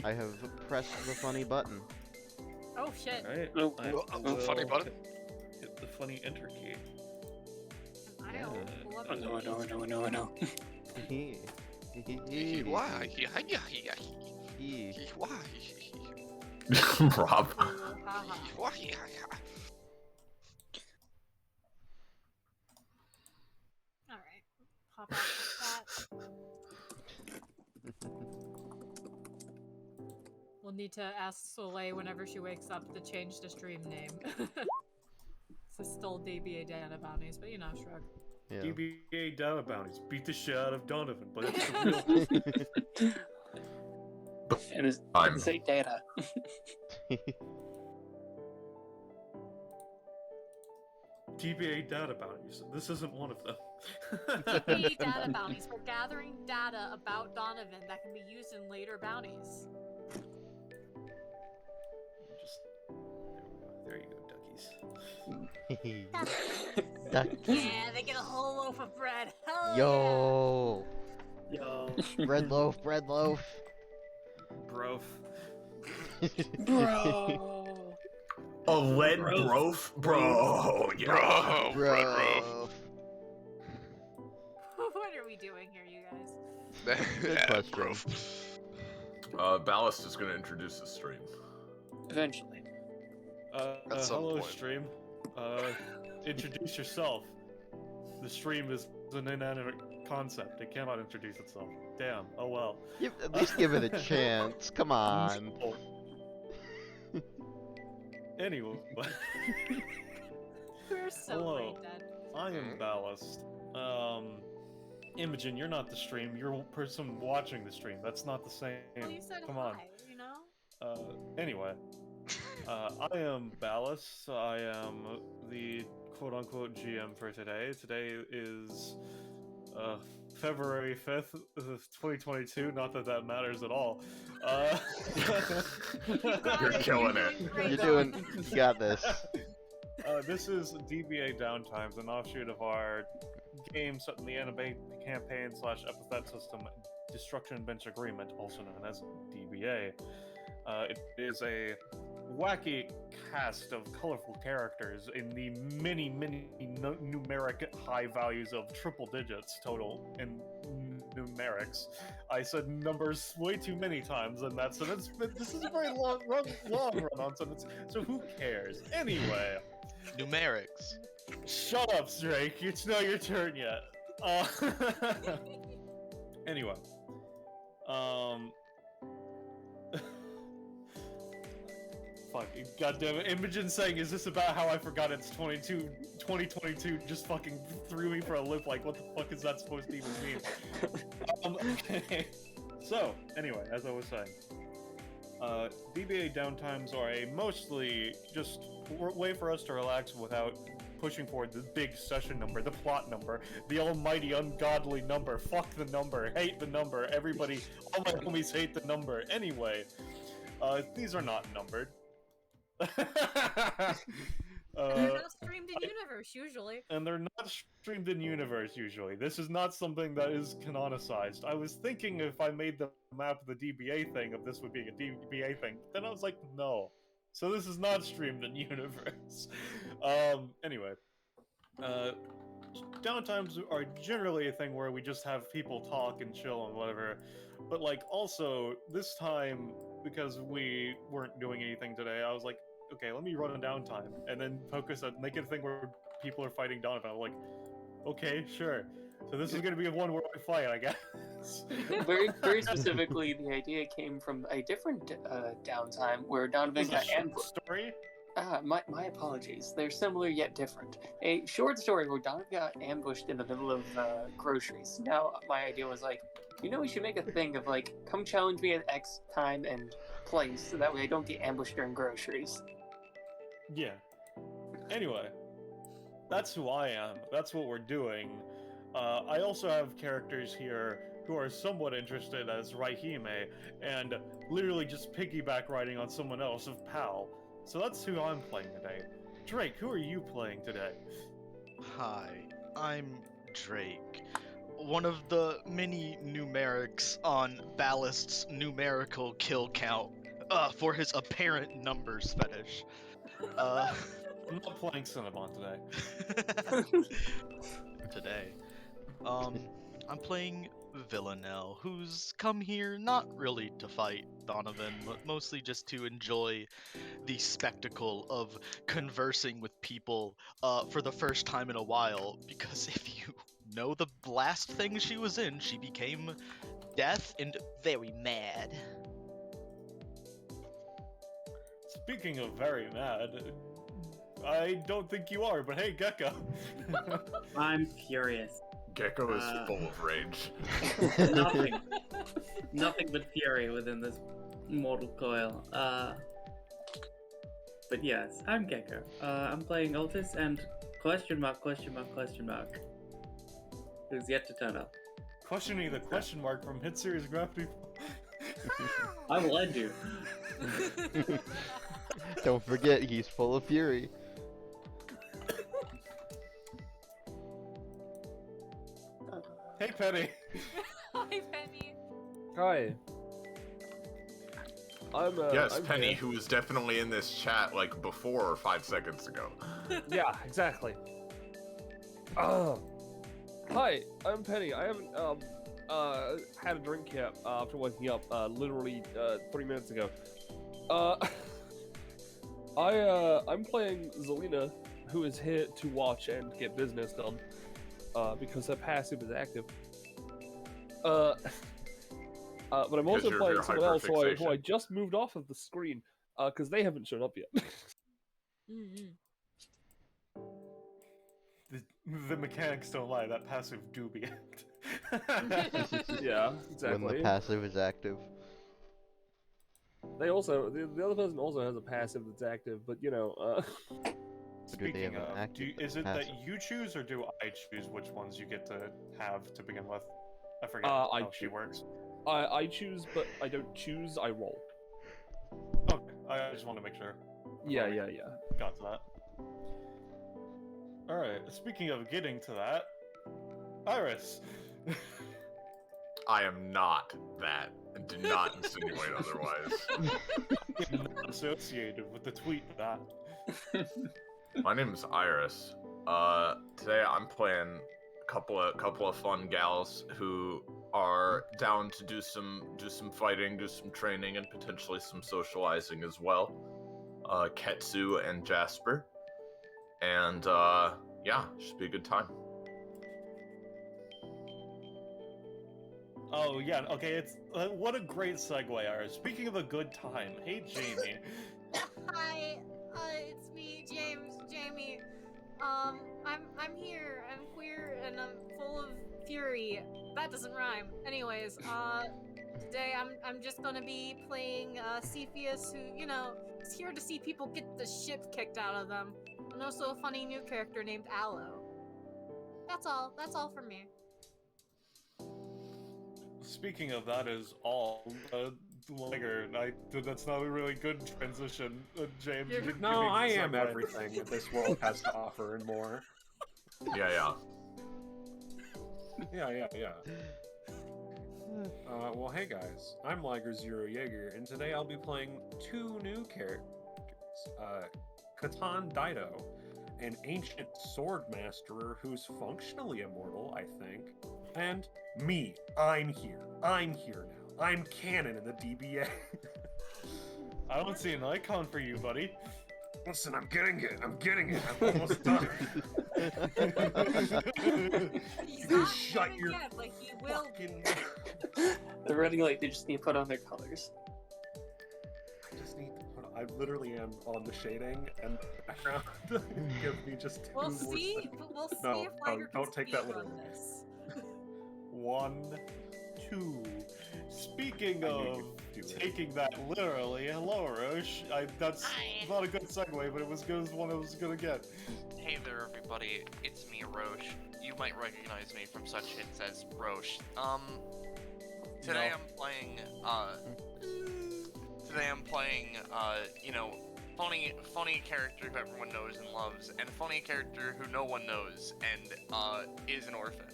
I have pressed the funny button. Oh shit. Alright. Funny button. Hit the funny enter key. I don't love Oh no. Why? Rob. Alright. Pop off the chat. We'll need to ask Soleil whenever she wakes up to change the stream name. This is still DBA Dana Bounties, but you know, shrug. Yeah. DBA Data Bounties beat the shit out of Donovan, but it's the real. And it's say data. DBA Data Bounties. This isn't one of them. DBA Data Bounties. We're gathering data about Donovan that can be used in later bounties. Just there you go, duckies. Yeah, they get a whole loaf of bread. Hell Yo. Yo. Bread loaf, bread loaf. Brof. Bro. A lead brof? Bro, yeah. Bro. What are we doing here, you guys? Good question. Ballast is gonna introduce the stream. Eventually. At some Hello, point. stream. Introduce yourself. The stream is an inanimate concept. It cannot introduce itself. Damn. Oh well. At least give it a chance. Come on. Anyway. We're so Hello. brain dead. I am Ballast. Imogen, you're not the stream. You're a person watching the stream. That's not the same. Well, you said Come hi, on. you know? Anyway. I am Ballast. I am the quote-unquote GM for today. Today is February 5th, 2022. Not that that matters at all. You're killing it. You got this. This is DBA Downtimes, an offshoot of our game set in the anime campaign / Epithet System Destruction Bench Agreement, also known as DBA. It is a wacky cast of colorful characters in the many numeric high values of triple digits total in numerics. I said numbers way too many times in that sentence, but this is a very long run-on sentence, so who cares? Anyway. Numerics. Shut up, Drake. It's not your turn yet. Anyway. Fuck, goddammit. Imogen saying, is this about how I forgot it's 2022 just fucking threw me for a loop, like, what the fuck is that supposed to even mean? Okay. So, anyway, as I was saying, DBA Downtimes are a mostly just way for us to relax without pushing forward the big session number, the plot number, the almighty ungodly number, fuck the number, hate the number, everybody, all my homies hate the number. Anyway, these are not numbered. They're not streamed in universe, usually. And they're not streamed in universe, usually. This is not something that is canonicized. I was thinking if I made the map the DBA thing, of this would be a DBA thing, but then I was like, no. So this is not streamed in universe. Anyway. Downtimes are generally a thing where we just have people talk and chill and whatever, but like also, this time, because we weren't doing anything today, I was like, okay, let me run a downtime, and then focus on, make it a thing where people are fighting Donovan. I'm like, okay, sure. So this is going to be one where I fight, I guess. Very specifically, the idea came from a different downtime where Donovan got ambushed. Story? My apologies. They're similar yet different. A short story where Donovan got ambushed in the middle of groceries. Now, my idea was like, you know, we should make a thing of like, come challenge me at X time and place, so that way I don't get ambushed during groceries. Yeah. Anyway, that's who I am. That's what we're doing. I also have characters here who are somewhat interested as Raihime, and literally just piggyback riding on someone else of Pal. So that's who I'm playing today. Drake, who are you playing today? Hi, I'm Drake. one of the many numerics on Ballast's numerical kill count for his apparent numbers fetish. I'm not playing Cinnabon today. Today. I'm playing Villanelle, who's come here not really to fight Donovan, but mostly just to enjoy the spectacle of conversing with people for the first time in a while, because if you know the last thing she was in, she became deaf and very mad. Speaking of very mad, I don't think you are, but hey, Gecko. I'm furious. Gecko is full of rage. Nothing but fury within this mortal coil. But yes, I'm Gecko. I'm playing Altus and question mark, who's yet to turn up. Questioning the question mark from hit series Gravity. I will end you. Don't forget, he's full of fury. Hey, Penny. Hi, Penny. Hi. Yes, I'm Penny, here. who was definitely in this chat like before 5 seconds ago. Yeah, exactly. Hi, I'm Penny. I haven't had a drink yet after waking up literally 3 minutes ago. I'm playing Zelina, who is here to watch and get business done because her passive is active. But I'm also Because playing your someone else who I hyperfixation. just moved off of the screen because they haven't shown up yet. The mechanics don't lie. That passive do be Yeah, exactly. When the passive is active. They also, the other person also has a passive that's active, but you know, Do they have Speaking an of, active is it passive? that you choose or do I choose which ones you get to have to begin with? I forget I how she choose. works. I choose, but I don't choose, I roll. Okay, I just want to make sure. Yeah, before we yeah. Got to that. Alright, speaking of getting to that, Iris. I am not that. And do not insinuate otherwise. Not associated with the tweet that. My name is Iris. Today I'm playing a couple of fun gals who are down to do some fighting, do some training, and potentially some socializing as well. Ketsu and Jasper. And yeah, should be a good time. Oh yeah, okay. It's what a great segue, Iris. Speaking of a good time, hey Jamie. Hi, it's me, Jamie. I'm here. I'm queer and I'm full of fury. That doesn't rhyme. Anyways, today I'm just gonna be playing Cepheus, who, you know, is here to see people get the shit kicked out of them, and also a funny new character named Aloe. That's all. That's all for me. Speaking of that is all, Lyger, that's not a really good transition, James. You didn't No, give me I the am segue. everything that this world has to offer and more. Yeah. Yeah. Well, hey guys, I'm Lyger Zero Jaeger, and today I'll be playing 2 new characters. Katan Daito, an ancient sword masterer who's functionally immortal, I think. And me, I'm here now. I'm canon in the DBA. I don't see an icon for you, buddy. Listen, I'm getting it. I'm almost done. He's You not shut canon your yet, but he will. fucking... They're running late. They just need to put on their colors. I just need to put on... I literally am on the shading and background. Give me just 2 We'll more see. seconds. We'll see No, if Lyger can don't take that speedrun literally. this. 1, 2. Speaking I knew of you'd do it. taking that literally, hello, Roche. That's not a good segue, but it was good as one I was gonna get. Hey there, everybody. It's me, Roche. You might recognize me from such hits as Roche. Today No. I'm playing, you know, funny character who everyone knows and loves, and funny character who no one knows and, is an orphan.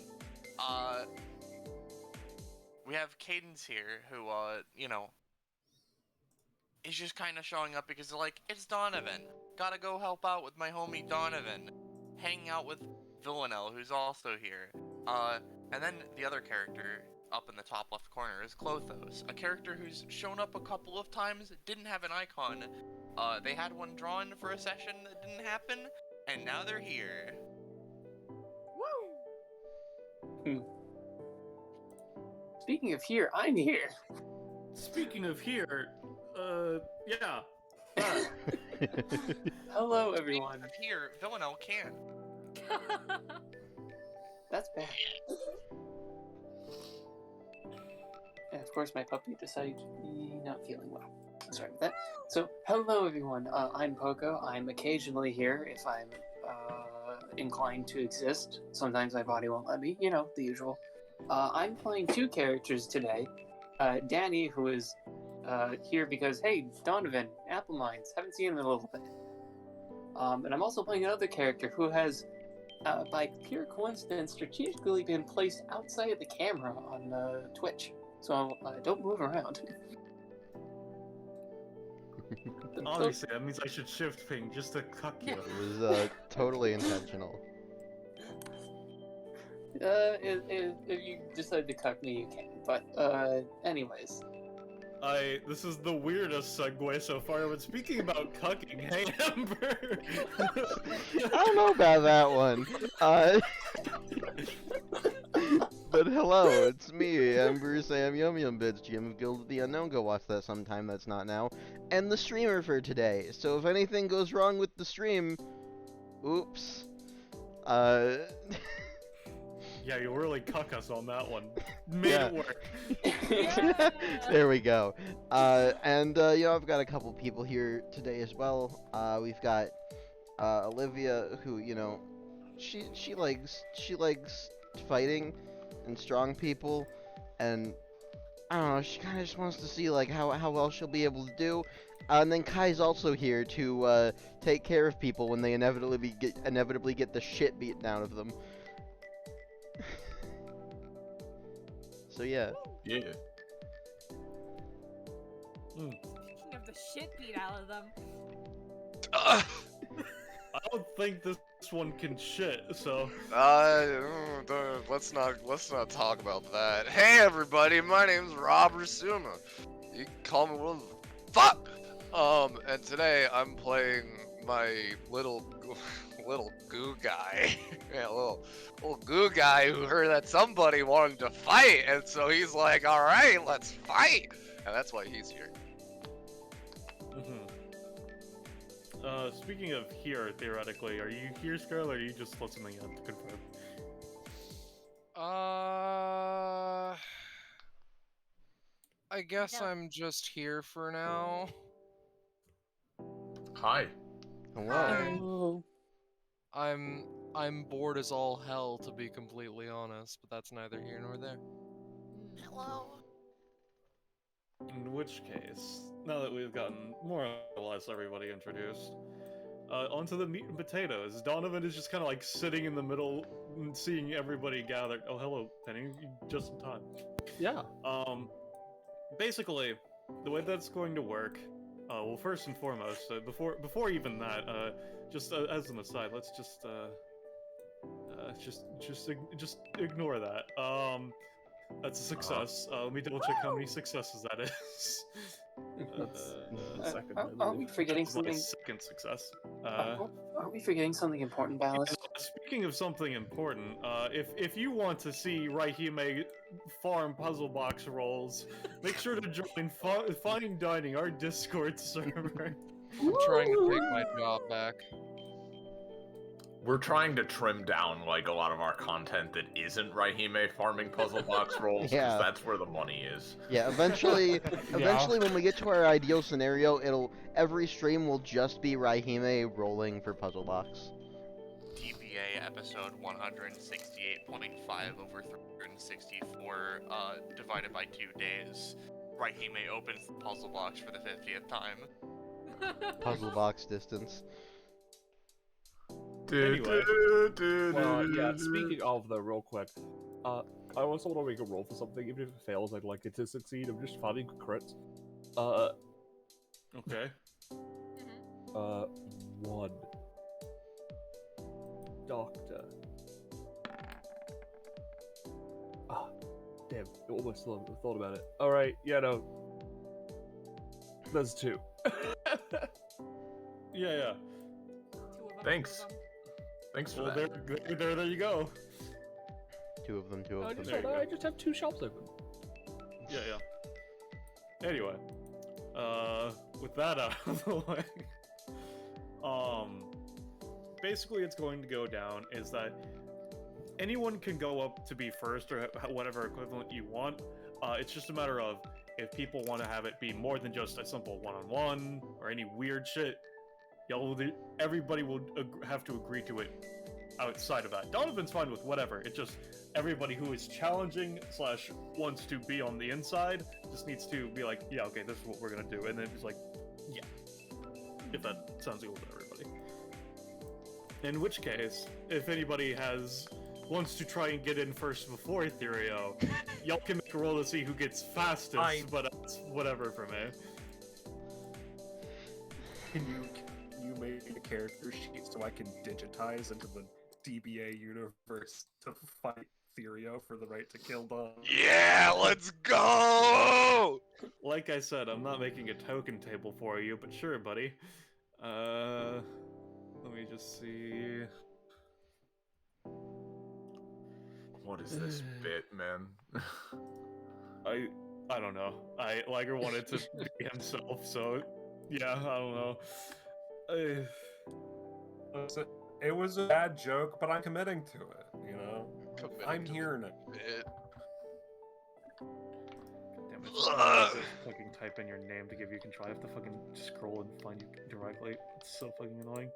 we have Cadence here, who, you know, is just kind of showing up because they're like, it's Donovan. Gotta go help out with my homie Donovan. Hanging out with Villanelle, who's also here. And then the other character up in the top left corner is Clothos, a character who's shown up a couple of times, didn't have an icon. They had one drawn for a session that didn't happen, and now they're here. Speaking of here, I'm here. Speaking of here, yeah. Hello, everyone. Speaking of here, Villanelle can. That's bad. And of course, my puppy decided he's not feeling well. Sorry about that. So, hello, everyone. I'm Poco. I'm occasionally here if I'm inclined to exist. Sometimes my body won't let me. You know, the usual. I'm playing two characters today. Danny, who is here because, hey, Donovan, Apple Mines, haven't seen him in a little bit. And I'm also playing another character who has, by pure coincidence, strategically been placed outside of the camera on Twitch. So don't move around. Obviously, that means I should shift ping just to cuck you. It was totally intentional. If you decide to cuck me, you can. But, anyways. This is the weirdest segue so far, but speaking about cucking, hey Amber! I don't know about that one. But hello, it's me, Amber Sam Yum Yum Bits, GM of Guild of the Unknown. Go watch that sometime, that's not now. And the streamer for today. So if anything goes wrong with the stream, oops. Yeah, you'll really cuck us on that one. Made it work. There we go. You know, I've got a couple people here today as well. We've got Olivia, who, you know, she likes fighting and strong people, and I don't know, she kind of just wants to see like how well she'll be able to do. And then Kai's also here to take care of people when they inevitably get the shit beaten out of them. So yeah. Yeah. Speaking of the shit beat out of them. I don't think this one can shit, so. Let's not talk about that. Hey everybody, my name's Rob Rasuma. You can call me whatever the fuck. And today I'm playing my little goo guy. Yeah, little goo guy who heard that somebody wanted to fight, and so he's like, all right, let's fight, and that's why he's here. Speaking of here, theoretically, are you here, Scarlet, or are you just listening in to confirm? I guess I'm just here for now. Hi. Hello. I'm bored as all hell, to be completely honest, but that's neither here nor there. Hello. In which case, now that we've gotten more or less everybody introduced, onto the meat and potatoes. Donovan is just kind of like sitting in the middle, seeing everybody gathered. Oh, hello, Penny, just in time. Yeah. Basically, the way that's going to work. Well, first and foremost, before even that, just as an aside, let's just ignore that. That's a success. Let me double check how many successes that is. Second, are we forgetting that's my something? second success. Are we forgetting something important, Ballas? Speaking of something important, if you want to see Raihime farm puzzle box rolls, make sure to join Fine Dining, our Discord server. I'm trying to take my job back. We're trying to trim down like a lot of our content that isn't Raihime farming puzzle box rolls, because Yeah. that's where the money is. Yeah, eventually when we get to our ideal scenario, every stream will just be Raihime rolling for puzzle box. DBA episode 168.5 over 364 divided by 2 days. Raihime opens the puzzle box for the 50th time. Puzzle box distance. Anyway. Well, yeah, speaking of though, real quick, I also want to make a roll for something. Even if it fails, I'd like it to succeed. I'm just finding crits. Okay. Mm-hmm. 1. Doctor. Ah, damn. It almost thought about it. Alright, yeah, no. There's 2. Yeah. 2 of them. Thanks. 2 of them. Thanks for Well, that. there you go. 2 of them, 2 I of them. just, There you I go. just have 2 shops open. Yeah. Anyway, with that out of the way, basically it's going to go down is that anyone can go up to be first or whatever equivalent you want. It's just a matter of if people want to have it be more than just a simple one-on-one or any weird shit. Everybody will have to agree to it outside of that. Donovan's fine with whatever. It's just everybody who is challenging / wants to be on the inside just needs to be like, yeah, okay, this is what we're gonna do, and then it's like, yeah, if that sounds good with everybody. In which case, if anybody wants to try and get in first before Ethereum, y'all can make a roll to see who gets fastest, but it's whatever for me. Can you make a character sheet so I can digitize into the DBA universe to fight Therio for the right to kill Dawn? Yeah, let's go! Like I said, I'm not making a token table for you, but sure, buddy. Let me just see. What is this bit, man? I don't know. Lyger wanted to be himself, so yeah, I don't know. Listen, it was a bad joke, but I'm committing to it, you know? I'm hearing it. Damn it! I have to fucking type in your name to give you control. I have to fucking scroll and find you directly. It's so fucking annoying.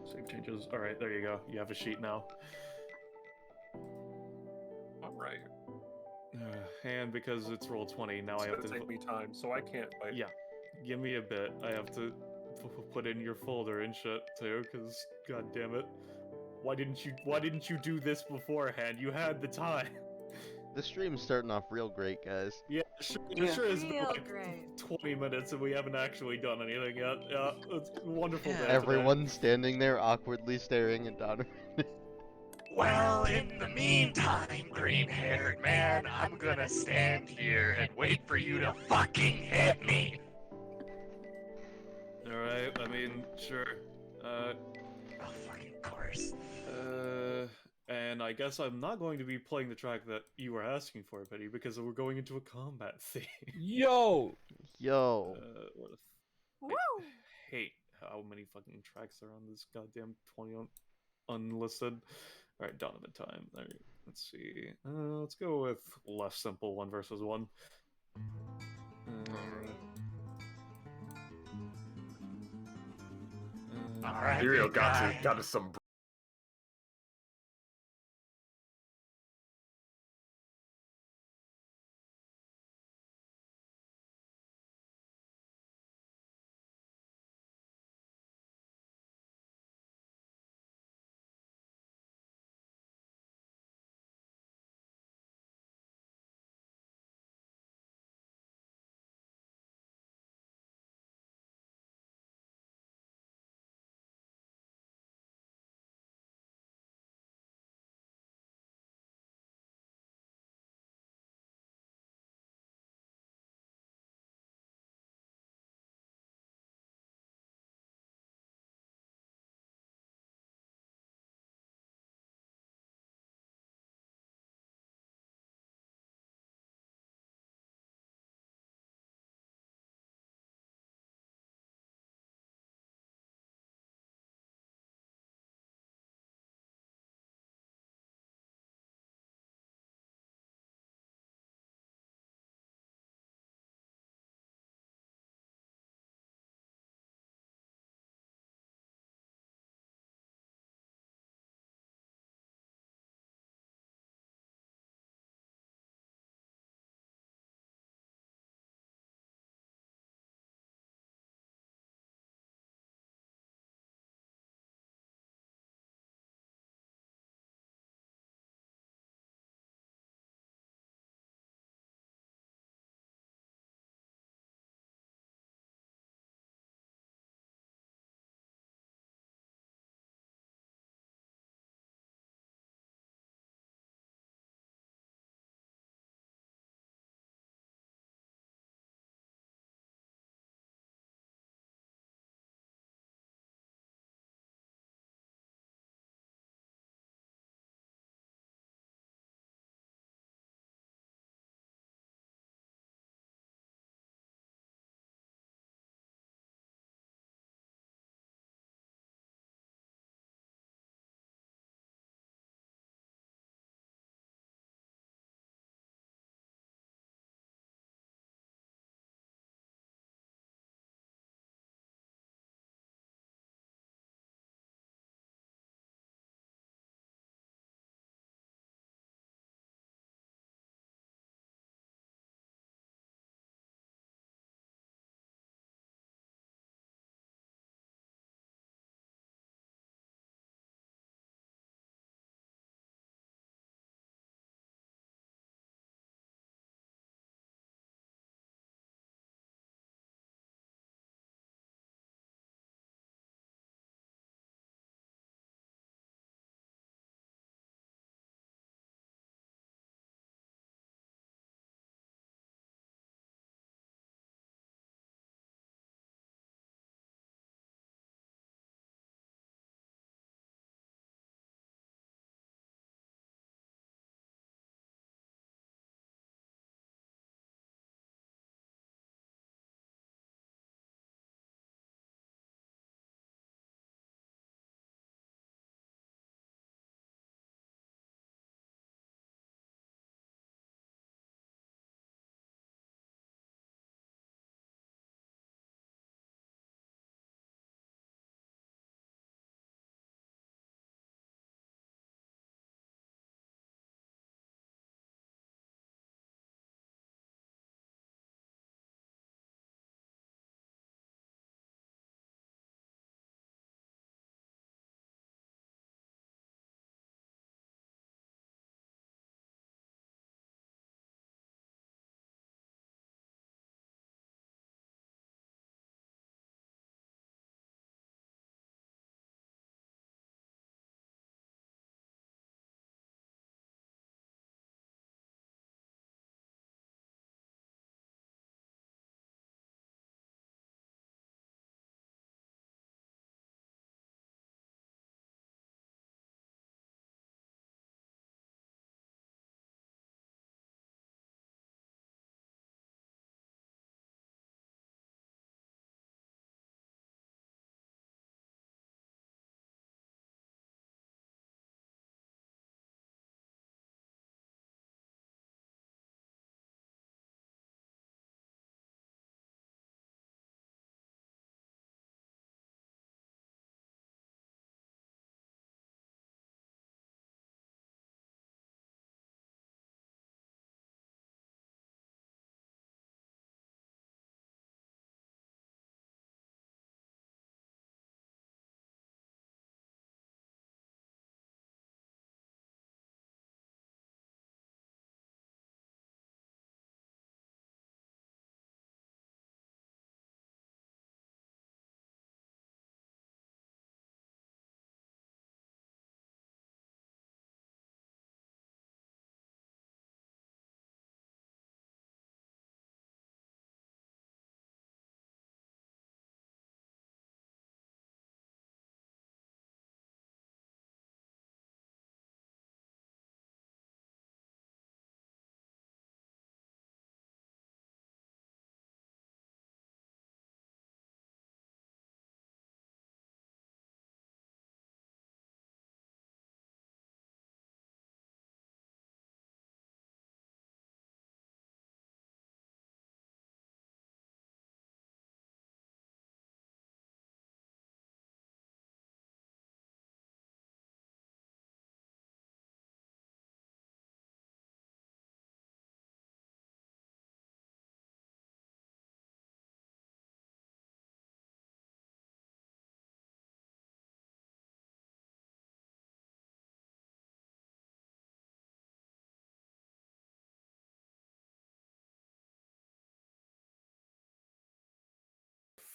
Save changes. All right, there you go. You have a sheet now. Alright. And because it's roll 20, now It's I have gonna to take me time, so I can't wait. Yeah, give me a bit. I have to put in your folder and shit too, because god damn it, why didn't you do this beforehand? You had the time. The stream's starting off real great, guys. Yeah, it sure has been Real like great. 20 minutes and we haven't actually done anything yet. Yeah, it's a wonderful day. Everyone standing there awkwardly staring at Donovan. Well, in the meantime, green-haired man, I'm gonna stand here and wait for you to fucking hit me. Alright, I mean, sure. Oh, fucking course. And I guess I'm not going to be playing the track that you were asking for, Betty, because we're going into a combat theme. Yo! Yo! Woo! I hate how many fucking tracks are on this goddamn 20 unlisted. Alright, Donovan time. Let's see. Let's go with less simple 1 versus 1. Alright, Therio got us some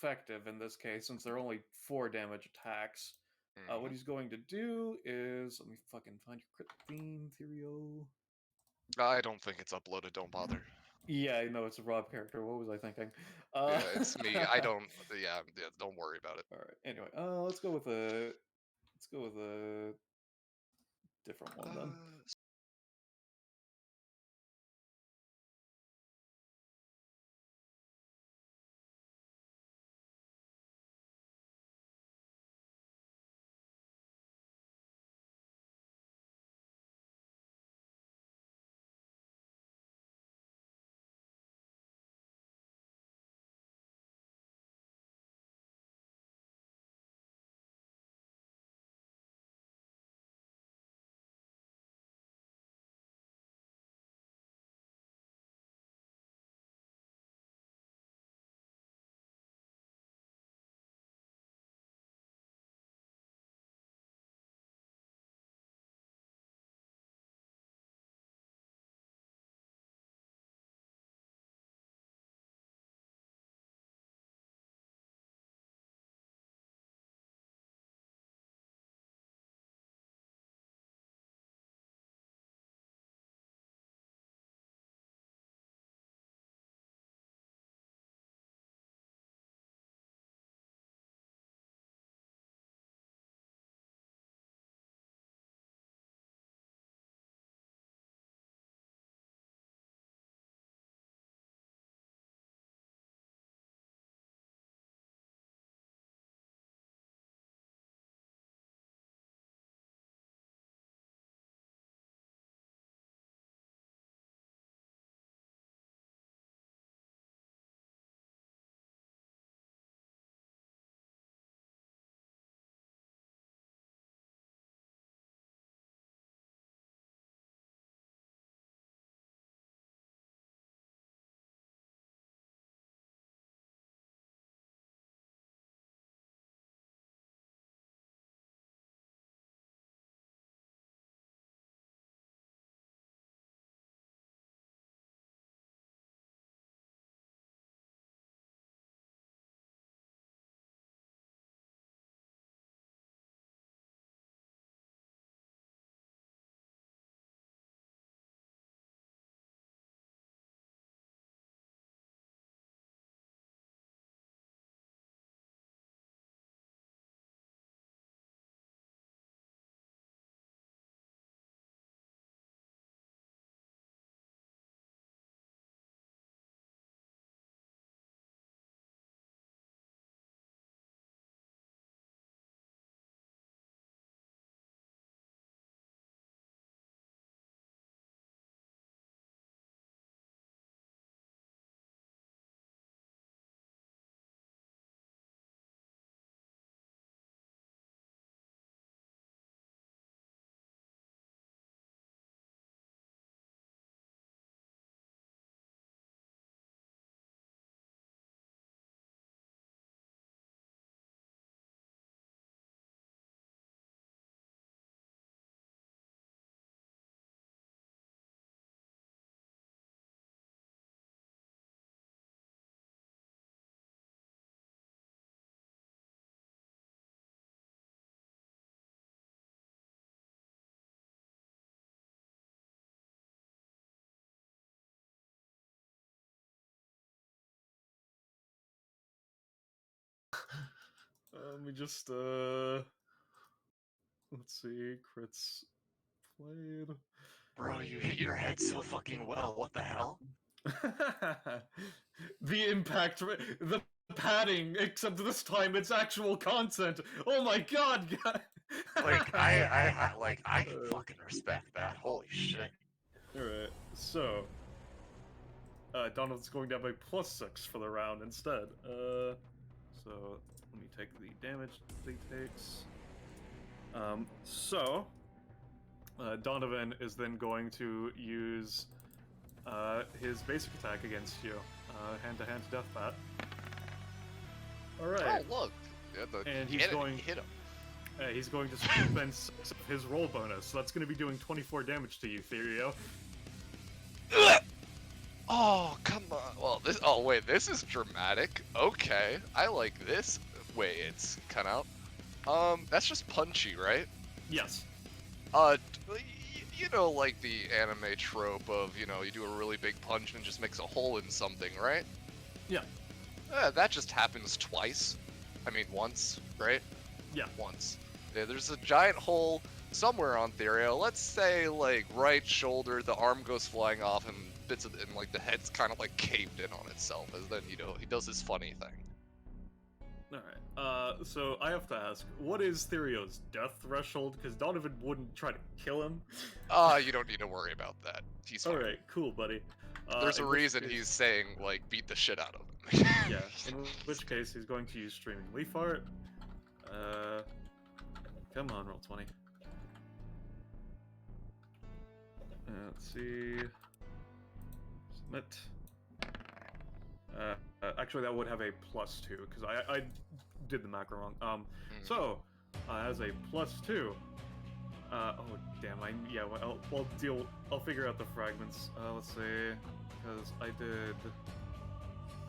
effective in this case, since they're only 4 damage attacks. What he's going to do is... Let me fucking find your crit theme, Therio. I don't think it's uploaded. Don't bother. Yeah, I know it's a Rob character. What was I thinking? Yeah, it's me. I don't. Yeah, don't worry about it. All right. Anyway, let's go with a different one then. Let me just let's see, crits played. Bro, you hit your head so fucking well. What the hell? The impact, the padding, except this time it's actual content. Oh my god! Like I can fucking respect that. Holy shit. Alright, so Donald's going to have a +6 for the round instead. So let me take the damage that he takes. Donovan is then going to use his basic attack against you. Hand-to-hand death bat. Alright. Oh, look! Yeah, and he's going hit him. He's going to spend 6 of his roll bonus, so that's going to be doing 24 damage to you, Therio. Oh, come on. Well, this. Oh, wait. This is dramatic. Okay, I like this way it's cut out. That's just punchy, right? Yes. You know, like the anime trope of, you know, you do a really big punch and it just makes a hole in something, right? Yeah. That just happens twice. I mean, once, right? Yeah. Once. Yeah, there's a giant hole somewhere on Therio. Let's say, like, right shoulder, the arm goes flying off and bits of it, and, like, the head's kind of, like, caved in on itself, as then, you know, he does his funny thing. Alright, so I have to ask, what is Therio's death threshold? Because Donovan wouldn't try to kill him. You don't need to worry about that. He's fine. Alright, cool, buddy. There's a in which reason case- he's saying, like, beat the shit out of him. Yeah, in which case he's going to use Streaming Leaf Art. Come on, roll 20. Let's see. Submit. Actually, that would have a +2 because I did the macro wrong. So as a +2. Oh damn! I'll figure out the fragments. Let's see, because I did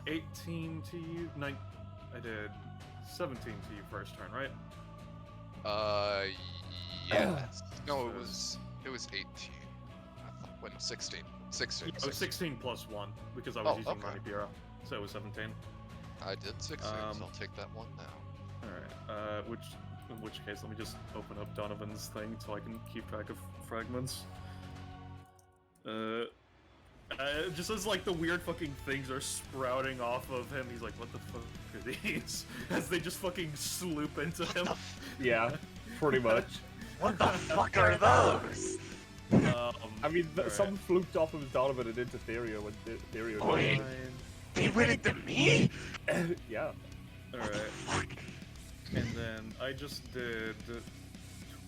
18 to you. I did 17 to you first turn, right? Yes. No, it was 18. Wait, no, 16. 16. Yeah, it was 16 plus 1 because I was using Money Bureau, so it was 17. I did 16, so I'll take that one now. Alright, in which case, let me just open up Donovan's thing so I can keep track of fragments. Just as like the weird fucking things are sprouting off of him, he's like, what the fuck are these? As they just fucking sloop into him. Yeah, pretty much. What the fuck are those? I mean, some fluked off of Donovan and into Therio when Therio Wait, they went into me? Yeah. Alright. And then I just did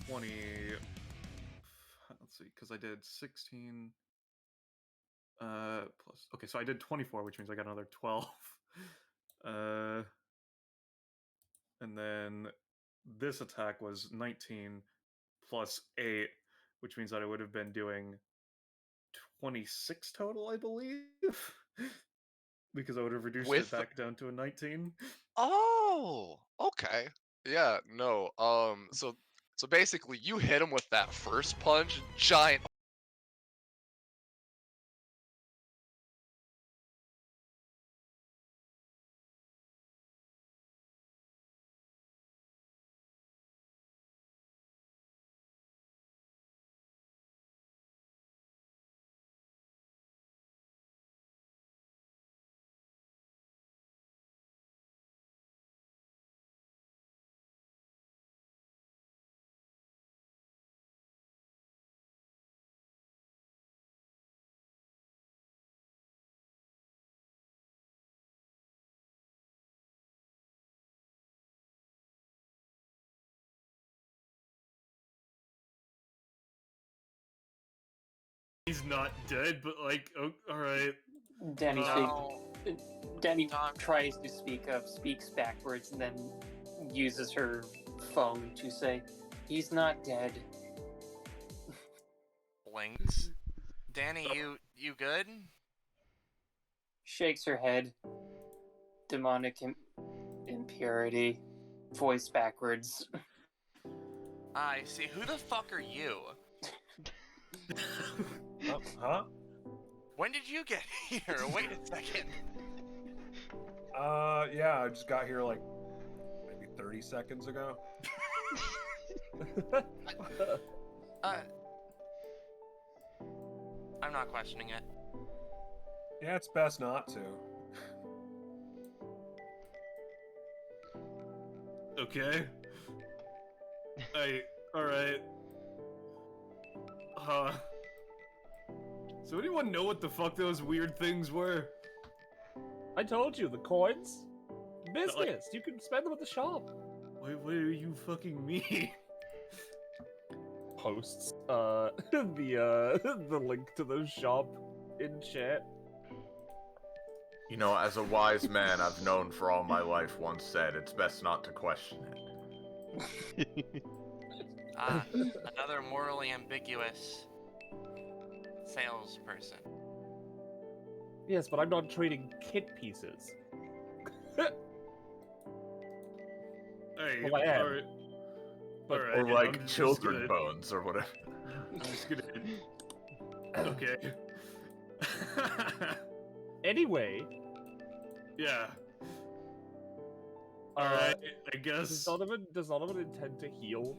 20... Let's see, because I did 16... plus... Okay, so I did 24, which means I got another 12. And then this attack was 19 plus 8, which means that I would have been doing 26 total, I believe? Because I would have reduced it back down to a 19. Oh, okay. Yeah, no. So basically, you hit him with that first punch, giant. He's not dead, but like, oh, alright. Danny Danny tries to speaks backwards, and then uses her phone to say, "He's not dead." Blinks. Danny, you good? Shakes her head. Demonic impurity. Voice backwards. I see. Who the fuck are you? Huh? When did you get here? Wait a second. Yeah, I just got here like maybe 30 seconds ago. I'm not questioning it. Yeah, it's best not to. Okay. Alright. So anyone know what the fuck those weird things were? I told you, the coins. Business. You can spend them at the shop. What do you fucking mean? Posts the link to the shop in chat. You know, as a wise man I've known for all my life once said, it's best not to question it. Another morally ambiguous salesperson. Yes, but I'm not trading kit pieces. Hey, Well, I am. alright. But- Alright, Or yeah, like I'm just children gonna- bones or whatever. I'm just gonna. Okay. Anyway, Yeah. uh, Alright, I guess. does Donovan intend to heal?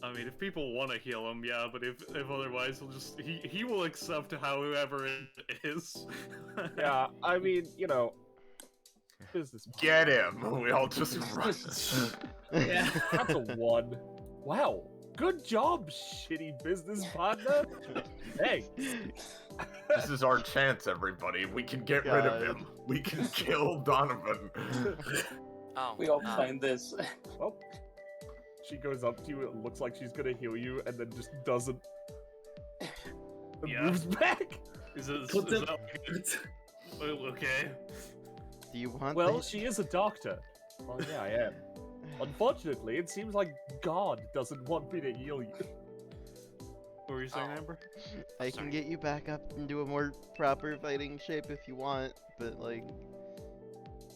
I mean, if people want to heal him, yeah, but if otherwise, he will accept however it is. Yeah, I mean, business. Get him! We all just run. Yeah. That's a 1. Wow, good job, shitty business partner. Thanks. This is our chance, everybody. We can get rid of him. We can kill Donovan. Oh, We all planned this. Well, she goes up to you, it looks like she's gonna heal you, and then just doesn't. And Yeah. moves back. Is it? Put Is them- that okay? Do you want Well, this? she is a doctor. Oh, yeah, I am. Unfortunately, it seems like God doesn't want me to heal you. What were you saying, Oh. Amber? I can get you back up into a more proper fighting shape if you want, but like,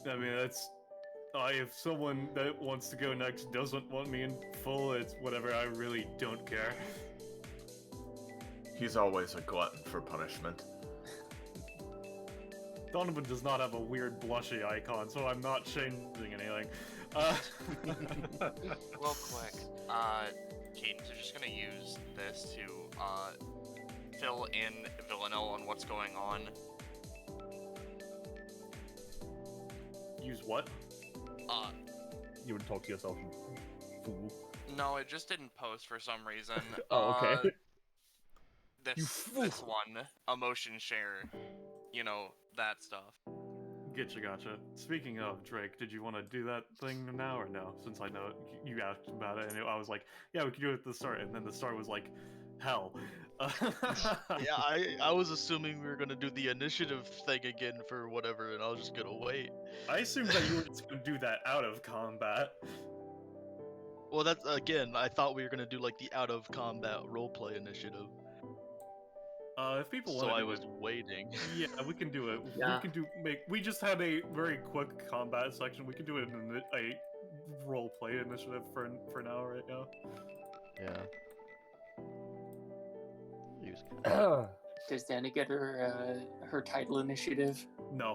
I mean, that's. If someone that wants to go next doesn't want me in full, it's whatever. I really don't care. He's always a glutton for punishment. Donovan does not have a weird blushy icon, so I'm not changing anything. Real quick, Cadence is just gonna use this to fill in Villanelle on what's going on. Use what? You would talk to yourself, fool. No, it just didn't post for some reason. Oh, okay. This one, emotion share, that stuff. Gotcha. Speaking of Drake, did you want to do that thing now or no? Since I know you asked about it, and I was like, yeah, we could do it at the start, and then the start was like, hell. Yeah, I was assuming we were gonna do the initiative thing again for whatever, and I was just gonna wait. I assumed that you were just gonna do that out of combat. Well, that's again. I thought we were gonna do like the out of combat roleplay initiative. If people So want to I do was it, waiting. yeah, we can do it. Yeah. We can we just had a very quick combat section. We can do it in a roleplay initiative for now, right now. yeah. Use Does Danny get her title initiative? No,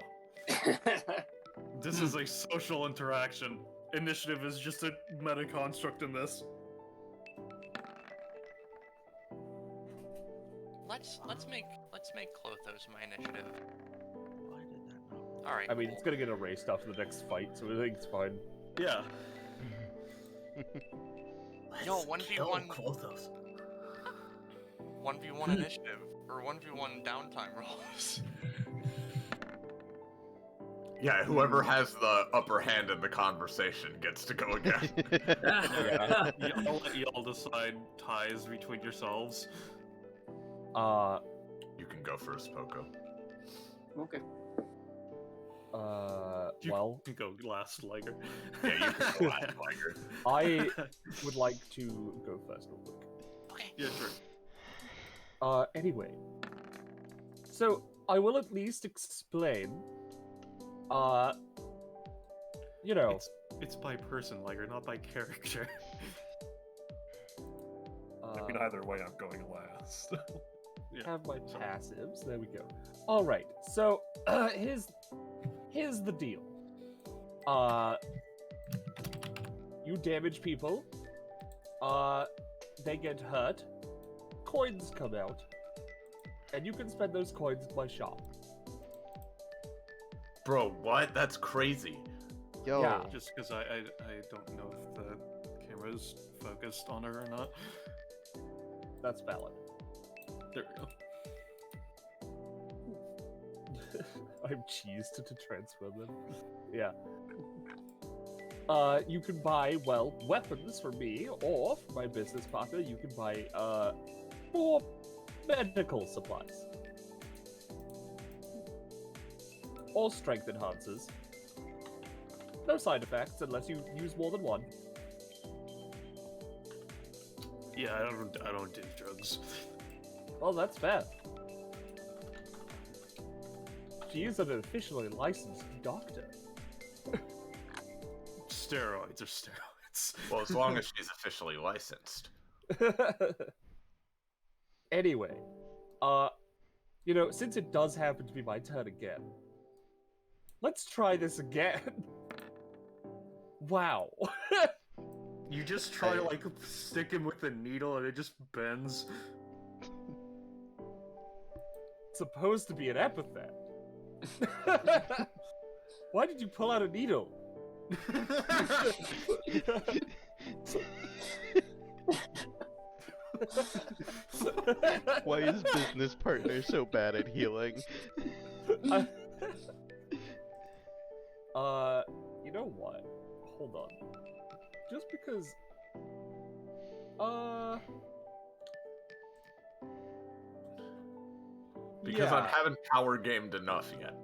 this is a social interaction. Initiative is just a meta construct in this. Let's make Clothos my initiative. Why did that not? All right. I mean, cool. it's gonna get erased after the next fight, so I think it's fine. Yeah. Yo, 1v1 Clothos. 1v1 initiative or 1v1 downtime rolls. Yeah, whoever has the upper hand in the conversation gets to go again. Yeah. I'll let y'all decide ties between yourselves. You can go first, Poco. Okay. You Well, can go last, Lyger. Yeah, you can go last, Lyger. I would like to go first real quick. Okay. Yeah, sure. Anyway. So, I will at least explain, It's by person, Lyger, not by character. I mean, either way, I'm going last. Yeah. have my passives. There we go. All right. So here's the deal. You damage people. They get hurt. Coins come out, and you can spend those coins at my shop. Bro, what? That's crazy. Yo, Yeah. Just because I don't know if the camera's focused on her or not. That's valid. There we go. I'm cheesed to transfer them. Yeah. You can buy, well, weapons for me, or for my business partner, you can buy, more medical supplies. Or strength enhancers. No side effects unless you use more than one. Yeah, I don't do drugs. Well, that's fair. She is an officially licensed doctor. Steroids are steroids. Well, as long as she's officially licensed. Anyway, since it does happen to be my turn again, let's try this again. Wow. You just try to, like, stick him with a needle and it just bends. It's supposed to be an epithet. Why did you pull out a needle? Why is business partner so bad at healing? You know what? Hold on. Just because... Because I haven't power gamed enough yet.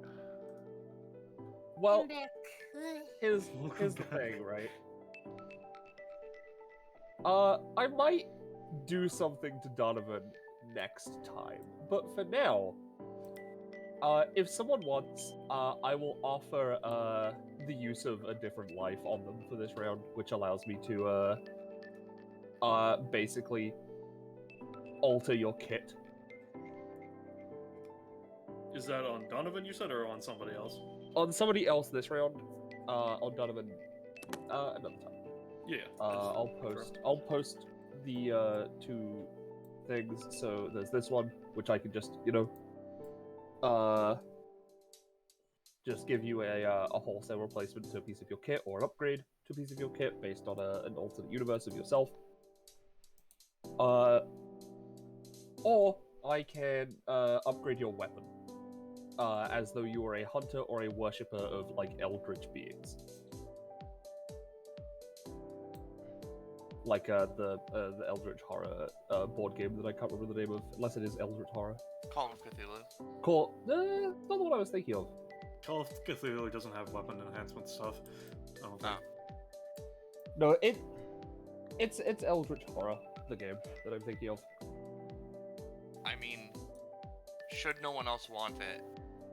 Well, here's the thing, right? I might do something to Donovan next time, but for now, if someone wants, I will offer the use of a different life on them for this round, which allows me to basically alter your kit. Is that on Donovan, you said, or on somebody else? On somebody else this round, on Donovan another time. Yeah. I'll post the two things. So there's this one, which I can just just give you a wholesale replacement to a piece of your kit, or an upgrade to a piece of your kit based on an alternate universe of yourself. Or I can upgrade your weapon, as though you were a hunter or a worshipper of like eldritch beings. Like the Eldritch Horror board game that I can't remember the name of, unless it is Eldritch Horror. Call of Cthulhu. Cool. Not the one I was thinking of. Call of Cthulhu doesn't have weapon enhancement stuff. I don't think. No, it's Eldritch Horror, the game that I'm thinking of. I mean, should no one else want it,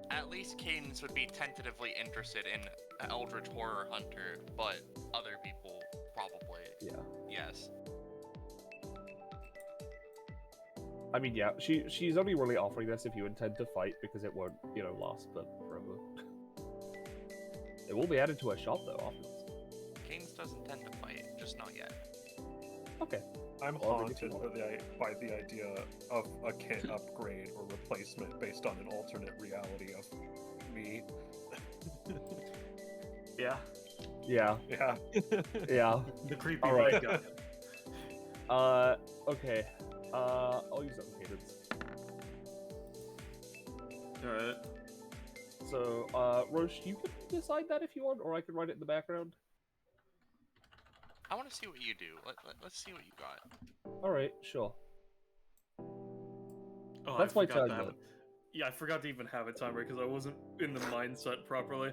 at least Cadence would be tentatively interested in an Eldritch Horror Hunter, but other people probably. Yeah. Yes. I mean, yeah, she's only really offering this if you intend to fight, because it won't, last forever. It will be added to her shop, though, afterwards. Cadence does intend to fight, just not yet. Okay. I'm haunted by the idea of a kit upgrade or replacement based on an alternate reality of me. Yeah. Yeah. Yeah. Yeah. The creepy Alright. guy. Okay. I'll use that in Cadence. Alright. So, Roche, you can decide that if you want, or I can write it in the background. I want to see what you do. Let's see what you got. Alright, sure. Oh, That's I my forgot turn, to have though. it. Yeah, I forgot to even have a timer because I wasn't in the mindset properly.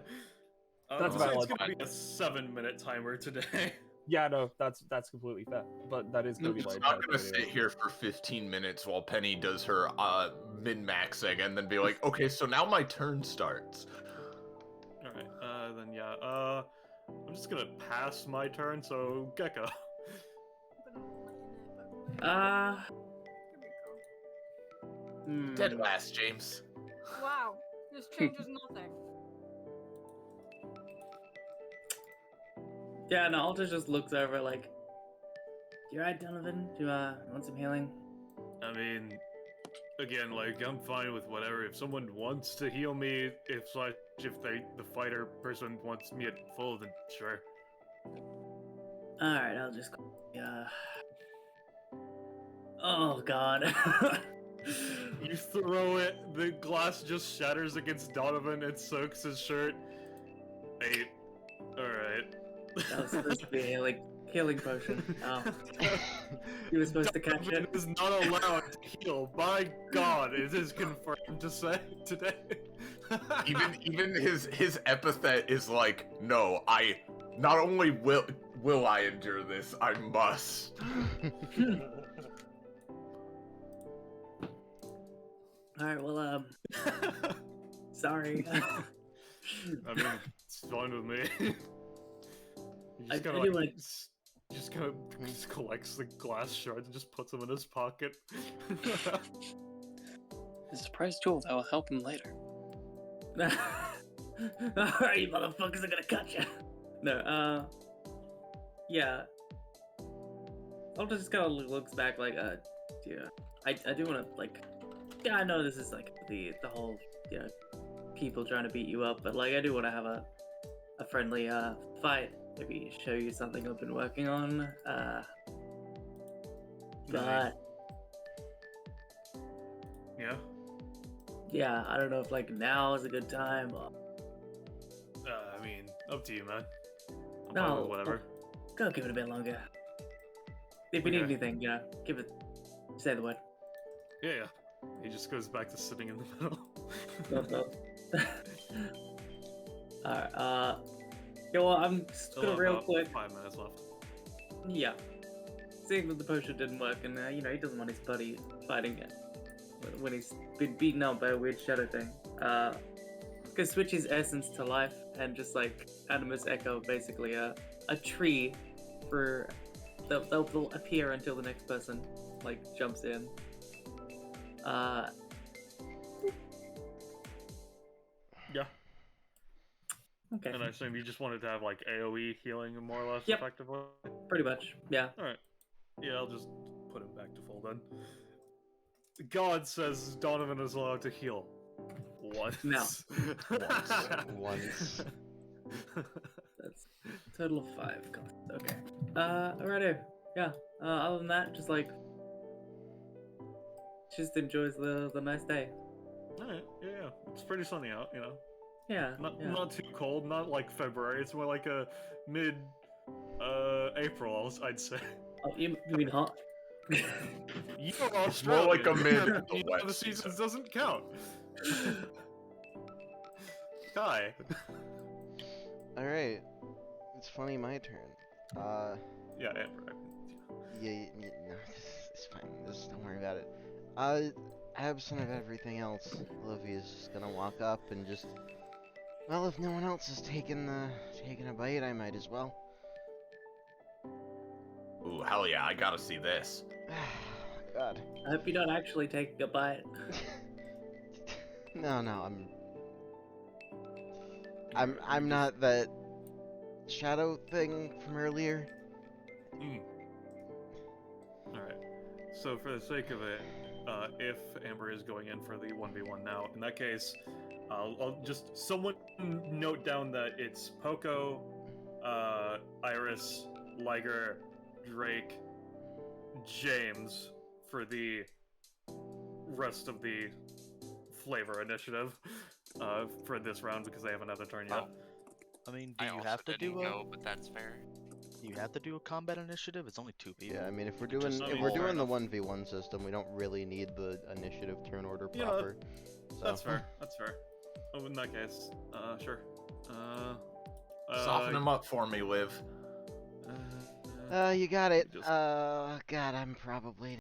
That's so valid. it's gonna be a 7-minute timer today. Yeah, no, that's completely fair. But that is going to be my I'm not gonna entire sit here for 15 minutes while Penny does her min-maxing and then be like, okay, so now my turn starts. Alright, then yeah, I'm just gonna pass my turn, so Gecko. Dead last, James. Wow, this changes nothing. Yeah, no, Alta just looks over like, you alright, Donovan? Do you want some healing? I mean, again, like, I'm fine with whatever. If someone wants to heal me, if the fighter person wants me at full, then sure. Alright, I'll just oh god. You throw it, the glass just shatters against Donovan, it soaks his shirt. Hey, alright. That was supposed to be a healing potion. Oh. You were supposed to catch Donovan it. is not allowed to heal. By God, it is confirmed to say today. even his epithet is like, no, I not only will I endure this, I must. Alright, well, Sorry. I mean, it's fine with me. He just kind I of do like, like- just kind of just collects the glass shards and just puts them in his pocket. It's a surprise tool that will help him later. Alright, you motherfuckers are gonna cut you. No, yeah. Alta just kind of looks back like, yeah. I do want to, like, yeah, I know this is like the whole, you know, people trying to beat you up, but like, I do want to have a friendly fight. Maybe show you something I've been working on. But Yeah. yeah, I don't know if like now is a good time. I mean, up to you, man. I'm No, fine with whatever. Go give it a bit longer. If you need Okay. anything, you know, say the word. Yeah, yeah. He just goes back to sitting in the middle. Alright, yeah, well, I'm just Still gonna real about quick. 5 minutes left. Yeah. Seeing that the potion didn't work, and you know, he doesn't want his buddy fighting it when he's been beaten up by a weird shadow thing. Could switch his essence to life and just like Animus Echo, basically a tree for they'll appear until the next person like jumps in. Yeah. Okay. And I assume you just wanted to have like AoE healing more or less Yep. effectively? Pretty much, yeah. Alright. Yeah, I'll just put him back to full then. God says Donovan is allowed to heal. Once. No. Once. That's a total of 5 costs. Okay. Alrighty. Yeah. Other than that, just like just enjoys the nice day. Alright, yeah. It's pretty sunny out, you know. Yeah. Not too cold, not like February. It's more like a mid April, I'd say. Oh, you mean hot? You're It's more like a Australian. mid You know, the seasons doesn't count. Hi. Alright. It's funny, my turn. Yeah, Amber. Yeah, no, it's fine. Just don't worry about it. Absent of everything else, Olivia's just gonna walk up and just... Well, if no one else is taking a bite, I might as well. Ooh, hell yeah, I gotta see this. God. I hope you don't actually take a bite. No, I'm not that shadow thing from earlier. Alright. So for the sake of it, if Amber is going in for the 1v1 now, in that case, I'll just someone note down that it's Poco, Iris, Lyger, Drake, James for the rest of the flavor initiative for this round because they haven't had their turn yet. I mean, I do you also have to didn't do a? go, but that's fair. Do you have to do a combat initiative? It's only 2 people. Yeah, I mean, if we're Just doing roll. the 1v1 system, we don't really need the initiative turn order Yeah, proper. That's fair. That's fair. Oh, in that case, sure. Soften him up for me, Liv. You got it. God, I'm probably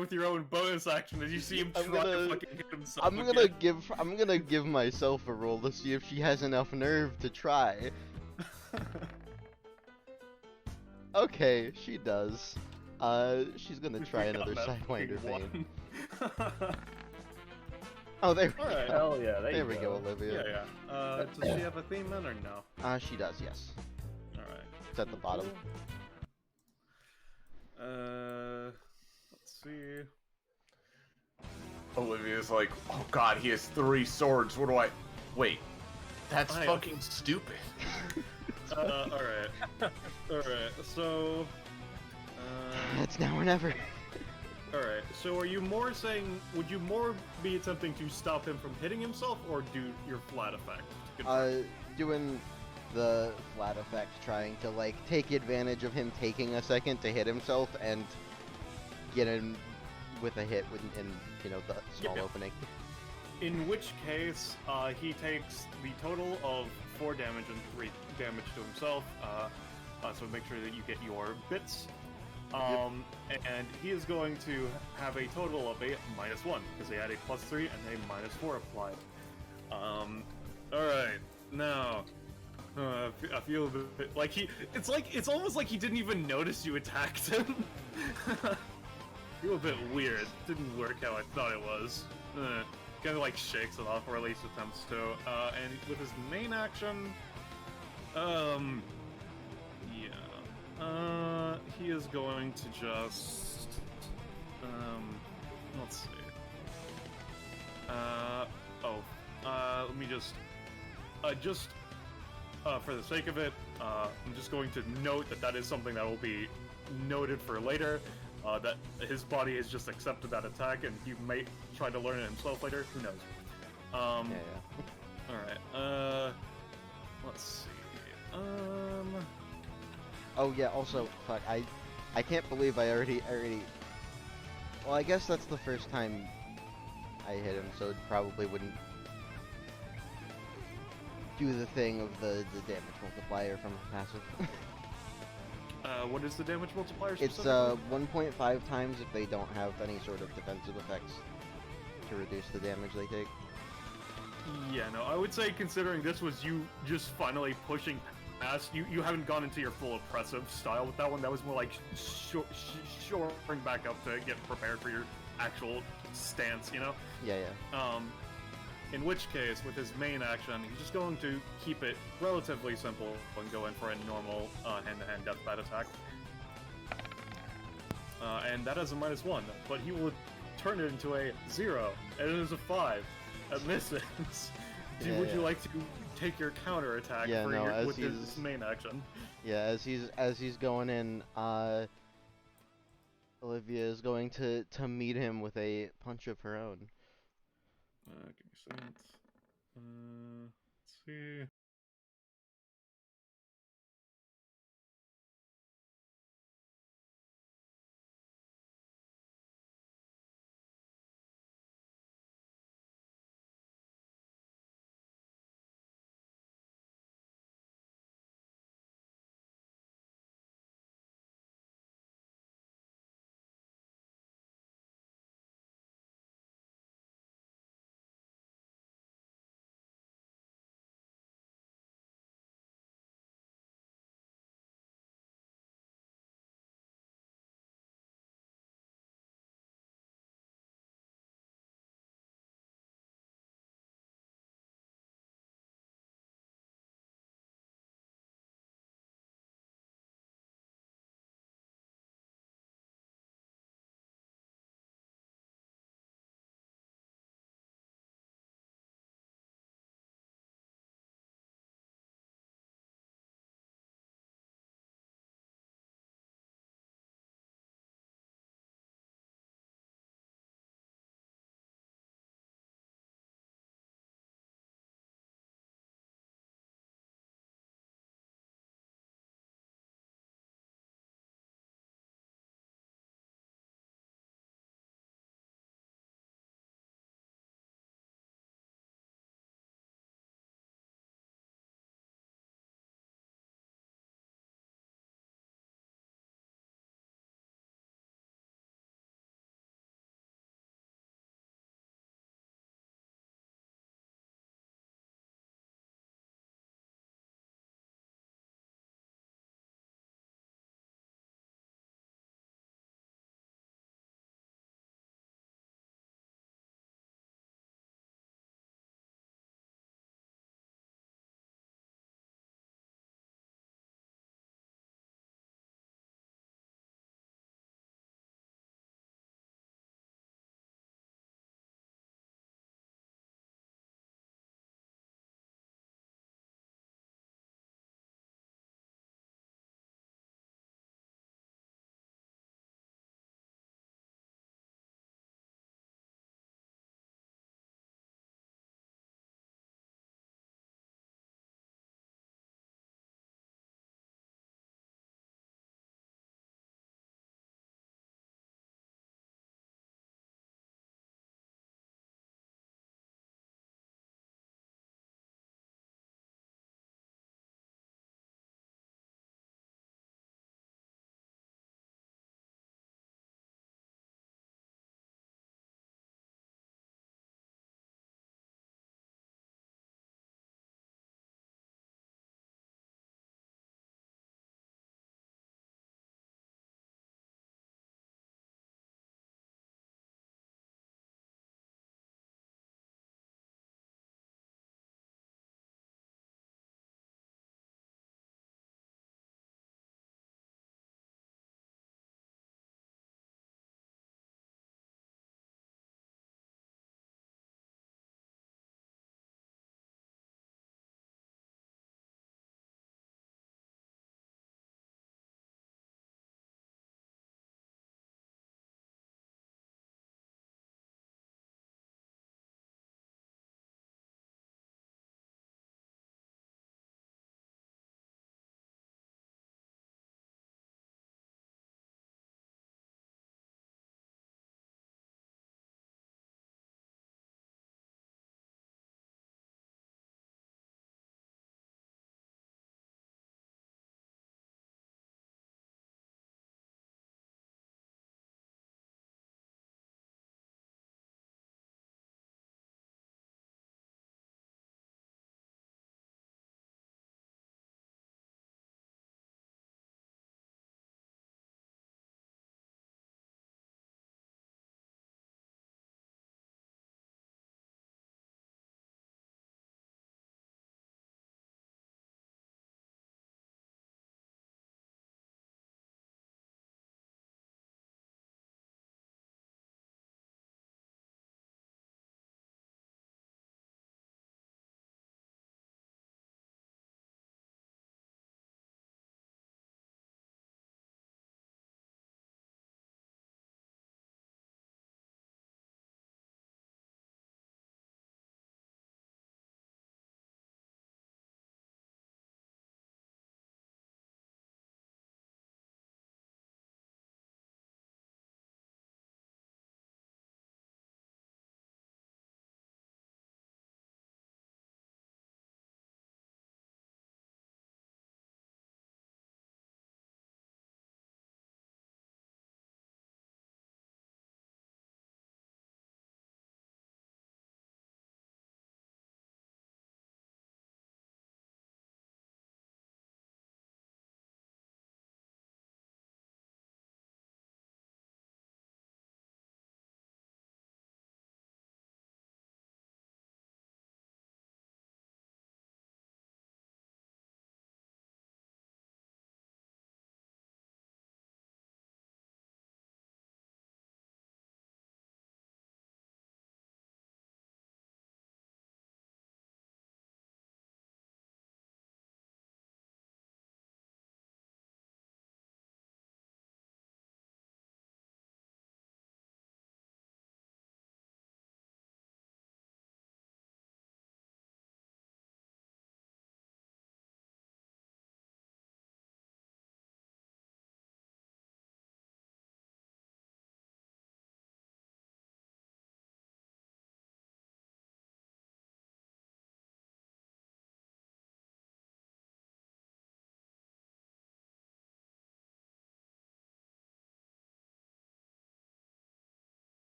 with your own bonus action as you see him try to fucking hit himself. I'm gonna give myself a roll to see if she has enough nerve to try. Okay, she does. She's gonna try another Sidewinder Vein. Oh, there we go. Hell yeah, there we go, Olivia. Yeah. Does she have a theme then or no? She does, yes. Alright. It's at the bottom. Let's see. Olivia's like, oh god, he has 3 swords. What do I... Wait. That's fucking stupid. Alright. Alright, so... It's now or never. Alright, so are you more saying, would you more be attempting to stop him from hitting himself, or do your flat effect? Doing the flat effect, trying to, like, take advantage of him taking a second to hit himself and get him with a hit in, you know, the small opening. In which case, he takes the total of 4 damage and 3 damage to himself, so make sure that you get your bits. And he is going to have a total of a -1, because they had a +3 and a -4 applied. Alright, now, I feel a bit like it's almost like he didn't even notice you attacked him. Feel a bit weird. Didn't work how I thought it was. Kind of like shakes it off, or at least attempts to. And with his main action, he is going to just, let's see. Let me just, for the sake of it, I'm just going to note that that is something that will be noted for later. That his body has just accepted that attack, and he may try to learn it himself later. Who knows? Alright, let's see. Oh yeah, also, fuck, I can't believe I already... Well, I guess that's the first time I hit him, so it probably wouldn't do the thing of the damage multiplier from the passive. What is the damage multiplier? It's 1.5 times if they don't have any sort of defensive effects to reduce the damage they take. Yeah, no, I would say considering this was you just finally pushing past, you haven't gone into your full oppressive style with that one. That was more like shoring back up to get prepared for your actual stance, you know? Yeah. In which case, with his main action, he's just going to keep it relatively simple and go in for a normal hand-to-hand death bat attack. And that has a -1, but he will turn it into a 0, and it is a 5. It misses. Would you like to take your counter attack with his main action? Yeah, as he's going in, Olivia is going to meet him with a punch of her own. Give me a second. Let's see.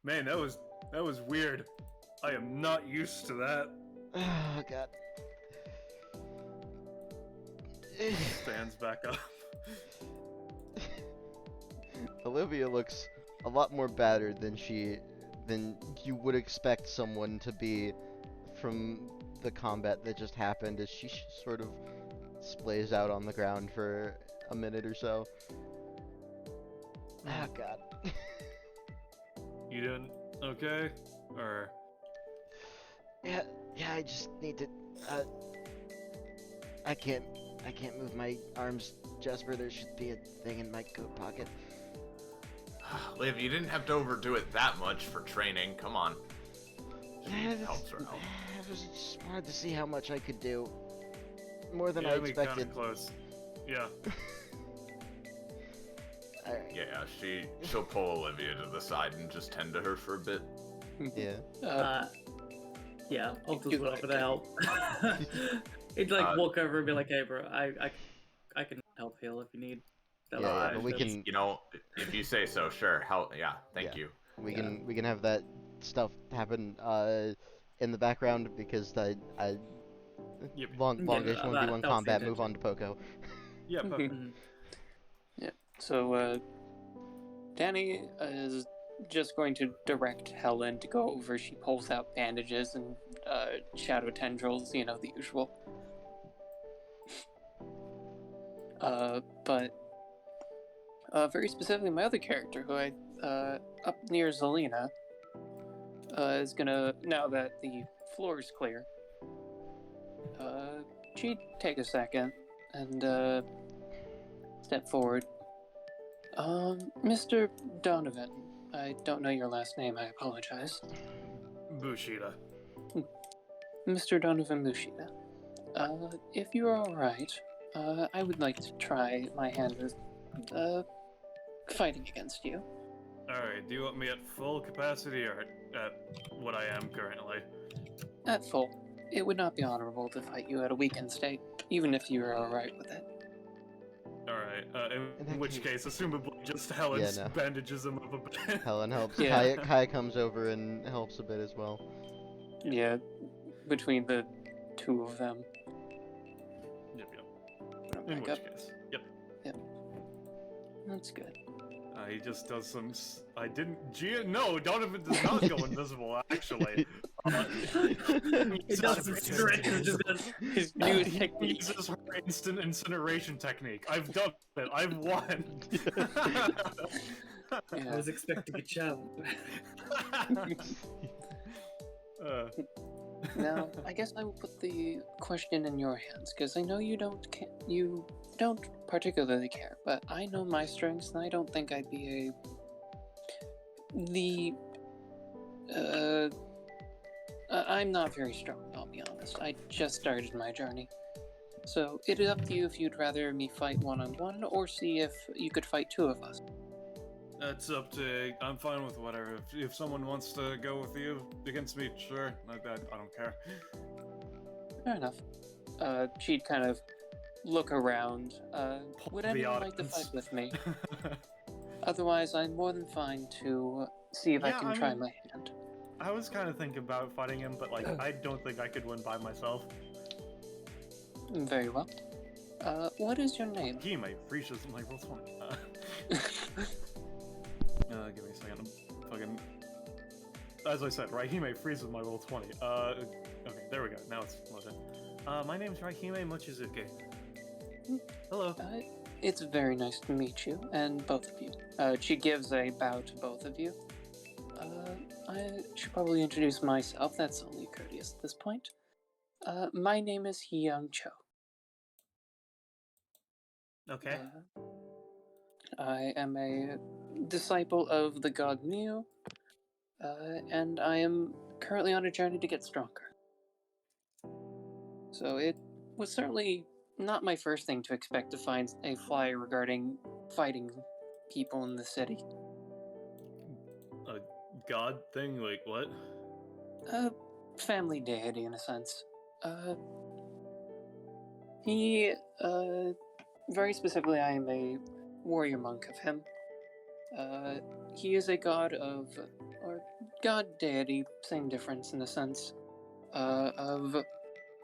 Man, that was weird. I am not used to that. Oh god. Stands back up. Olivia looks a lot more battered than you would expect someone to be from the combat that just happened, as she sort of splays out on the ground for a minute or so. Oh god. You doing okay? Or Yeah, I just need to I can't move my arms, Jasper. There should be a thing in my coat pocket. Liv, you didn't have to overdo it that much for training. Come on. Helps her out. I just wanted to see how much I could do. More than I yeah, we kinda expected. close. Yeah. Alright. Yeah, she'll pull Olivia to the side and just tend to her for a bit. Yeah. Yeah, I'll do just what offer I to help. He'd like walk over and be like, "Hey, bro, I can help heal if you need." Yeah, but we can. You know, if you say so, sure. Thank you. We can have that stuff happen in the background, because longish 1v1 combat. Move on to Poco. Yeah, Poco. Yeah. So Danny is just going to direct Helen to go over. She pulls out bandages and shadow tendrils, the usual. But very specifically, my other character, who I up near Zelina, is gonna, now that the floor is clear, she'd take a second and step forward. Mr. Donovan, I don't know your last name, I apologize. Bushida. Mr. Donovan Bushida, if you're alright, I would like to try my hand at fighting against you. Alright, do you want me at full capacity or at what I am currently? At full. It would not be honorable to fight you at a weakened state, even if you were alright with it. Alright, in which case, assumably just Helen bandages him up a bit. Helen helps. Yeah. Kai comes over and helps a bit as well. Yeah, between the two of them. Yep. Put 'em In back which up. case, yep. That's good. He just does some. No, Donovan does not go invisible. Actually, He does some stretches. Just does his new he technique. uses her instant incineration technique. I've done it. I've won. I was expecting a challenge. Now, I guess I will put the question in your hands, because I know you don't particularly care, but I know my strengths, and I don't think I'd be I'm not very strong, I'll be honest. I just started my journey. So, it is up to you if you'd rather me fight one-on-one, or see if you could fight two of us. That's up to. I'm fine with whatever. If someone wants to go with you against me, sure. I don't care. Fair enough. She'd kind of look around. Would anyone like to fight with me? Otherwise, I'm more than fine to see if I can try my hand. I was kind of thinking about fighting him, but I don't think I could win by myself. Very well. What is your name? Hime reaches my roll 20. Give me a second. Fucking. As I said, Raihime freezes my roll 20. Okay, there we go. Now it's loaded. My name's Raihime Mochizuki. Hello. It's very nice to meet you, and both of you. She gives a bow to both of you. I should probably introduce myself. That's only courteous at this point. My name is Hyung Cho. Okay. I am a disciple of the god Neo, and I am currently on a journey to get stronger. So it was certainly not my first thing to expect to find a flyer regarding fighting people in the city. A god thing? Like what? A family deity, in a sense. He, very specifically, I am a warrior monk of him. He is a god of, or god deity, same difference in the sense of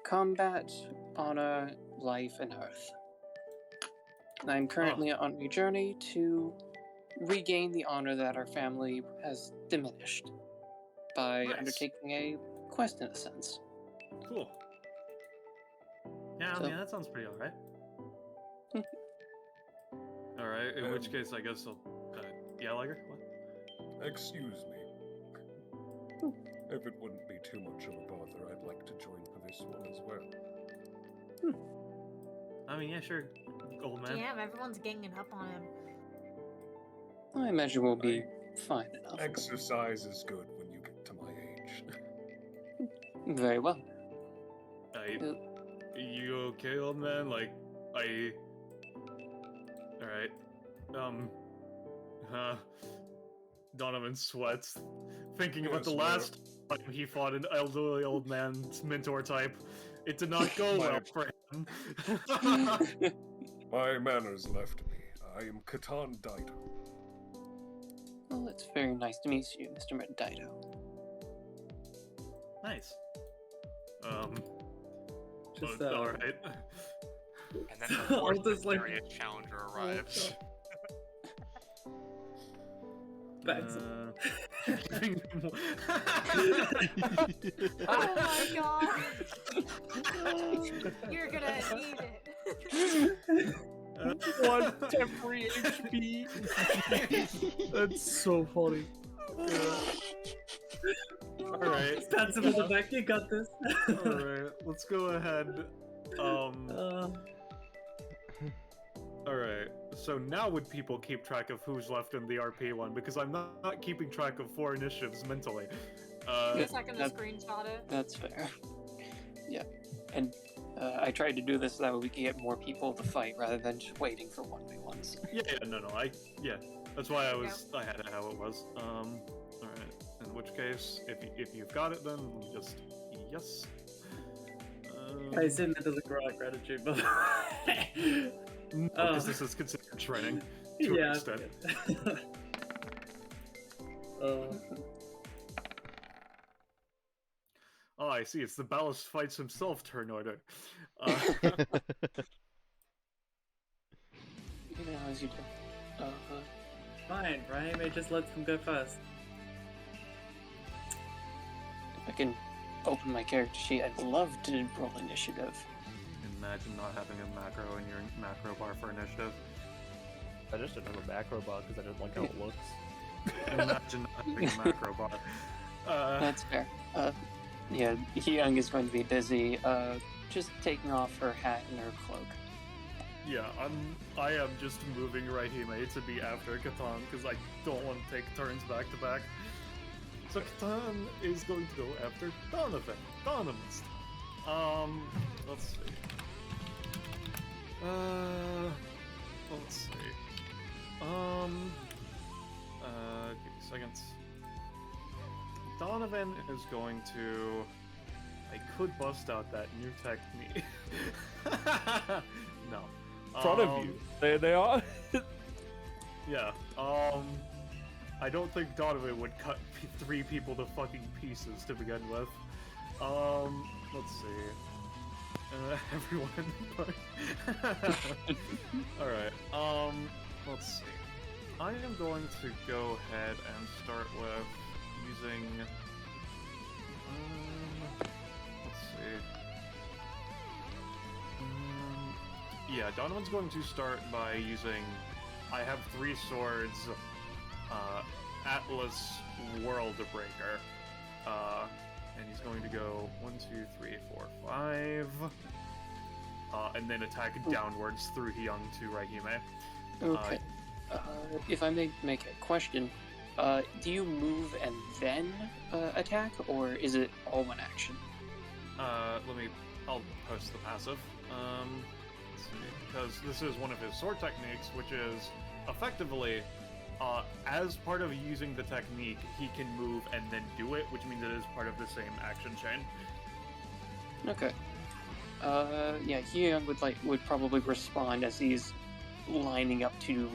combat, honor, life, and earth. I'm currently on a journey to regain the honor that our family has diminished by undertaking a quest in a sense. Cool. Yeah, I mean, that sounds pretty alright. Alright, in which case, I guess I'll... yeah, Lyger? What? Excuse me. If it wouldn't be too much of a bother, I'd like to join for this one as well. I mean, yeah, sure, old man. Damn, everyone's ganging up on him. I imagine we'll be fine enough. Exercise is good when you get to my age. Very well. You okay, old man? Like, Alright. Donovan sweats, thinking about the last time he fought an elderly old man's mentor type. It did not go well for him. My manners left me. I am Katan Daito. Well, it's very nice to meet you, Mr. Daito. Nice. Just, alright. And then the fourth serious challenger arrives. Oh my god! You're gonna need it. One temporary HP. That's so funny. Alright. Stats him in the back, you got this. Alright, let's go ahead. Alright, so now would people keep track of who's left in the RP one? Because I'm not keeping track of 4 initiatives mentally. A second to screenshot it. That's fair. Yeah, and I tried to do this so that we could get more people to fight rather than just waiting for 1v1s. Yeah, no, that's why I had it how it was. Alright, in which case, if you've got it then, let me just, yes. I assume that doesn't grow out gratitude, but... No, because this is considered training, to an extent. Oh, I see, it's the Ballast Fights himself turn order. You know, as you do. Fine, Ryan may just let them go first. If I can open my character sheet, I'd love to roll initiative. Imagine not having a macro in your macro bar for initiative. I just didn't have a macro bar because I didn't like how it looks. Imagine not having a macro bar. That's fair. Yeah, Young is going to be busy, just taking off her hat and her cloak. Yeah, I am just moving Raihime to be after Katan because I don't want to take turns back to back. So Katan is going to go after Donovan. Donomist. Let's see. Let's see. Give me seconds. Donovan is going to... I could bust out that new technique. No. In front of you. They are? Yeah. I don't think Donovan would cut 3 people to fucking pieces to begin with. Let's see. Everyone in the party. Alright, let's see. I am going to go ahead and start with using... let's see. Yeah, Donovan's going to start by using... I have 3 swords, Atlas World Breaker. And he's going to go 1, 2, 3, 4, 5. And then attack downwards through Hyung to Raihime. Okay. If I may make a question, do you move and then attack, or is it all one action? I'll post the passive. Let's see, because this is one of his sword techniques, which is effectively, as part of using the technique, he can move and then do it, which means it is part of the same action chain. Okay. Yeah, Hyung would probably respond as he's lining up to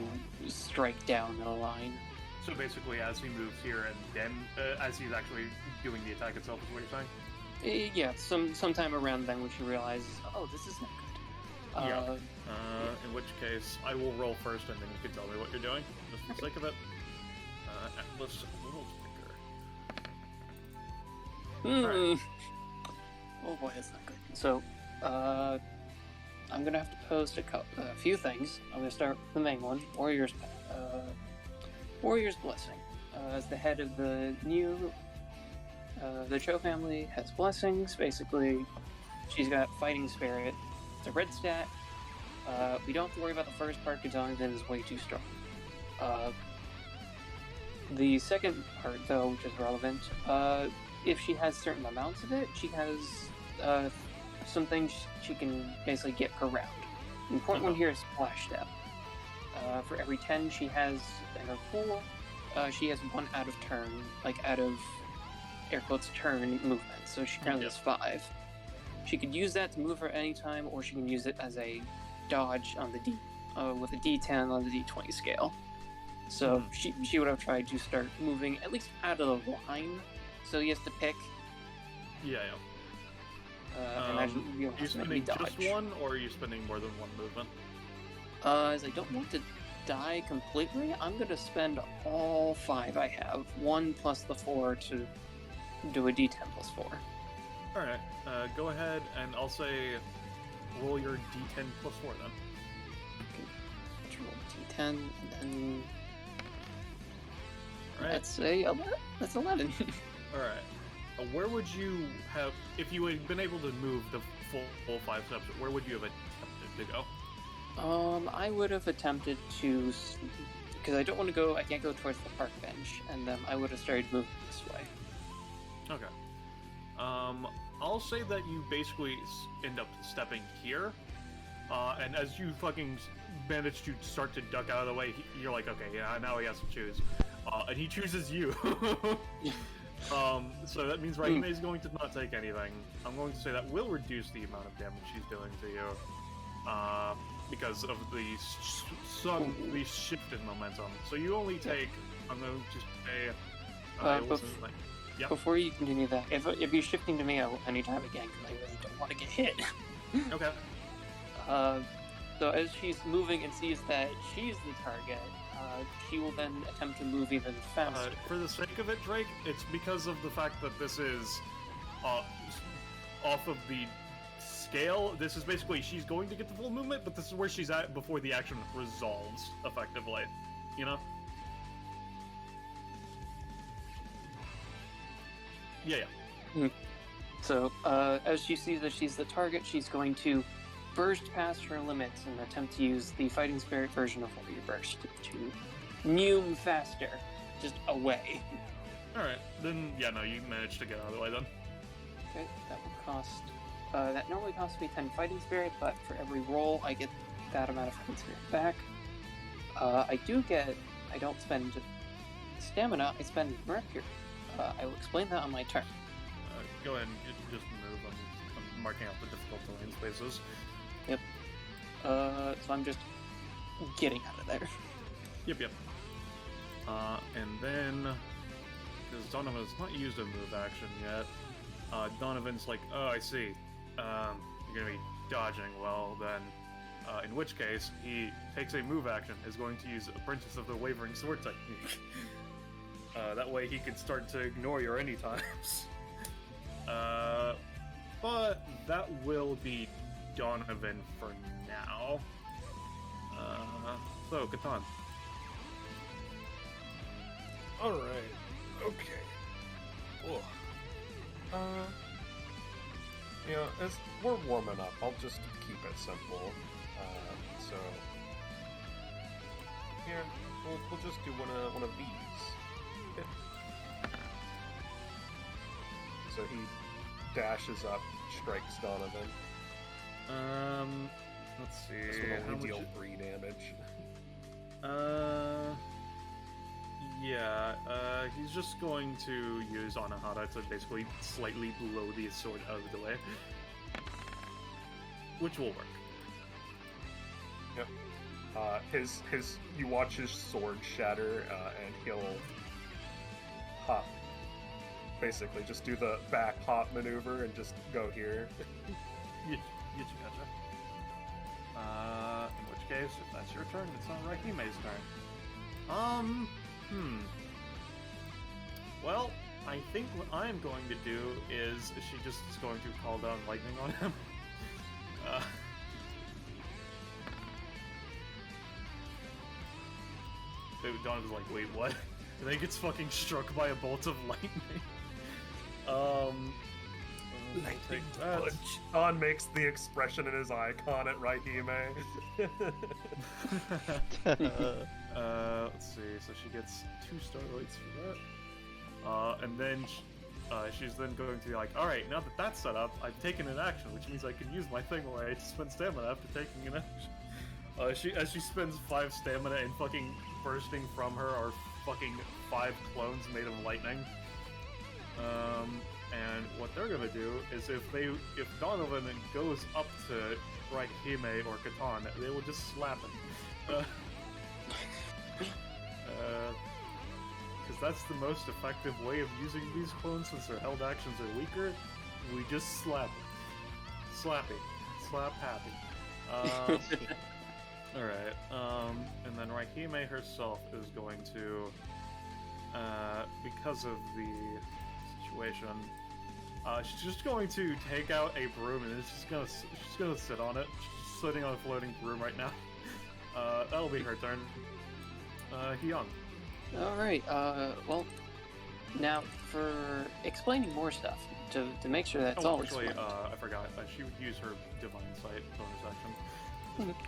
strike down in a line. So basically, as he moves here, and then as he's actually doing the attack itself, is what you're saying? Yeah, sometime around then when she realizes, oh, this is not good. Yeah. In which case, I will roll first, and then you can tell me what you're doing, just for the sake of it. Atlas World Picker. Alright. Oh boy, that's not good. So, I'm gonna have to post a few things. I'm gonna start with the main one, Warrior's Blessing. As the head of the new, the Cho family has blessings. Basically, she's got fighting spirit. It's a red stat. We don't have to worry about the first part because Donovan is way too strong. The second part, though, which is relevant, if she has certain amounts of it, she has some things she can basically get per round. The important one here is Splash Step. For every 10 she has in her pool, she has 1 out of turn, like out of air quotes turn movement. So she currently has 5. She could use that to move her anytime, or she can use it as a dodge on the with a D10 on the D20 scale. So she would have tried to start moving at least out of the line. So he has to pick. Yeah. Imagine you are you spending just one, or are you spending more than one movement? As I don't want to die completely, I'm going to spend all 5 I have. 1 plus the 4 to do a D10 plus 4. Alright, go ahead, and I'll say roll your D10 plus 4 then. Okay. Roll D10, and then... Alright. That's 11. Alright. Where would you have, if you had been able to move the full 5 steps, where would you have attempted to go? I would have attempted to, because I don't want to go, I can't go towards the park bench, and then I would have started moving this way. Okay. I'll say that you basically end up stepping here, and as you fucking manage to start to duck out of the way, you're like, okay, yeah, now he has to choose. And he chooses you. So that means Raime is going to not take anything. I'm going to say that will reduce the amount of damage she's doing to you, because of the shift in momentum. So you only take, I'm going to say, Yep. Before you continue that, if you're shifting to me, I will anytime again, because I really don't want to get hit. Okay. So as she's moving and sees that she's the target, she will then attempt to move even faster. For the sake of it, Drake, it's because of the fact that this is off of the scale. This is basically, she's going to get the full movement, but this is where she's at before the action resolves, effectively. You know? Yeah. So, as she sees that she's the target, she's going to burst past her limits and attempt to use the Fighting Spirit version of Warrior Burst to Neum faster, just away. Alright, then, yeah, no, you managed to get out of the way then. Okay, that will cost, that normally costs me 10 Fighting Spirit, but for every roll, I get that amount of Fighting Spirit back. I don't spend Stamina, I spend Mercury. I will explain that on my turn. Go ahead and just move. I'm marking out the difficult terrain spaces. Yep. So I'm just getting out of there. Yep. And then, because Donovan's not used a move action yet, Donovan's like, oh, I see. You're gonna be dodging. Well, then, in which case, he takes a move action, is going to use Apprentice of the Wavering Sword technique. That way he can start to ignore your anytimes. But that will be Donovan for now. So, Katan. Alright. Okay. Cool. As we're warming up, I'll just keep it simple. So here, we'll just do one of these. So he dashes up, strikes Donovan. Let's see. This will only deal 3 damage. Yeah, he's just going to use Anahata to basically slightly blow the sword out of the way. Which will work. Yep. you watch his sword shatter, and he'll hop. Basically, just do the back hop maneuver and just go here. Gotcha. In which case, if that's your turn, it's not Rahime's turn. Well, I think what I'm going to do is she just is going to call down lightning on him. Donovan's like, wait, what? And then he gets fucking struck by a bolt of lightning. Lightning punch. Don makes the expression in his icon at Raihime. Let's see. So she gets 2 starlights for that. And then she's then going to be like, all right, now that that's set up, I've taken an action, which means I can use my thing where I spend stamina after taking an action. As she spends 5 stamina and fucking bursting from her are fucking 5 clones made of lightning. And what they're gonna do is if Donovan goes up to Raihime or Katan, they will just slap him. Because that's the most effective way of using these clones since their held actions are weaker. We just slap them. Slappy. Slap happy. Alright, and then Raihime herself is going to, because of the situation, she's just going to take out a broom and she's gonna sit on it. She's sitting on a floating broom right now. That'll be her turn. Hyung. Alright, well, now for explaining more stuff, to make sure that's all actually, explained. I forgot. She would use her Divine Sight bonus action.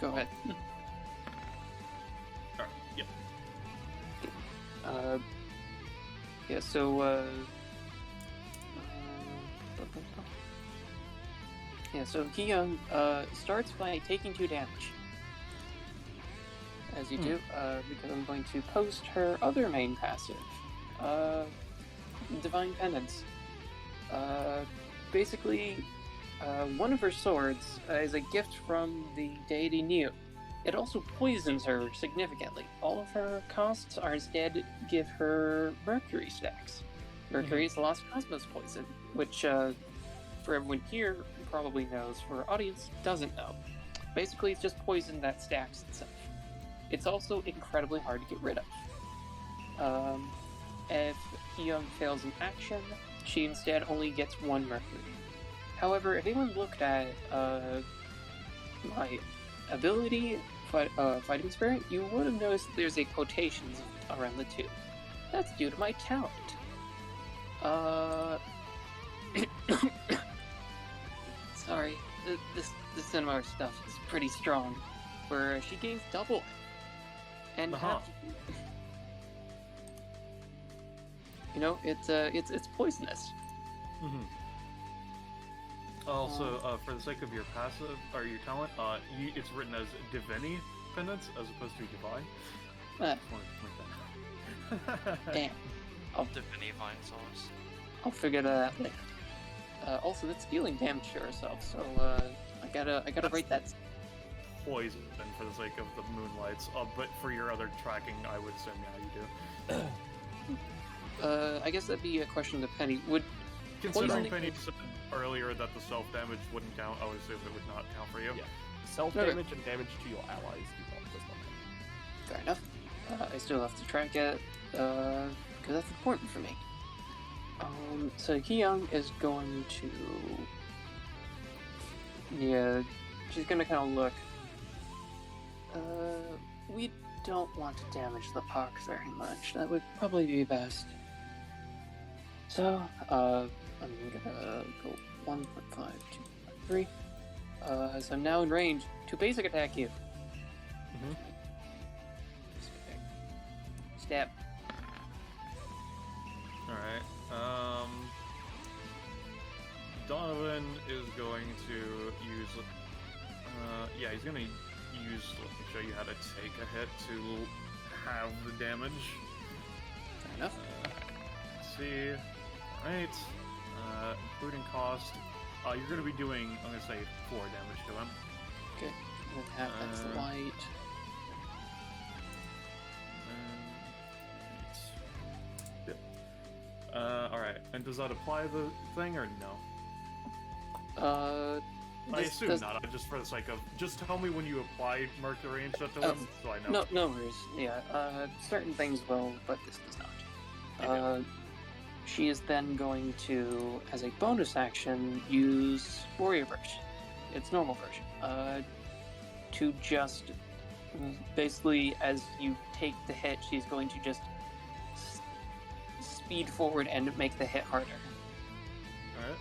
Go ahead. Alright, yep. Yeah, so, yeah, so Hyung starts by taking 2 damage. As you do, because I'm going to post her other main passive, Divine Penance. Basically, one of her swords is a gift from the deity Niu. It also poisons her significantly. All of her costs are instead give her Mercury stacks. Mercury is the Lost Cosmos poison, which for everyone here probably knows, for our audience doesn't know. Basically, it's just poison that stacks itself. It's also incredibly hard to get rid of. If Hyung fails an action, she instead only gets 1 Mercury. However, if anyone looked at my ability, Fighting Spirit, you would have noticed there's a quotations around the 2. That's due to my talent. Sorry, this cinema stuff is pretty strong. Where she gains double, and you know, it's poisonous. Also, for the sake of your passive or your talent, it's written as Divini Penance as opposed to Divine. Damn. Divini Vine Source. I'll figure that out later. Also, that's dealing damage to herself, so I gotta rate that. Poison for the sake of the moonlights, but for your other tracking, I would assume you do. I guess that'd be a question to Penny. Would considering Penny said earlier that the self damage wouldn't count, I would assume it would not count for you. Yeah, self damage and damage to your allies does not count. Fair enough. I still have to track it because that's important for me. So Hyung is going to, yeah, she's gonna kind of look. We don't want to damage the park very much. That would probably be best. So, I'm gonna go 1.5, 2.3. So I'm now in range to basic attack you. Stab. Alright, Donovan is going to use, yeah, he's gonna use, let me show you how to take a hit to have the damage. Fair enough. Let's see, alright, including cost, you're gonna be doing, I'm gonna say 4 damage to him. Okay, that's the light. And does that apply the thing or no? I This assume does- not. Just for the sake of, just tell me when you apply Mercury and shut to them, so I know. No worries. Yeah, certain things will, but this does not. She is then going to, as a bonus action, use Warrior Burst, its normal version, to just basically, as you take the hit, she's going to just speed forward and make the hit harder. Alright.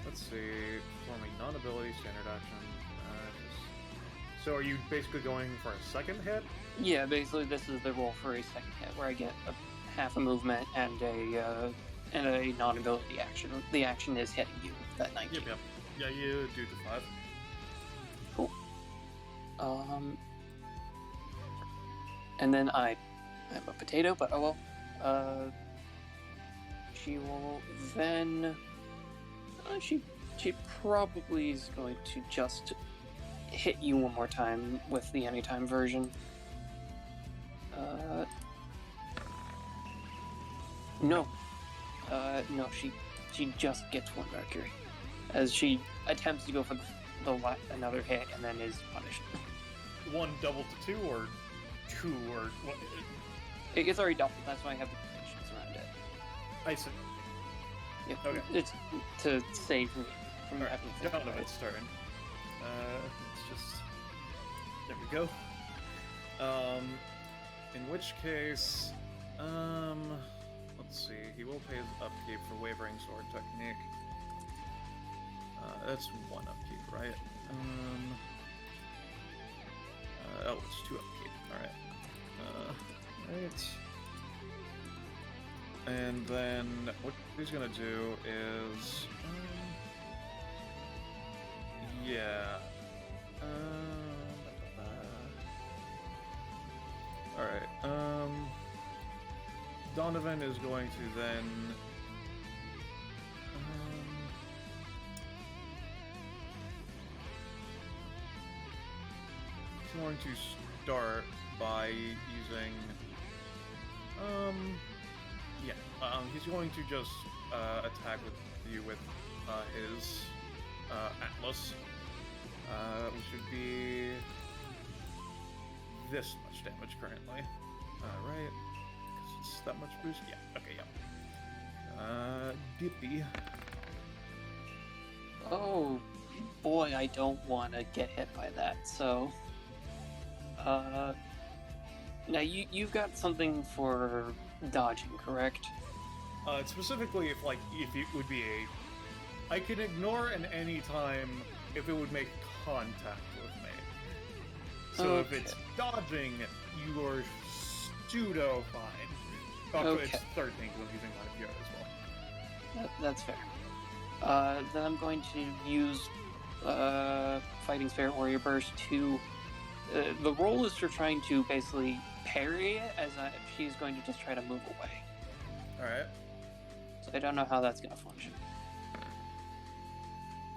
Let's see. Performing non-ability, standard action. So are you basically going for a second hit? Yeah, basically this is the roll for a second hit, where I get half a movement and a non-ability action. The action is hitting you, that 19. Yep. Yeah, you do the 5. Cool. And then I'm a potato, but oh well. She will then. She probably is going to just hit you one more time with the anytime version. No. No, she just gets 1 Mercury. As she attempts to go for another hit and then is punished. 1 double to 2 or 2 or what? It's already doubled, that's why I have the conditions around it. I see. Yeah, Okay. it's to save me from Alright, having to think about it. Donovan's turn. Let's just... There we go. In which case... Let's see, he will pay his upkeep for Wavering Sword Technique. That's 1 upkeep, right? Oh, it's 2 upkeep, alright. Right. And then what he's gonna do is... yeah. Alright, Donovan is going to then... he's going to start by using... he's going to just attack with you with his Atlas, which would be this much damage currently. Right? Because it's that much boost? Yeah, okay, yeah. Dippy. Oh boy, I don't want to get hit by that, so... Now, you've got something for dodging, correct? Specifically, if it would be a... I can ignore an anytime if it would make contact with me. So if it's dodging, you are pseudo fine. Oh, Okay. it's 13 because I'm using my PR as well. That's fair. Then I'm going to use Fighting Spirit Warrior Burst to... the roll is for trying to basically parry it, as she's going to just try to move away. Alright. So I don't know how that's going to function.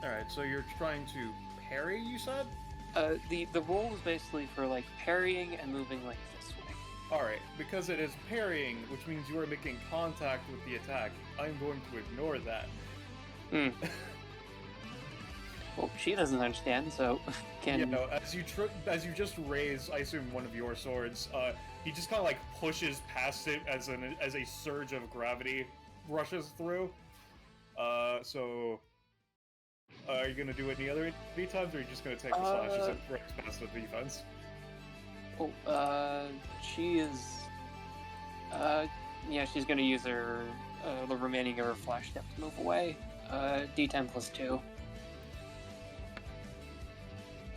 Alright, so you're trying to parry, you said? The roll is basically for, like, parrying and moving, like, this way. Alright, because it is parrying, which means you are making contact with the attack, I'm going to ignore that. Well, she doesn't understand, so can... You know, as you just raise, I assume, one of your swords, he just kind of like pushes past it as a surge of gravity rushes through. So, are you gonna do any other times, or are you just gonna take the slashes and break past the defense? She is... yeah, she's gonna use her, the remaining of her flash step to move away. D10 plus 2.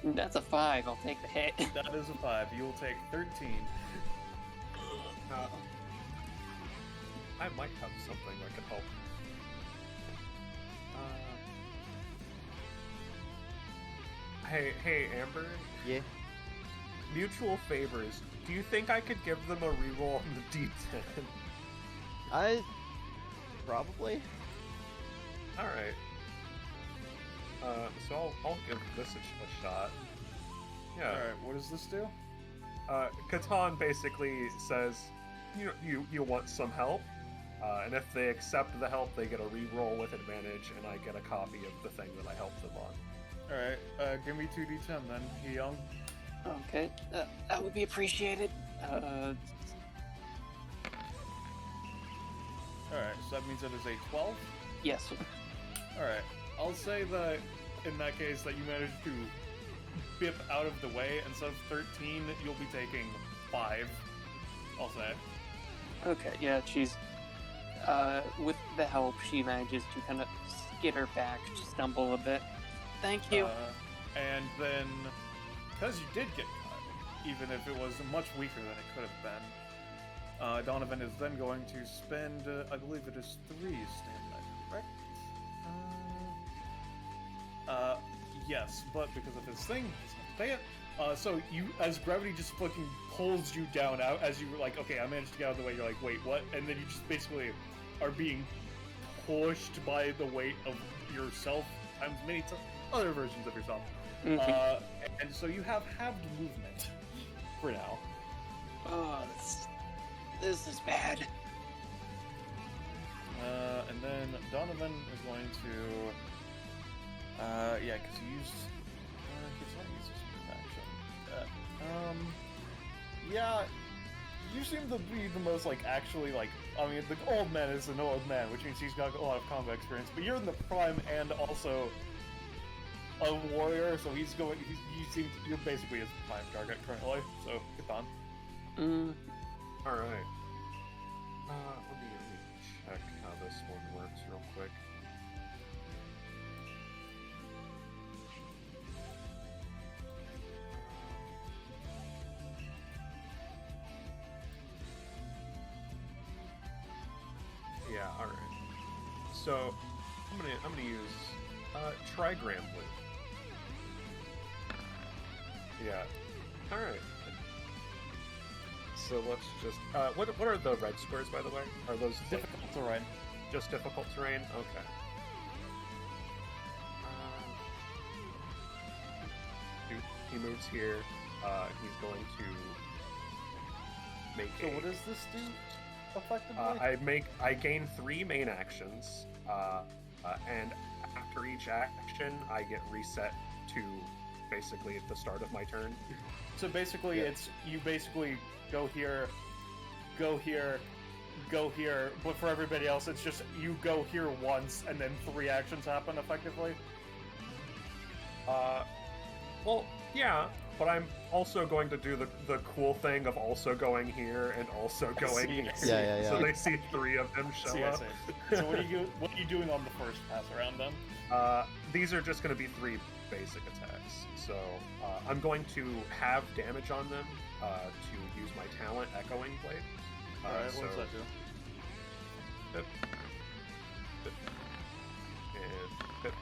That's a 5, I'll take the hit. That is a 5, you will take 13. I might have something that can help. Hey, Amber? Yeah? Mutual favors. Do you think I could give them a reroll on the D10? Probably. Alright. So I'll give this a shot. Yeah. Alright, what does this do? Katan basically says, you want some help, and if they accept the help, they get a re-roll with advantage, and I get a copy of the thing that I helped them on. All right, give me 2d10 then, Young. Okay, that would be appreciated. Alright, so that means it is a 12? Yes. Alright, I'll say that in that case that you managed to bip out of the way. Instead of 13, you'll be taking 5, I'll say. Okay, yeah, she's, with the help, she manages to kind of skitter back, stumble a bit. Thank you. And then, because you did get cut, even if it was much weaker than it could have been, Donovan is then going to spend, I believe it is 3 stamina, correct? Yes, but because of his thing, he's going to pay it. So you, as gravity just fucking pulls you down out, as you were like, okay, I managed to get out of the way, you're like, wait, what? And then you just basically are being pushed by the weight of yourself times many other versions of yourself. Mm-hmm. And so you have halved movement for now. Oh, this is bad. And then Donovan is going to, yeah, because he used, he's not used his move action. Yeah, you seem to be the most, like, actually, like, I mean, the old man is an old man, which means he's got a lot of combat experience, but you're in the prime and also a warrior, so he's going, you're basically his prime target currently, so, Katan. Alright. Let me check how this one works real quick. Yeah, alright. So, I'm gonna use, trigram loop. Yeah. Alright. So let's just, what are the red squares, by the way? Are those difficult terrain? Just difficult terrain? Okay. He moves here. He's going to make. So what does this do, effectively? I gain 3 main actions, and after each action, I get reset to basically at the start of my turn. So basically, it's you basically go here, but for everybody else, it's just you go here once, and then 3 actions happen effectively. Well, yeah, but I'm also going to do the cool thing of also going here and also going here. Yeah. So they see 3 of them show up. So what are you doing on the first pass around then? These are just going to be 3 basic attacks. So I'm going to have damage on them to use my talent, Echoing Blade. Alright, what does that do? Pip. Pip. And pip.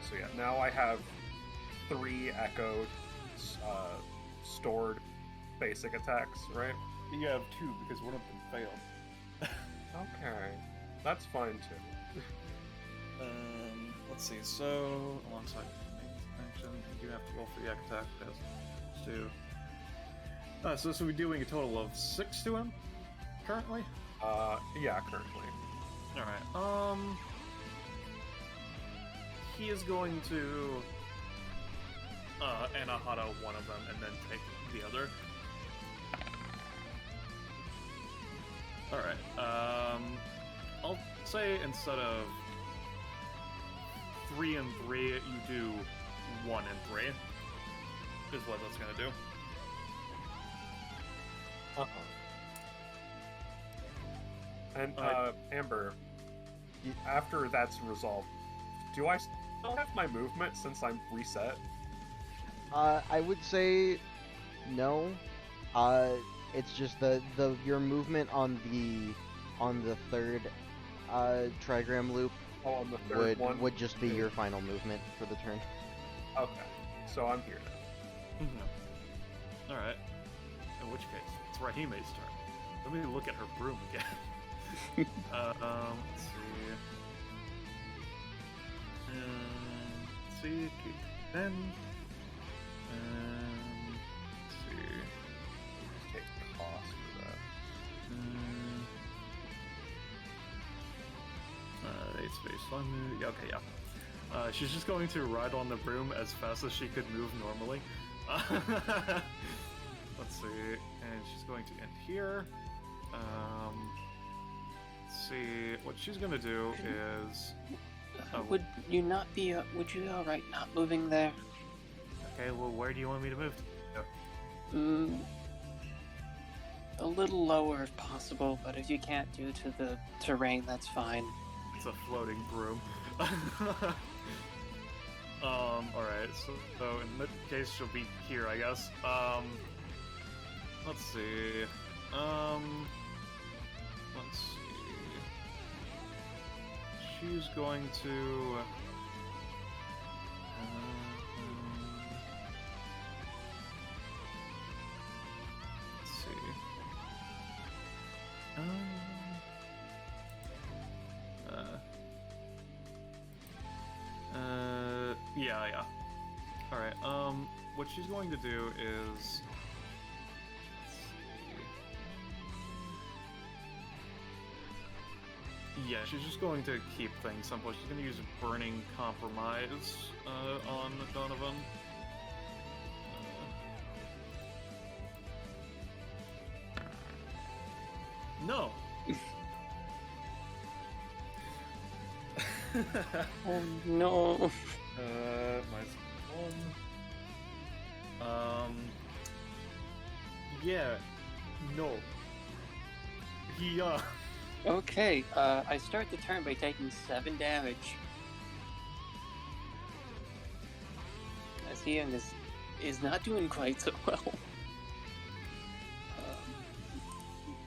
So yeah, now I have 3 echoed, stored basic attacks, right? You have 2 because one of them failed. Okay, that's fine too. Let's see. So alongside action, you have to roll for the attack. Yes, 2. So we're doing a total of 6 to him currently. Yeah, currently. All right. He is going to Anahata one of them and then take the other. Alright, I'll say instead of 3 and 3, you do 1 and 3, is what that's gonna do. And, Amber, after that's resolved, do I still have my movement since I'm reset? I would say no. It's just your movement on the third trigram loop on the third one would just be your final movement for the turn. Okay, so I'm here now. All right. In which case, it's Rahime's turn. Let me look at her broom again. Let's see. Let's see. Then. Let's see. space. Okay, yeah. She's just going to ride on the broom as fast as she could move normally. Let's see, and she's going to end here. Let's see, what she's gonna do is... Would you not be, would you be alright not moving there? Okay, well, where do you want me to move to? A little lower if possible, but if you can't due to the terrain, that's fine. It's a floating broom. Alright, so in that case, she'll be here, I guess. Let's see. Let's see. She's going to... let's see. Yeah. Alright, what she's going to do is... yeah, she's just going to keep things simple. She's going to use Burning Compromise on Donovan. No! Oh no. Yeah, no. He, Okay, I start the turn by taking 7 damage. As Young is not doing quite so well.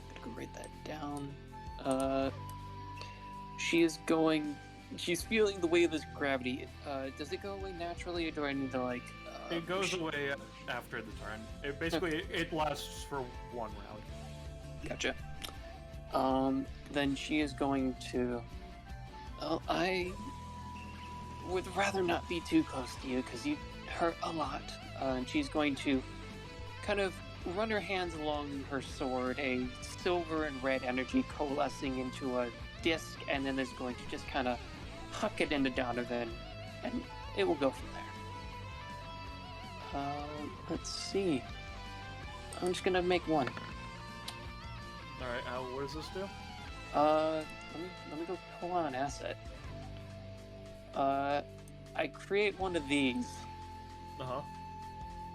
Gotta go write that down. She's feeling the wave of gravity. Does it go away naturally, or do I need to, like... it goes away after the turn. It basically, it lasts for 1 round. Gotcha. Then she is going to... Well, I would rather not be too close to you, because you hurt a lot. And she's going to kind of run her hands along her sword, a silver and red energy coalescing into a disc, and then is going to just kind of huck it into Donovan, and it will go from there. Let's see. I'm just gonna make 1. Alright, what does this do? Let me go pull on an asset. I create one of these.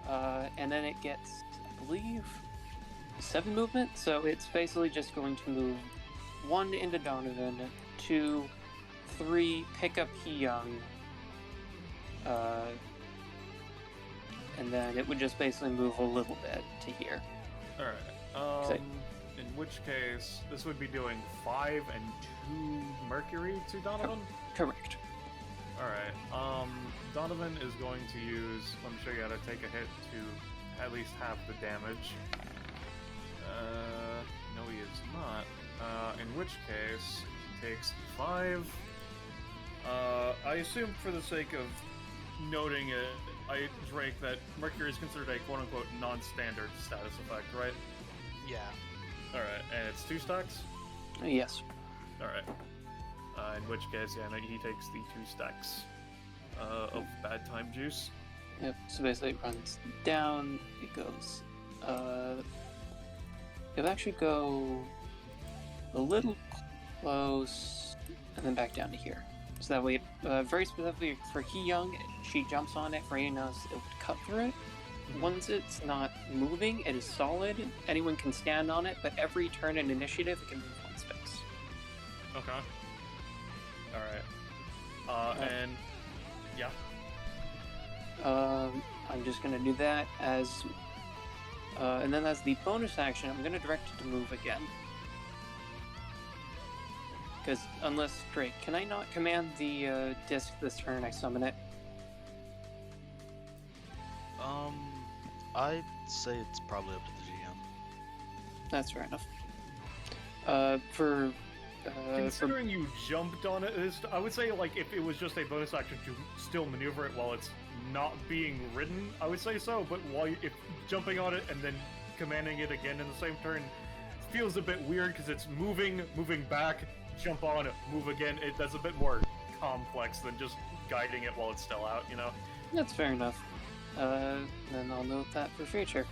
And then it gets, I believe, 7 movement, so it's basically just going to move 1 into Donovan, 2, 3, pick up Young, and then it would just basically move a little bit to here. Alright, in which case, this would be doing 5 and 2 Mercury to Donovan? Correct. Alright, Donovan is going to use, let me show you how to take a hit to at least half the damage. No he is not. In which case, he takes 5. I assume for the sake of noting it, I drank that Mercury is considered a quote-unquote non-standard status effect, right? Yeah. Alright, and it's 2 stacks? Yes. Alright. In which case, yeah, no, he takes the 2 stacks of bad time juice. Yep, so basically it runs down, it goes, it'll actually go a little close, and then back down to here. So that way, very specifically for Young, she jumps on it, for anyone else, it would cut through it. Once it's not moving, it is solid. Anyone can stand on it, but every turn in initiative, it can move 1 space. Okay. Alright. And... yeah. I'm just gonna do that as... and then as the bonus action, I'm gonna direct it to move again. Because, unless... Drake, can I not command the disc this turn I summon it? I'd say it's probably up to the GM. That's fair enough. Considering you jumped on it, I would say, like, if it was just a bonus action to still maneuver it while it's not being ridden, I would say so, but if jumping on it and then commanding it again in the same turn feels a bit weird, because it's moving back, jump on it, move again, that's a bit more complex than just guiding it while it's still out, you know? That's fair enough. Then I'll note that for future.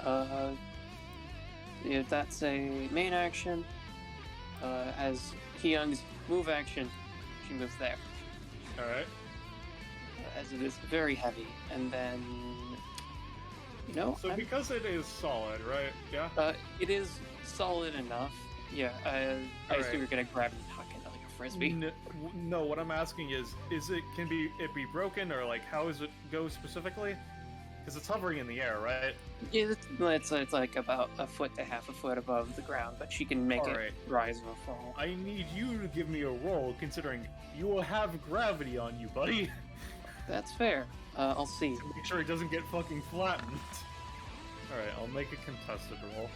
Yeah, that's a main action. As Hyung's move action, she moves there. Alright. As it is very heavy, and then... You know, So because it is solid, right? Yeah? it is solid enough. Yeah, I Alright. assume you're gonna grab it and huck it like a frisbee. No, what I'm asking is it it be broken, or like how does it go specifically? Because it's hovering in the air, right? Yeah, it's like about a foot to half a foot above the ground, but she can make Alright. it rise or fall. I need you to give me a roll, considering you will have gravity on you, buddy. That's fair. I'll see. To make sure it doesn't get fucking flattened. Alright, I'll make a contested roll.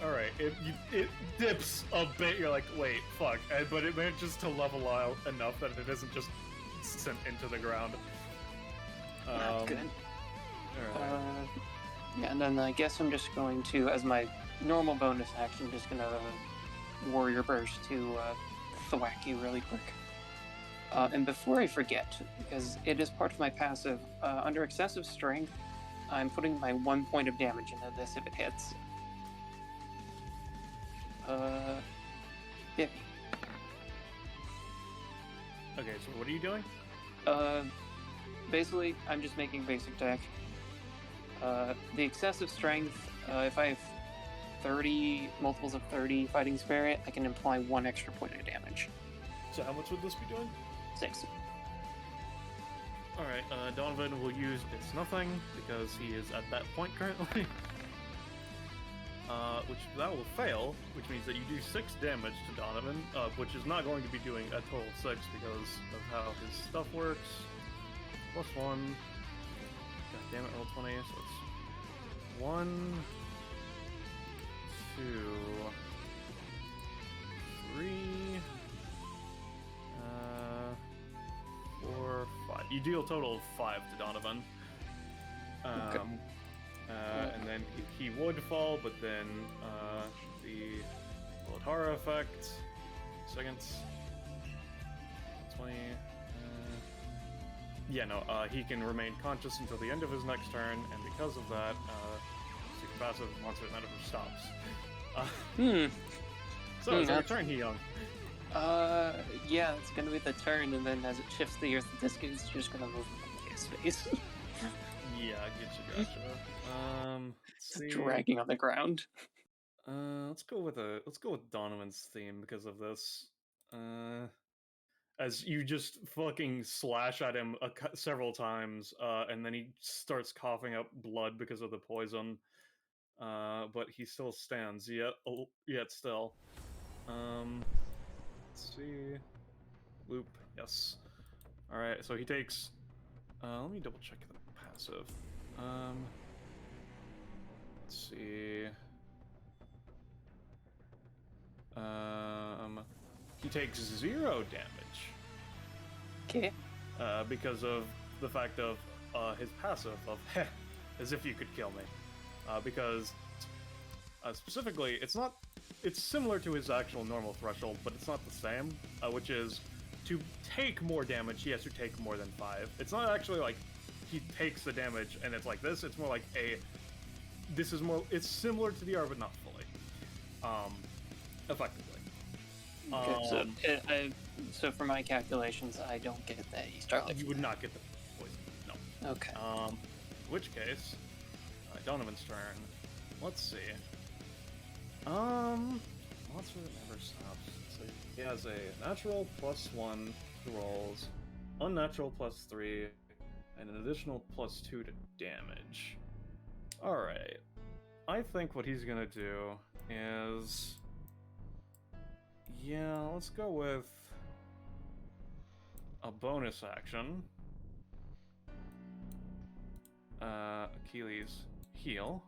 Alright, it dips a bit, you're like, wait, fuck, but it manages to level out enough that it isn't just sent into the ground. Good. Alright. Yeah, and then I guess I'm just going to, as my normal bonus action, just gonna warrior burst to thwack you really quick. And before I forget, because it is part of my passive, under excessive strength, I'm putting my 1 point of damage into this if it hits. 50. Okay, so what are you doing? Basically, I'm just making basic attack. The excessive strength, if I have 30 multiples of 30 fighting spirit, I can imply 1 extra point of damage. So how much would this be doing? 6. Alright, Donovan will use It's Nothing, because he is at that point currently. Which that will fail, which means that you do 6 damage to Donovan, which is not going to be doing a total 6 because of how his stuff works. +1. God damn it, roll 20, so it's 1, 2, 3, 4, 5. You deal a total of 5 to Donovan. Okay. And then he would fall, but then the Latara effect. Seconds. 20. Yeah, no, he can remain conscious until the end of his next turn, and because of that, super passive monster never stops. So it's your turn, Hyung. Yeah, it's gonna be the turn, and then as it shifts the earth disc, it's just gonna move into his face. Yeah, I get you, gotcha. Let's see. Dragging on the ground. Let's go with Donovan's theme because of this. As you just fucking slash at him several times, and then he starts coughing up blood because of the poison. But he still stands, yet still. Let's see. Loop, yes. Alright, so he takes... let me double check the passive. Let's see... he takes 0 damage. Okay. Because of the fact of his passive of heh, as if you could kill me. Because specifically, it's similar to his actual normal threshold, but it's not the same, which is to take more damage, he has to take more than 5. It's not actually like he takes the damage and it's like this, it's more like it's similar to the R, but not fully. Effectively. Okay, so for my calculations, I don't get that you start like you would not get the poison, no. Okay. In which case, Donovan's turn. Let's see. Monster that never stops. So he has a natural +1 to rolls, unnatural +3, and an additional +2 to damage. Alright. I think what he's gonna do is... Yeah, let's go with a bonus action. Achilles heal.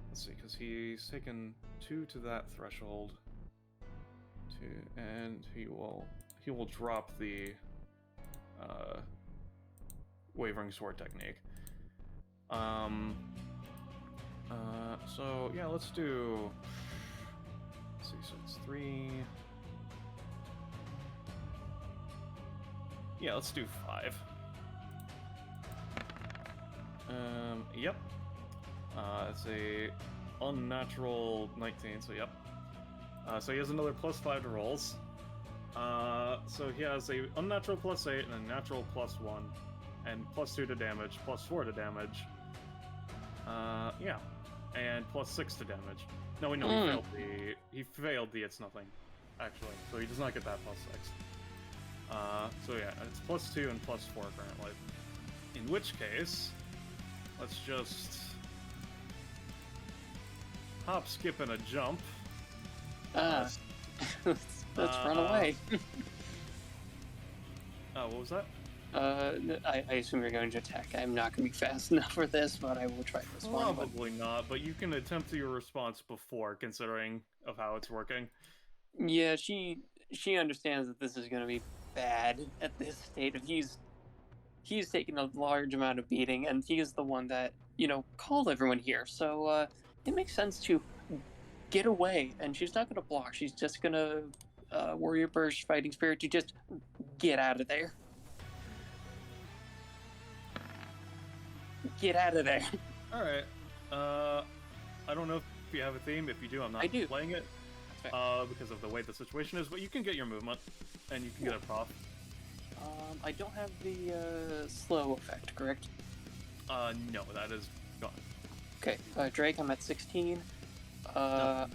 Let's see, because he's taken 2 to that threshold. And he will drop the wavering sword technique. So yeah, let's do. Let's see, so it's 3. Yeah, let's do 5. Yep. It's a unnatural 19, so yep. So he has another +5 to rolls. So he has a unnatural +8 and a natural +1, and +2 to damage, +4 to damage. Yeah, and +6 to damage. No, wait, no, he failed the it's nothing, actually. So he does not get that +6. So yeah, it's +2 and +4 currently. In which case, let's just hop, skip, and a jump. Let's run away. What was that? I assume you're going to attack. I'm not going to be fast enough for this, but I will try this one. Probably not, but you can attempt your response before, considering of how it's working. Yeah, she understands that this is going to be bad at this state. If he's taken a large amount of beating, and he's the one that called everyone here. So it makes sense to get away, and she's not going to block. She's just going to warrior burst, fighting spirit to just get out of there. Get out of there. All right. I don't know if you have a theme. If you do, I'm not playing it because of the way the situation is. But you can get your movement, and you can get a prof. I don't have the slow effect, correct? No, that is gone. Okay, Drake, I'm at 16. I'm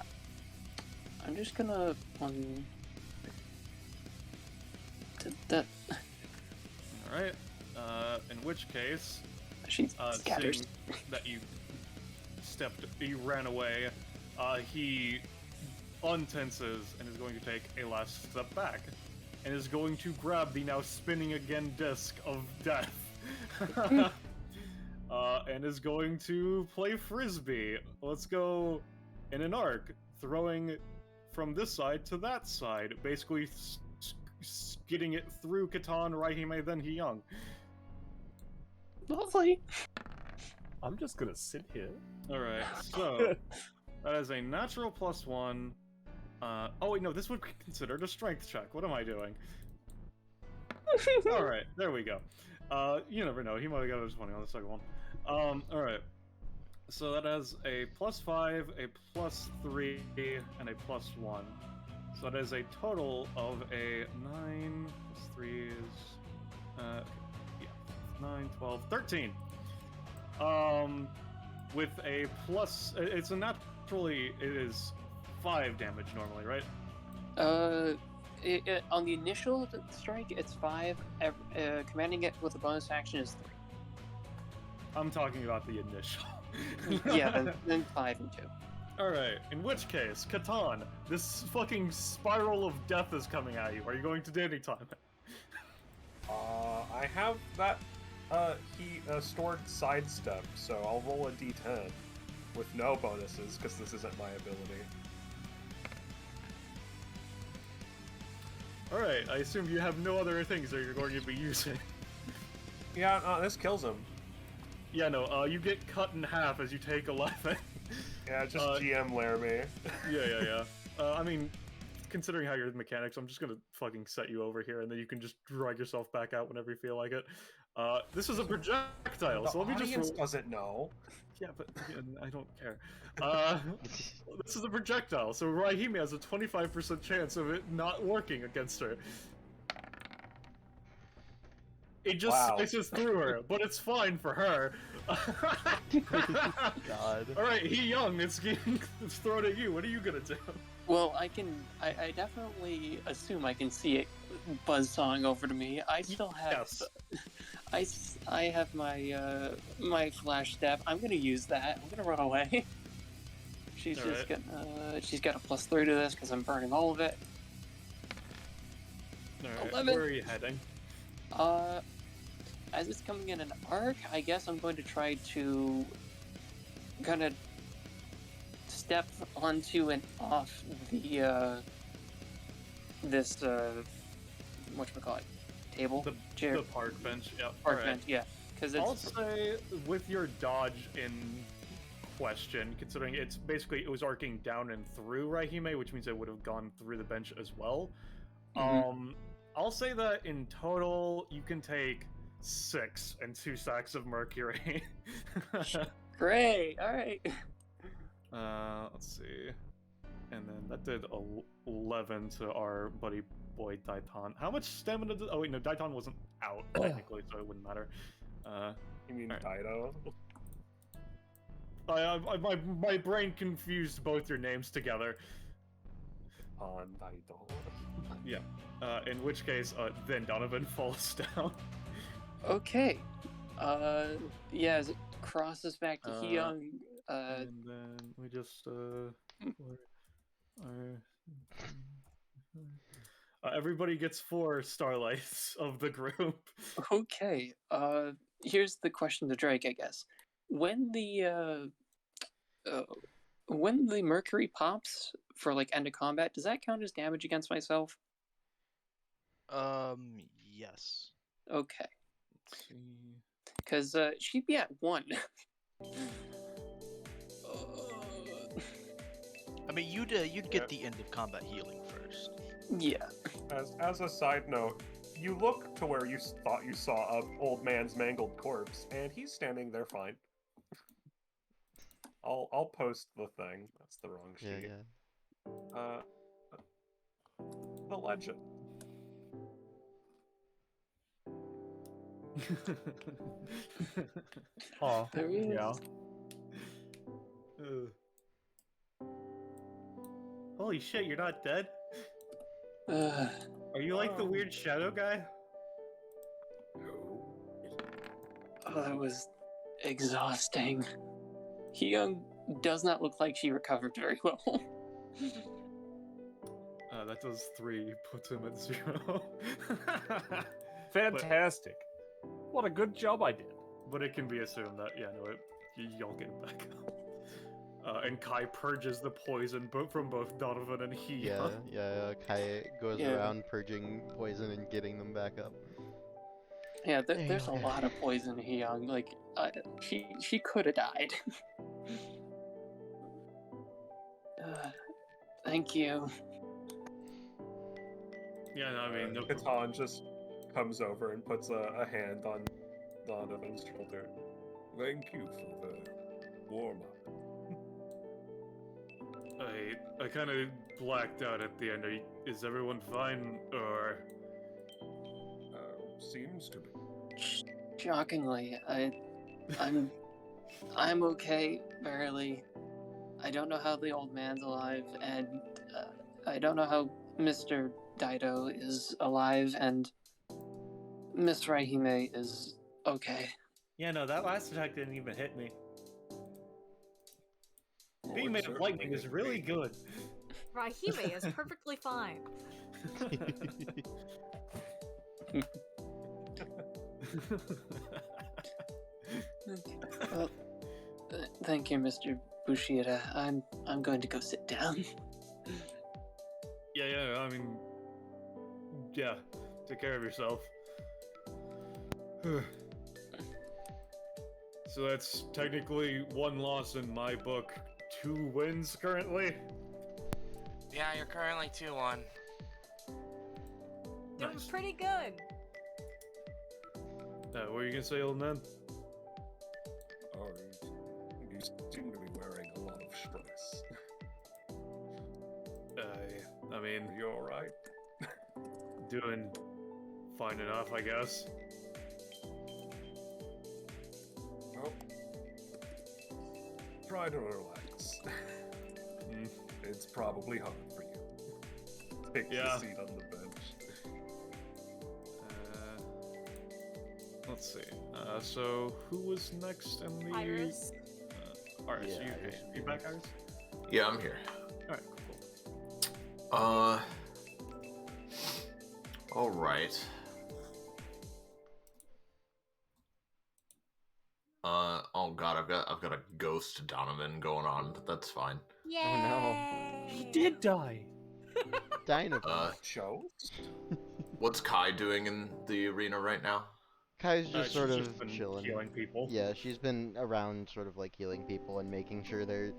just gonna that. All right. In which case, she scatters. seeing that you ran away, he untenses and is going to take a last step back, and is going to grab the now spinning again disc of death, and is going to play frisbee. Let's go in an arc, throwing from this side to that side, basically skidding it through Katan, Raihime, then Hiyang. Lovely. I'm just gonna sit here. Alright, so that is a natural +1. Oh wait, no, this would be considered a strength check. What am I doing? Alright, there we go. You never know, he might have got a 20 on the second one. Alright. So that has a +5, a +3, and a +1. So that is a total of a 9 plus 3 is 9, 12, 13. With a plus, it's a naturally, it is 5 damage normally, right? On the initial strike, it's 5. Commanding it with a bonus action is 3. I'm talking about the initial. Yeah, then 5 and 2. Alright, in which case, Katan, this fucking spiral of death is coming at you. Are you going to Danny time? I have that stored sidestep, so I'll roll a d10 with no bonuses, because this isn't my ability. Alright, I assume you have no other things that you're going to be using. Yeah, this kills him. Yeah, no, you get cut in half as you take 11. Yeah, just GM layer me. Yeah. I mean, considering how you're the mechanics, I'm just gonna fucking set you over here, and then you can just drag yourself back out whenever you feel like it. This is a projectile, so let me just roll. Doesn't know. Yeah, but again, I don't care. This is a projectile, so Raihime has a 25% chance of it not working against her. It just slices through her, but it's fine for her. God. Alright, Hiyang, it's thrown at you. What are you gonna do? Well, I definitely assume I can see it buzzsawing over to me. I still have... Yes. I have my my flash step. I'm gonna use that. I'm gonna run away. She's she's got a +3 to this because I'm burning all of it. Alright, 11. where are you heading? As it's coming in an arc, I guess I'm going to try to kind of step onto and off the this whatchamacallit, table, chair, the park bench. Yeah, park bench. Yeah, because I'll say with your dodge in question, considering it was arcing down and through Raihime, which means it would have gone through the bench as well. I'll say that in total, you can take 6 and 2 sacks of mercury. Great. All right. Let's see. And then that did 11 to our buddy boy Daiton. How much stamina did... Oh wait, no, Daiton wasn't out technically, so it wouldn't matter. You mean Alright. Daito? My brain confused both your names together. On Daito. Yeah. In which case, then Donovan falls down. Okay. Yeah, as it crosses back to Hyung, And then we just everybody gets 4 starlights of the group. okay. Here's the question to Drake, I guess. When the mercury pops for like end of combat, does that count as damage against myself? Yes. Okay. Let's see. Because she'd be at 1. I mean, you'd get the end of combat healing first. Yeah. As a side note, you look to where you thought you saw an old man's mangled corpse, and he's standing there fine. I'll post the thing. That's the wrong sheet. Yeah. The legend. Oh, There he is. yeah. Holy shit, you're not dead? Are you like the weird shadow guy? Oh, that was exhausting. Hyung does not look like she recovered very well. That does 3, puts him at 0. Fantastic. What a good job I did. But it can be assumed that, yeah, no, y'all get back up. And Kai purges the poison from both Donovan and he. Yeah. Kai goes around purging poison and getting them back up. Yeah, there's a lot of poison in Hyung. Like, she could have died. Thank you. Yeah, no, I mean, no. Katan just comes over and puts a hand on Donovan's shoulder. Thank you for the warm-up. I kind of blacked out at the end. Is everyone fine, or? Seems to be. Shockingly, I'm okay, barely. I don't know how the old man's alive, and I don't know how Mr. Daito is alive, and Miss Raihime is okay. Yeah, no, that last attack didn't even hit me. Being made of lightning is really good. Raihime is perfectly fine. Well, thank you, Mr. Bushida. I'm going to go sit down. Yeah, I mean, yeah, take care of yourself. So that's technically 1 loss in my book, 2 wins currently. Yeah, you're currently 2-1. Doing Nice. pretty good. What were you gonna say, old man? Oh, you seem to be wearing a lot of stress. I mean, Are you alright? doing fine enough, I guess. Well, try to relax. It's probably hard for you. Take Yeah. a seat on the bench. Let's see. So who was next in the? Iris. Alright, so you back, Iris? Yeah, I'm here. Alright, cool. All right. Oh god, I've got a ghost Donovan going on, but that's fine. Yay! He did die. Dynamo. Chose? What's Kai doing in the arena right now? Kai's just sort she's of just been chilling. healing people. Yeah, she's been around sort of like healing people and making sure they're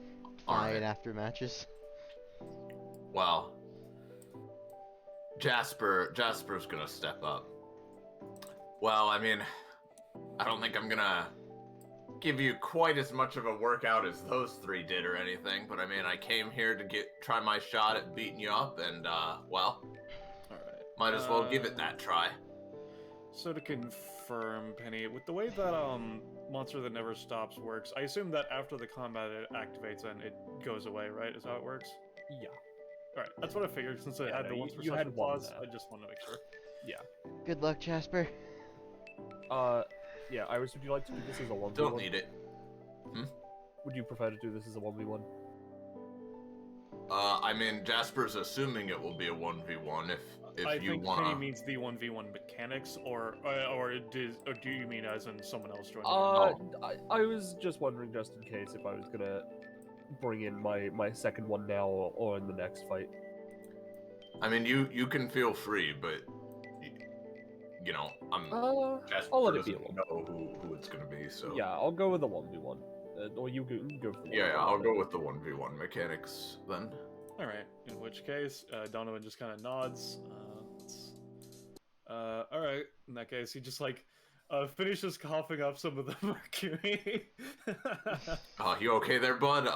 All fine right. after matches. Well, Jasper's gonna step up. Well, I mean, I don't think I'm gonna give you quite as much of a workout as those three did or anything, but I mean, I came here to try my shot at beating you up, and well, Alright. might as well give it that try. So to confirm, Penny, with the way that Monster That Never Stops works, I assume that after the combat it activates and it goes away, right? Is how it works? Yeah. Alright, that's what I figured since I had the once per you session had one clause. there. I just wanted to make sure. Yeah. Good luck, Jasper. Yeah, Iris, would you like to do this as a 1v1? Don't need it. Would you prefer to do this as a 1v1? I mean, Jasper's assuming it will be a 1v1 if I you think wanna. Penny means the 1v1 mechanics, or do you mean as in someone else joining? I was just wondering, just in case, if I was gonna bring in my second one now or in the next fight. I mean, you can feel free, but you know, Jasper I'll let it be doesn't know who it's gonna be, so Yeah, I'll go with the 1v1. Or you go for the 1v1. yeah, I'll go with the 1v1 mechanics then. Alright, in which case, Donovan just kind of nods. Alright, in that case, he just, like, finishes coughing up some of the mercury. You okay there, bud?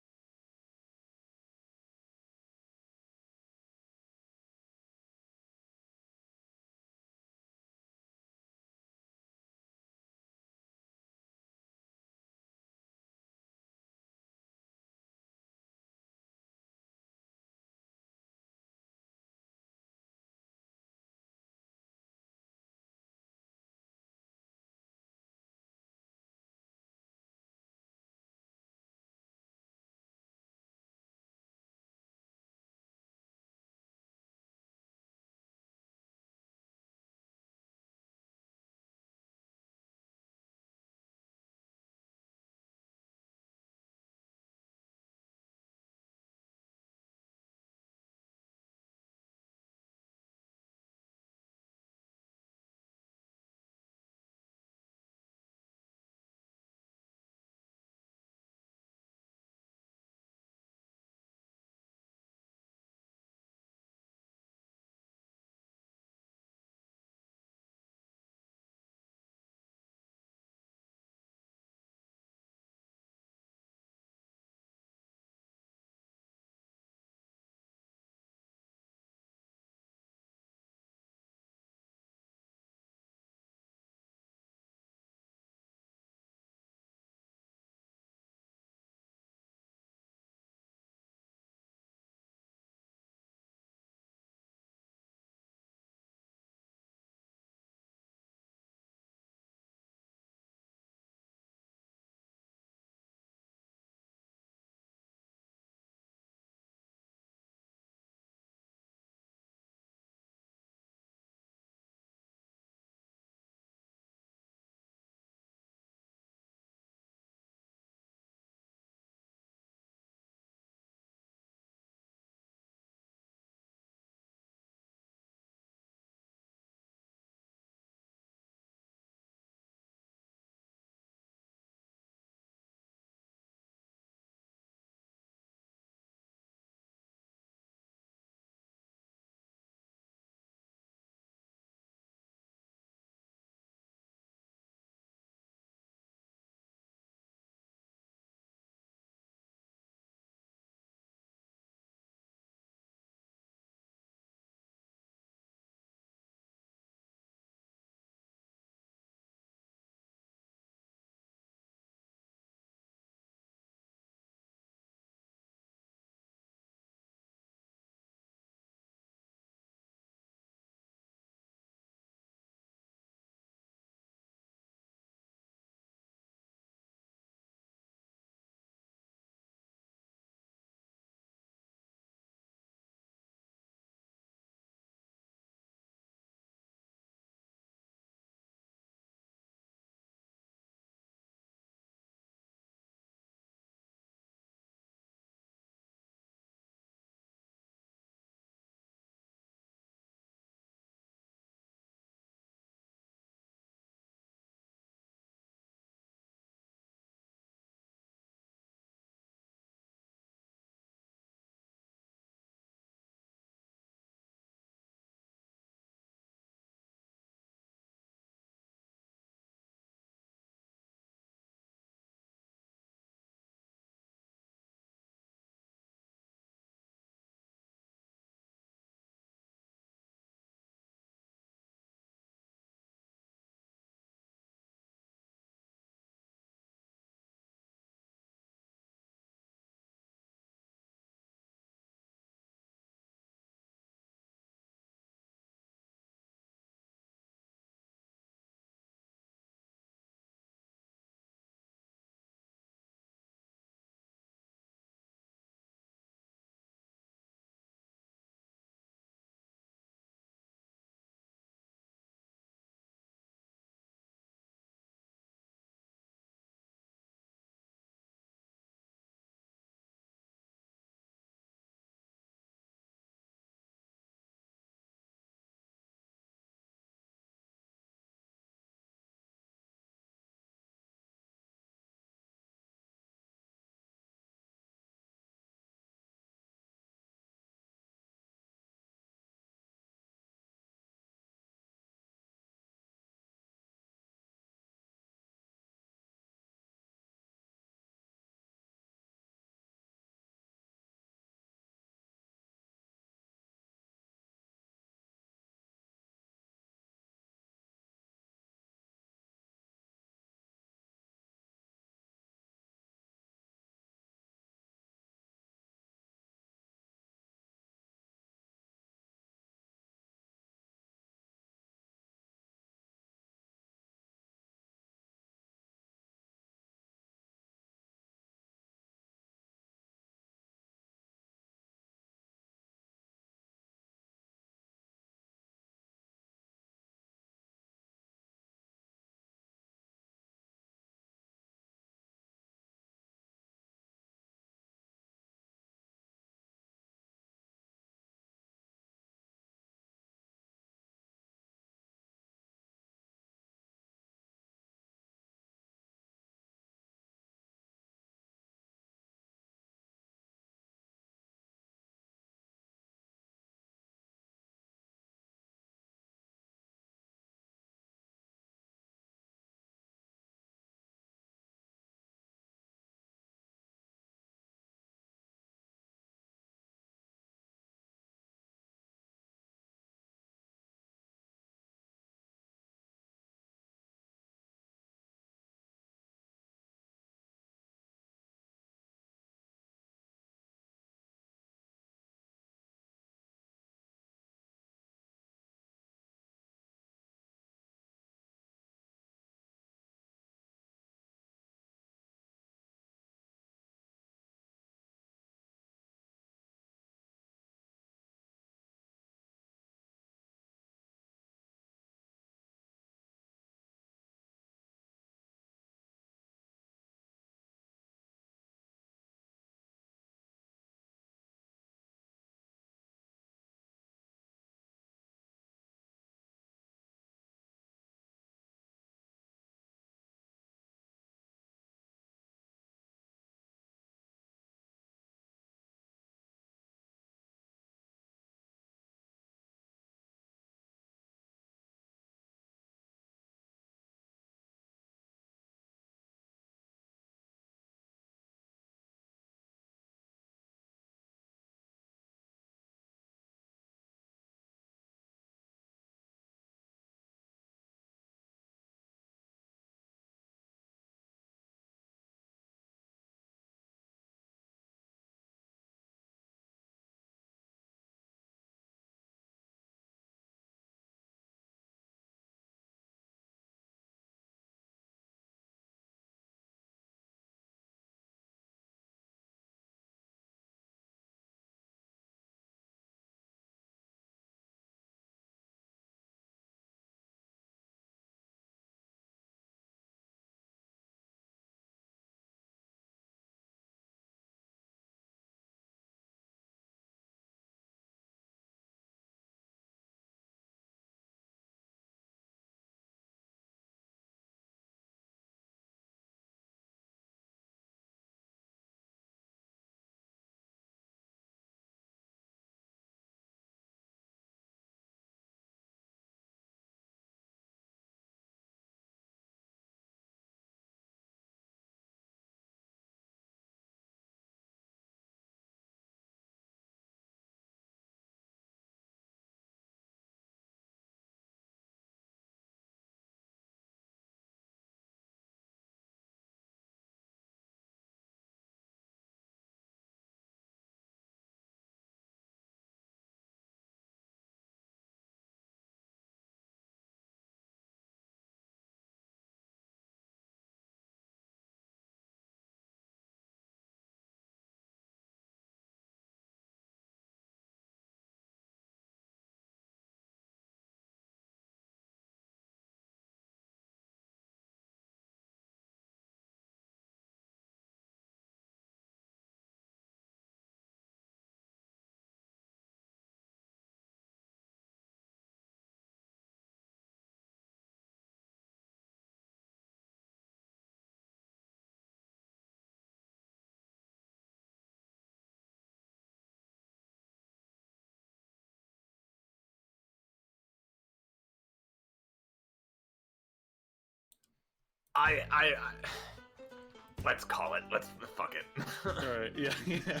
Let's call it. Let's fuck it. Alright, yeah, yeah.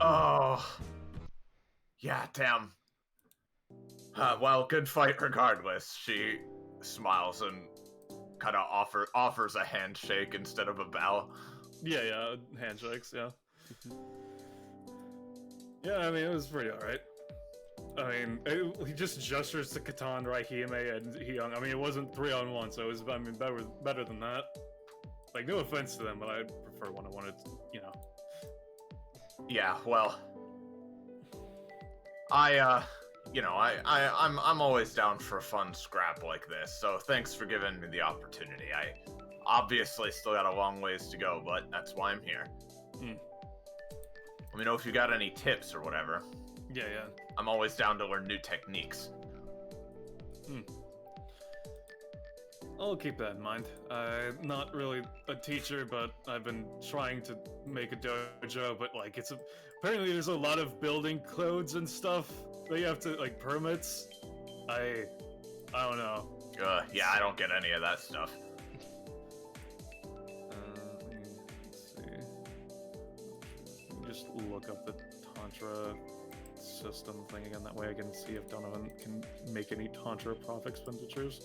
Oh. Yeah, damn. Well, good fight regardless. She smiles and kind of offers a handshake instead of a bow. Yeah, handshakes, yeah. Yeah, I mean, it was pretty alright. I mean, he just gestures to Katan, Raihime, and Hyung. I mean, it wasn't 3-on-1, so it was, I mean, better than that. Like, no offense to them, but I prefer one I wanted, you know. Yeah, well, I'm always down for a fun scrap like this, so thanks for giving me the opportunity. I obviously still got a long ways to go, but that's why I'm here. Let me know if you got any tips or whatever. Yeah. I'm always down to learn new techniques. I'll keep that in mind. I'm not really a teacher, but I've been trying to make a dojo, but like apparently there's a lot of building codes and stuff that you have to, like, permits. I don't know. Yeah, I don't get any of that stuff. Let's see. Let me just look up the Tantra system thing again, that way I can see if Donovan can make any Tantra profit expenditures.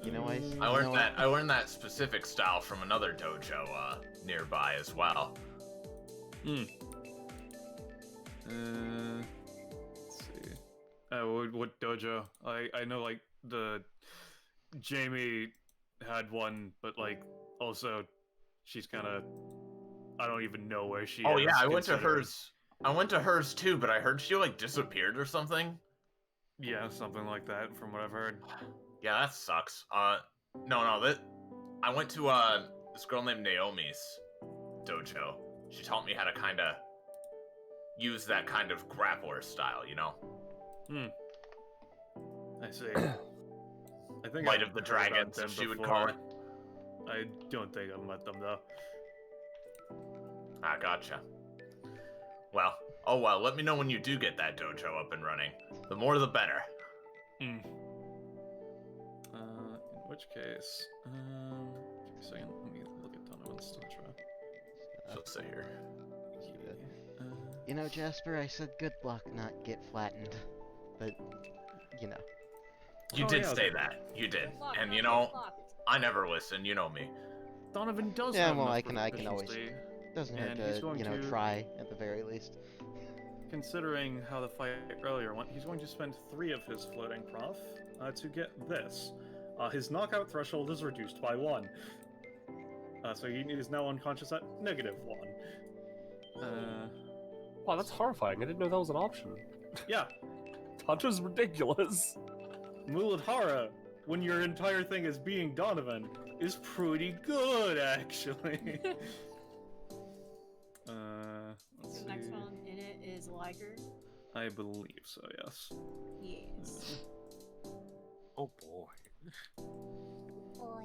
You know, I I learned that specific style from another dojo nearby as well. Let's see. What dojo? I know, like, the Jamie had one, but like also she's kind of, I don't even know where she is. Oh yeah, I went to hers. I went to hers too, but I heard she like disappeared or something. Yeah, something like that from what I've heard. Yeah, that sucks. No, I went to this girl named Naomi's dojo. She taught me how to kind of use that kind of grappler style, you know. I see. I think Light I've of the heard Dragons, about as them she would before. call it. I don't think I've met them though. Ah, gotcha. Well, let me know when you do get that dojo up and running. The more the better. In which case, give me a second, let me look at Donovan's Tantra. She'll sit here. You know, Jasper, I said good luck, not get flattened. But, you know. You did say that. You did. And you know, I never listen, you know me. Donovan does Yeah, have well, enough I can always. proficiency, Doesn't hurt and he's to, going you know, to- try at the very least. Considering how the fight earlier went, he's going to spend 3 of his floating prof to get this. His knockout threshold is reduced by 1. So he is now unconscious at -1. Wow, that's horrifying. I didn't know that was an option. Yeah. Tantra's ridiculous. Muladhara, when your entire thing is being Donovan, is pretty good, actually. Let's The next see. one in it is Lyger. I believe so, yes. Yes. Oh boy. Boy.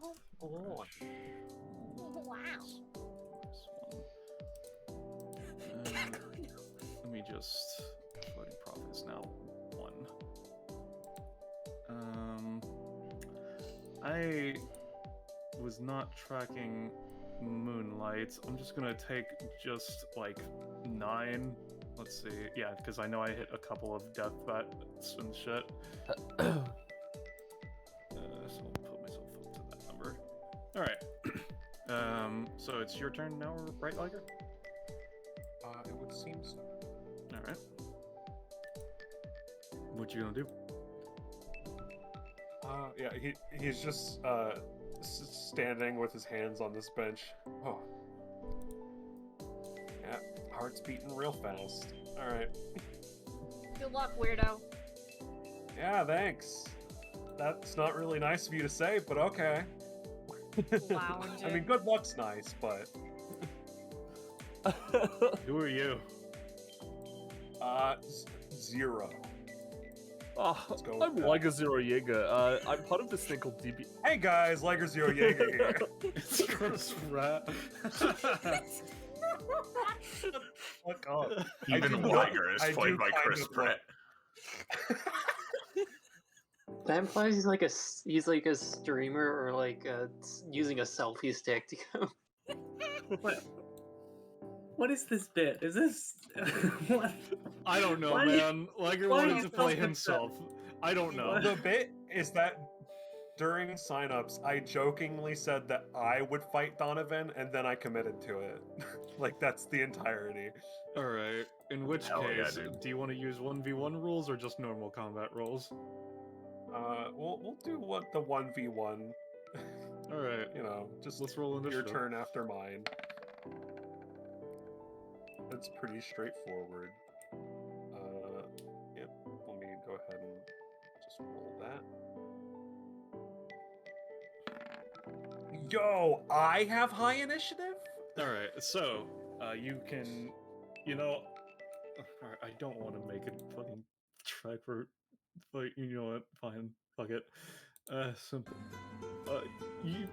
Oh boy. Wow. Let me just. Floating profit is now 1. I was not tracking Moonlight. I'm just gonna take just like 9. Let's see. Yeah, because I know I hit a couple of death bats and shit. So I'll put myself up to that number. Alright. So it's your turn now, right, Liger? It would seem so. Alright. What you gonna do? Yeah, he's just standing with his hands on this bench. Oh. Yeah, heart's beating real fast. Alright. Good luck, weirdo. Yeah, thanks. That's not really nice of you to say, but okay. I mean, good luck's nice, but... Who are you? 0. Oh, Let's go I'm with that. Lyger Zero Jaeger. I'm part of this thing called DBA. Hey guys, Lyger Zero Jaeger here. It's Chris Rat. Fuck off. Even Lyger is played by Chris Pratt. That implies he's like a streamer or like using a selfie stick to go. What is this bit? Is this what? I don't know, Why do you- man. Liger why do wanted you to play self-confess? himself. I don't know. The bit is that during signups, I jokingly said that I would fight Donovan, and then I committed to it. Like, that's the entirety. Alright, in which Hell yeah, case, dude. do you want to use 1v1 rules or just normal combat rules? We'll do what the 1v1. Alright, You know, just let's roll your initiative. turn after mine. That's pretty straightforward. Yep, let me go ahead and just roll that. Yo, I have high initiative? Alright, so, you can, you know, alright, I don't want to make it fucking try for, like, you know what, fine, fuck it. Simple. You,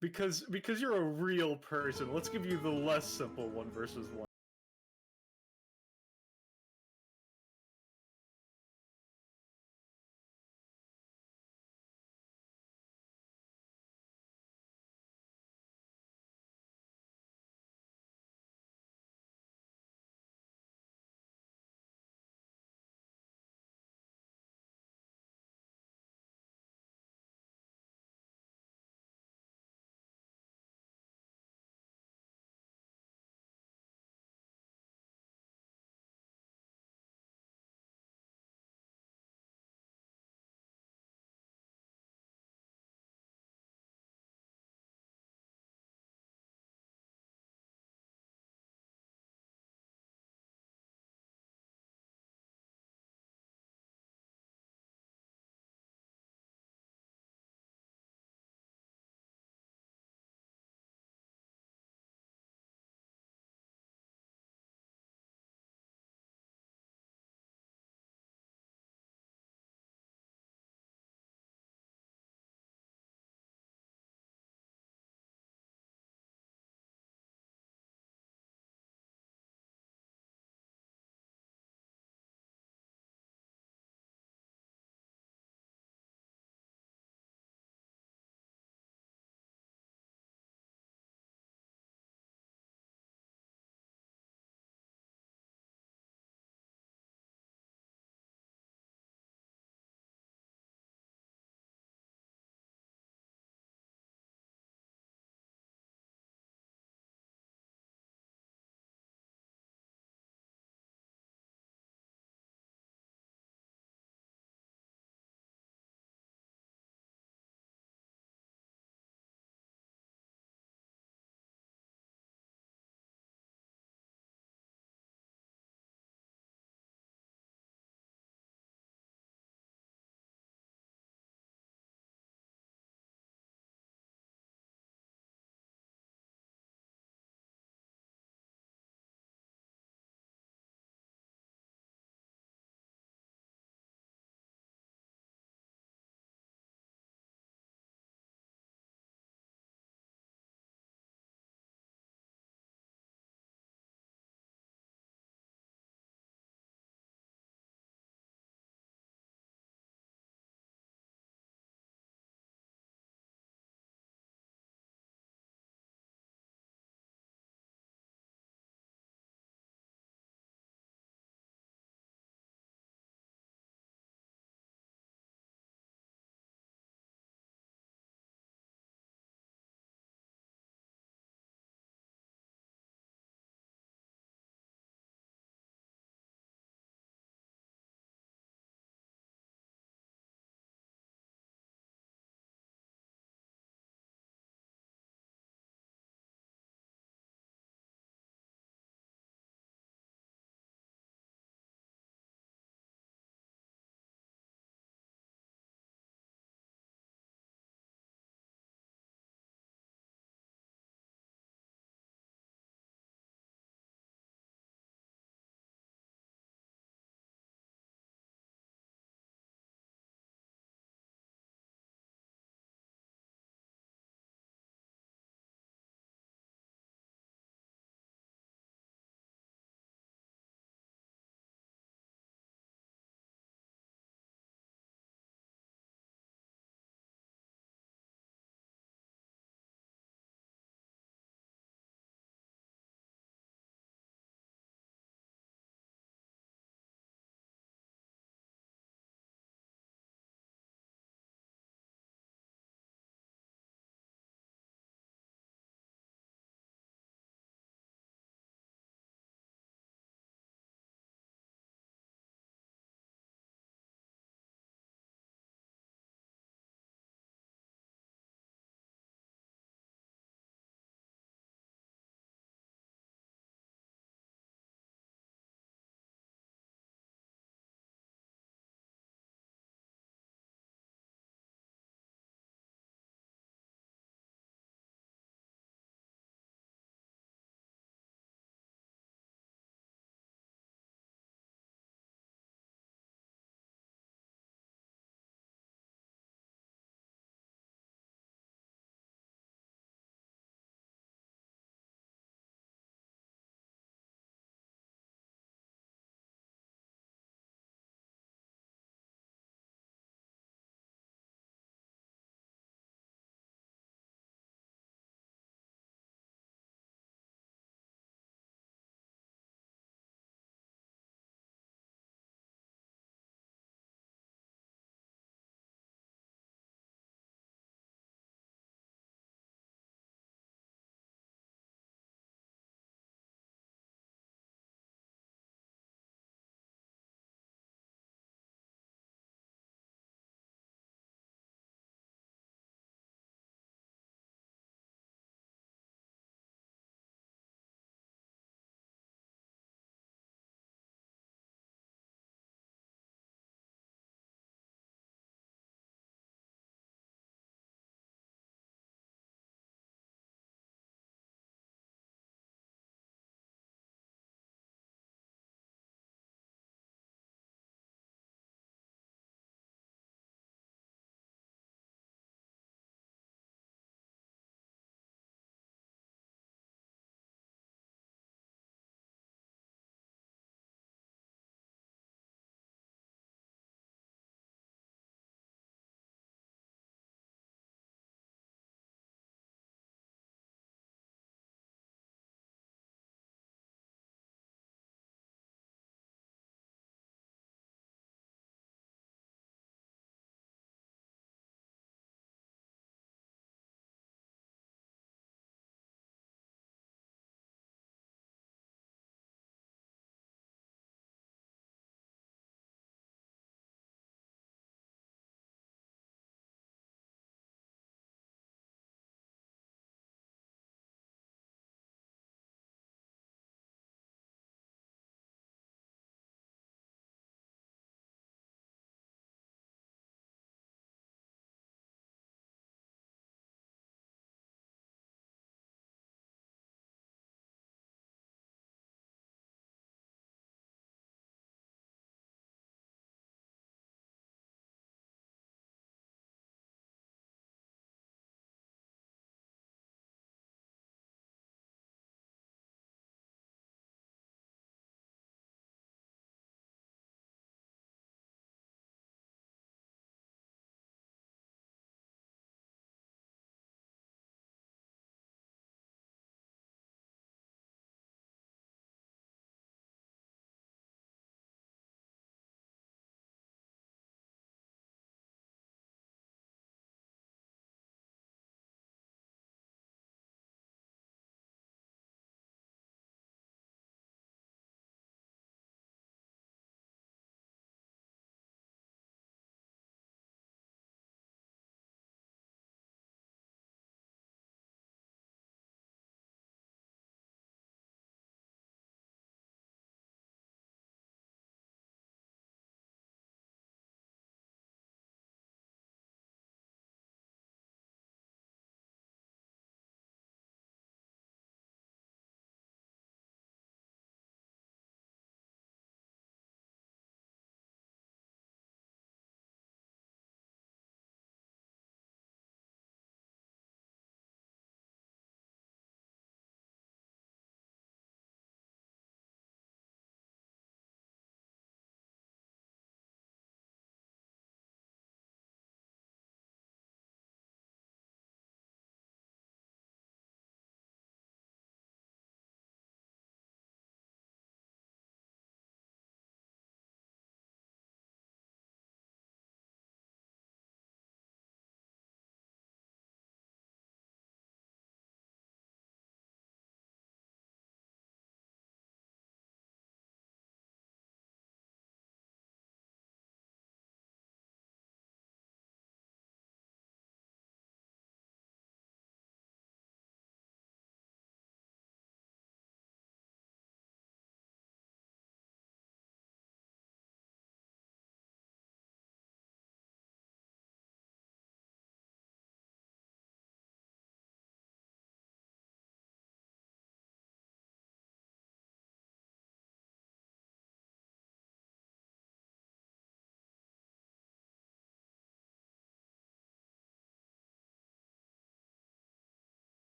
because you're a real person, let's give you the less simple 1 versus 1.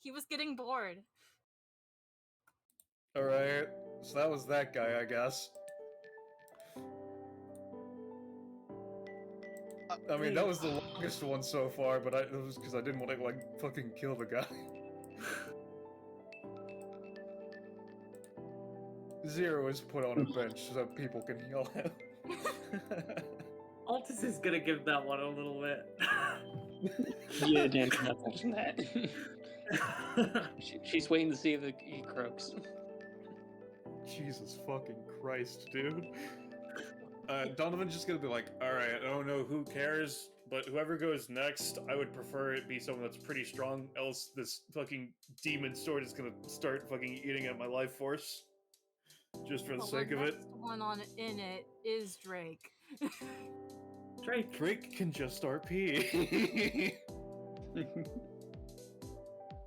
He was getting bored. Alright, so that was that guy, I guess. I mean, that was the longest one so far, but it was because I didn't want to, like, fucking kill the guy. Zero is put on a bench so people can heal him. Altus is gonna give that one a little bit. Yeah, Dan, not touching that. She's waiting to see if he croaks. Jesus fucking Christ, dude. Donovan's just gonna be like, alright, I don't know who cares, but whoever goes next, I would prefer it be someone that's pretty strong, else this fucking demon sword is gonna start fucking eating at my life force. Just for the sake of it. The next one in it is Drake. Drake can just RP.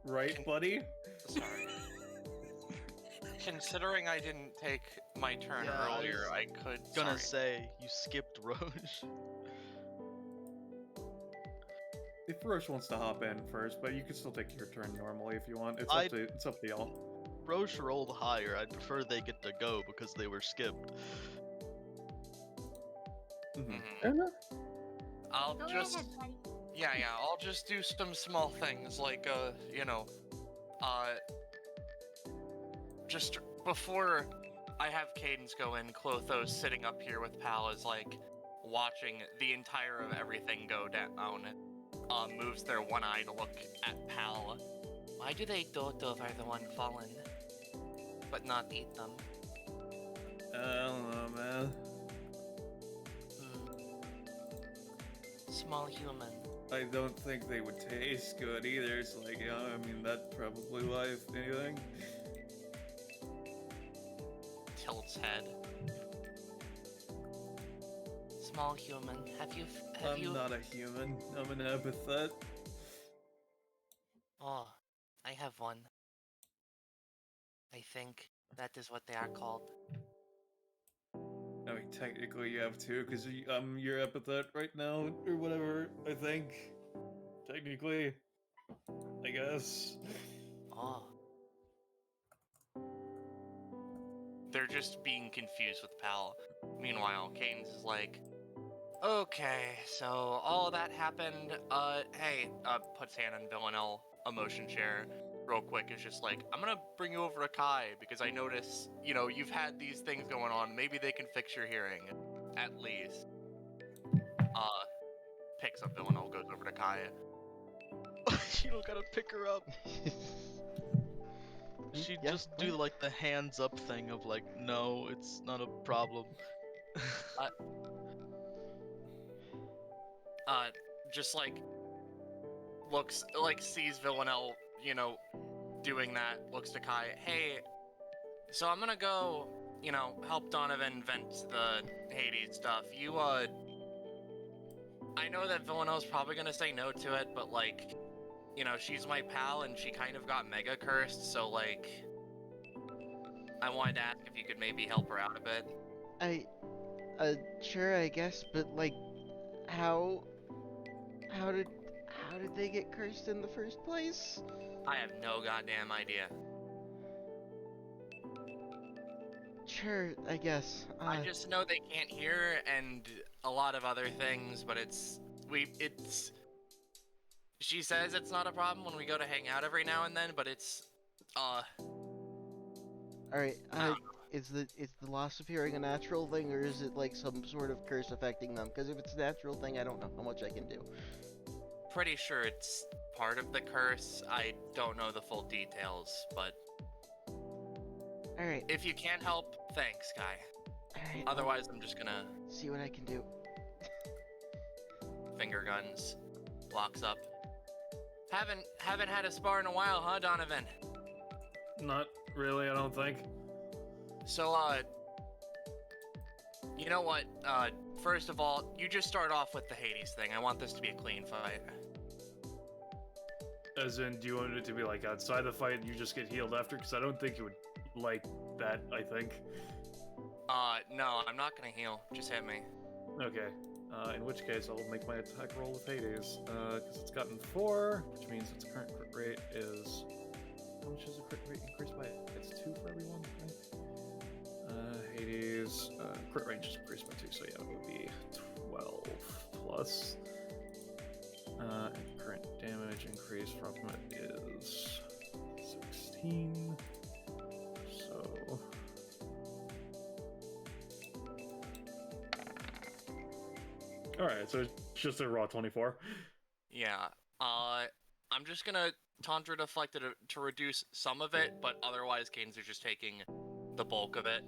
Right, buddy? Sorry. Considering I didn't take my turn earlier, I could. Gonna say you skipped Roche. If Roche wants to hop in first, but you can still take your turn normally if you want. It's up to y'all. Roche rolled higher. I'd prefer they get to go because they were skipped. I'll just. Yeah, I'll just do some small things like, just before I have Cadence go in, Clotho's sitting up here with Pal is like watching the entire of everything go down. Moves their one eye to look at Pal. Why do they dote over the one fallen, but not eat them? I don't know, man. Small human. I don't think they would taste good either, so like, yeah, I mean, that's probably why, if anything. Tilts head. Small human, have you... I'm not a human, I'm an epithet. Oh, I have one. I think that is what they are called. I mean, technically you have two, because I'm your epithet right now, or whatever, I think. Technically. I guess. Oh. They're just being confused with Pal. Meanwhile, Cadence is like, okay, so all that happened, hey, puts hand on Villanelle, a motion chair, real quick, is just like, I'm gonna bring you over to Kai, because I notice, you've had these things going on, maybe they can fix your hearing, at least. Picks up Villanelle, goes over to Kai. You don't gotta pick her up. She'd just do like the hands up thing of like, no, it's not a problem. Just like looks like sees Villanelle, doing that, looks to Kai, hey, so I'm gonna go, help Donovan vent the Hades stuff. I know that Villanelle's probably gonna say no to it, but like, she's my pal and she kind of got mega cursed, so like, I wanted to ask if you could maybe help her out a bit. Sure, I guess, but like, how did they get cursed in the first place? I have no goddamn idea. Sure, I guess. I just know they can't hear and a lot of other things, but she says it's not a problem when we go to hang out every now and then, but it's, Alright, is the loss of hearing a natural thing, or is it like some sort of curse affecting them? Because if it's a natural thing, I don't know how much I can do. Pretty sure it's part of the curse. I don't know the full details, but... Alright. If you can't help, thanks, Guy. Alright. Otherwise, I'm just gonna... see what I can do. Finger guns. Locks up. Haven't had a spar in a while, huh, Donovan? Not really, I don't think. So, you know what? First of all, you just start off with the Hades thing. I want this to be a clean fight. As in, do you want it to be like outside the fight and you just get healed after? Because I don't think you would like that, I think. No, I'm not gonna heal. Just hit me. Okay. In which case, I'll make my attack roll with Hades. Because it's gotten 4, which means its current crit rate is how much does the crit rate increase by? It's 2 for everyone, right? Hades, crit range is increased by 2, so yeah, it would be 12 plus. And current damage increase from it is 16. So. Alright, so it's just a raw 24. Yeah. I'm just gonna Tundra Deflect it to reduce some of it, but otherwise, Canes are just taking the bulk of it.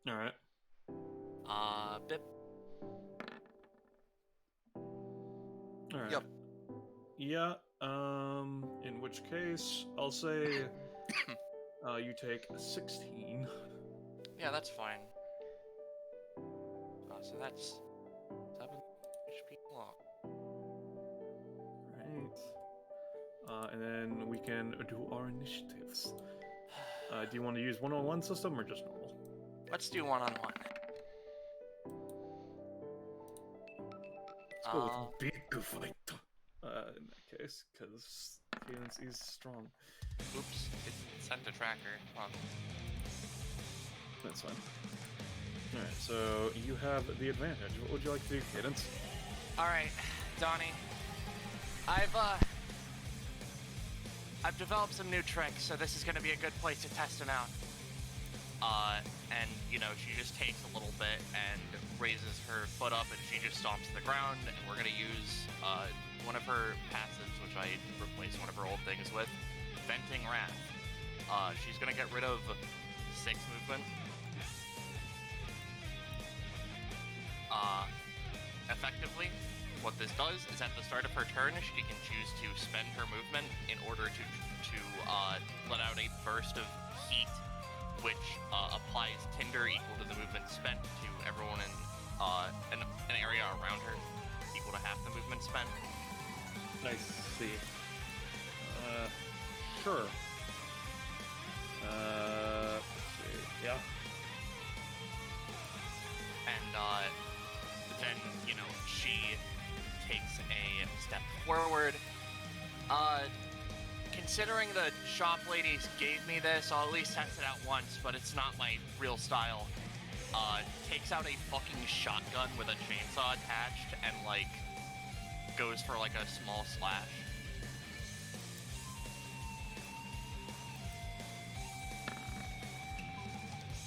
Alright. Bip. Alright. Yep. Yeah, in which case, I'll say you take 16. Yeah, that's fine. So that's 7 HP long. Right. And then we can do our initiatives. Do you want to use one-on-one system or just normal? Let's do one-on-one. Let's go with big fight. In that case, because is strong. Oops, it sent a tracker. That's fine. Alright, so you have the advantage. What would you like to do, Cadence? Alright, Donnie. I've developed some new tricks, so this is gonna be a good place to test them out. And, you know, she just takes a little bit and raises her foot up and she just stomps to the ground, and we're gonna use, one of her passives, which I replaced one of her old things with, Venting Wrath. She's gonna get rid of 6 movement. Effectively, what this does is at the start of her turn, she can choose to spend her movement in order to let out a burst of heat, which applies tinder equal to the movement spent to everyone in an area around her, equal to half the movement spent. I see. Sure. Let's see. Yeah. And then, you know, she takes a step forward. Considering the shop ladies gave me this, I'll at least test it out once, but it's not my real style. Takes out a fucking shotgun with a chainsaw attached and, like, goes for, like, a small slash.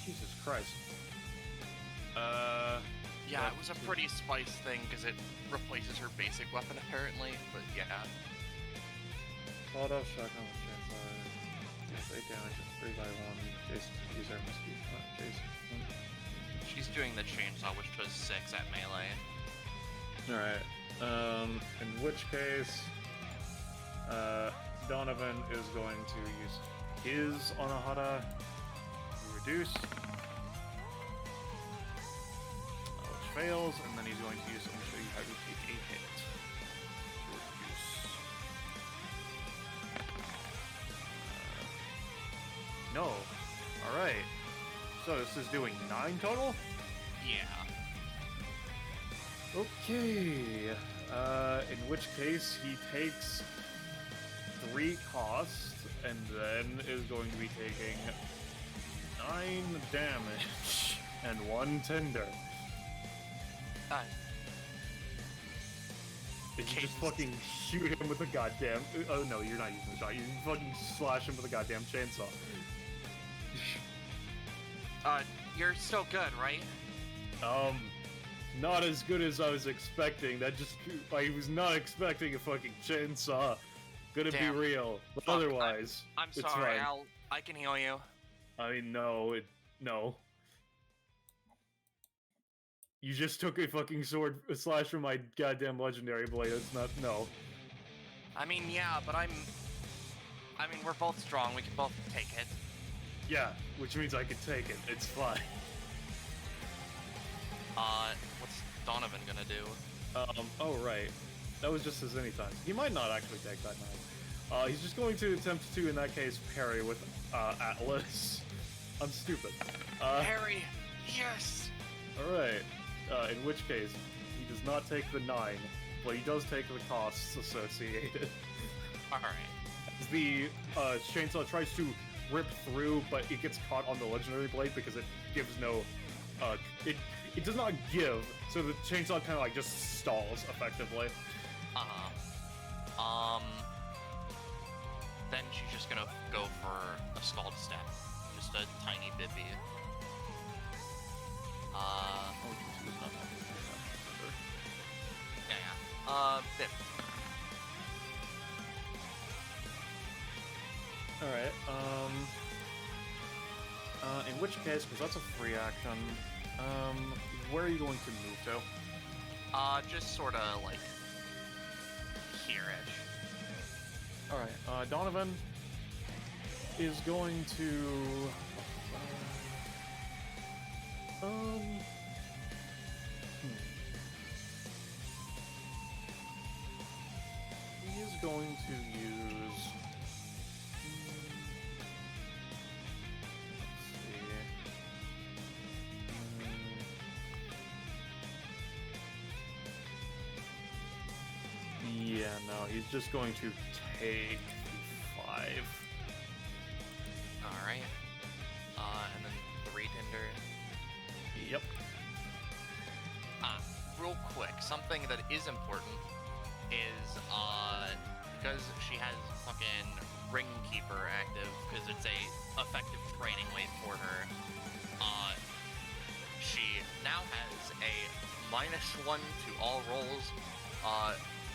Jesus Christ. Yeah, it was a pretty spice thing, because it replaces her basic weapon, apparently, but yeah. Called off shotgun with chainsaw. Yes, 8 damage, 3x1. Jason, user must be Jason. She's doing the chainsaw, which does 6 at melee. Alright. In which case, Donovan is going to use his Anahata to reduce. Which fails, and then he's going to use, let me show you how to take a hit to reduce. No. Alright. So this is doing 9 total? Yeah. Okay. In which case he takes 3 cost, and then is going to be taking 9 damage and 1 tinder. Did you just fucking shoot him with a goddamn... Oh no, you're not using the shot. You fucking slash him with a goddamn chainsaw. You're still good, right? Not as good as I was expecting. That just... I was not expecting a fucking chainsaw. Gonna Damn. be real. But Fuck, otherwise, I'm it's sorry, fine. I can heal you. I mean, no. You just took a fucking sword slash from my goddamn legendary blade. It's not... No. I mean, yeah, but I mean, we're both strong. We can both take it. Yeah, which means I can take it. It's fine. What's Donovan gonna do? Oh, right. That was just his anytime. He might not actually take that knife. He's just going to attempt to, in that case, parry with, Atlas. I'm stupid. Harry! Yes! Alright. In which case, he does not take the 9, but he does take the costs associated. Alright. the chainsaw tries to rip through, but it gets caught on the legendary blade because it gives no, it does not give, so the chainsaw kind of like just stalls effectively. Then she's just gonna go for a scald step, just a tiny bippy. Bip. Alright, in which case, because that's a free action, where are you going to move to? Just sorta like here-ish. Alright, Donovan is going to... He is going to use... Yeah, no, he's just going to take 5. Alright. And then 3 Tinder. Yep. Real quick, something that is important is, because she has fucking Ring Keeper active, because it's a effective training weight for her, she now has a -1 to all rolls,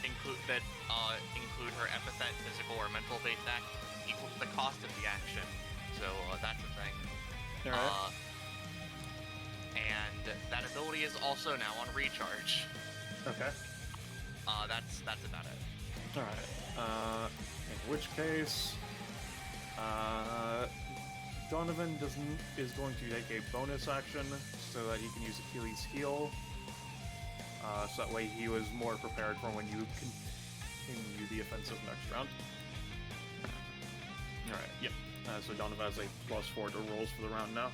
include her epithet, physical or mental based act, equal to the cost of the action. So that's a thing. Alright. And that ability is also now on recharge. Okay. That's about it. Alright. In which case, Donovan is going to take a bonus action so that he can use Achilles' heel. So that way he was more prepared for when you continue the offensive next round. Alright, yep. So Donovan has a +4 to rolls for the round now.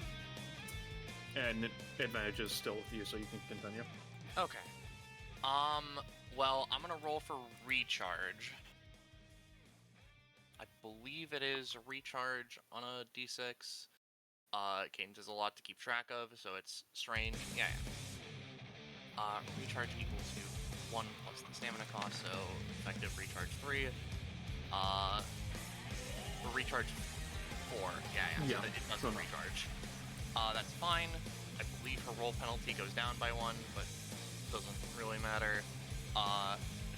And advantage is still with you, so you can continue. Okay. Well, I'm gonna roll for recharge. I believe it is a recharge on a d6. Cadence is a lot to keep track of, so it's strange. Yeah. Recharge equals to 1 plus the stamina cost, so effective recharge 3. For recharge 4. Yeah. So it doesn't recharge. That's fine. I believe her roll penalty goes down by 1, but doesn't really matter.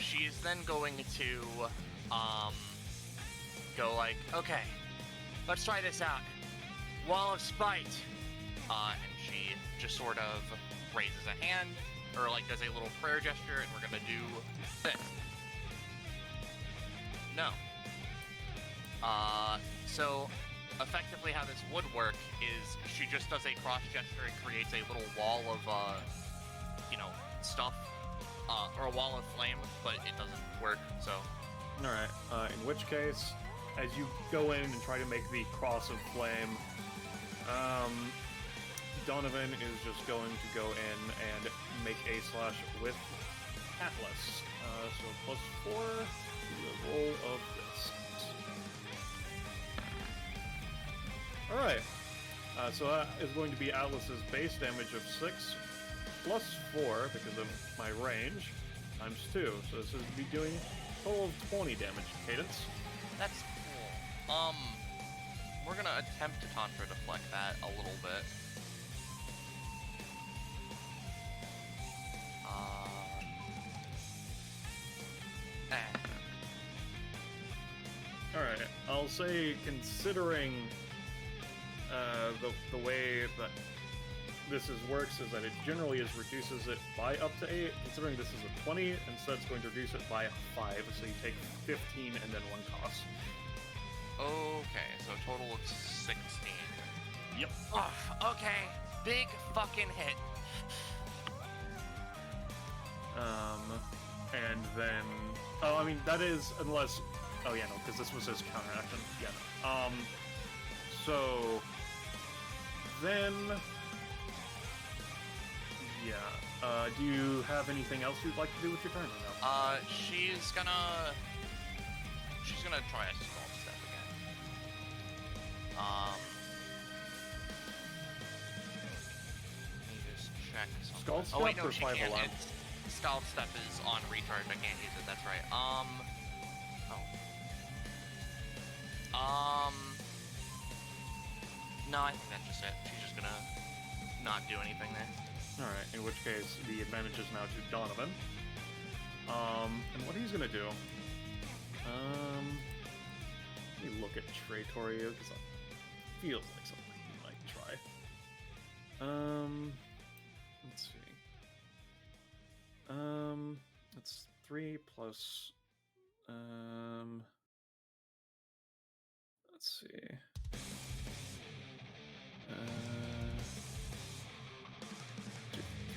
She's then going to, go like, okay, let's try this out. Wall of Spite. And she just sort of raises a hand, or like does a little prayer gesture, and we're gonna do this. No. So effectively how this would work is she just does a cross gesture and creates a little wall of, stuff, or a wall of flame, but it doesn't work, so. Alright, in which case, as you go in and try to make the cross of flame, Donovan is just going to go in and make a slash with Atlas. So +4 to the roll of this. Alright, so that is going to be Atlas's base damage of 6, +4 because of my range, times 2. So this would be doing a total of 20 damage, Cadence. That's cool. We're gonna attempt to Tantra deflect that a little bit. Alright, I'll say considering the way that this works is that it generally reduces it by up to 8. Considering this is a 20, instead it's going to reduce it by 5, so you take 15 and then 1 cost. Okay, so a total of 16. Yep. Oh, okay, big fucking hit. And then... Oh, I mean, that is unless... Oh, yeah, no, because this was his counteraction. Yeah, no. So... Then... Yeah, do you have anything else you'd like to do with your turn or no? she's gonna try a scald step again. Let me just check something. Scald Oh wait, step no, or she five can't. alarm? Scald step is on recharge. I can't use it. That's right. No, I think that's just it. She's just gonna not do anything there. Alright, in which case the advantage is now to Donovan. And what he's gonna do... let me look at Traitorio, because that feels like something he might try. Let's see. That's 3 plus... let's see.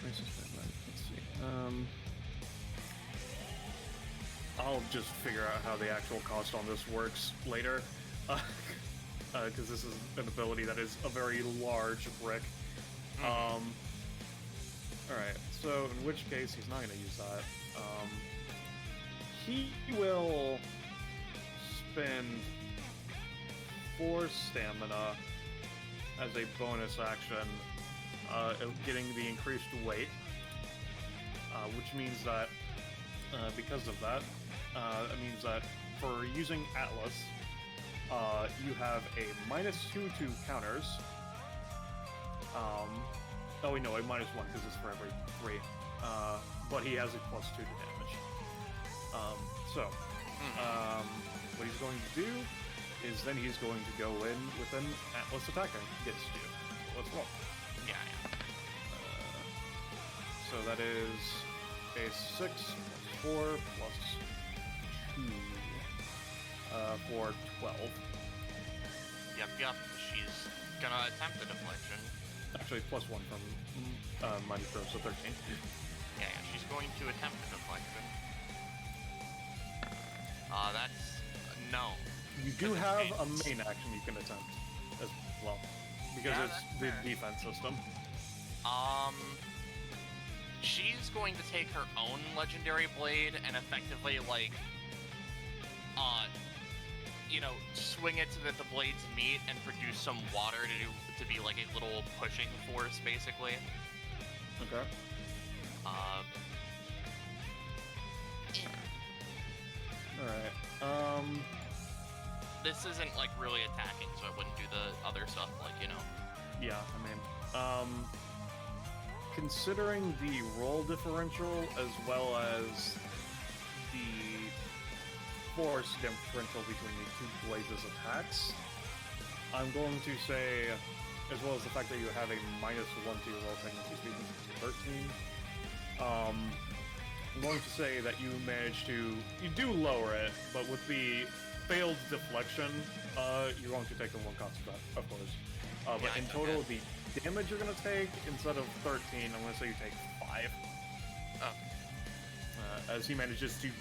Let's see. I'll just figure out how the actual cost on this works later, because this is an ability that is a very large brick. All right. So in which case he's not going to use that. He will spend 4 stamina as a bonus action, getting the increased weight, which means that because of that, it means that for using Atlas, you have a -2 to counters. Oh wait, no, a -1 because it's for every 3. But he has a +2 to damage. What he's going to do is then he's going to go in with an Atlas attacker against you. So let's roll. Yeah. So that is a 6 plus 4 plus 2 for 12. Yep. She's gonna attempt a deflection. Actually, plus 1 from minus 0, so 13. Yeah, she's going to attempt a deflection. That's no. You do have a main action you can attempt as well, because Yeah, it's that's the fair. defense system. She's going to take her own legendary blade and effectively, like, swing it so that the blades meet and produce some water to be like a little pushing force, basically. Okay. Alright. This isn't like really attacking, so I wouldn't do the other stuff, like, Yeah, I mean, considering the roll differential as well as the force differential between the 2 blazes attacks, I'm going to say, as well as the fact that you have a -1 to your roll, technically speaking, since you're 13, I'm going to say that you managed to, you do lower it, but with the failed deflection, you're going to take the 1 cost of that, of course. But in total, the damage you're going to take, instead of 13, I'm going to say you take 5. Oh. As he manages to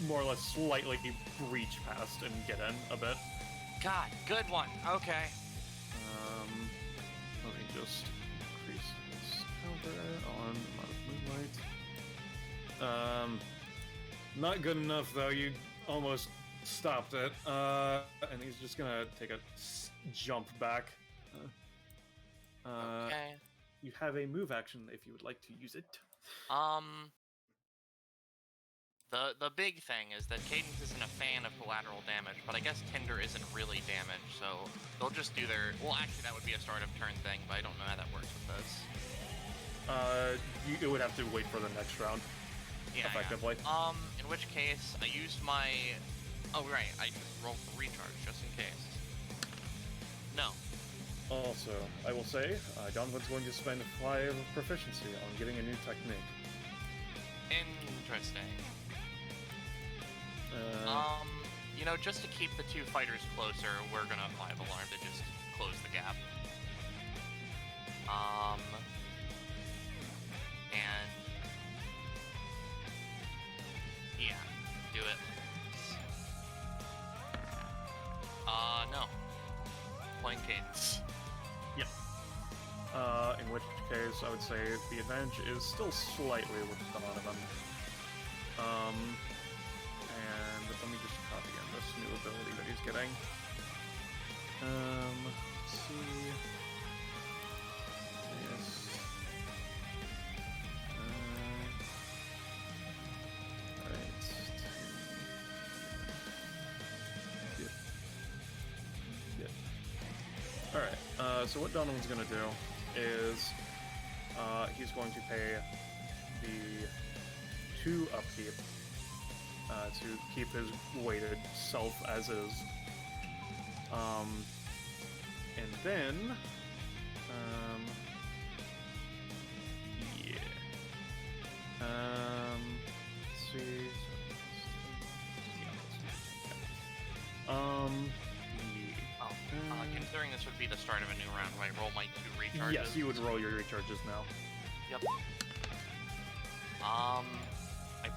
more or less slightly breach past and get in a bit. God, good one. Okay. Let me just increase this counter on amount of moonlight. Not good enough though. You almost stopped it. And he's just gonna take a jump back. Okay. You have a move action if you would like to use it. The big thing is that Cadence isn't a fan of collateral damage, but I guess Tinder isn't really damage, so they'll just do their... Well, actually, that would be a start of turn thing, but I don't know how that works with this. You would have to wait for the next round, effectively. Yeah. In which case, I used my... Oh, right, I just rolled for recharge, just in case. No. Also, I will say, Donovan's going to spend 5 proficiency on getting a new technique. Interesting. Just to keep the 2 fighters closer, we're gonna 5 alarm to just close the gap. And... yeah, do it. No. Playing Cadence. Yep. In which case, I would say the advantage is still slightly with Donovan. And let me just copy in this new kidding. Let's see. Yes. Alright. Yep. Yep. Alright, so what Donovan's gonna do is he's going to pay the 2 upkeep to keep his weighted self as is. And then, yeah. Let's see. Considering this would be the start of a new round, I roll my 2 recharges. Yes, you would roll your recharges now. Yep. I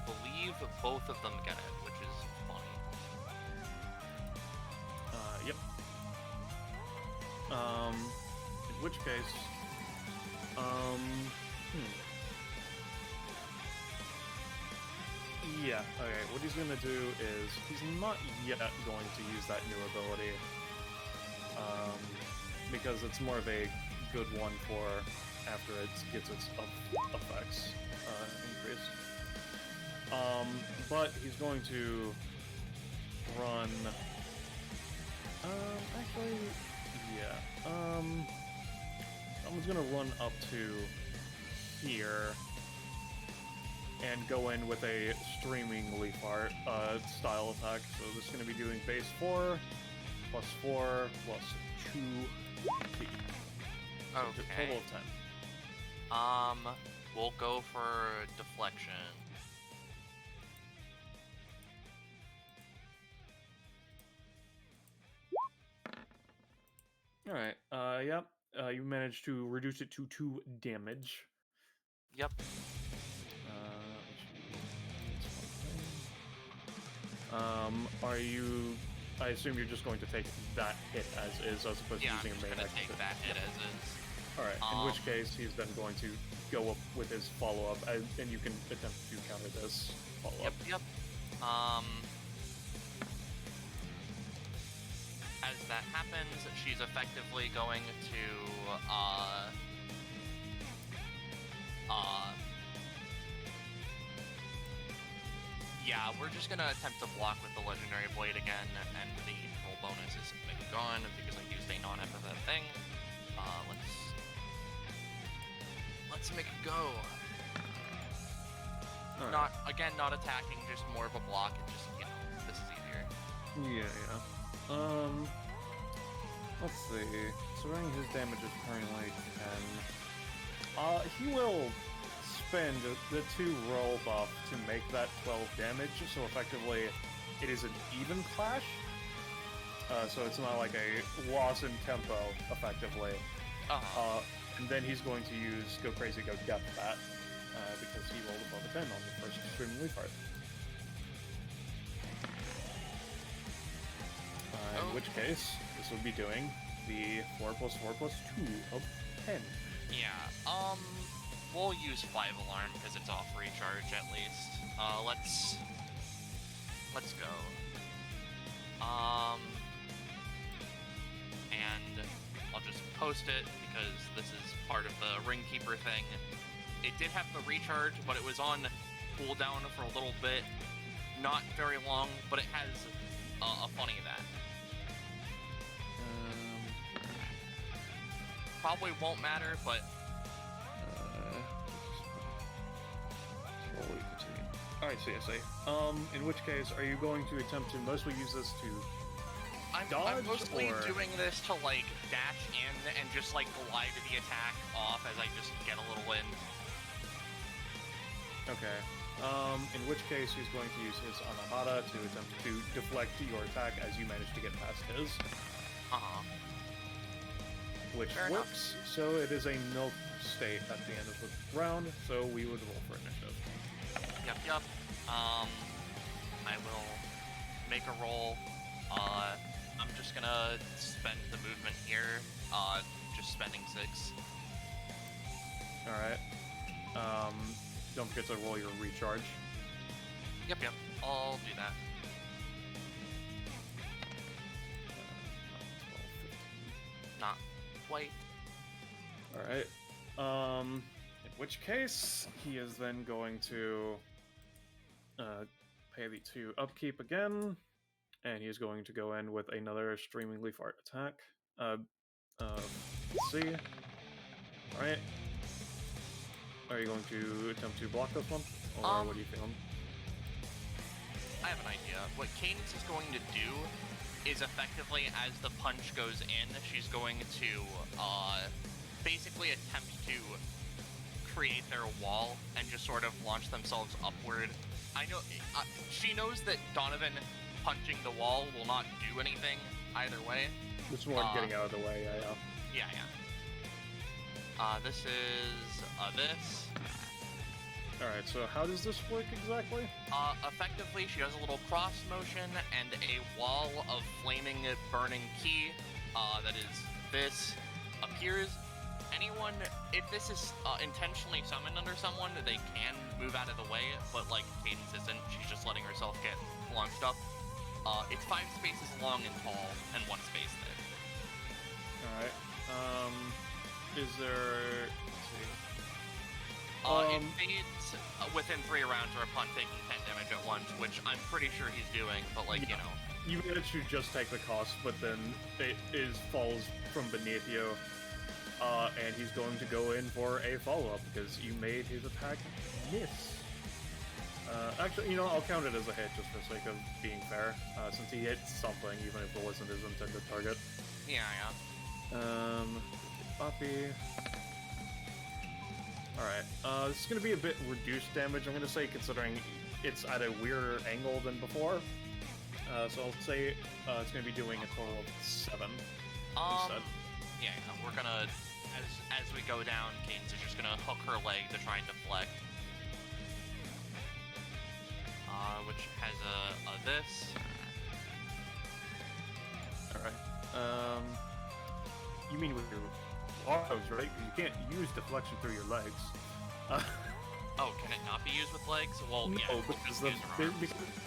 believe both of them get it, which is funny. Yep. In which case, yeah, okay, what he's gonna do is, he's not yet going to use that new ability, because it's more of a good one for after it gets its effects increased. But he's going to run, actually, yeah, someone's gonna run up to here and go in with a streaming leaf art style attack. So this is going to be doing base 4 plus 4 plus 2 feet. So Okay. total of 10. We'll go for deflection. Alright, yep. You managed to reduce it to 2 damage. Yep. Are you... I assume you're just going to take that hit as is, as opposed to using a main action. Take that hit as is. Alright, in which case he's then going to go up with his follow-up, and you can attempt to counter this follow-up. Yep. As that happens, she's effectively going to, yeah, we're just gonna attempt to block with the Legendary Blade again, and the roll bonus is gone because I used a non-epithet thing. Let's make it go. All Not attacking, just more of a block, and just, this is easier. Yeah. Let's see. So running his damage is currently 10. He will spend the 2 roll buff to make that 12 damage, so effectively it is an even clash. So it's not like a loss in tempo, effectively. And then he's going to use Go Crazy, Go Death Bat, because he rolled above a 10 on the first Streaming Leaf Art. In which case, this would be doing the 4 plus 4 plus 2 of 10. Yeah, we'll use 5 Alarm because it's off recharge at least. Let's go. And I'll just post it because this is part of the Ring Keeper thing. It did have the recharge, but it was on cooldown for a little bit. Not very long, but it has a funny that. Probably won't matter, but... slowly continue. Alright, CSA. In which case, are you going to attempt to mostly use this to dodge, I'm mostly or... doing this to, like, dash in and just, like, glide the attack off as I just get a little in. Okay. In which case, he's going to use his Anahata to attempt to deflect your attack as you manage to get past his. Which works, so it is a null state at the end of the round, so we would roll for initiative. Yep. I will make a roll. I'm just gonna spend the movement here, just spending 6. Alright. Don't forget to roll your recharge. Yep, I'll do that. not quite. Alright. In which case, he is then going to pay the 2 upkeep again, and he is going to go in with another Streaming Leaf Art attack. Let's see. Alright. Are you going to attempt to block this one? Or what are you feeling? I have an idea. What Cadence is going to do is effectively, as the punch goes in, she's going to basically attempt to create their wall and just sort of launch themselves upward. I know she knows that Donovan punching the wall will not do anything either way. This one getting out of the way, yeah. This is this. Alright, so how does this work exactly? Effectively, she does a little cross motion and a wall of flaming, burning ki, that is this, appears. Anyone, if this is intentionally summoned under someone, they can move out of the way, but like Cadence isn't, she's just letting herself get launched up. It's 5 spaces long and tall, and 1 space thick. Alright, is there... let's see. It fades within 3 rounds or upon taking 10 damage at once, which I'm pretty sure he's doing, but like, you know. You manage to just take the cost, but then it falls from beneath you. And he's going to go in for a follow-up because you made his attack miss. Actually, you know, I'll count it as a hit just for the sake of being fair, since he hit something, even if it wasn't his intended target. Yeah. Poppy. Alright, this is going to be a bit reduced damage, I'm going to say, considering it's at a weirder angle than before. So I'll say it's going to be doing a total of 7. Yeah, we're gonna, as we go down, Cadence is just gonna hook her leg to try and deflect. Which has a this. Alright. You mean with your arms, right? You can't use deflection through your legs. Oh, can it not be used with legs? Well, no, yeah.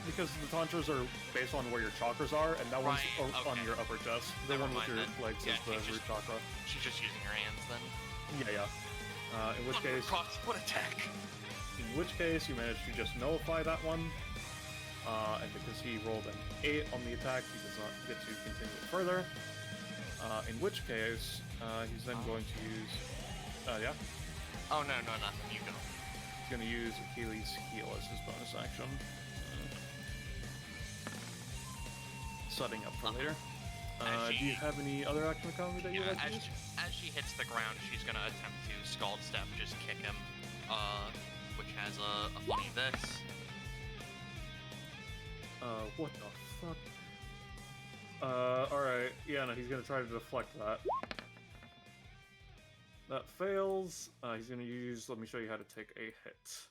because the tantras are based on where your chakras are, and that one's on your upper chest. The one with your legs is the root chakra. She's just using her hands then. Yeah. In which case, what attack? In which case, you manage to just nullify that one. And because he rolled an 8 on the attack, he does not get to continue it further. In which case, he's then going to use. Yeah. Oh no, nothing. You go. He's going to use Achilles' heel as his bonus action. Setting up for later. Do you have any other action economy that you like to use? As she hits the ground, she's going to attempt to Scald Step, just kick him. Which has a funny this. What the fuck? Alright. Yeah, no, he's going to try to deflect that. That fails. He's going to use... Let me show you how to take a hit.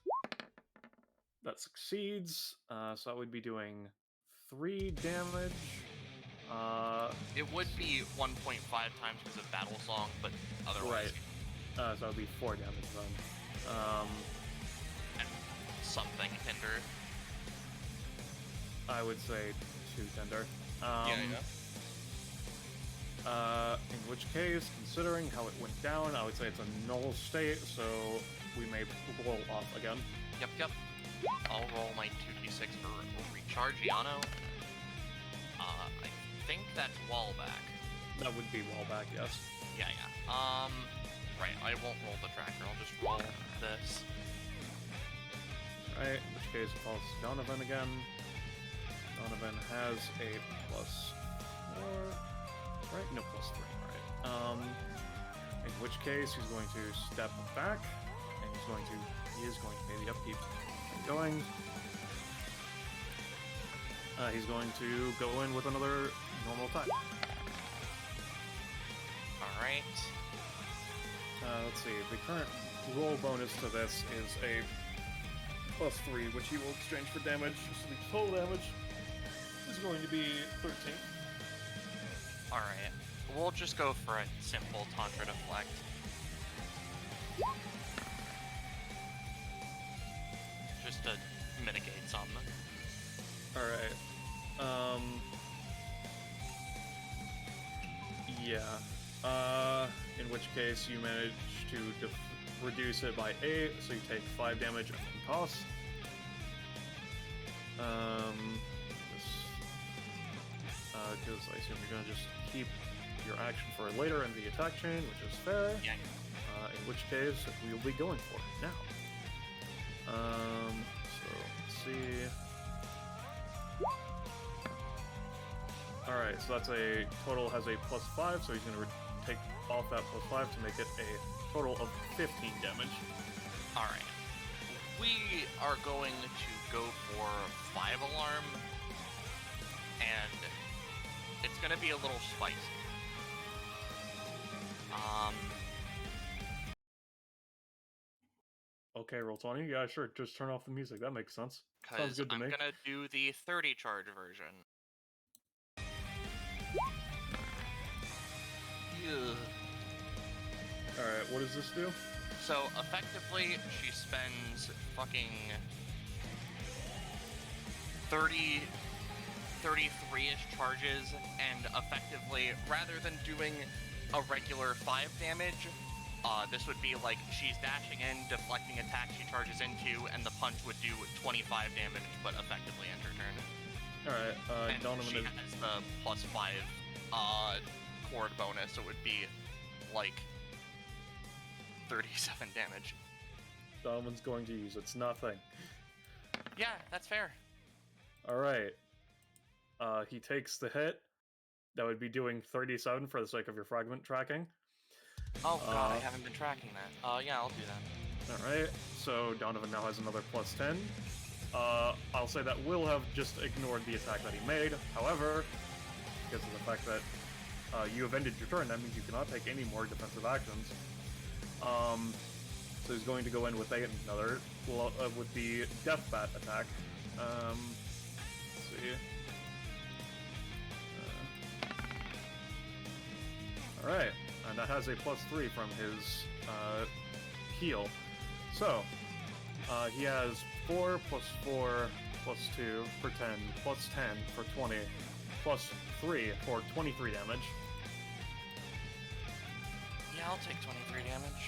That succeeds. So that would be doing 3 damage. It would be 1.5 times because of Battle Song, but otherwise... Right. So that would be 4 damage then. And something hinder. I would say 2 tender. In which case, considering how it went down, I would say it's a null state, so we may roll off again. Yep. I'll roll my 2d6 for recharge, Yano. I think that's wall back. That would be wall back, yes. Yeah. Right, I won't roll the tracker, I'll just roll this. Right, in which case it falls to Donovan again. Donovan has a +4. Right? No, +3, right. In which case he's going to step back, and he is going to pay the upkeep. Going. He's going to go in with another normal attack. Alright. Let's see, the current roll bonus to this is a +3, which he will exchange for damage, so the total damage is going to be 13. Alright, we'll just go for a simple Tantra Deflect. Just to mitigate some. Alright. Yeah. In which case you manage to reduce it by 8, so you take 5 damage and cost. Because I assume you're gonna just keep your action for later in the attack chain, which is fair. Yeah. In which case we'll be going for it now. So let's see. Alright, so that's a total has a +5, so he's gonna take off that +5 to make it a total of 15 damage. Alright. We are going to go for 5 alarm, and it's gonna be a little spicy. Okay, roll 20. Yeah, sure. Just turn off the music. That makes sense. Sounds Because good to I'm me. gonna do the 30 charge version. Ugh. Alright, what does this do? So effectively, she spends fucking 33-ish charges, and effectively, rather than doing a regular 5 damage, this would be like she's dashing in, deflecting attack she charges into, and the punch would do 25 damage, but effectively end her turn. Alright, And Donovan she is... has the +5 cord bonus, so it would be like 37 damage. Donovan's going to use it's nothing. Yeah, that's fair. Alright. He takes the hit. That would be doing 37 for the sake of your fragment tracking. Oh god, I haven't been tracking that. Yeah, I'll do that. Alright, so Donovan now has another +10. I'll say that will have just ignored the attack that he made. However, because of the fact that you have ended your turn, that means you cannot take any more defensive actions. So he's going to go in with another, with the Death Bat attack. Let's see. Alright, and that has a +3 from his heal. So, he has 4 + 4 + 2 for 10, +10 for 20, +3 for 23 damage. Yeah, I'll take 23 damage.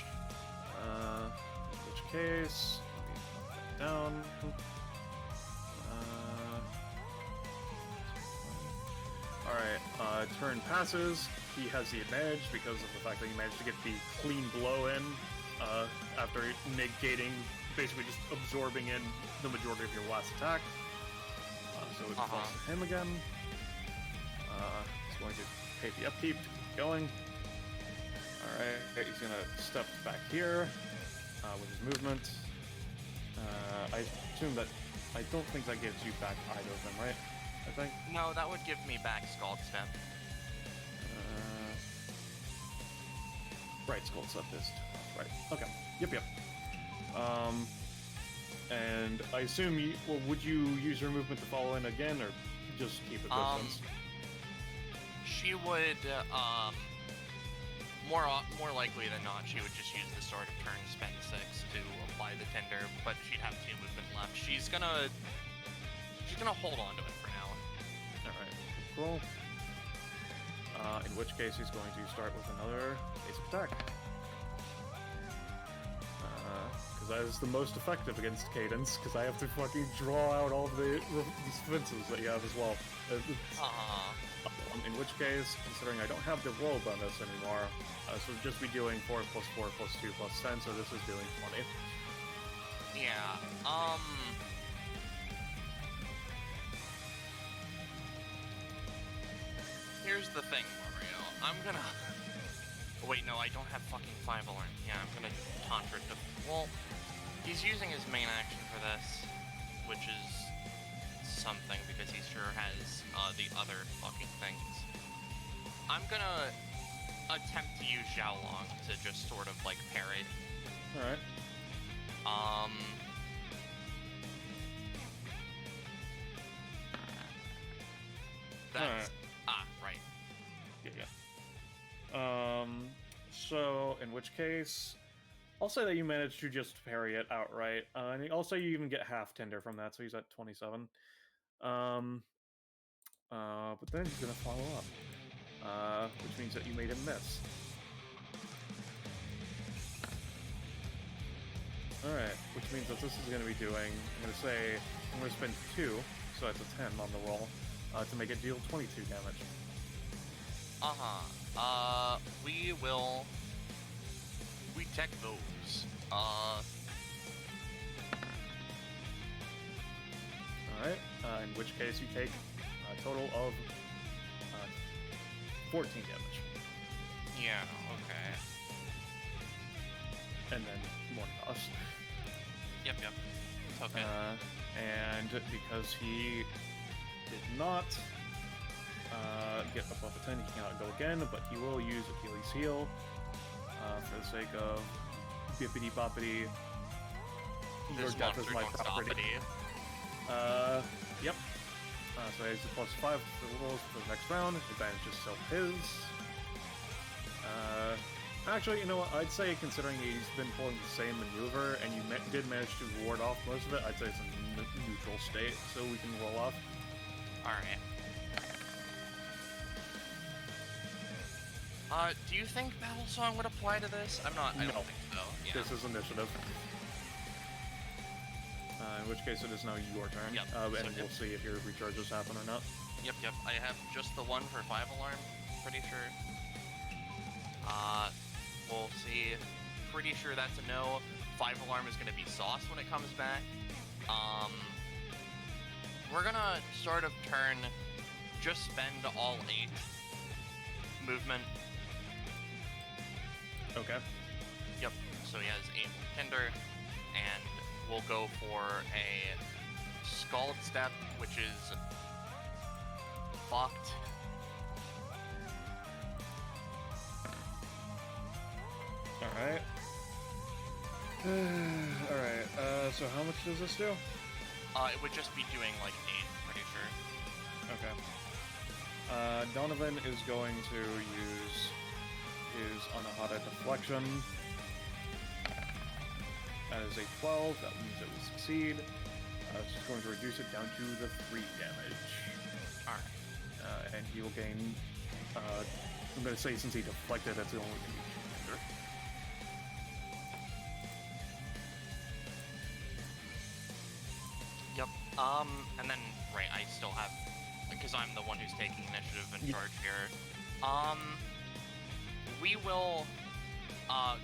In which case, let me knock that down. Alright, turn passes. He has the advantage because of the fact that he managed to get the clean blow in after negating, basically just absorbing in the majority of your last attack. So it falls to him again. He's going to pay the upkeep to keep going. Alright, he's gonna step back here with his movement. I assume that, I don't think that gives you back either of them, right? I think? No, that would give me back Scald Step. Right, Scald Step is right. Okay. Yep. And I assume you, well, would you use your movement to follow in again, or just keep it distance? She would, more likely than not, she would just use the start of turn, spend 6 to apply the tender, but she'd have 2 movement left. She's gonna hold on to it for now. Alright, cool. In which case he's going to start with another basic attack. Because that is the most effective against Cadence, because I have to fucking draw out all the defenses that you have as well. In which case, considering I don't have the roll bonus anymore, so we'll just be doing 4 + 4 + 2 + 10, so this is doing 20. Yeah, here's the thing, Mario. I'm gonna... Wait, no, I don't have fucking 5 alarm. Yeah, I'm gonna taunt it to... Well, he's using his main action for this, which is something, because he sure has the other fucking things. I'm gonna attempt to use Xiaolong to just sort of, like, parry. Alright. That's... right. Yeah. So, in which case, I'll say that you managed to just parry it outright. And I'll say you even get half tender from that, so he's at 27. But then he's gonna follow up. which means that you made him miss. Alright, which means that this is going to be doing, I'm going to spend 2, so that's a 10 on the roll, to make it deal 22 damage. We tech those. Alright, in which case you take a total of 14 damage. Yeah, okay. And then more cost. Yep. Okay. And because he did not get above a 10, he cannot go again, but he will use Achilles' heel for the sake of bippity boppity. Your This death is monster my don't property. stop it. Yep. So he has a +5 for the rolls for the next round. Advantage is still his. Actually, you know what? I'd say, considering he's been pulling the same maneuver, and you did manage to ward off most of it, I'd say it's a neutral state, so we can roll off. Alright. Do you think Battle Song would apply to this? I don't No. think so. Yeah. This is initiative. In which case, it is now your turn. Yep. And we'll see if your recharges happen or not. Yep. I have just the one for 5 alarm, pretty sure. We'll see. Pretty sure that's a no. 5 alarm is gonna be sauce when it comes back. We're gonna sort of turn, just spend all 8 movement. Okay. Yep, so he has 8 Tinder, and we'll go for a Scald Step, which is fucked. Alright. Alright, so how much does this do? It would just be doing like 8, pretty sure. Okay. Donovan is going to use his Anahata Deflection. That is a 12, that means it will succeed. It's just going to reduce it down to the 3 damage. Alright. And he will gain, I'm going to say since he deflected, that's the only thing he can hinder. Yep. And then, right, I still have, because I'm the one who's taking initiative and charge here. We will,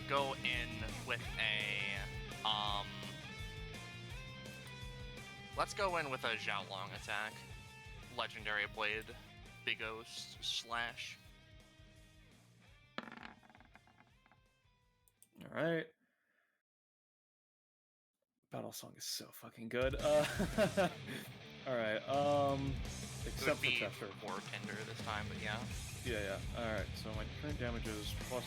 go in with a, let's go in with a Xiaolong attack. Legendary Blade, Big O slash. Alright. Battle Song is so fucking good. Alright, except for be Chester. 4 Tinder this time, but yeah. Yeah. Alright, so my current damage is +4, +2,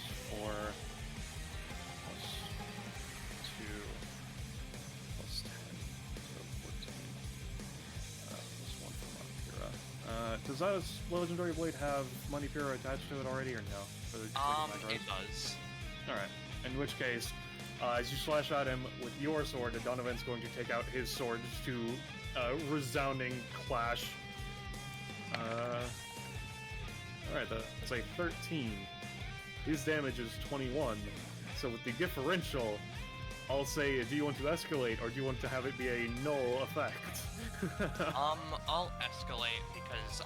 +10, so 14. +1 for Manipura. Does that Legendary Blade have Manipura attached to it already, or no? For the It does. Alright, in which case, as you slash at him with your sword, Donovan's going to take out his sword to resounding clash. Alright, that's a 13. His damage is 21. So with the differential, I'll say, do you want to escalate, or do you want to have it be a null effect? I'll escalate because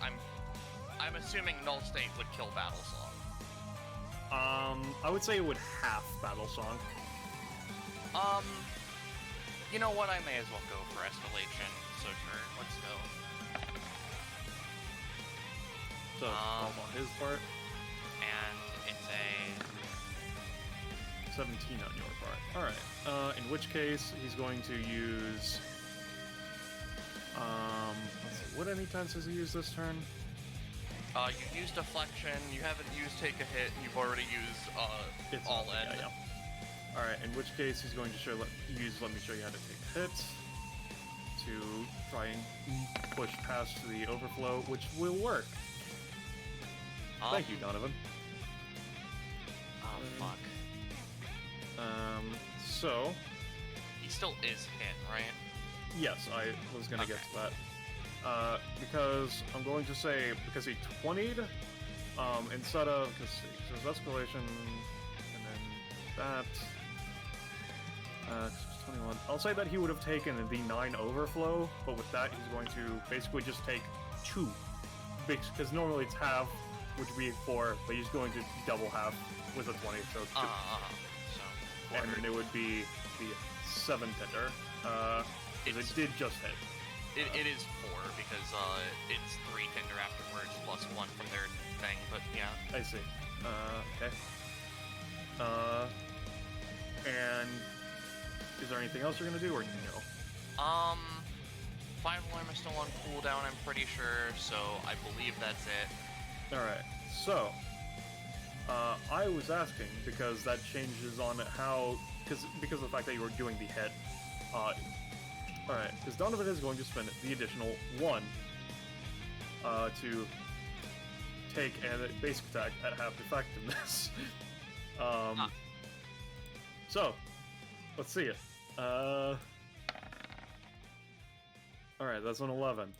I'm assuming Null State would kill Battle Song. I would say it would half Battle Song. You know what? I may as well go for escalation. So sure, let's go. So, on his part. And it's a 17 on your part. Alright. In which case, he's going to use... let's see, what any times has he used this turn? You used Deflection, you haven't used Take a Hit, and you've already used, It's All not- In. yeah. Alright, in which case he's going to let me show you how to take hits to try and push past the overflow, which will work. Thank you, Donovan. Oh, fuck. So... He still is hit, right? Yes, I was gonna get to that. Because I'm going to say, because he 20'd, Instead of, because there's escalation, and then that, 21. I'll say that he would have taken the 9 overflow, but with that he's going to basically just take 2, because normally it's half, which would be 4, but he's going to double half with a 20, so 2. So, and then it would be the 7 hitter, because it did just hit. It is 4 because it's 3 tinder afterwards plus 1 from their thing, but yeah. I see. Okay. And is there anything else you're gonna do, or no? 5 alarm is still on cooldown, I'm pretty sure, so I believe that's it. Alright, so, I was asking, because that changes on how, because of the fact that you were doing the hit, alright, because Donovan is going to spend the additional 1, to take a basic attack at half effectiveness. So, let's see it. Alright, that's an 11.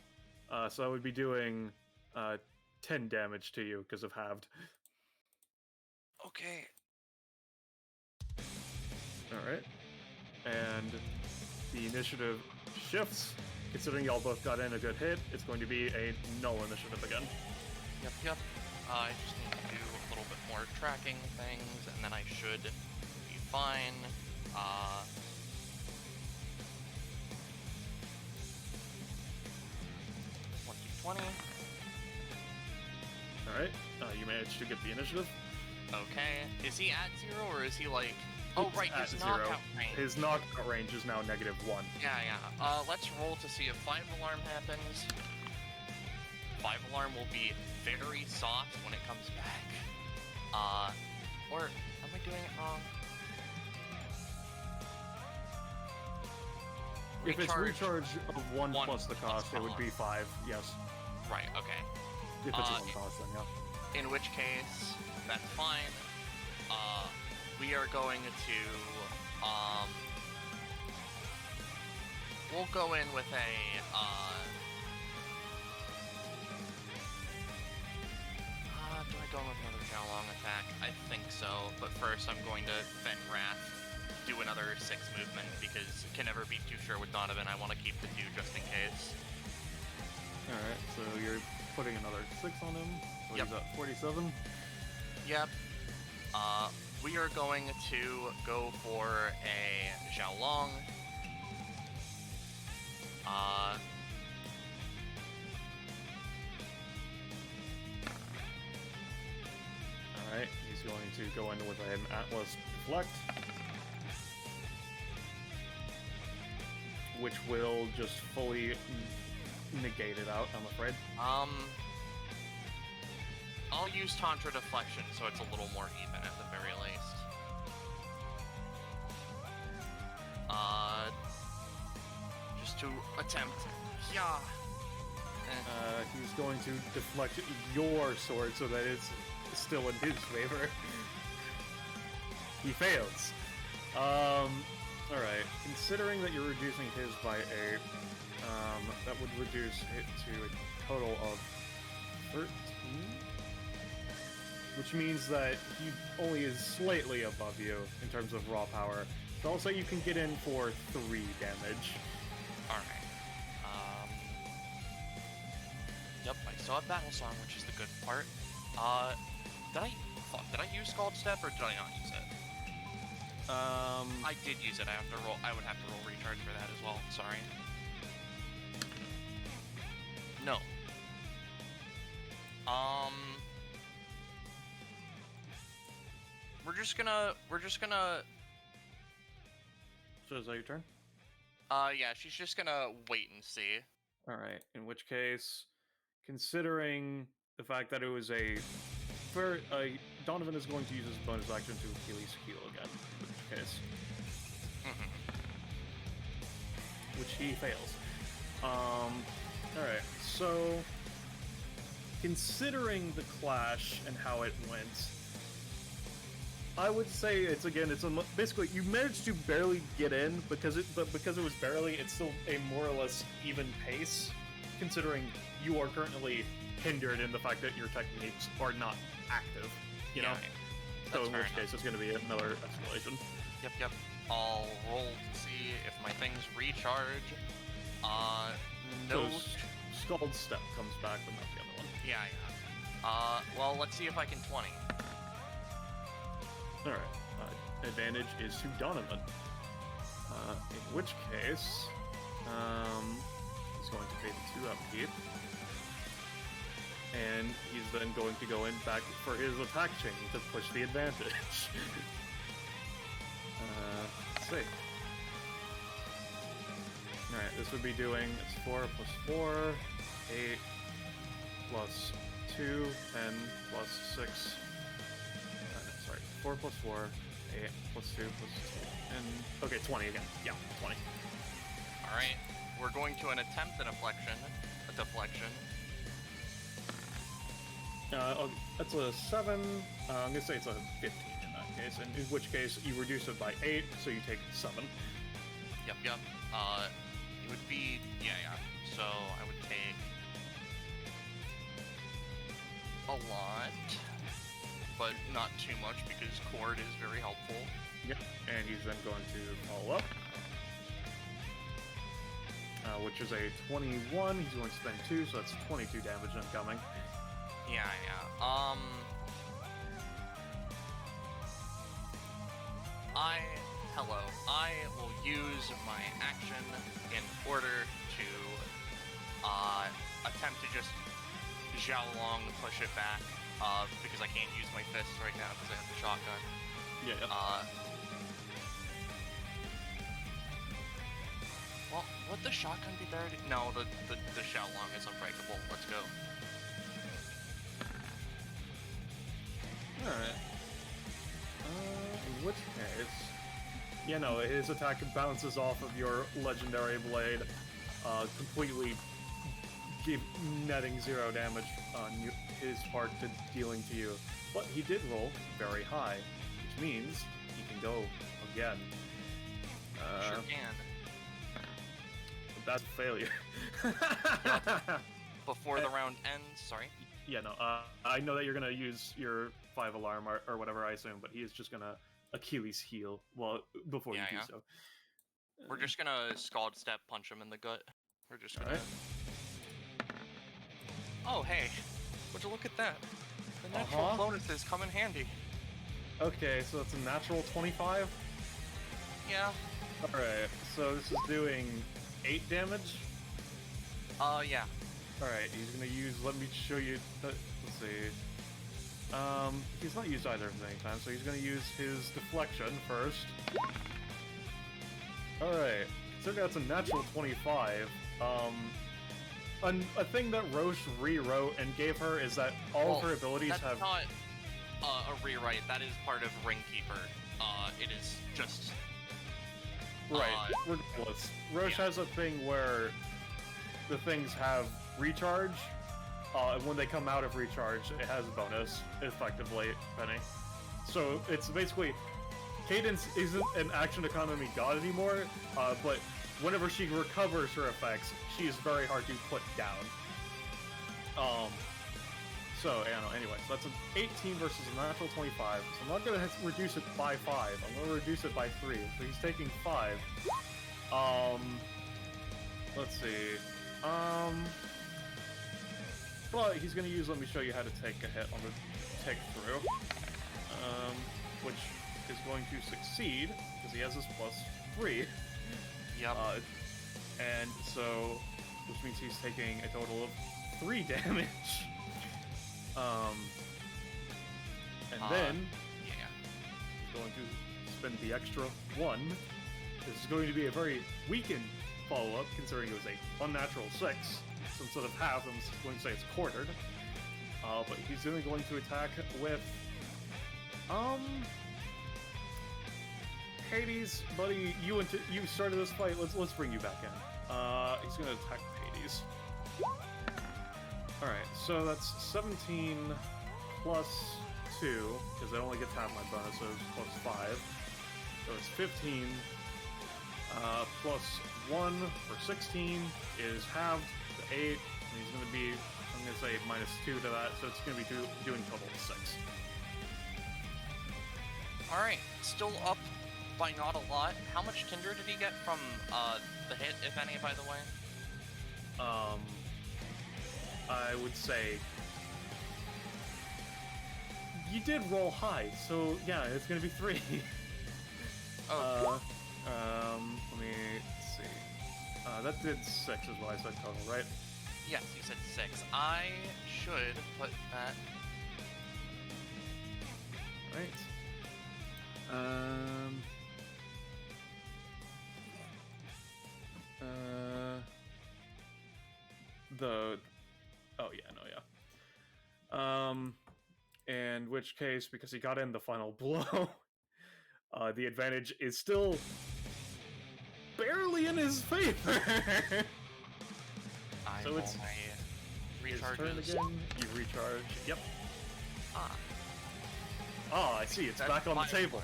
So I would be doing 10 damage to you because of halved. Okay. Alright. And the initiative shifts. Considering y'all both got in a good hit, it's going to be a null initiative again. Yep. I just need to do a little bit more tracking things, and then I should be fine. 20. Alright, you managed to get the initiative. Okay. Is he at 0, or is he like... Oh, right, At his 0. knockout range. His knockout range is now -1. Yeah. Let's roll to see if 5 alarm happens. 5 alarm will be very soft when it comes back. Or am I doing it wrong? If it's recharge of 1 plus the cost, it would be 5, yes. Right, okay. If it's a 1 cost, then yeah. In which case, that's fine. We are going to, we'll go in with a, do I go with another Xiaolong attack? I think so, but first I'm going to Vent Wrath, do another 6 movement, because can never be too sure with Donovan. I want to keep the 2 just in case. Alright, so you're putting another 6 on him. So Yep. He's at 47. Yep. We are going to go for a Xiaolong. Alright, he's going to go in with an Atlas Deflect, which will just fully negate it out, I'm afraid. I'll use Tantra Deflection so it's a little more even at the very least. Just to attempt. Yeah. He's going to deflect your sword so that it's still in his favor. He fails. Alright, considering that you're reducing his by 8, that would reduce it to a total of 13? Which means that he only is slightly above you in terms of raw power. So also you can get in for 3 damage. Alright. Yep, I still have Battle Song, which is the good part. Did I use Scald Step or did I not use it? I did use it. I would have to roll recharge for that as well. Sorry. No. We're just gonna. So is that your turn? Yeah, she's just gonna wait and see. Alright, in which case, considering the fact that it was Donovan is going to use his bonus action to Achilles heal again, in which case. Which he fails. Alright, so considering the clash and how it went, I would say it's basically you managed to barely get in because it was barely, it's still a more or less even pace. considering you are currently hindered in the fact that your techniques are not active, you know? So in which case, it's going to be another escalation. Yep. I'll roll to see if my things recharge. No. So Scald Step comes back, but not the other one. Yeah. Well, let's see if I can 20. Alright. Advantage is to Donovan. In which case, he's going to pay the 2 upkeep. And he's then going to go in back for his attack chain to push the advantage. Let's see. Alright, this would be doing 4 plus 4, 8 plus 2, 10 plus 6. Sorry, 4 plus 4, 8 plus 2 plus 2, and okay, 20 again. Yeah, 20. Alright, we're going to an attempt at a deflection. That's a 7. I'm gonna say it's a 15 in that case, and in which case you reduce it by 8, so you take 7. Yep. It would be, yeah. So I would take a lot, but not too much because Cord is very helpful. Yep, and he's then going to follow up, which is a 21. He's going to spend 2, so that's 22 damage incoming. Yeah. I will use my action in order to attempt to just Xiaolong push it back, because I can't use my fists right now because I have the shotgun. Yeah. Well, would the shotgun be better? No, the Xiaolong is unbreakable. Let's go. Alright. In which case... Yeah, no, his attack bounces off of your legendary blade, completely netting 0 damage on his part to dealing to you. But he did roll very high, which means he can go again. Sure can. That's a failure. Before the round ends, sorry. Yeah, no, I know that you're gonna use your 5 alarm or whatever, I assume, but he is just gonna Achilles heel before you do so. We're just gonna Scald Step punch him in the gut. We're just gonna... Alright. Oh, hey. Would you look at that? The natural bonuses come in handy. Okay, so it's a natural 25? Yeah. Alright, so this is doing 8 damage? Yeah. Alright, he's gonna use, let me show you, let's see. He's not used either of them anytime, so he's gonna use his deflection first. Alright, so that's a natural 25. A thing that Roche rewrote and gave her is that all of her abilities that's have... not a rewrite, that is part of Ringkeeper. It is just... Right, regardless. Roche has a thing where the things have recharge, and when they come out of recharge, it has a bonus, effectively, Penny. So it's basically, Cadence isn't an action economy god anymore, but whenever she recovers her effects, she is very hard to put down. So, anyway, so that's an 18 versus a natural 25, so I'm not going to reduce it by 5, I'm going to reduce it by 3, so he's taking 5. Let's see, well, he's going to use, let me show you how to take a hit on the take through, which is going to succeed, because he has this +3. Yep. And so, which means he's taking a total of 3 damage. And then, he's going to spend the extra 1. This is going to be a very weakened follow-up, considering it was a unnatural 6. So instead of half, I'm going to say it's quartered. But he's only going to attack with, Hades, buddy, you started this fight. Let's bring you back in. He's gonna attack Hades. All right, so that's 17 plus 2 because it only gets half my bonuses plus 5. So it's 15 plus 1 for 16 is halved. 8, and he's gonna be, I'm gonna say -2 to that, so it's gonna be doing total 6. Alright, still up by not a lot. How much Tinder did he get from the hit, if any, by the way? I would say you did roll high, so yeah, it's gonna be 3. Oh. Let me see. That did 6 is what I said total, right? Yes, you said 6. I should put that. Right. Oh yeah, no, yeah. In which case, because he got in the final blow, the advantage is still barely in his favor. So it's his turn again. You recharge. Yep. Ah, I see. It's back on the table.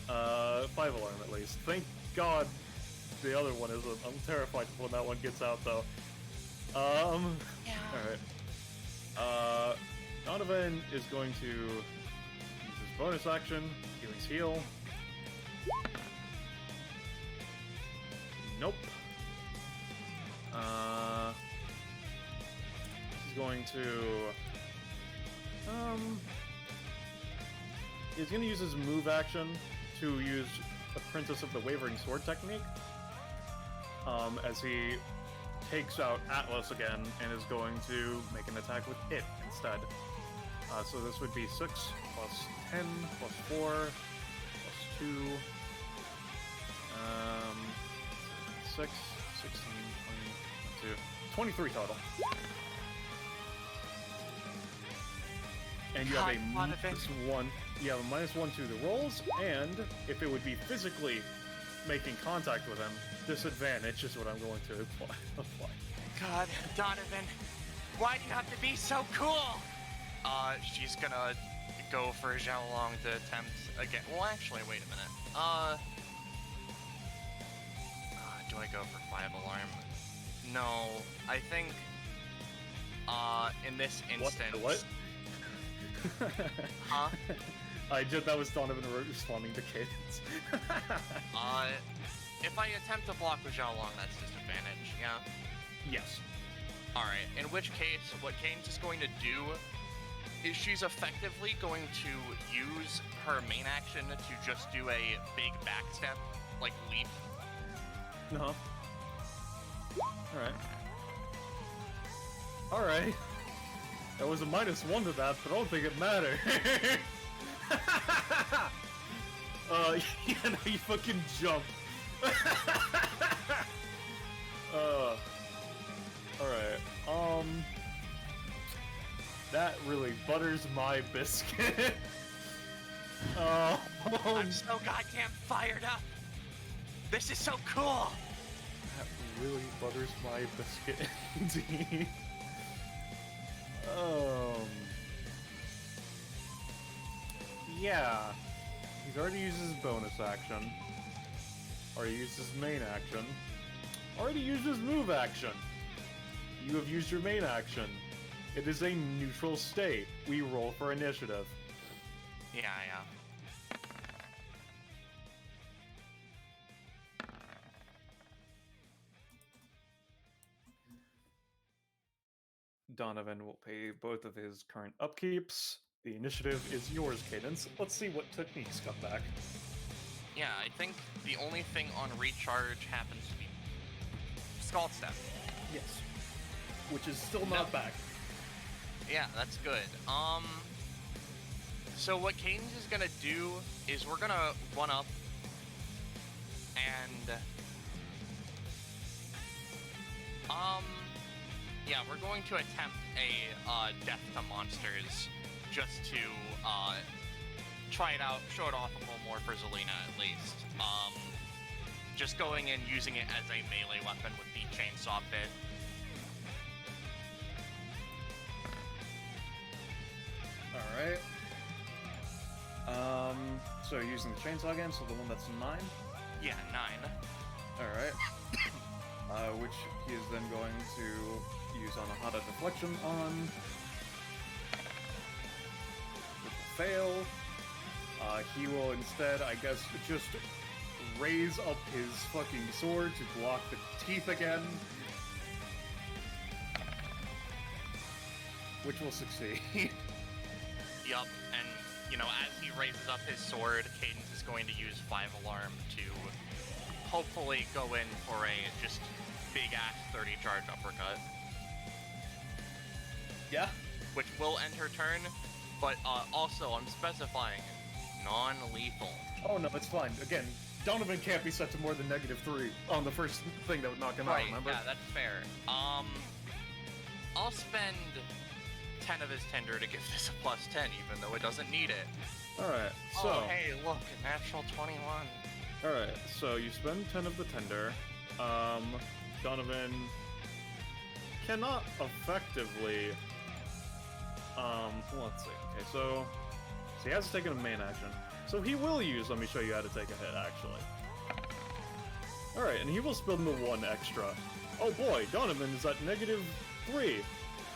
5 alarm at least. Thank God the other one isn't. I'm terrified when that one gets out though. Alright. Donovan is going to use his bonus action, Healing's Heal. Nope. He's going to... he's going to use his move action to use Apprentice of the Wavering Sword technique. As he takes out Atlas again and is going to make an attack with it instead. So this would be 6 plus 10 plus 4 plus 2. 6, 16, 20, 23 total. And you have a -1. You have a -1 to the rolls, and if it would be physically making contact with him, disadvantage is what I'm going to apply. God, Donovan, why do you have to be so cool? She's gonna go for Xiaolong to attempt again. Well, actually, wait a minute. Do I go for 5 alarm? No, I think, in this instance... What? Huh? That was Donovan responding to Cadence. If I attempt to block with Xiaolong, that's disadvantage, yeah? Yes. Alright, in which case, what Kane's is going to do is she's effectively going to use her main action to just do a big backstep, like leap. No. Alright. Alright. That was a -1 to that, but I don't think it mattered. Yeah, no, you fucking jump. Alright, that really butters my biscuit. I'm so goddamn fired up! This is so cool! That really butters my biscuit, indeed. Yeah. He's already used his bonus action. Already used his main action. Already used his move action. You have used your main action. It is a neutral state. We roll for initiative. Yeah. Donovan will pay both of his current upkeeps. The initiative is yours, Cadence. Let's see what techniques come back. Yeah, I think the only thing on recharge happens to be Scald Step. Yes. Which is still not back. Yeah, that's good. So what Cadence is gonna do is we're gonna run up and yeah, we're going to attempt a death to monsters just to try it out, show it off a little more for Zelina at least. Just going and using it as a melee weapon with the chainsaw bit. Alright. So using the chainsaw again, so the one that's 9? Yeah, 9. Alright. Which he is then going to use Anahata Deflection on. Which will fail. He will instead, I guess, just raise up his fucking sword to block the teeth again. Which will succeed. Yup, and, you know, as he raises up his sword, Cadence is going to use 5 Alarm to hopefully go in for a just big-ass 30 charge uppercut. Yeah? Which will end her turn, but also, I'm specifying, non-lethal. Oh no, it's fine. Again, Donovan can't be set to more than -3 on the first thing that would knock him out, remember? Yeah, that's fair. I'll spend 10 of his tender to give this a +10, even though it doesn't need it. Alright, so... Oh, hey, look, a natural 21. Alright, so you spend 10 of the tender. Donovan cannot effectively... let's see. Okay, so he hasn't taken a main action. So he will use, let me show you how to take a hit, actually. Alright, and he will spend the 1 extra. Oh boy, Donovan is at -3,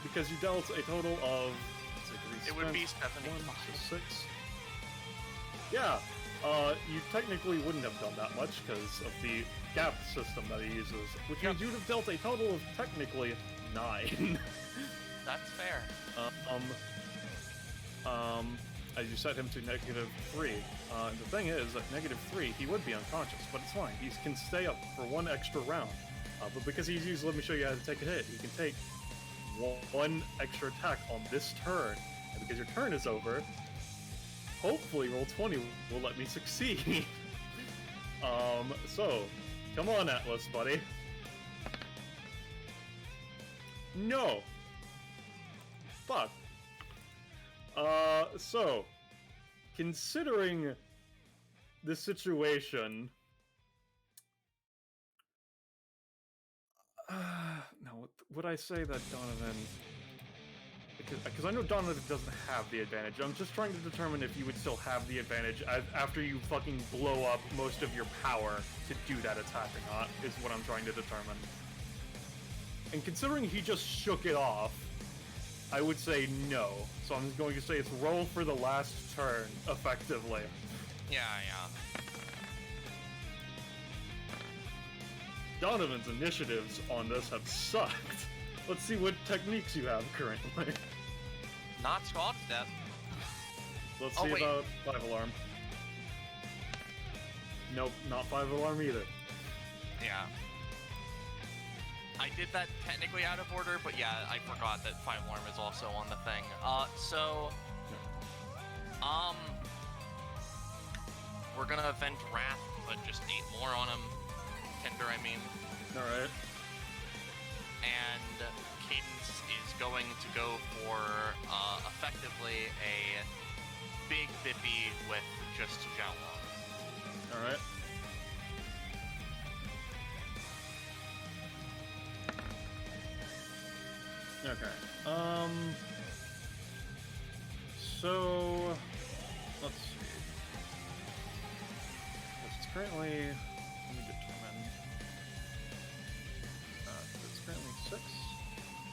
because you dealt a total of... It would be 75. 1, so 6. Yeah, you technically wouldn't have done that much because of the gap system that he uses, which means you'd have dealt a total of technically 9. That's fair. As you set him to -3. The thing is, at -3, he would be unconscious, but it's fine. He can stay up for 1 extra round. But because he's used, let me show you how to take a hit. He can take 1 extra attack on this turn. And because your turn is over, hopefully Roll20 will let me succeed. So, come on, Atlas, buddy. No! Fuck. So, considering the situation... no, would I say that Donovan... Because I know Donovan doesn't have the advantage. I'm just trying to determine if you would still have the advantage after you fucking blow up most of your power to do that attack or not, is what I'm trying to determine. And considering he just shook it off, I would say no. So I'm going to say it's roll for the last turn, effectively. Yeah. Donovan's initiatives on this have sucked. Let's see what techniques you have currently. Not Squad Step. Let's see about 5 Alarm. Nope, not 5 Alarm either. Yeah. I did that technically out of order, but yeah, I forgot that 5 Alarm is also on the thing. We're gonna Event Wrath, but just 8 more on him. Tender, I mean. Alright. And Cadence is going to go for, effectively a big Bippy with just Jiaolong. Alright. Okay. So... let's see. It's currently... let me determine... it's currently 6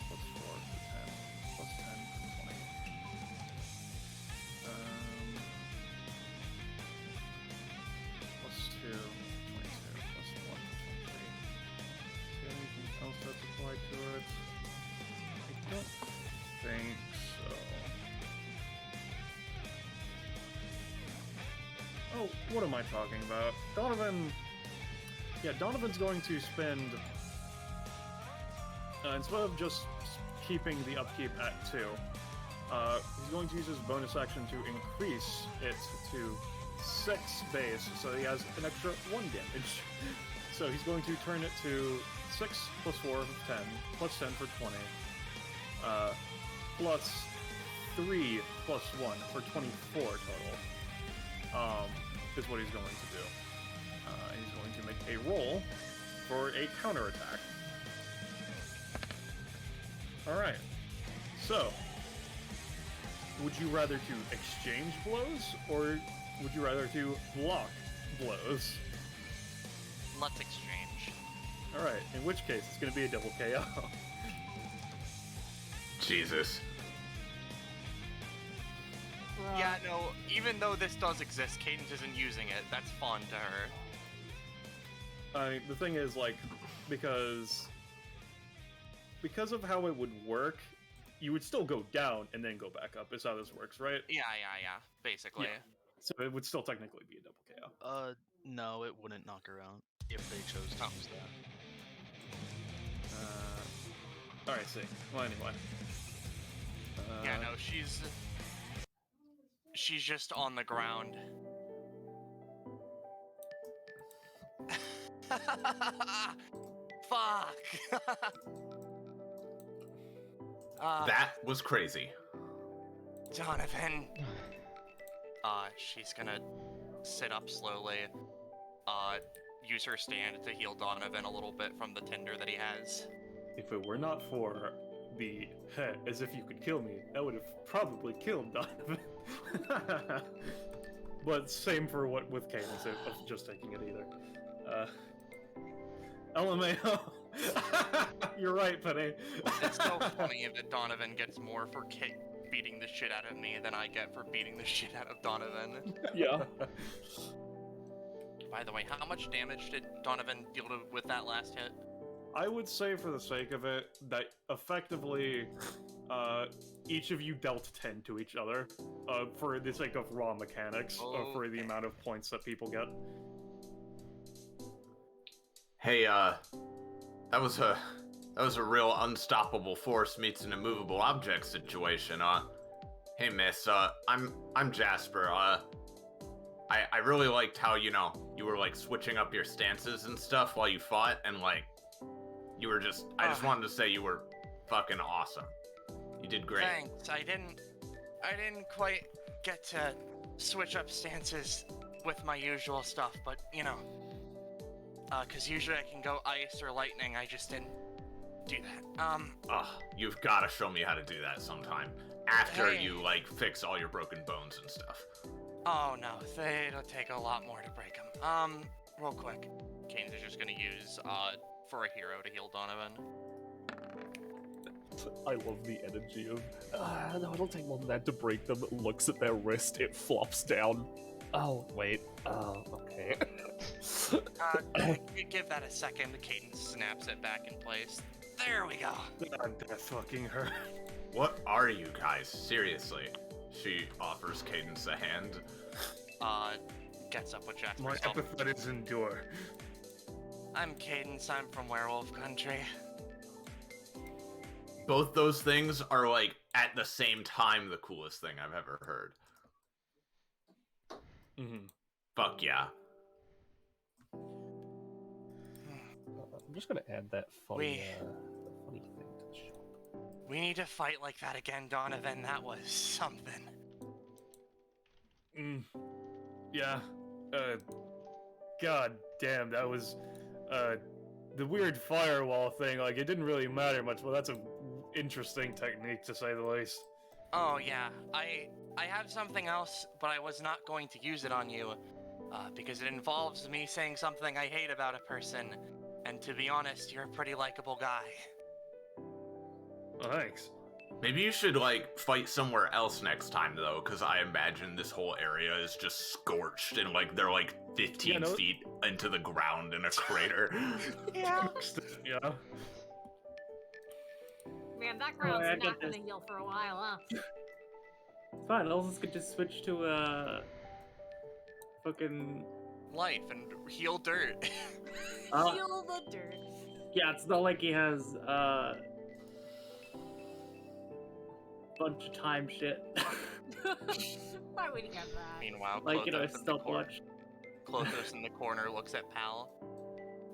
plus 4 for 10 plus 10 for 20. Plus 2, 22, plus 1 for 23. Is there anything else that's applied to it? I don't think so. Oh, what am I talking about? Donovan... yeah, Donovan's going to spend... instead of just keeping the upkeep at 2, he's going to use his bonus action to increase it to 6 base, so he has an extra 1 damage. So he's going to turn it to 6 plus 4 for 10, plus 10 for 20, plus 3 plus 1 for 24 total, is what he's going to do. He's going to make a roll for a counterattack. Alright, so, would you rather to exchange blows, or would you rather to block blows? Let's exchange. Alright, in which case it's going to be a double KO. Jesus. Yeah, no, even though this does exist, Cadence isn't using it. That's fun to her. The thing is, like, because of how it would work, you would still go down and then go back up. Is how this works, right? Yeah, basically. Yeah. So it would still technically be a double KO. No, it wouldn't knock her out if they chose to use that. Alright, see. Well, anyway. Yeah, no, she's just on the ground. Fuck! That was crazy. Donovan. She's gonna sit up slowly. Use her stand to heal Donovan a little bit from the tinder that he has. If it were not for the as if you could kill me, that would have probably killed Donovan. But same for what with Cadence of just taking it either. LMAO. You're right, Penny. It's so funny that Donovan gets more for beating the shit out of me than I get for beating the shit out of Donovan. Yeah. By the way, how much damage did Donovan deal with that last hit? I would say, for the sake of it, that effectively, each of you dealt 10 to each other, for the sake of raw mechanics, for the amount of points that people get. Hey, that was a real unstoppable force meets an immovable object situation. Hey, miss, I'm Jasper. I really liked how, you were, like, switching up your stances and stuff while you fought, and, like, I just wanted to say you were fucking awesome. You did great. Thanks. I didn't quite get to switch up stances with my usual stuff, but, because usually I can go ice or lightning, I just didn't do that. You've got to show me how to do that sometime. After you, like, fix all your broken bones and stuff. Oh, no. It'll take a lot more to break them. Real quick. Kane's is just gonna use, for a hero to heal Donovan. I love the energy of, no, it'll take more than that to break them. Looks at their wrist, it flops down. Oh, wait. Okay. Give that a second. Cadence snaps it back in place. There we go. That fucking hurt. What are you guys? Seriously. She offers Cadence a hand. Gets up with Jasper. My epithet is endure. I'm Cadence. I'm from Werewolf Country. Both those things are, like, at the same time the coolest thing I've ever heard. Mm-hmm. Fuck yeah. I'm just gonna add that funny thing to the shop. We need to fight like that again, Donovan. That was something. Yeah. God damn, that was, the weird firewall thing, like, it didn't really matter much, but that's an interesting technique, to say the least. Oh, yeah. I have something else, but I was not going to use it on you, because it involves me saying something I hate about a person, and to be honest, you're a pretty likable guy. Oh, thanks. Maybe you should, like, fight somewhere else next time, though, because I imagine this whole area is just scorched, and, like, they're, like, 15 feet into the ground in a crater. Yeah. Yeah. Man, that ground's not gonna heal for a while, huh? It's fine, Elvis could just switch to, fucking... Life and heal dirt. Heal the dirt. Yeah, it's not like he has, bunch of time shit. Why would he have that? Meanwhile, like, Clothos stopwatch. Clothos in the corner looks at Pal.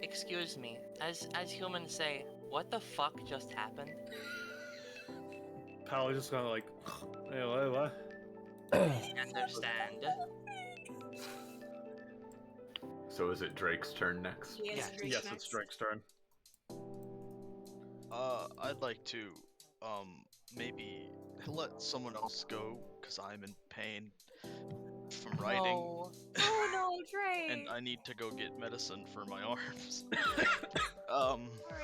Excuse me, as humans say, what the fuck just happened? Pal is just kind of like, hey, what? Understand. So is it Drake's turn next? Yes, It's Drake's turn. I'd like to, maybe let someone else go, because I'm in pain. from writing. No. Oh no, Trey. And I need to go get medicine for my arms. Sorry,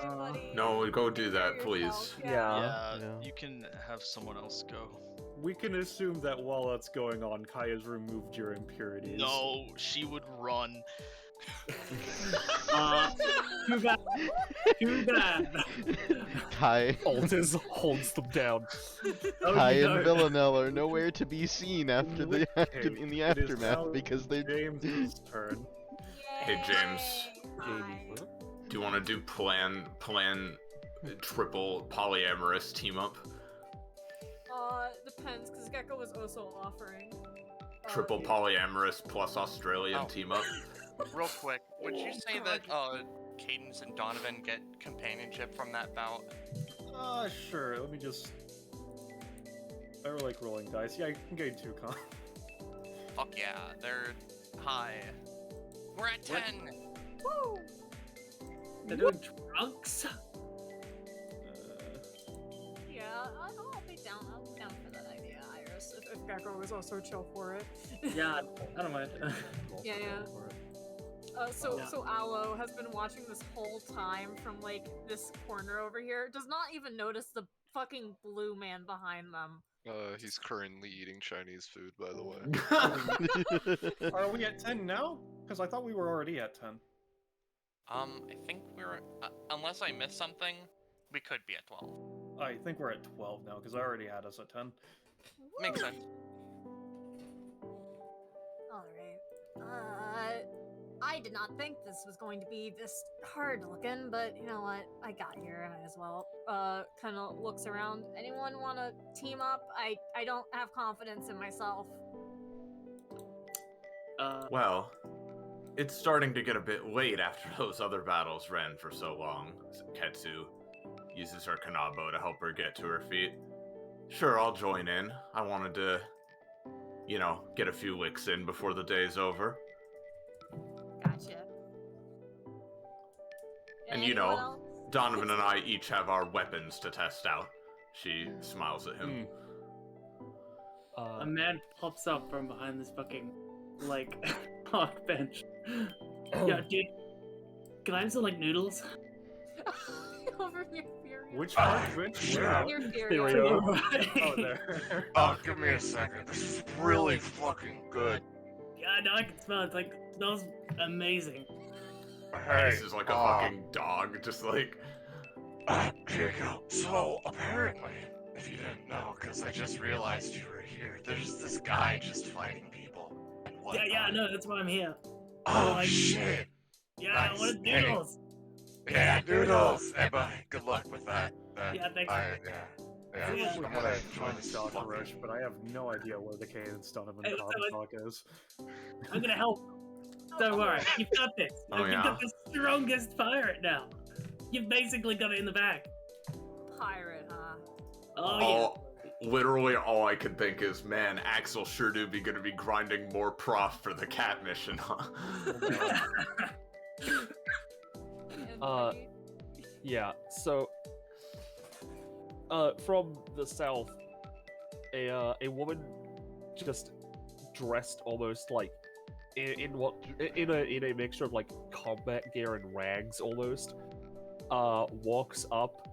buddy. No, go do that, Yourself, please. Yeah, Yeah. you can have someone else go. We can assume that while that's going on, Kaya's removed your impurities. No, she would run. Too bad. Too bad. Kai, Altus holds them down. Kai and Villanelle are nowhere to be seen after the Okay, in the it is aftermath now because they're James's turn. Hey, James. Hi. Do you want to do plan triple polyamorous team up? Depends, because Gecko was also offering. Triple polyamorous plus Australian Oh. team up? Real quick, would you say that Cadence and Donovan get companionship from that bout? Sure. Let me just. I like rolling dice. Yeah, I can gain 2 con. Fuck yeah, they're high. We're at 10. Woo! They're doing trunks. Yeah, I'll be down. I'll be down for that idea, Iris. If Gecko was also chill for it. Yeah, I don't mind. Yeah. So Aloe has been watching this whole time from like this corner over here. Does not even notice the fucking blue man behind them. He's currently eating Chinese food, by the way. Are we at 10 now? Because I thought we were already at 10. I think we're unless I missed something, we could be at 12. I think we're at 12 now, because I already had us at 10. Makes sense. Alright. I did not think this was going to be this hard looking, but you know what? I got here, I might as well. Kind of looks around. Anyone want to team up? I don't have confidence in myself. Well, it's starting to get a bit late after those other battles ran for so long. Ketsu uses her kanabo to help her get to her feet. Sure, I'll join in. I wanted to, get a few licks in before the day's over. Gotcha. And Anyone else? Donovan and I each have our weapons to test out. She smiles at him. A man pops up from behind this fucking, park bench. Yeah, dude. Can I have some, noodles? Over near Fury. Which part? Which? Where? Near There Fury. we go. Oh, there. Oh, give me a second. This is really fucking good. Yeah, no, I can smell it. It smells amazing. Hey, This is like a fucking dog, just like... Here you go. So, apparently, if you didn't know, because I just realized you were here, there's this guy just fighting people. And Yeah, no, that's why I'm here. Oh, shit. Yeah, I Nice. want noodles. Yeah, noodles. Hey, buddy, good luck with that. Yeah, thanks. Yeah. Yeah. We I'm had gonna a join this dog fucking... rush, but I have no idea where the Cadence Donovan Hey, talk is. I'm gonna help. Don't worry, you've got this. Oh, You've yeah? got the strongest pirate now. You've basically got it in the bag. Pirate, huh? Oh, Literally all I can think is, man, Axel sure do be gonna be grinding more prof for the cat mission, huh? Yeah, so from the south, a woman just dressed almost like in a mixture of combat gear and rags almost, walks up,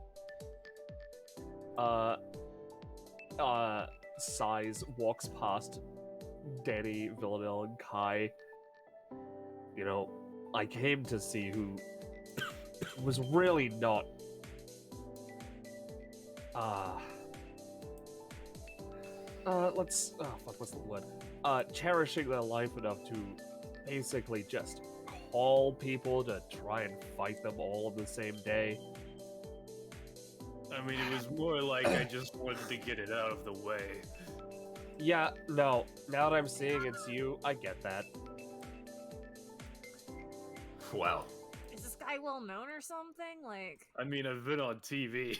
sighs, walks past Danny, Villanelle, and Kai. I came to see who was really not what's the word? Cherishing their life enough to basically just call people to try and fight them all on the same day. I mean, it was more like I just wanted to get it out of the way. Yeah, no, now that I'm seeing it's you, I get that. Well, Is this guy well known or something? I mean, I've been on TV.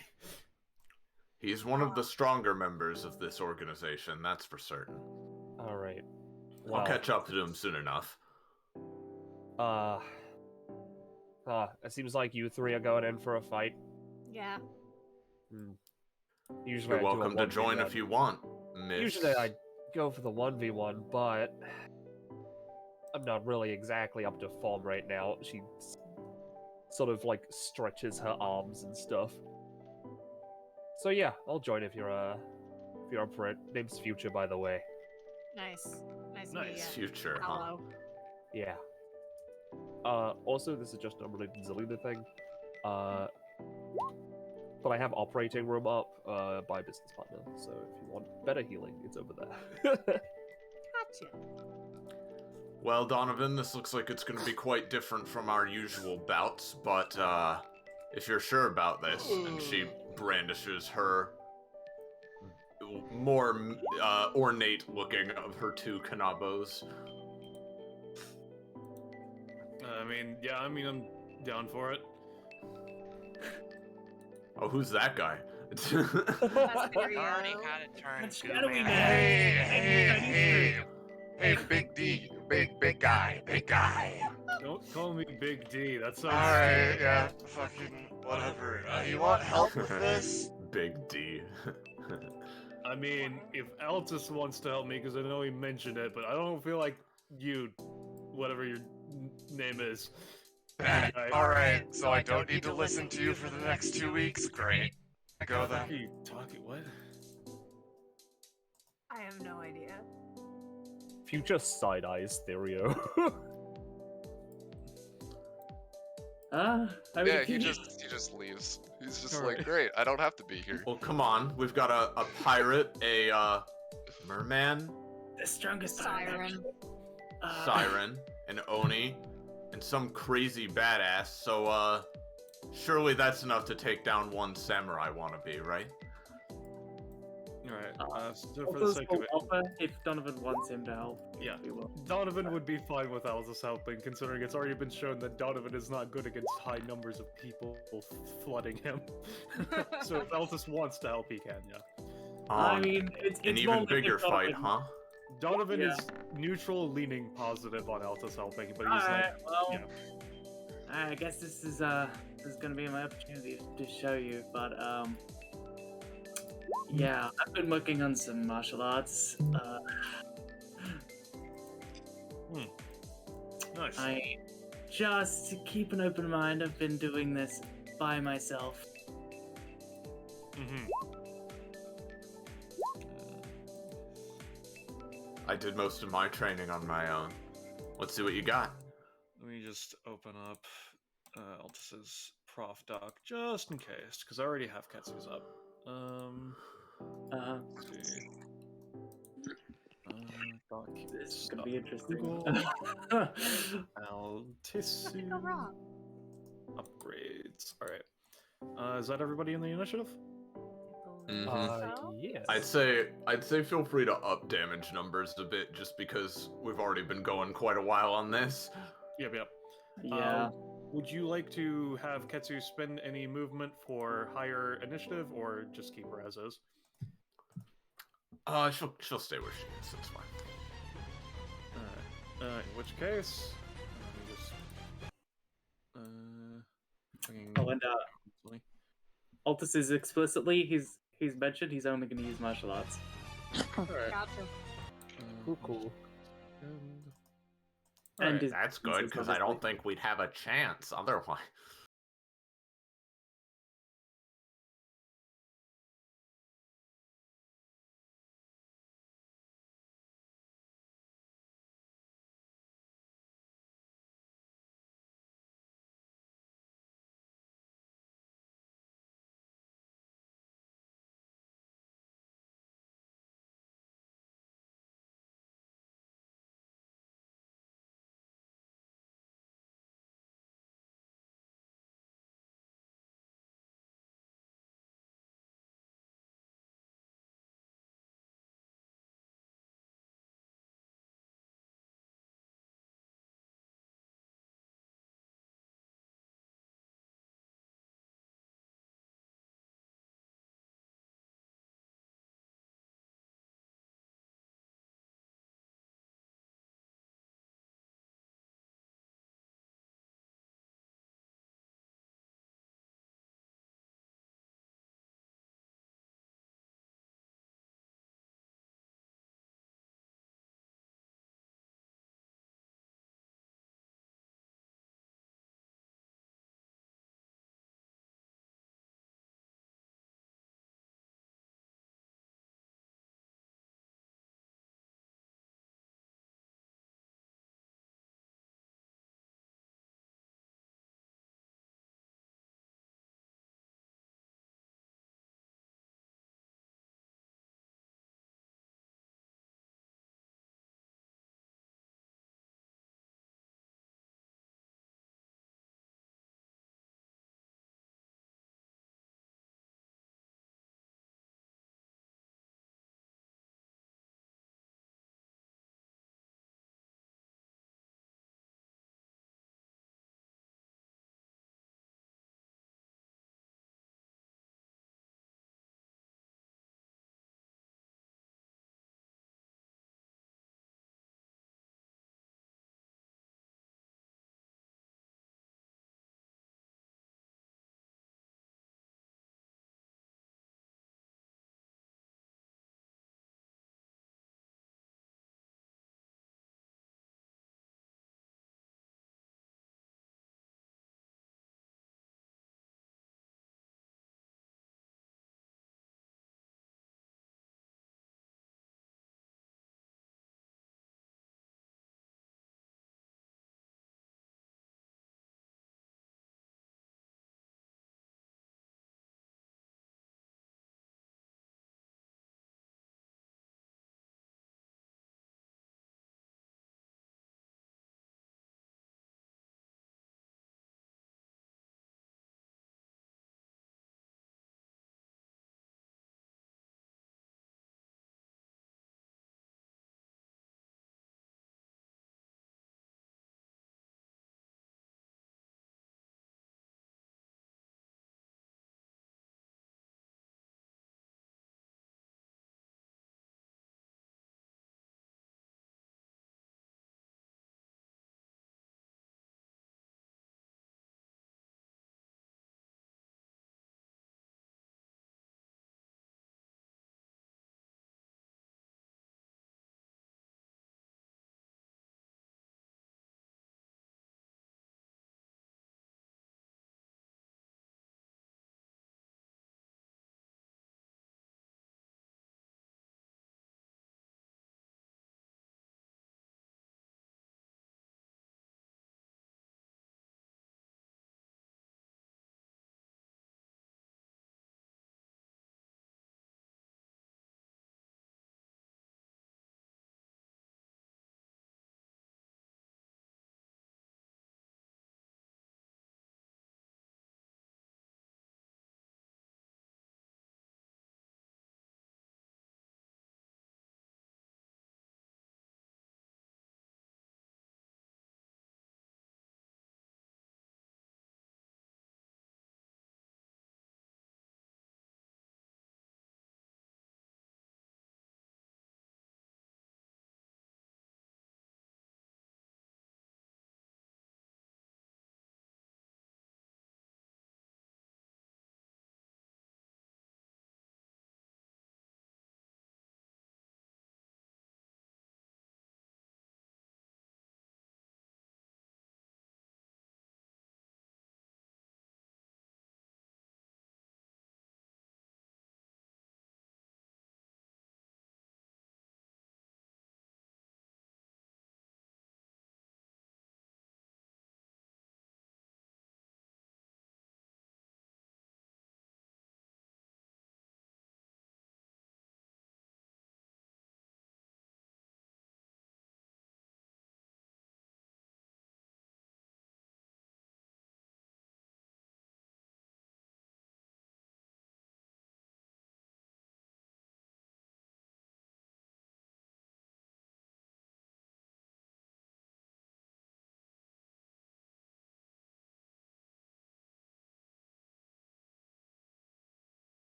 he's one of the stronger members of this organization, that's for certain. Alright. I'll catch up to him soon enough. It seems like you three are going in for a fight. Yeah. Usually You're I do a welcome to 1v1. join if you want, miss. Usually go for the 1v1, but I'm not really exactly up to form right now. She sort of like stretches her arms and stuff. So yeah, I'll join if you're up for it. Name's Future, by the way. Nice. Nice to meet Nice you. future, huh? Hello. Yeah. Also, this is just a related Zelina thing. But I have operating room up by business partner, so if you want better healing, it's over there. Gotcha. Well, Donovan, this looks like it's going to be quite different from our usual bouts, but if you're sure about this, and she brandishes her more ornate looking of her two kanabos. I'm down for it. Oh, who's that guy? That's You Mario. already had it turned That's to shadowy, man. Hey, Big D, big guy, big guy. Don't call me Big D. That sounds Alright, stupid. yeah, fucking whatever. You want help with this? Big D. I mean, if Altus wants to help me, because I know he mentioned it, but I don't feel like you, whatever your name is. Alright, so I don't need to listen to you for the next 2 weeks? Great. Go What are then. you talking? What? I have no idea. Future side-eyes Therio. I mean, Yeah, he just leaves. He's just like, great, I don't have to be here. Well, come on. We've got a pirate, a merman, the strongest Siren. siren, an oni, and some crazy badass. So, surely that's enough to take down one samurai wannabe, right? Alright, so for the sake of it, if Donovan wants him to help, yeah, we will. Donovan would be fine with Altus helping, considering it's already been shown that Donovan is not good against high numbers of people flooding him. So if Altus wants to help, he can, yeah. I mean, it's an more even like bigger if fight, Donovan- huh? Donovan Yeah. is neutral, leaning positive on Altus helping, but he's Alright, not. well, Yeah. I guess this is gonna be my opportunity to show you, but yeah, I've been working on some martial arts. Nice. I just to keep an open mind. I've been doing this by myself. Mm-hmm. I did most of my training on my own. Let's see what you got. Let me just open up Altus's prof doc just in case, because I already have Ketsu's up. Let's see. This is gonna be interesting. Altisu Go wrong. upgrades. All right. Is that everybody in the initiative? Yes. I'd say feel free to up damage numbers a bit, just because we've already been going quite a while on this. Yep. Yeah. Would you like to have Ketsu spend any movement for higher initiative, or just keep her as is? She'll stay where she is. That's fine. Alright. In which case, let me just. Oh, and Altus is explicitly he's mentioned he's only going to use martial arts. Alright. Gotcha. Cool. And his- That's good, because I don't think we'd have a chance otherwise.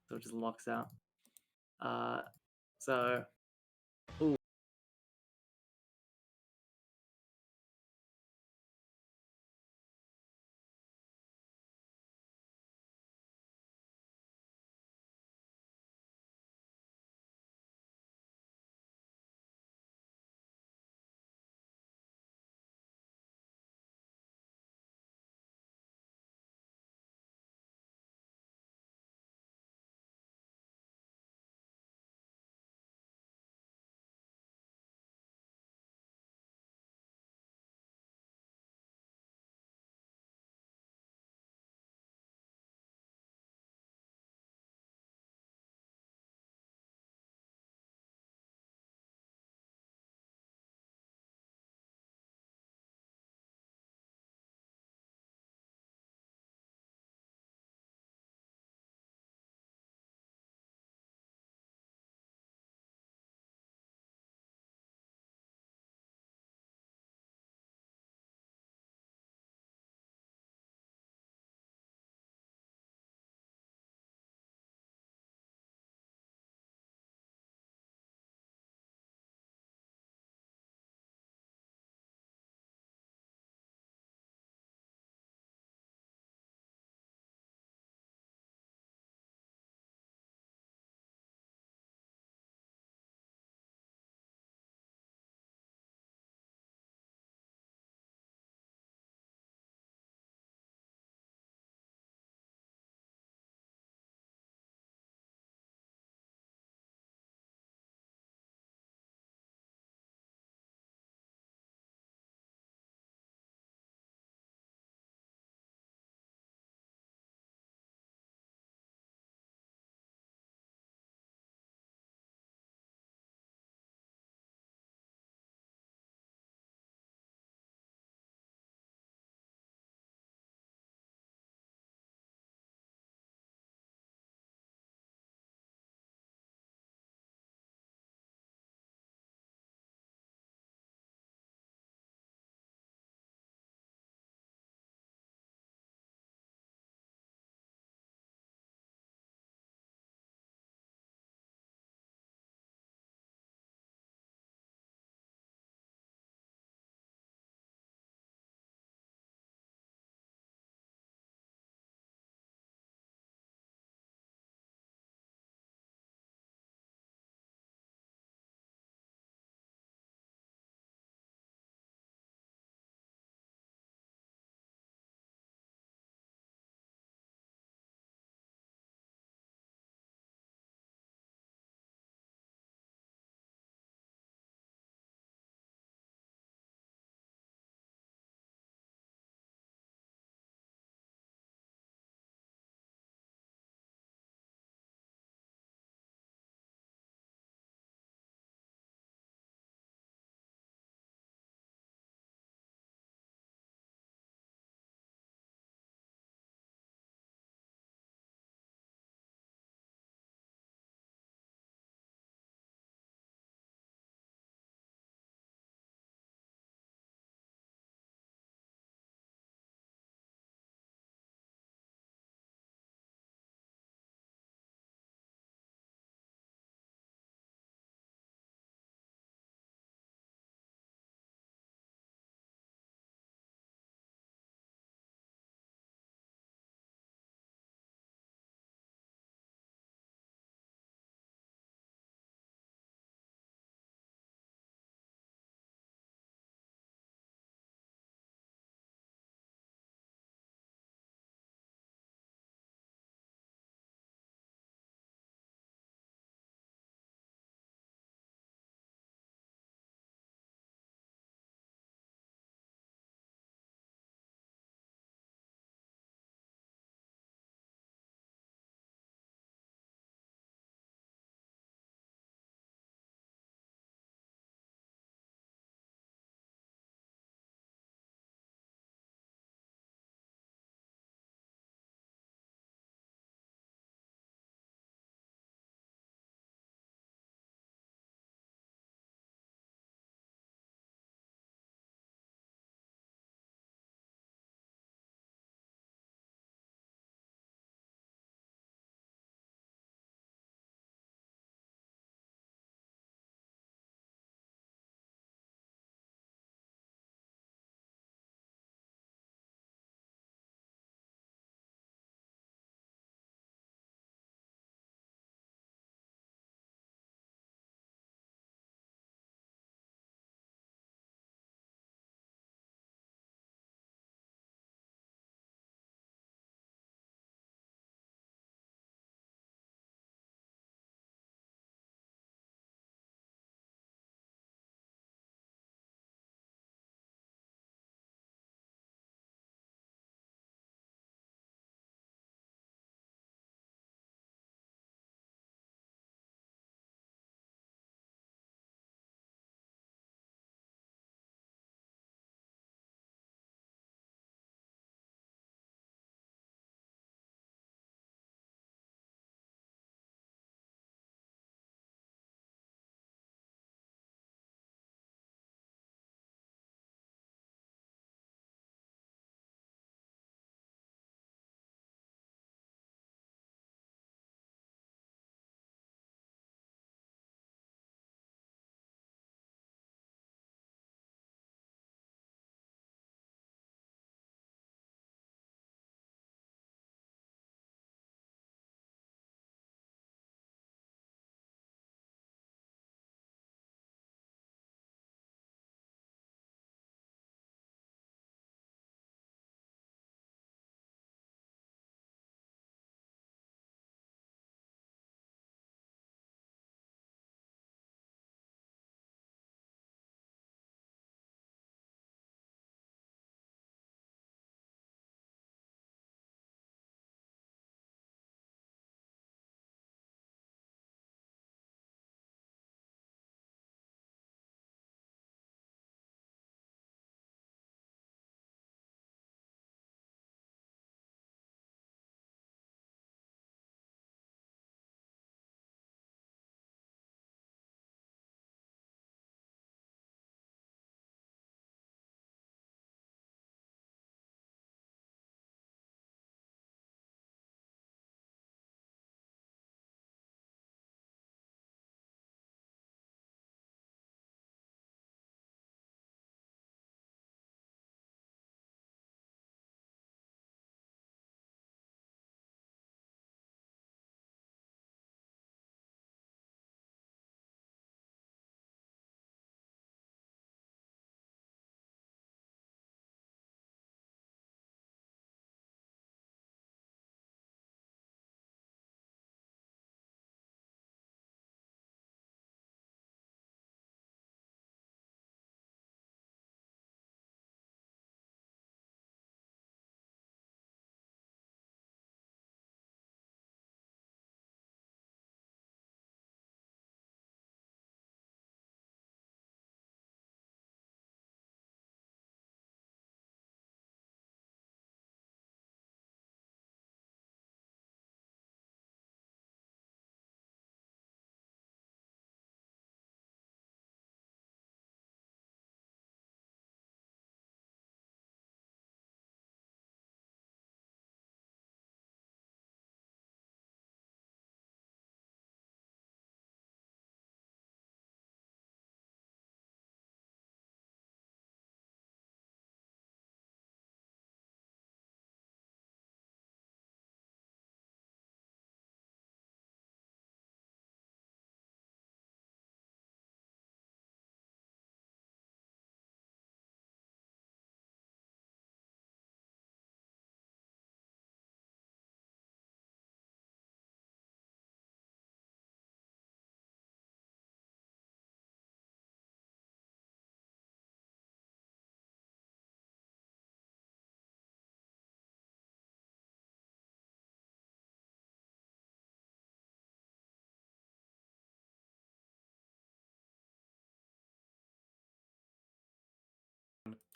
so it just locks out. So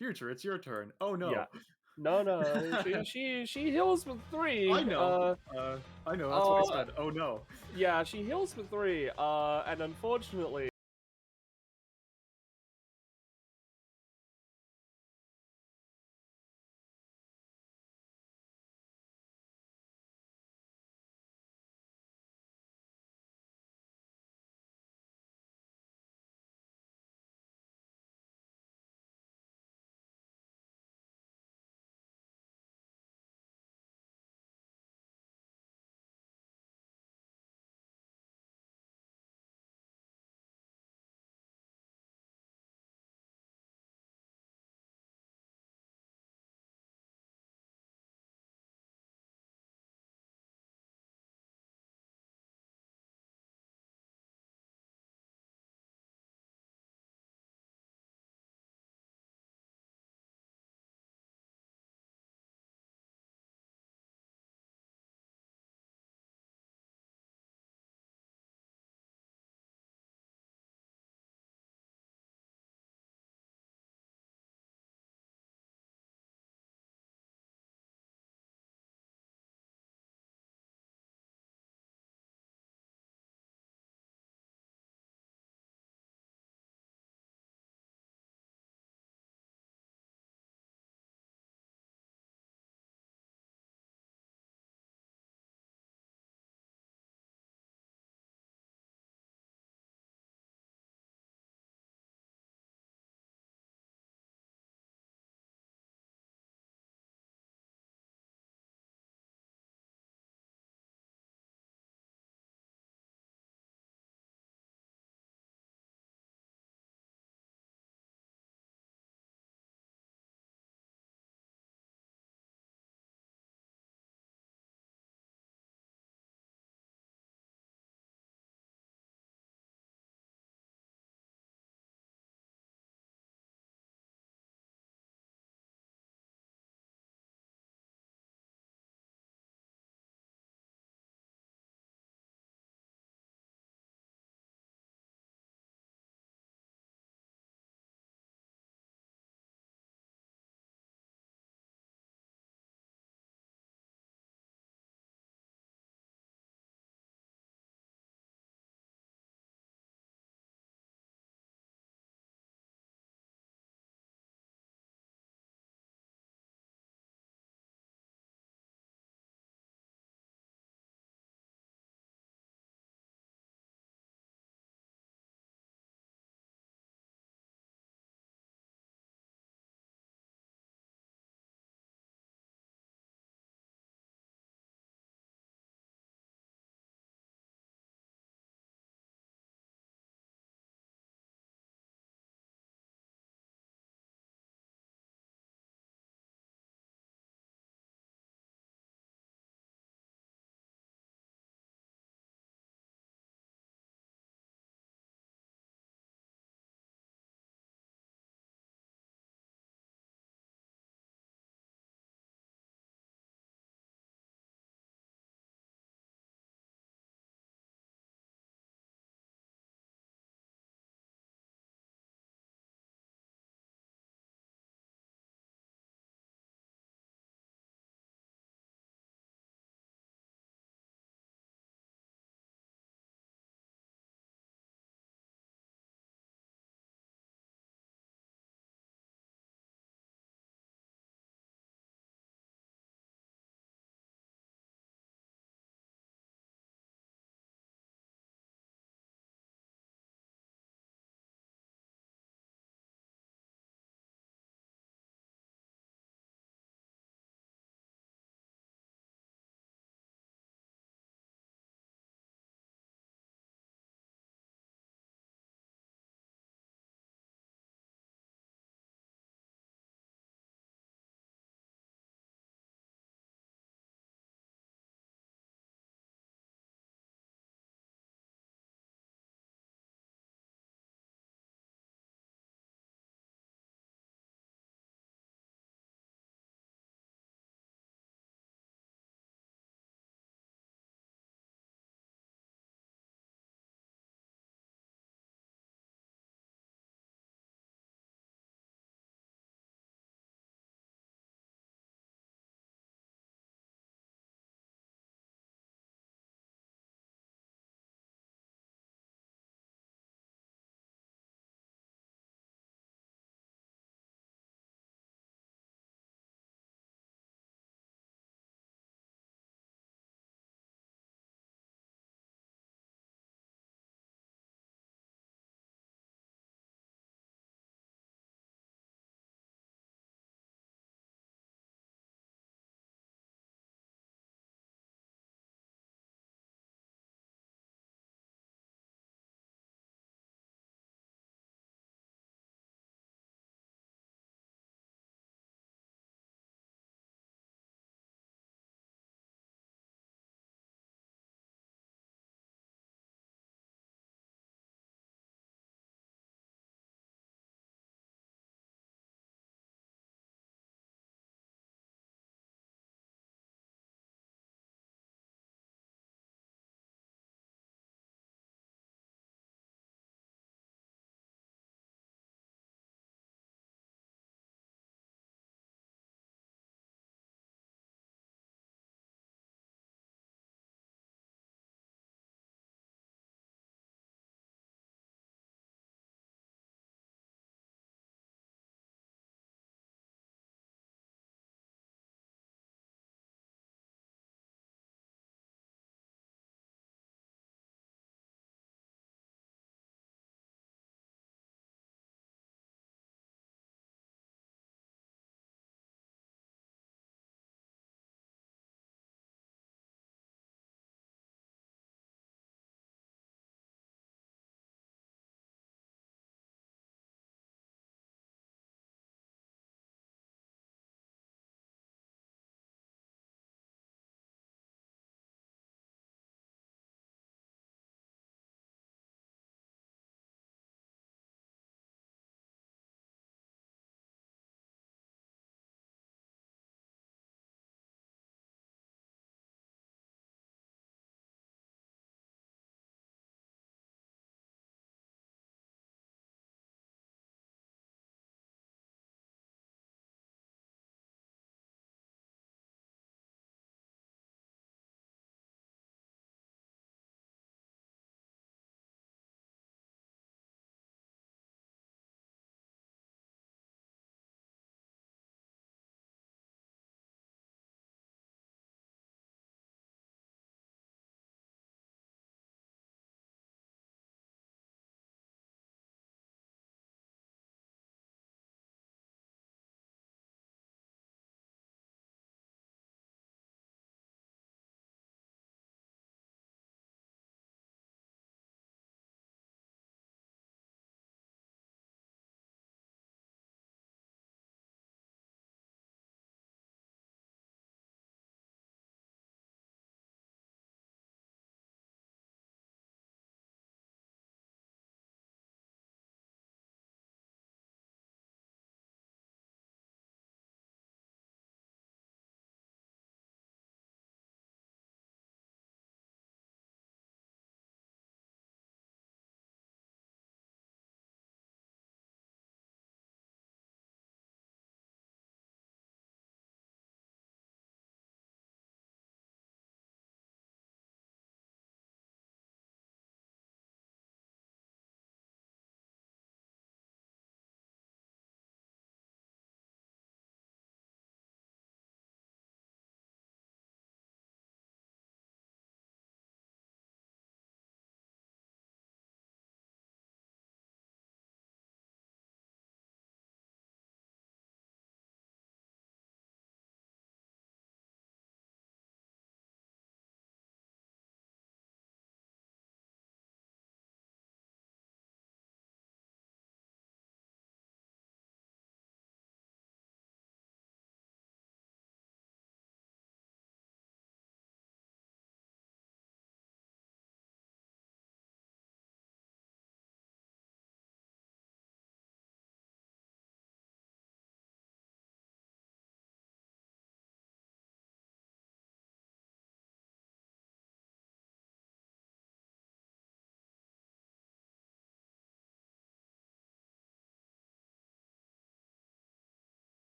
Future, it's your turn. Oh no. Yeah. No. She heals with 3. I know. I know. That's what I said. Oh no. Yeah, she heals with 3. And unfortunately,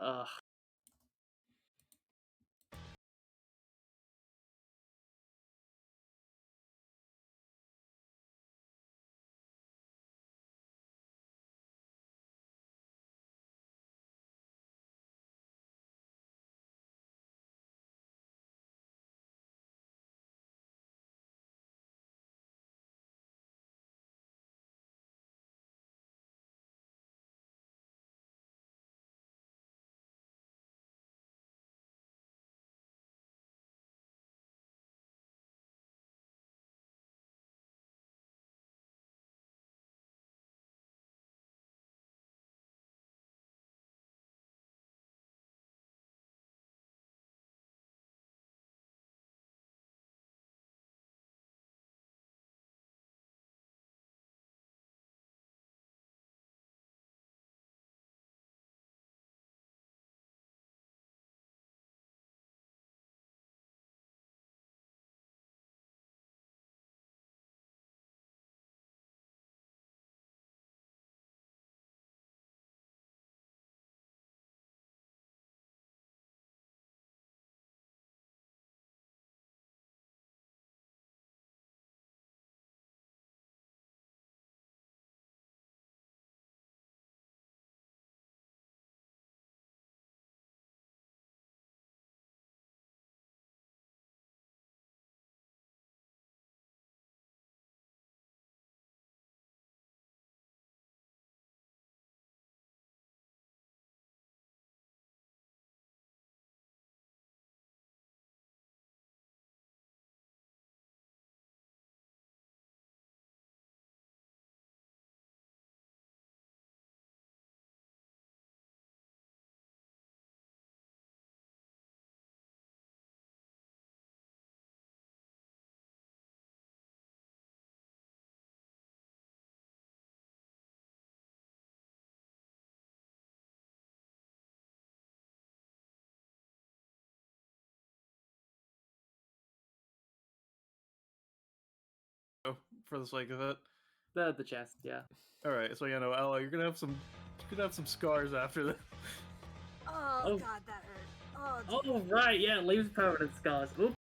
Ugh. For the sake of it. The chest, yeah. All right, so Ella, you're gonna have some scars after this. Oh, Oh. God, that hurt. Oh, Oh, right, yeah, leaves permanent scars. Oops.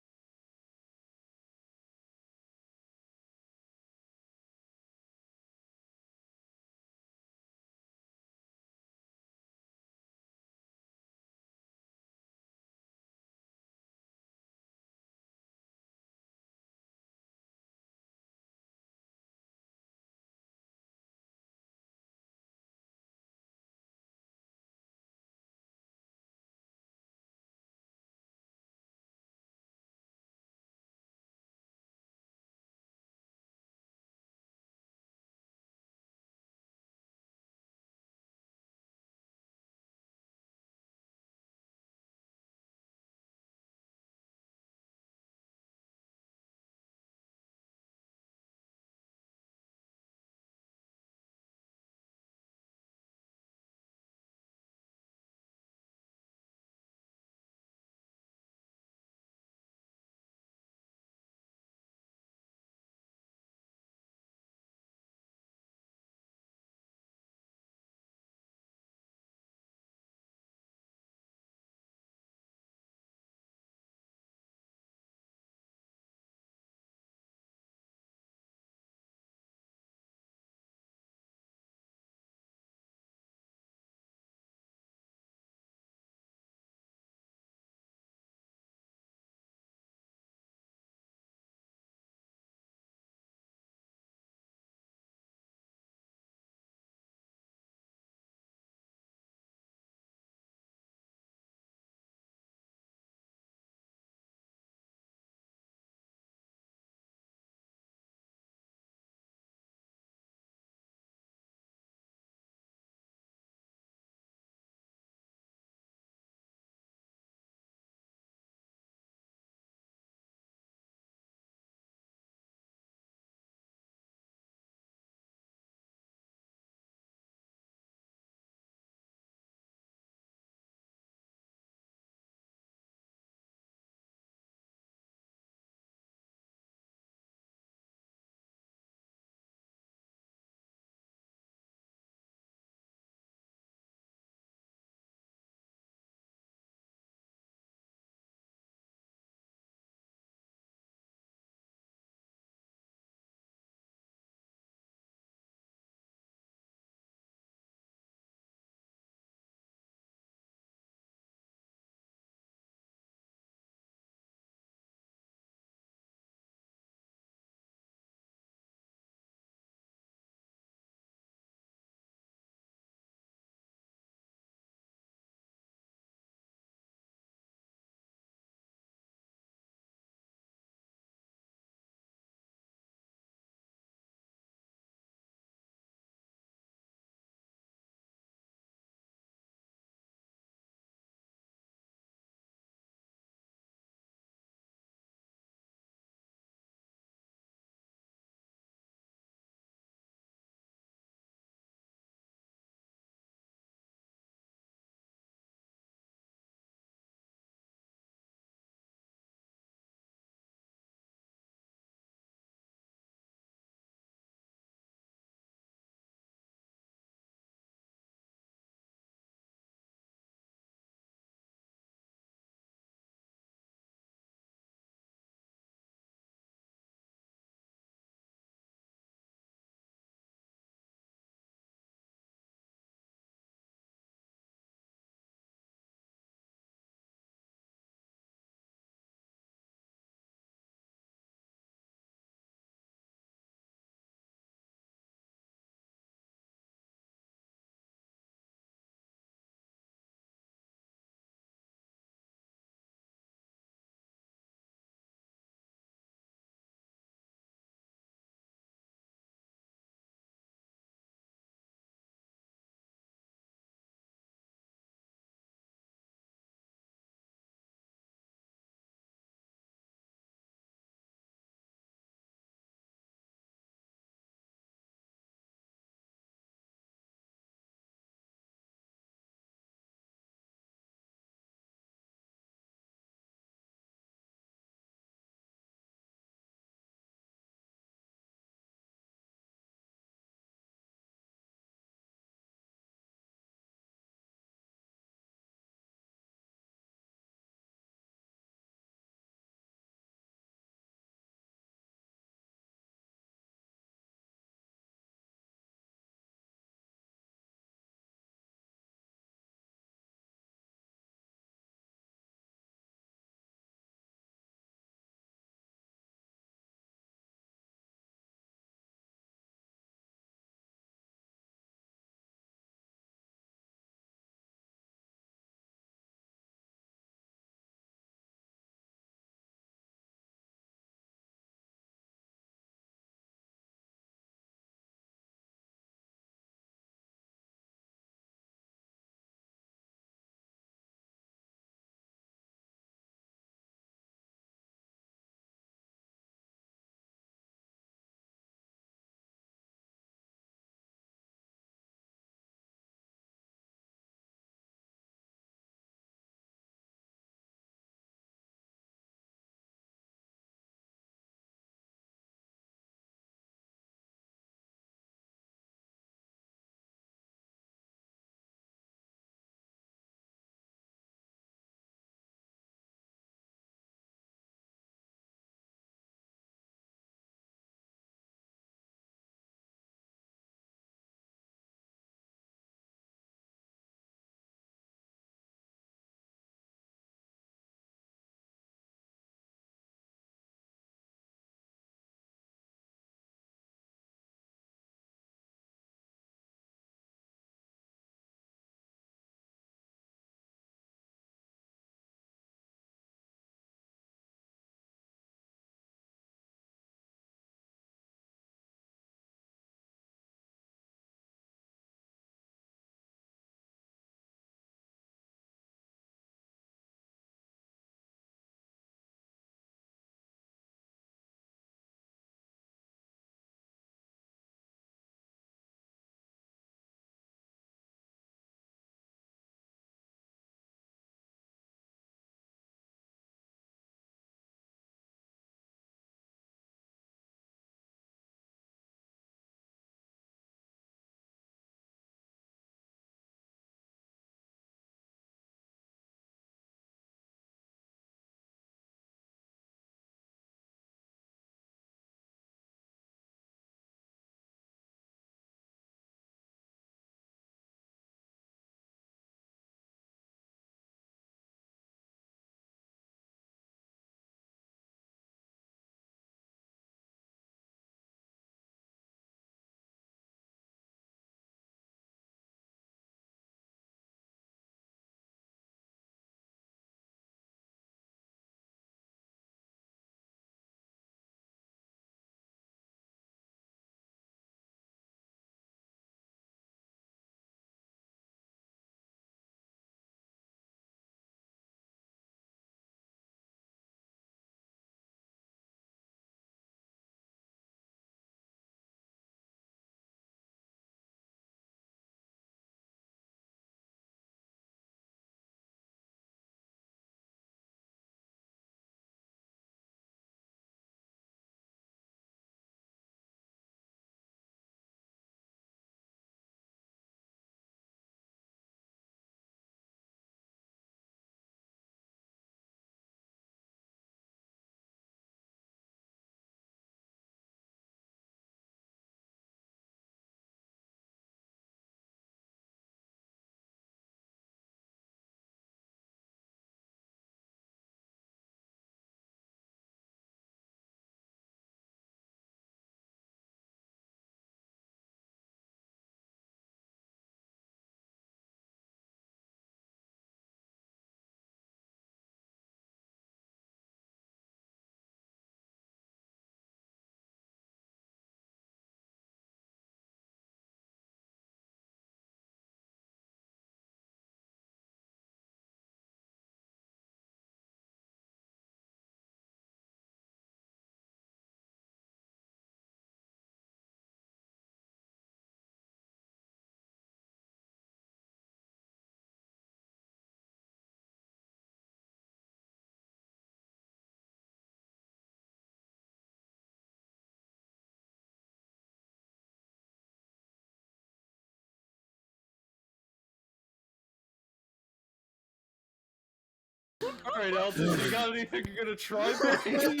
Alright, Elton, you got anything you're gonna try, buddy?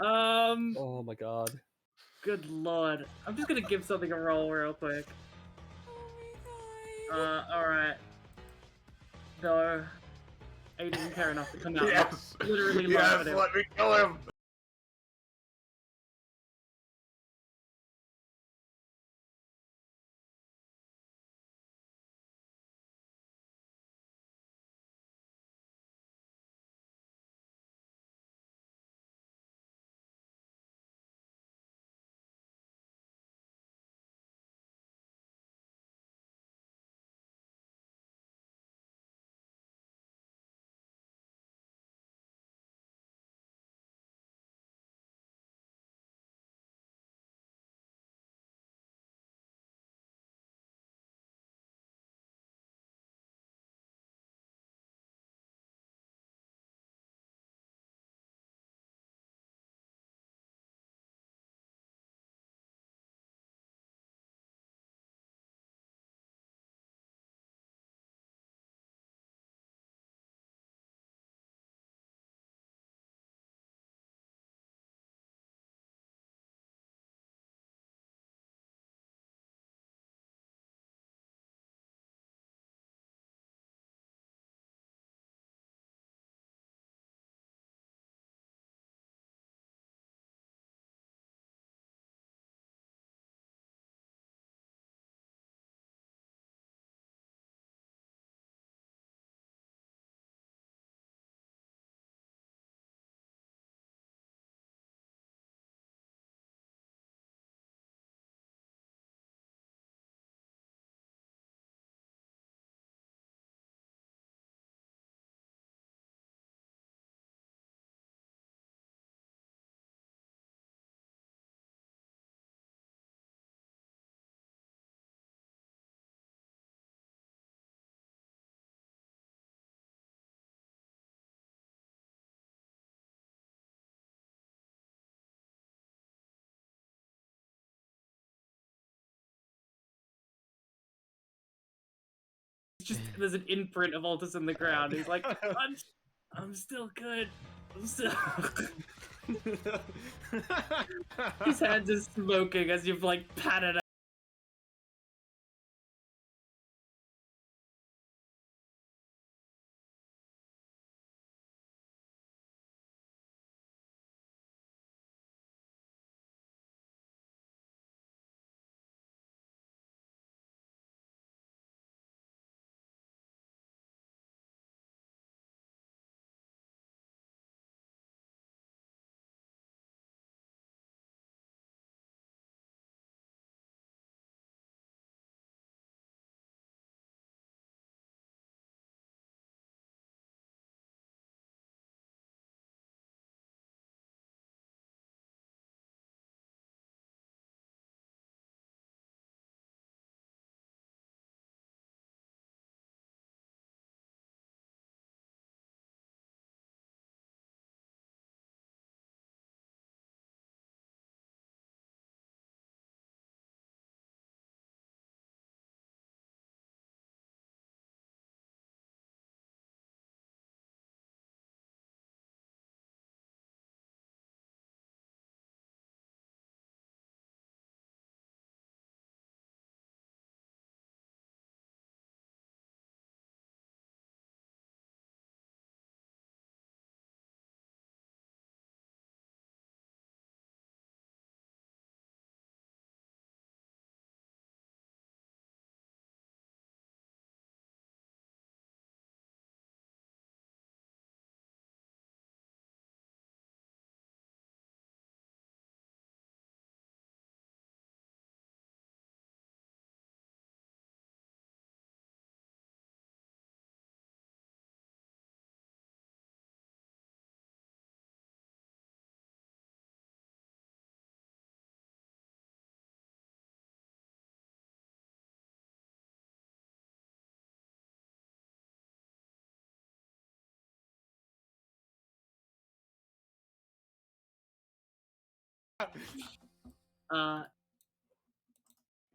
Oh my god. Good lord. I'm just gonna give something a roll real quick. Alright. No. I didn't care enough to come out. Yes! Literally Yes, laugh at him. let me kill him! It's just there's an imprint of Altus in the ground. He's like, I'm still good. I'm still. His hands are smoking as you've like patted out.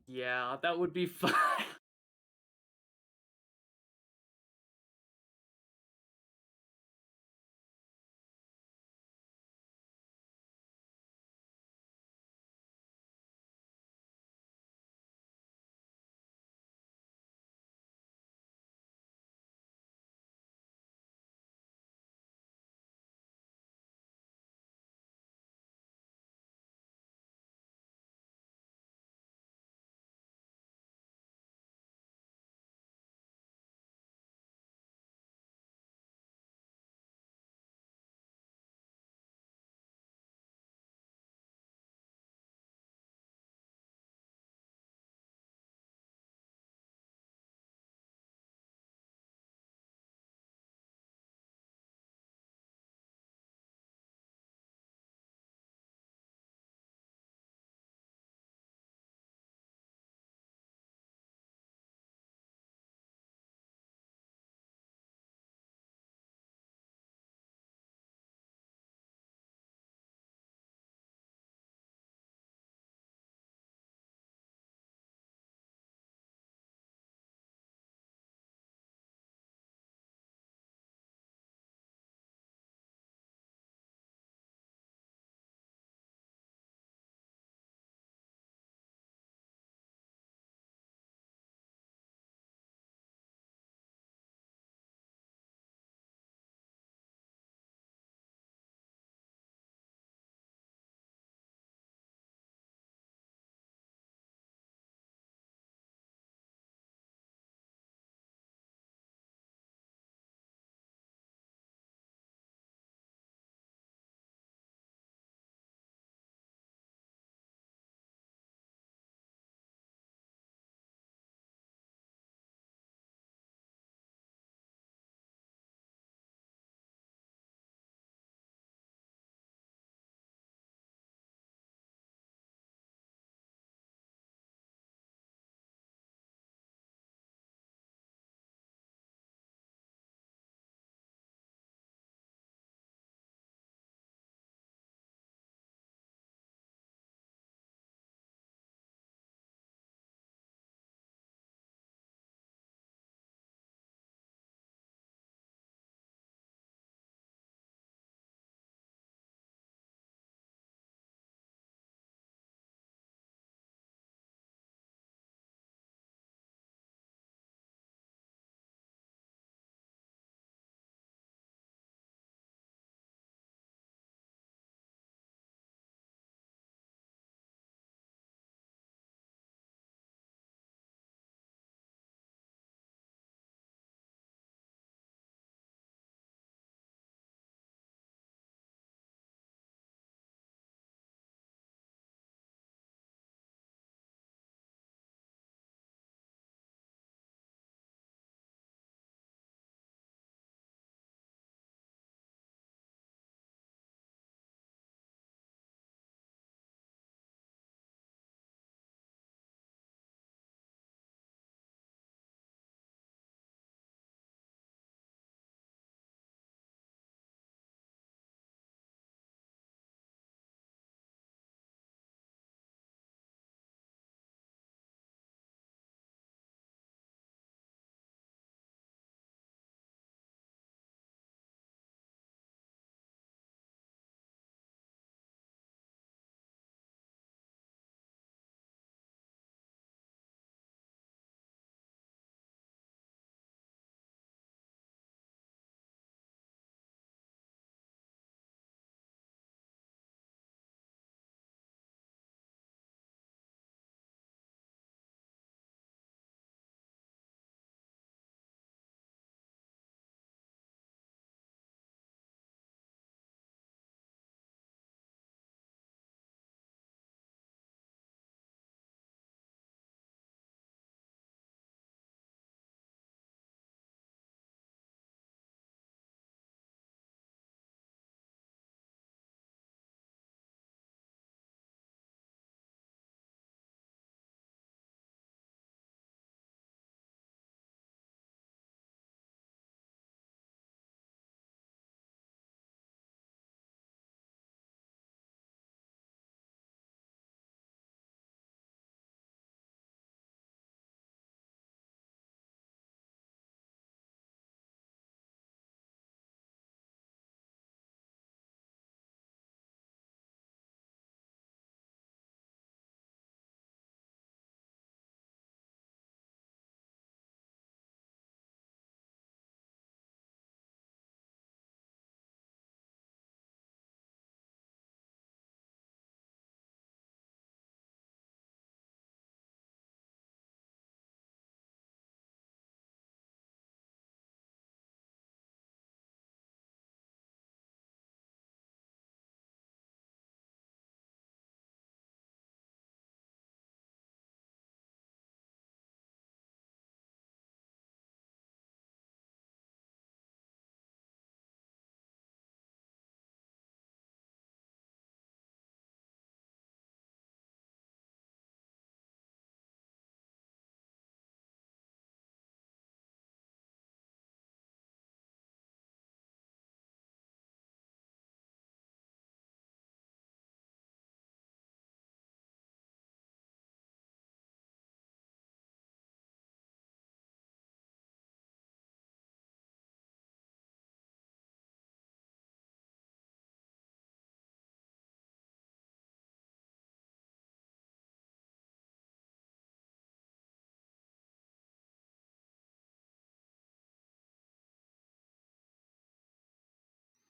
Yeah, that would be fun.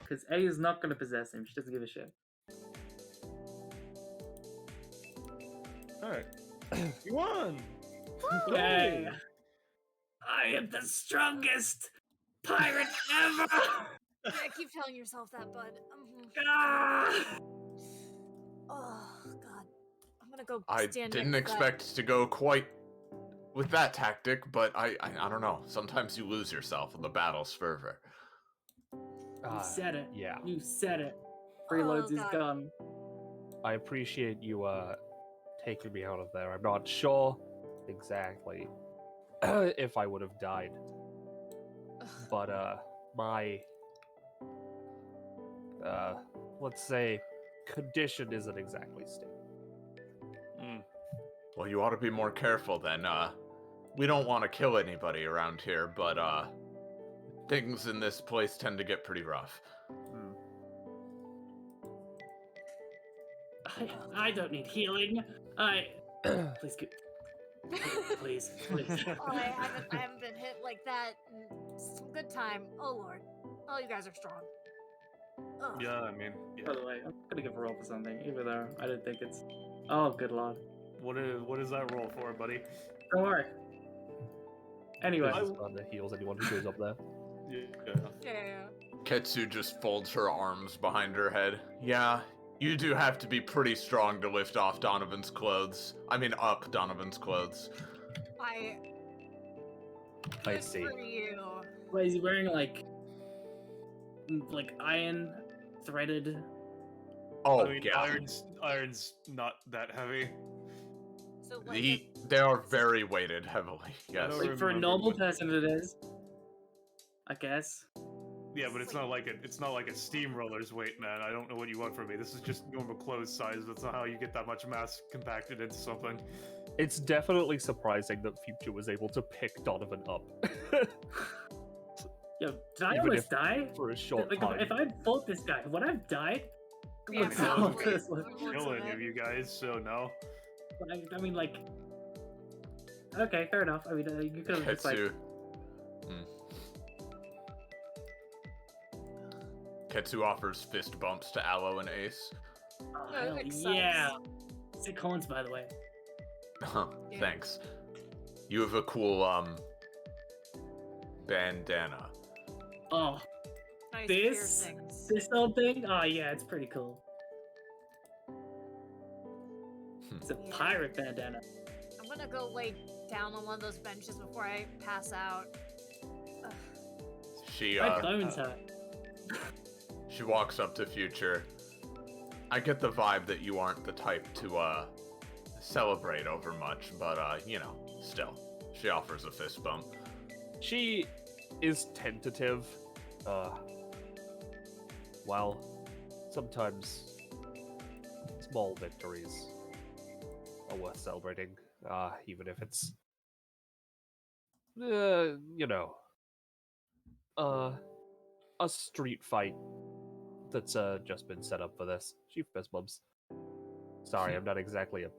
Because A is not going to possess him. She doesn't give a shit. Alright. You won! Yay! I am the strongest pirate ever! Yeah, keep telling yourself that, bud. Ah! Oh God, I'm gonna go I stand didn't next to that. expect to go quite with that tactic, but I don't know. Sometimes you lose yourself in the battle's fervor. You said it. Yeah. You said it. Freeloads is God. gone. I appreciate you taking me out of there. I'm not sure exactly if I would have died. But my let's say condition isn't exactly stable. Well, you ought to be more careful then. We don't want to kill anybody around here, but things in this place tend to get pretty rough. I don't need healing. Please, please. Oh, I haven't been hit like that in some good time. Oh Lord. Oh, you guys are strong. Ugh. Yeah, I mean, By the way, I'm gonna give a roll for something, even though I didn't think it's. Oh, good lord. what is that roll for, buddy? Don't worry. Anyway. This is fun that heals anyone who goes up there. Yeah. Ketsu just folds her arms behind her head. Yeah, you do have to be pretty strong to lift off Donovan's clothes. I mean, up Donovan's clothes. I see. For you. Wait, is he wearing like iron threaded? Oh, I mean, yeah. iron's not that heavy. So like They are very weighted heavily, yes. Like for a normal person, it is. I guess. Yeah, but it's not like a steamroller's weight, man. I don't know what you want from me. This is just normal clothes size. That's not how you get that much mass compacted into something. It's definitely surprising that Future was able to pick Donovan up. Yo, did I Even almost die? For a short Like, time. if I fought this guy, would I have died? Yeah, Come on, Kill any of you guys, so no. I mean, like, okay, fair enough. I mean, you could have just like. Ketsu. Ketsu offers fist bumps to Aloe and Ace. Oh, No, hell it makes yeah. sense. Sick horns, by the way. Yeah. Thanks. You have a cool, bandana. Oh, Nice this piercings. this old thing. Oh yeah, it's pretty cool. It's a Yeah. pirate bandana. I'm gonna go lay down on one of those benches before I pass out. Ugh. She, My bones hurt. she walks up to Future. I get the vibe that you aren't the type to, celebrate over much, but, you know, still. She offers a fist bump. She is tentative. Well, sometimes small victories are worth celebrating, even if it's, you know, a street fight that's just been set up for this. She fist bumps. Sorry, I'm not exactly a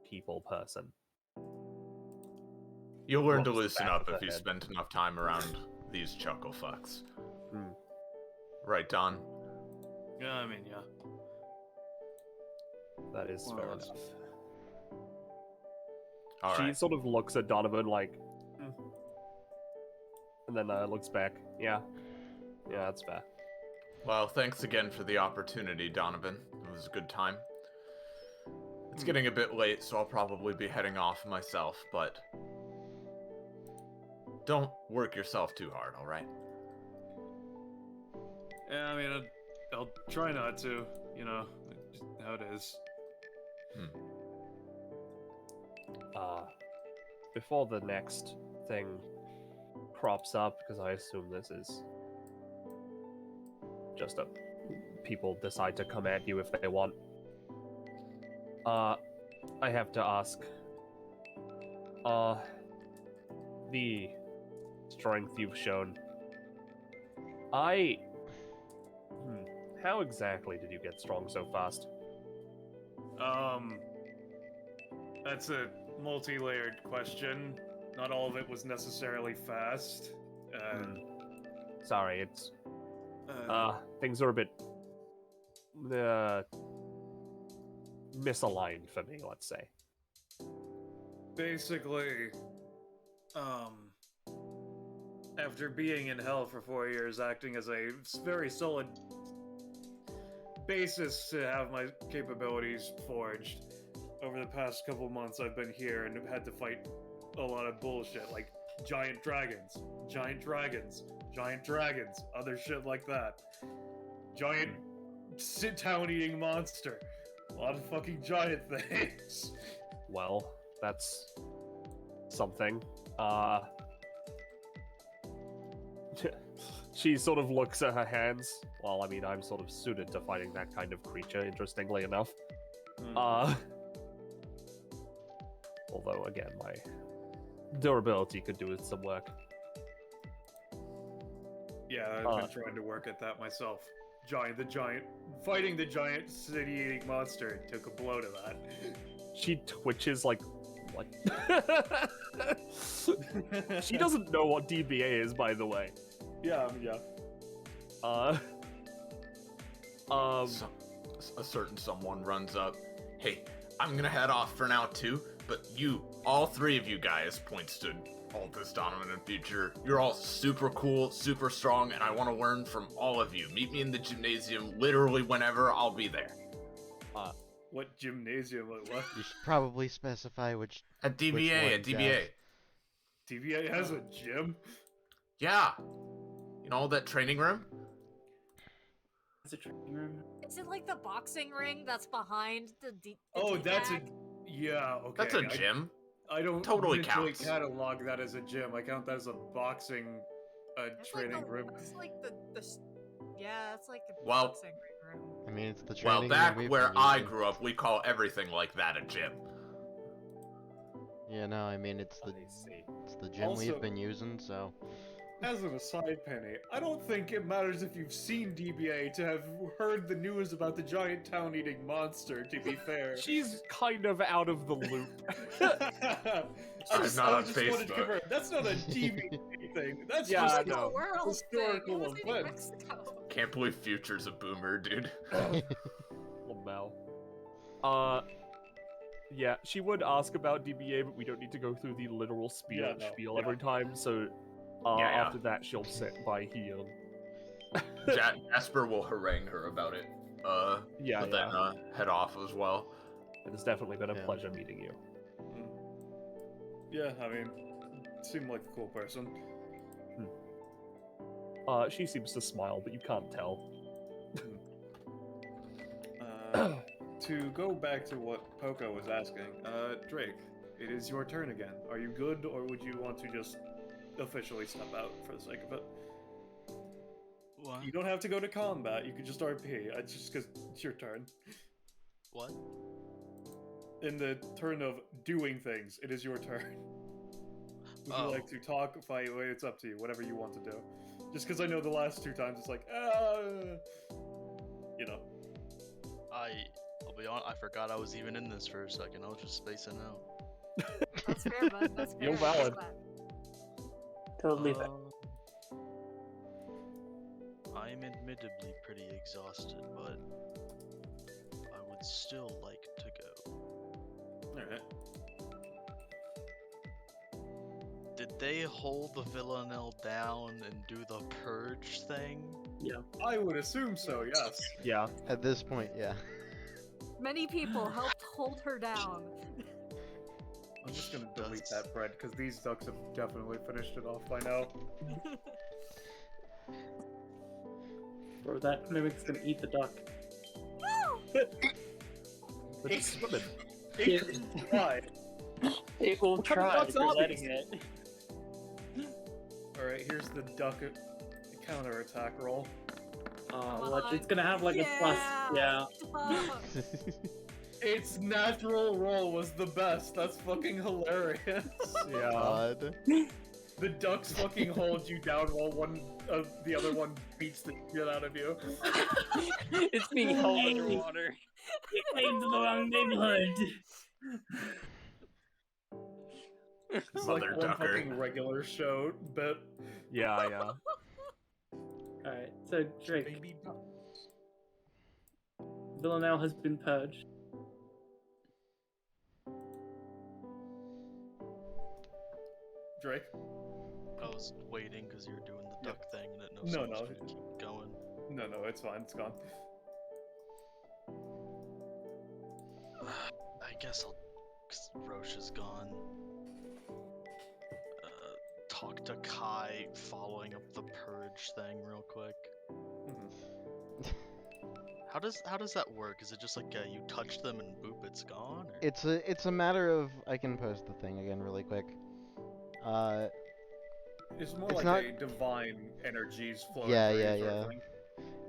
people person. You'll learn to Rocks the loosen back up of if the you head. spend enough time around these chuckle fucks. Hmm. Right, Don? Yeah, I mean, yeah. That is Well, fair that's- enough. All She right. sort of looks at Donovan like, and then looks back. Yeah, that's fair. Well, thanks again for the opportunity, Donovan. It was a good time. It's getting a bit late, so I'll probably be heading off myself, but don't work yourself too hard, alright? Yeah, I mean, I'll try not to, you know, just how it is. Before the next thing crops up, because I assume this is just a people decide to come at you if they want. I have to ask, the strength you've shown, how exactly did you get strong so fast? That's a multi-layered question. Not all of it was necessarily fast. Sorry, it's things are a bit misaligned for me, let's say. Basically, after being in hell for 4 years, acting as a very solid basis to have my capabilities forged, over the past couple months I've been here and had to fight a lot of bullshit, like giant dragons, other shit like that. Giant sit-down eating monster. A lot of fucking giant things. Well, that's something. She sort of looks at her hands. Well, I mean, I'm sort of suited to fighting that kind of creature, interestingly enough. Although, again, my durability could do with some work. Yeah, I've been trying to work at that myself. Fighting the giant city-eating monster took a blow to that. She twitches like... She doesn't know what DBA is, by the way. Yeah. A certain someone runs up. Hey, I'm gonna head off for now too, but you, all three of you guys, points to Altus, Donovan, and Future, you're all super cool, super strong, and I want to learn from all of you. Meet me in the gymnasium literally whenever, I'll be there. What gymnasium? What? You should probably specify which... At DBA, DBA has a gym? Yeah. You know that training room? It's a training room. Is it like the boxing ring that's behind the Oh, that's a... D-bag? Yeah, okay. That's a gym. I don't Totally mentally counts. catalog that as a gym. I count that as a boxing training room. It's like the yeah, it's like the Well- boxing room. I mean, it's the Well, training back room we've where been I using. grew up, we call everything like that a gym. Yeah, no, I mean, it's the gym Also- we've been using, so... As an aside, Penny, I don't think it matters if you've seen DBA to have heard the news about the giant town-eating monster, to be fair. She's kind of out of the loop. I just not on wanted to Facebook. confirm, that's not a DBA thing. That's Yeah, just I know. World historical thing. It was in events. Mexico. Can't believe Future's a boomer, dude. Lamel. Yeah, she would ask about DBA, but we don't need to go through the literal spiel every time, so Yeah. after that she'll sit by Heon. Jasper will harangue her about it. Yeah, but then head off as well. It has definitely been a pleasure meeting you. Yeah, I mean, seemed like a cool person. She seems to smile, but you can't tell. To go back to what Poco was asking, Drake, it is your turn again. Are you good, or would you want to just officially step out for the sake of it? What? You don't have to go to combat, you could just RP. It's just because it's your turn. What? In the turn of doing things, it is your turn. Would you like to talk, fight? It's up to you, whatever you want to do. Just because I know the last two times it's like, you know. I'll be honest, I forgot I was even in this for a second. I was just spacing out. That's fair, bud. That's fair. You're valid. Totally fair. I am admittedly pretty exhausted, but I would still like to go. Alright. Did they hold the Villanelle down and do the purge thing? Yeah. I would assume so, yes. Yeah. At this point, yeah. Many people helped hold her down. I'm just gonna delete that bread, because these ducks have definitely finished it off by now. Bro, that mimic's gonna eat the duck. It's swimming. Why? It will What kind of try duck's if you're are letting these? it. Alright, here's the duck counter-attack roll. What? It's gonna have like a plus. Yeah. Its natural roll was the best. That's fucking hilarious. Yeah. God. The ducks fucking hold you down while the other one beats the shit out of you. It's being held underwater. You came to the wrong neighborhood. It's Mother like one ducker. fucking regular show bit. Yeah, yeah. Alright, so Drake, Baby duck. Villanelle has been purged. Drake? I was waiting because you were doing the duck thing and it knows No, so much no. to keep going. No, it's fine. It's gone. I guess I'll. Cause Roche is gone. Talk to Kai following up the purge thing real quick. Mhm. How does that work? Is it just like you touch them and boop, it's gone? Or? It's a matter of I can post the thing again really quick. It's more It's like not- a divine energies flowing Yeah, through yeah, you sort of yeah. thing.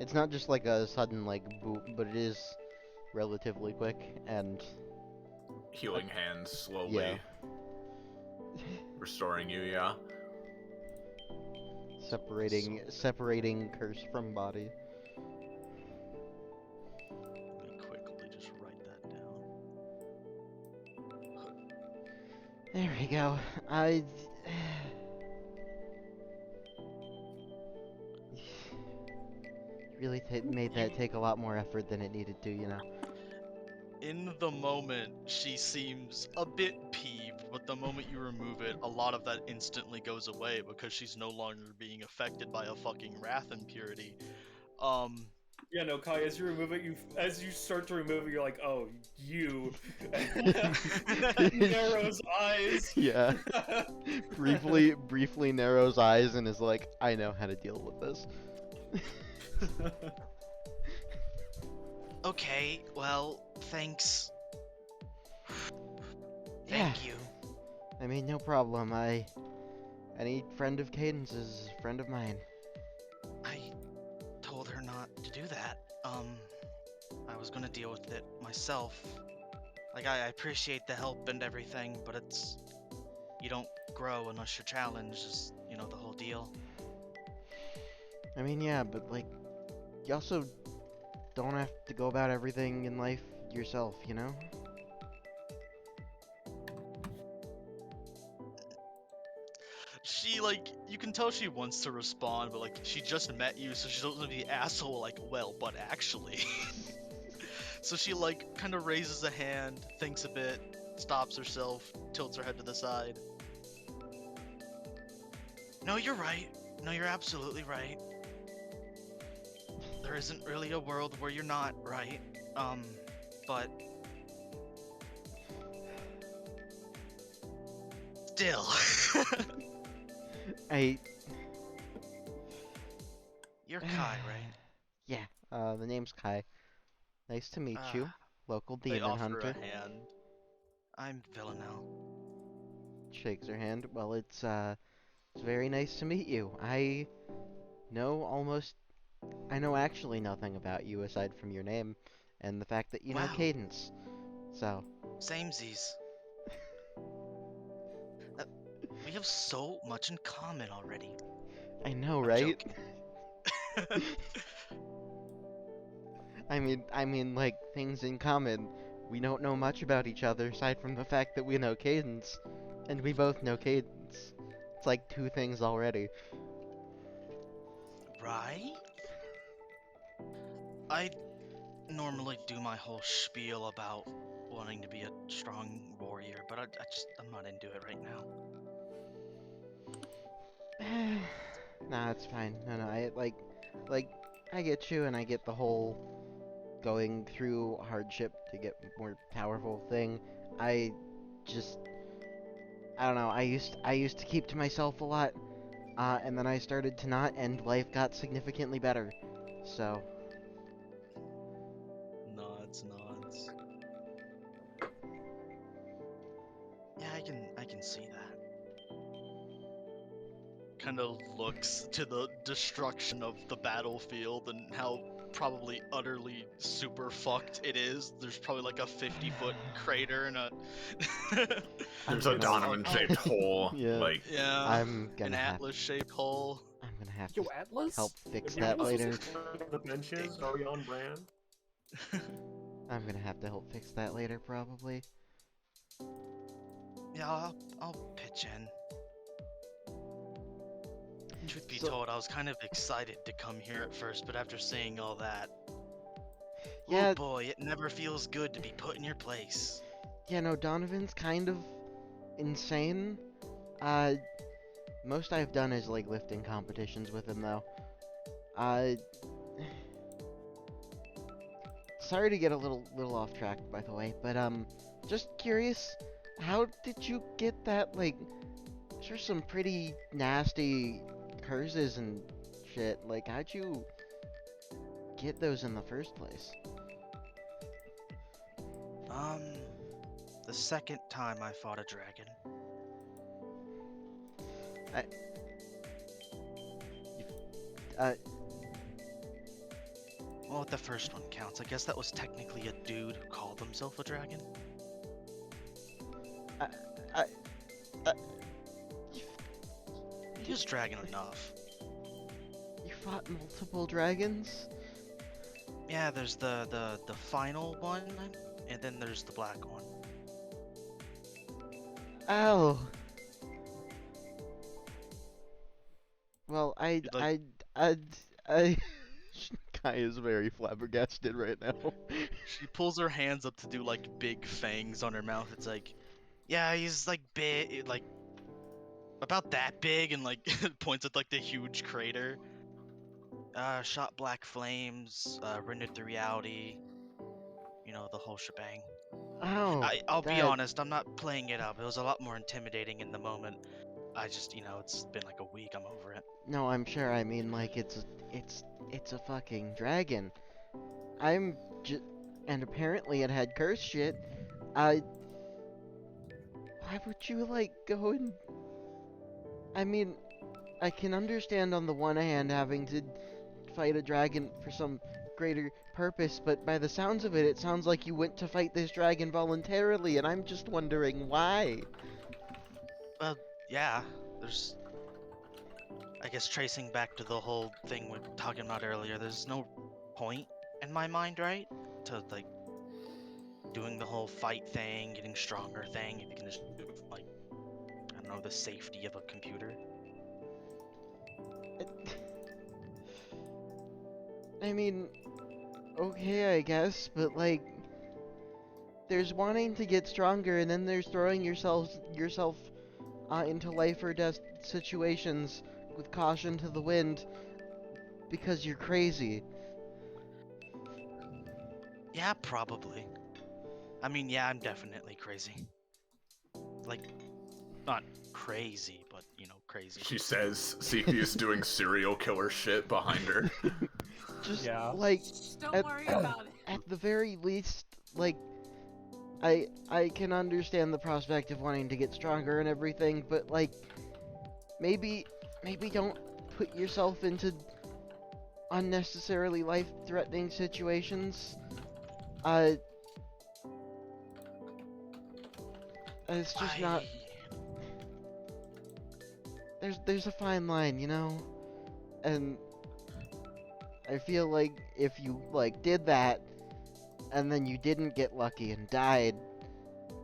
It's not just like a sudden like boop, but it is relatively quick and Healing hands slowly yeah. restoring you, yeah. separating curse from body. Let me quickly just write that down. There we go. I really made that take a lot more effort than it needed to, you know. In the moment, she seems a bit peeved, but the moment you remove it, a lot of that instantly goes away because she's no longer being affected by a fucking wrath impurity. Yeah, no, Kai, as you remove it, as you start to remove it, you're like, oh, you. Narrows eyes. Yeah. briefly narrows eyes and is like, I know how to deal with this. Okay, well, thanks. Yeah. Thank you. I mean, no problem. Any friend of Caden's is a friend of mine. I told her not to do that. I was gonna deal with it myself. Like, I appreciate the help and everything, but you don't grow unless you're challenged, is, the whole deal. I mean, yeah, but like, you also don't have to go about everything in life yourself, you know? She, you can tell she wants to respond, but, she just met you, so she doesn't want to be the asshole, well, but actually. So she, kind of raises a hand, thinks a bit, stops herself, tilts her head to the side. No, you're right. No, you're absolutely right. There isn't really a world where you're not right. But... Still. You're Kai, right? Yeah, the name's Kai. Nice to meet you, local They demon offer hunter. a hand. I'm Villanelle. Shakes her hand. Well, it's very nice to meet you. I know actually nothing about you aside from your name and the fact that you know Wow. Cadence. So. Samesies. We have so much in common already. I know, I'm right? joking. I mean, like, things in common. We don't know much about each other aside from the fact that we know Cadence. And we both know Cadence. It's like 2 things already. Right? I normally do my whole spiel about wanting to be a strong warrior, but I'm not into it right now. Nah, it's fine. No, I I get you, and I get the whole going through hardship to get more powerful thing. I don't know. I used to keep to myself a lot, and then I started to not, and life got significantly better. So. Nods. Yeah, I can see that. Kind of looks to the destruction of the battlefield and how probably utterly super fucked it is. There's probably like a 50-foot crater and a There's a Donovan-shaped hole. Yeah. Yeah, I'm gonna an have Atlas-shaped hole. I'm gonna have Yo, to Atlas? help fix If you're that also later. the benches, are we on brand? I'm gonna have to help fix that later, probably. Yeah, I'll pitch in. Truth be So- told, I was kind of excited to come here at first, but after saying all that, Yeah. oh boy, it never feels good to be put in your place. Yeah, no, Donovan's kind of insane. Most I've done is like lifting competitions with him though. Sorry to get a little off track, by the way, but just curious, how did you get that? Like, there's some pretty nasty curses and shit. Like, how'd you get those in the first place? The second time I fought a dragon. Well, the first one counts. I guess that was technically a dude who called himself a dragon. He was dragon enough. You fought multiple dragons? Yeah, there's the final one, and then there's the black one. Oh. Well, Like- I Kai is very flabbergasted right now. She pulls her hands up to do like big fangs on her mouth. It's like, yeah, he's like big, like about that big, and like points at like the huge crater. Shot black flames, rendered the reality. You know, the whole shebang. Oh, I'll be that- honest, I'm not playing it up. It was a lot more intimidating in the moment. I just, it's been like a week. I'm over it. No, I'm sure. I mean, like, it's a fucking dragon. And apparently it had curse shit. Why would you, like, go and... I mean, I can understand on the one hand having to fight a dragon for some greater purpose, but by the sounds of it, it sounds like you went to fight this dragon voluntarily, and I'm just wondering why. Well, yeah, there's... I guess tracing back to the whole thing we were talking about earlier, there's no point in my mind, right? To, like, doing the whole fight thing, getting stronger thing, if you can just do it from, like, I don't know, the safety of a computer. I mean, okay, I guess, but like, there's wanting to get stronger, and then there's throwing yourself into life or death situations with caution to the wind because you're crazy. Yeah, probably. I mean, yeah, I'm definitely crazy. Like, not crazy, but, crazy. She says Cepheus doing serial killer shit behind her. Just Yeah. like Don't worry about it. at the very least, like, I can understand the prospect of wanting to get stronger and everything, but like, maybe don't put yourself into unnecessarily life-threatening situations. It's just not. There's a fine line, and I feel like if you like did that, and then you didn't get lucky and died,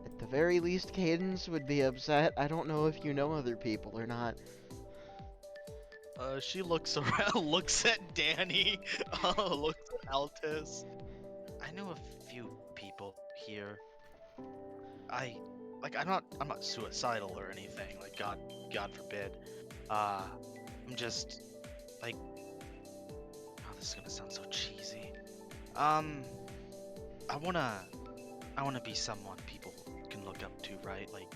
at the very least, Cadence would be upset. I don't know if you know other people or not. She looks around, looks at Danny, looks at Altus. I know a few people here. I'm not suicidal or anything, like God forbid. I'm just, like, oh, this is gonna sound so cheesy. I wanna be someone people can look up to, right? Like,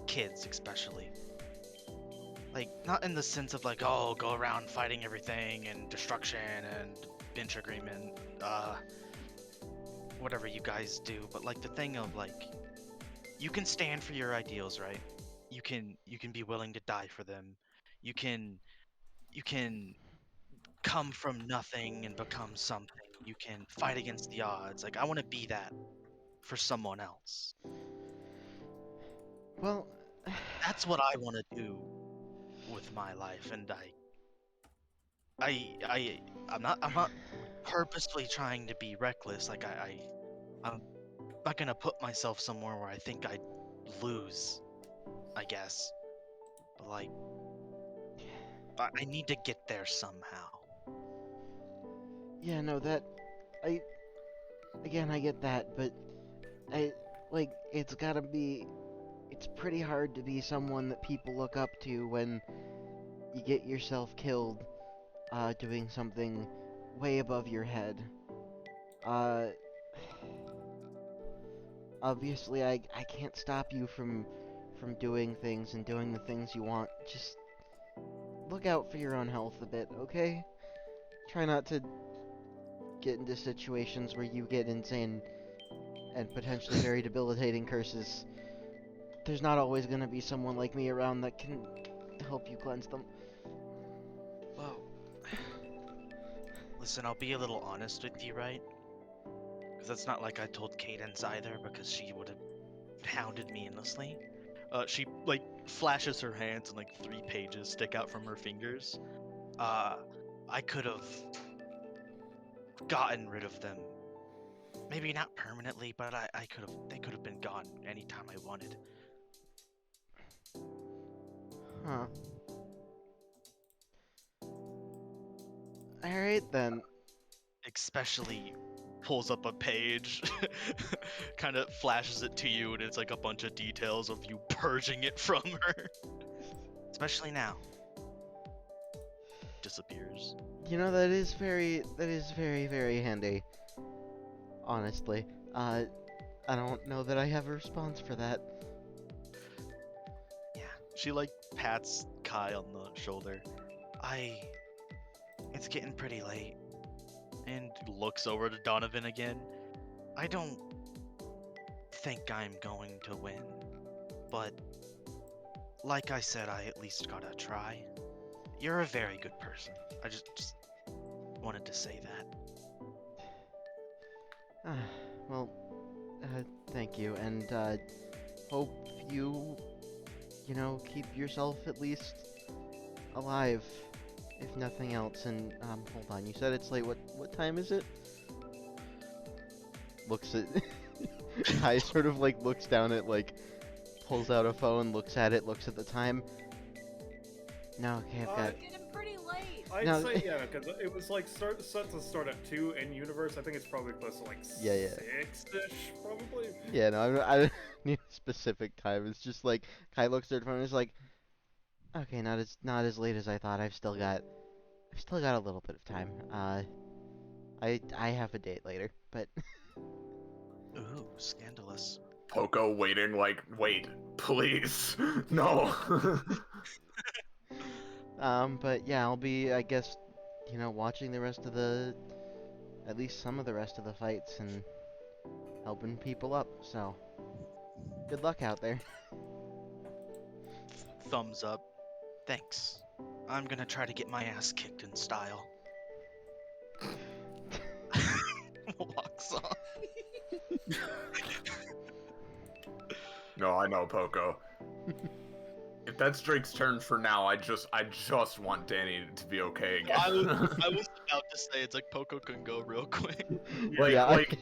kids especially. Like, not in the sense of like, oh, go around fighting everything and destruction and bench agreement, whatever you guys do, but like the thing of like, you can stand for your ideals, right? You can be willing to die for them. You can come from nothing and become something. You can fight against the odds. Like, I want to be that for someone else. Well, That's what I want to do with my life, and I'm not purposefully trying to be reckless. Like, I'm not gonna put myself somewhere where I think I'd lose, I guess. But like, I need to get there somehow. Yeah, no, again, I get that, but it's gotta be, it's pretty hard to be someone that people look up to when you get yourself killed, doing something way above your head. Uh, obviously, I can't stop you from doing things and doing the things you want. Just look out for your own health a bit, okay? Try not to get into situations where you get insane and potentially very debilitating curses. There's not always gonna be someone like me around that can help you cleanse them. Well, listen, I'll be a little honest with you, right? Because it's not like I told Cadence either, because she would have hounded me endlessly. She, like, flashes her hands and, like, 3 pages stick out from her fingers. I could have gotten rid of them. Maybe not permanently, but they could have been gone anytime I wanted. Huh. Alright then. Especially pulls up a page, kind of flashes it to you, and it's like a bunch of details of you purging it from her. Especially now. Disappears. You know, that is very, very handy. Honestly. I don't know that I have a response for that. Yeah. She, like, pats Kai on the shoulder. It's getting pretty late. And looks over to Donovan again. I don't think I'm going to win. But, like I said, I at least gotta try. You're a very good person. I just wanted to say that. Well, thank you, and, hope you keep yourself at least alive, if nothing else. And, hold on, you said it's late. What time is it? Looks at... Kai sort of, like, looks down at, like, pulls out a phone, looks at it, looks at the time. No, okay, I've got... It's getting pretty late. I'd say yeah, because it was like set to start at 2 in universe. I think it's probably close to like 6-ish, probably. Yeah, no, I don't need a specific time. It's just like Kai looks at her phone and is like, okay, not as late as I thought. I've still got a little bit of time. I have a date later, but Ooh, scandalous. Poco waiting like, wait, please, no. But yeah, I'll be, I guess, watching the rest of at least some of the rest of the fights and helping people up. So, good luck out there. Thumbs up. Thanks. I'm gonna try to get my ass kicked in style. Walks off. No, I know, Poco. If that's Drake's turn for now, I just want Danny to be okay again. I was about to say it's like Poco can go real quick.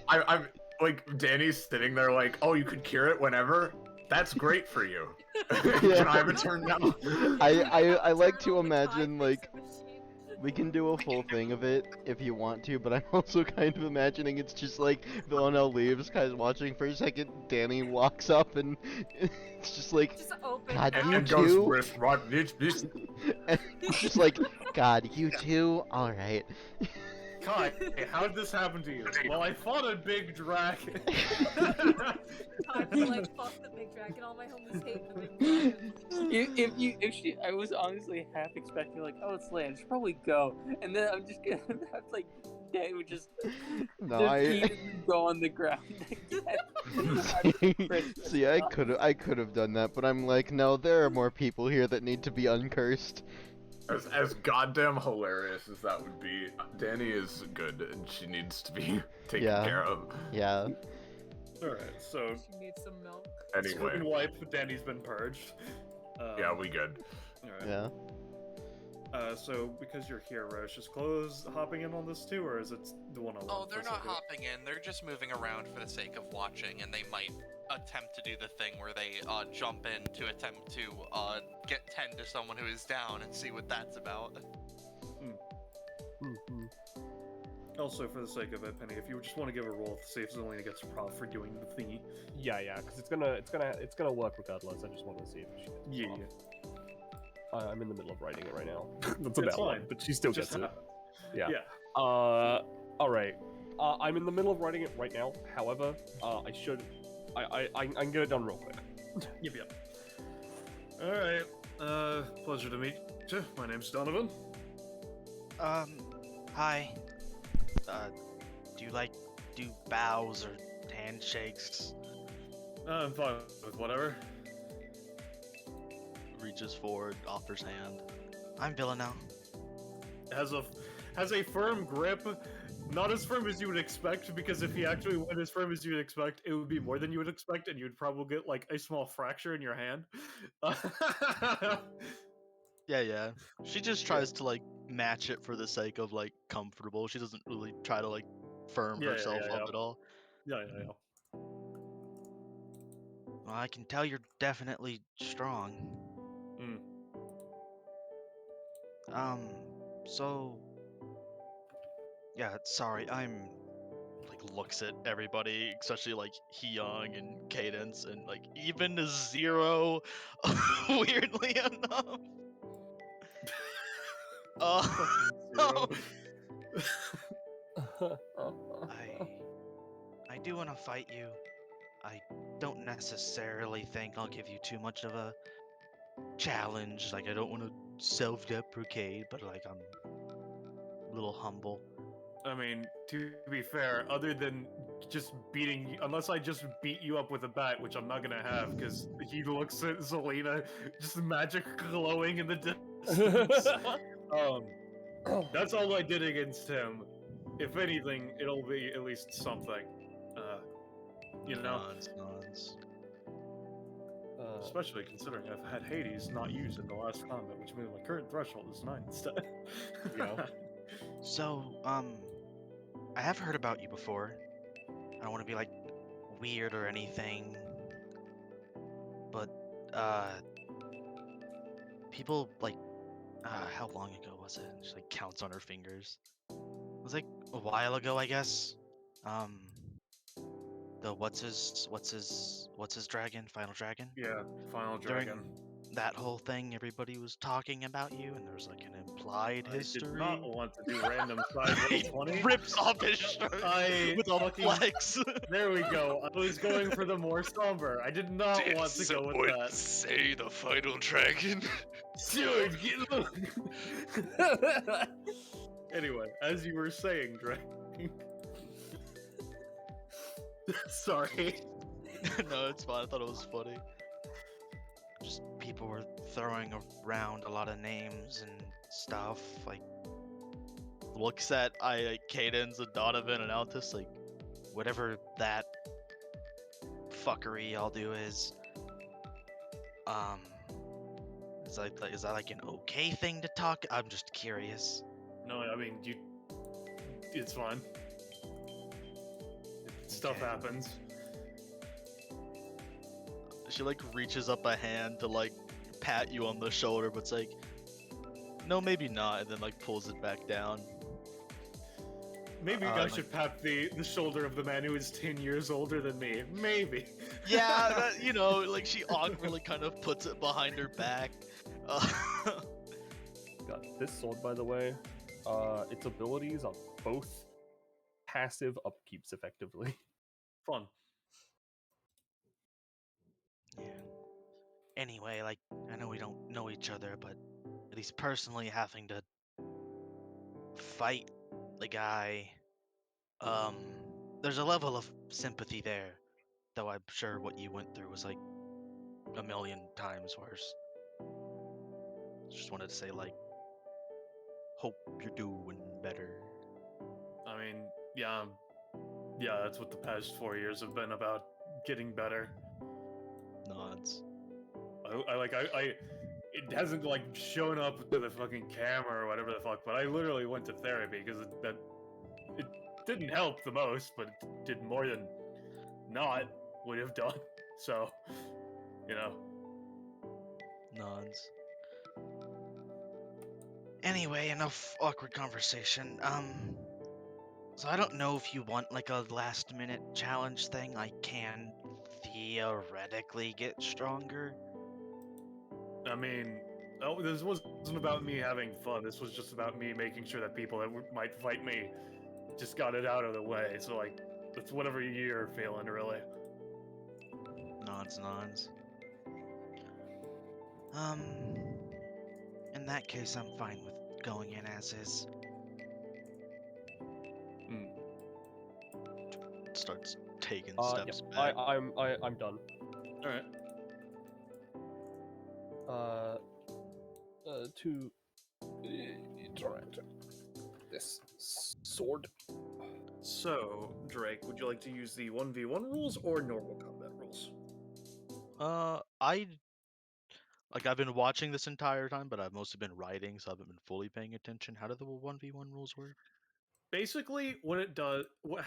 I'm like Danny's sitting there like, oh, you could cure it whenever. That's great for you. Can I have a turn now? I like to imagine like we can do a full thing of it if you want to, but I'm also kind of imagining it's just like Villanelle leaves, Kai's watching for a second, Danny walks up and it's just like, God, you too? And it's just like, God, you too? Alright. Kai, hey, how did this happen to you? Well, I fought a big dragon. I was like, fuck the big dragon, all my homies hate the big dragon. I was honestly half expecting like, oh, it's late, I should probably go, and then I'm just gonna have like, Dad would just go on the ground again. See, I could have done that, but I'm like, no, there are more people here that need to be uncursed. As goddamn hilarious as that would be, Danny is good and she needs to be taken care of. Yeah. Alright, so... She needs some milk. Anyway. Wipe, Danny's been purged. Yeah, we good. Alright. Yeah. So because you're here, Roche, is Close hopping in on this too, or is it the one-on-one? Oh, they're not hopping in. They're just moving around for the sake of watching, and they might attempt to do the thing where they jump in to attempt to tend to someone who is down and see what that's about. Also, for the sake of it, Penny, if you just want to give a roll to see if Zelina gets a prop for doing the thingy. Yeah, because it's gonna work regardless. I just wanted to see if she gets Yeah. I'm in the middle of writing it right now. That's It's about fine. one, but she still Just gets it. happens. Yeah. Yeah. All right. I'm in the middle of writing it right now. However, I can get it done real quick. Yep. Alright. Pleasure to meet you. My name's Donovan. Hi. Do you do bows or handshakes? I'm fine with whatever. Reaches forward, offers hand. I'm Villanelle. Has a firm grip. Not as firm as you would expect, because if he actually went as firm as you would expect, it would be more than you would expect, and you'd probably get like a small fracture in your hand. Yeah. She just tries to like match it for the sake of like comfortable. She doesn't really try to like firm herself up at all. Yeah. Well, I can tell you're definitely strong. So yeah, sorry, I'm like looks at everybody, especially like Hyung and Cadence and like even Zero weirdly enough. I do want to fight you. I don't necessarily think I'll give you too much of a challenge. Like, I don't want to self-deprecate, but like I'm a little humble. I mean, to be fair, other than just beating you, unless I just beat you up with a bat, which I'm not gonna have, because he looks at Zelina, just magic glowing in the distance. That's all I did against him. If anything, it'll be at least something. You know? Nods. Especially considering I've had Hades not used in the last combat, which means my current threshold is 9 instead. So, I have heard about you before. I don't want to be like weird or anything, but people like how long ago was it? She like counts on her fingers. It was like a while ago, I guess. The what's his dragon? Final dragon? Yeah, Final During Dragon. that whole thing, everybody was talking about you, and there was like an implied history. I did not want to do random side roll 20. Rips off his shirt with a flex. There we go. I was going for the more somber. I did not Did want to go with someone that. say the final dragon? Dude, look. Anyway, as you were saying, Drake. Sorry. No, it's fine. I thought it was funny. Just people were throwing around a lot of names and stuff. Like, looks at Cadence and Donovan and Altus, like, whatever that fuckery y'all do is. Is that like an okay thing to talk? I'm just curious. No, I mean, it's fine. Stuff happens. She like reaches up a hand to like pat you on the shoulder, but it's like, no, maybe not, and then like pulls it back down. Maybe I should pat the shoulder of the man who is 10 years older than me. Maybe. Yeah, you know, like she awkwardly kind of puts it behind her back. Got this sword, by the way. Its abilities are both passive upkeeps effectively. Fun. Yeah. Anyway, like, I know we don't know each other, but at least personally having to fight the guy, there's a level of sympathy there, though I'm sure what you went through was like a million times worse. Just wanted to say, like, hope you're doing better. I mean, yeah, that's what the past 4 years have been about, getting better. Nods. it hasn't like shown up to the fucking camera or whatever the fuck. But I literally went to therapy because it didn't help the most, but it did more than not would have done. So, you know. Nods. Anyway, enough awkward conversation. So I don't know if you want like a last minute challenge thing. I can theoretically get stronger. I mean, oh, this wasn't about me having fun. This was just about me making sure that people that might fight me just got it out of the way. So like, it's whatever you're feeling, really. Nods, nods. In that case, I'm fine with going in as is. Starts taking steps back. I'm done. All right. To interact this sword. So, Drake, would you like to use the 1v1 rules or normal combat rules? I've been watching this entire time, but I've mostly been writing, so I haven't been fully paying attention. How do the 1v1 rules work? Basically, what it does, what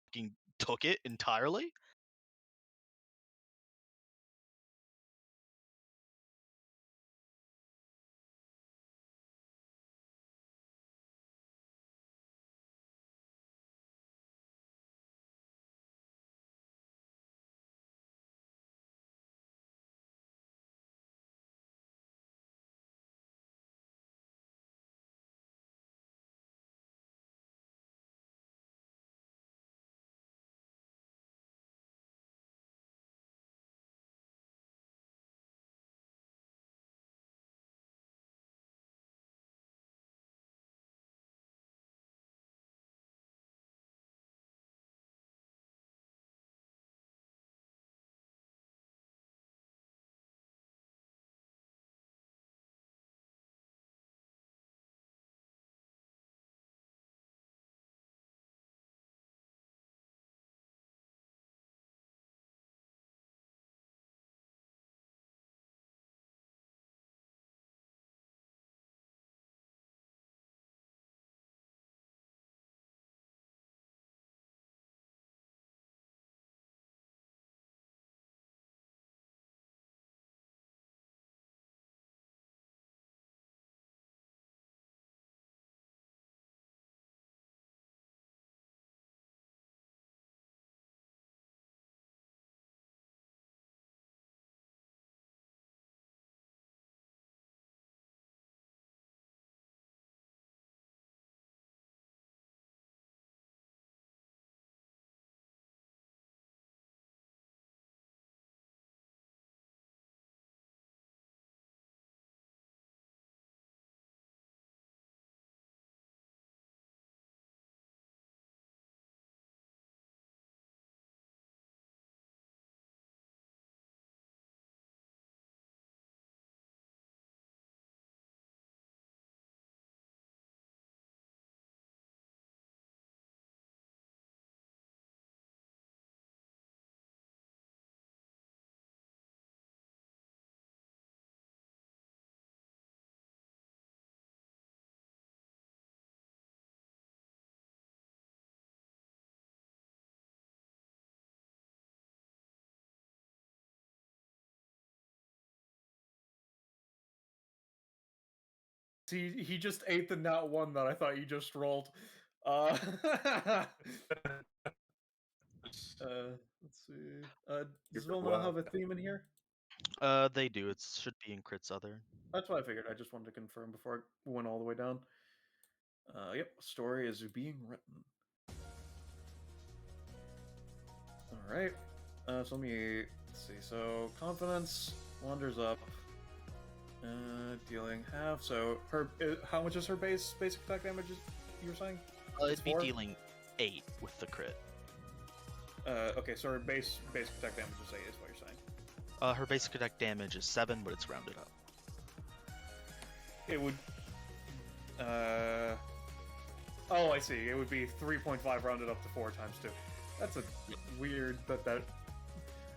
fucking took it entirely. He just ate the nat one that I thought you just rolled. Let's see. Does Vilna have a theme in here? They do. It should be in Crit's other. That's what I figured. I just wanted to confirm before I went all the way down. Yep, story is being written. Alright. So let me see. So confidence wanders up. Dealing half. So her, how much is her basic attack damage? You were saying? It'd be 4? dealing 8 with the crit. Okay, so her basic attack damage is 8, is what you're saying. Her basic attack damage is 7, but it's rounded up. It would. Oh, I see. It would be 3.5 rounded up to 4 times 2. That's a weird that.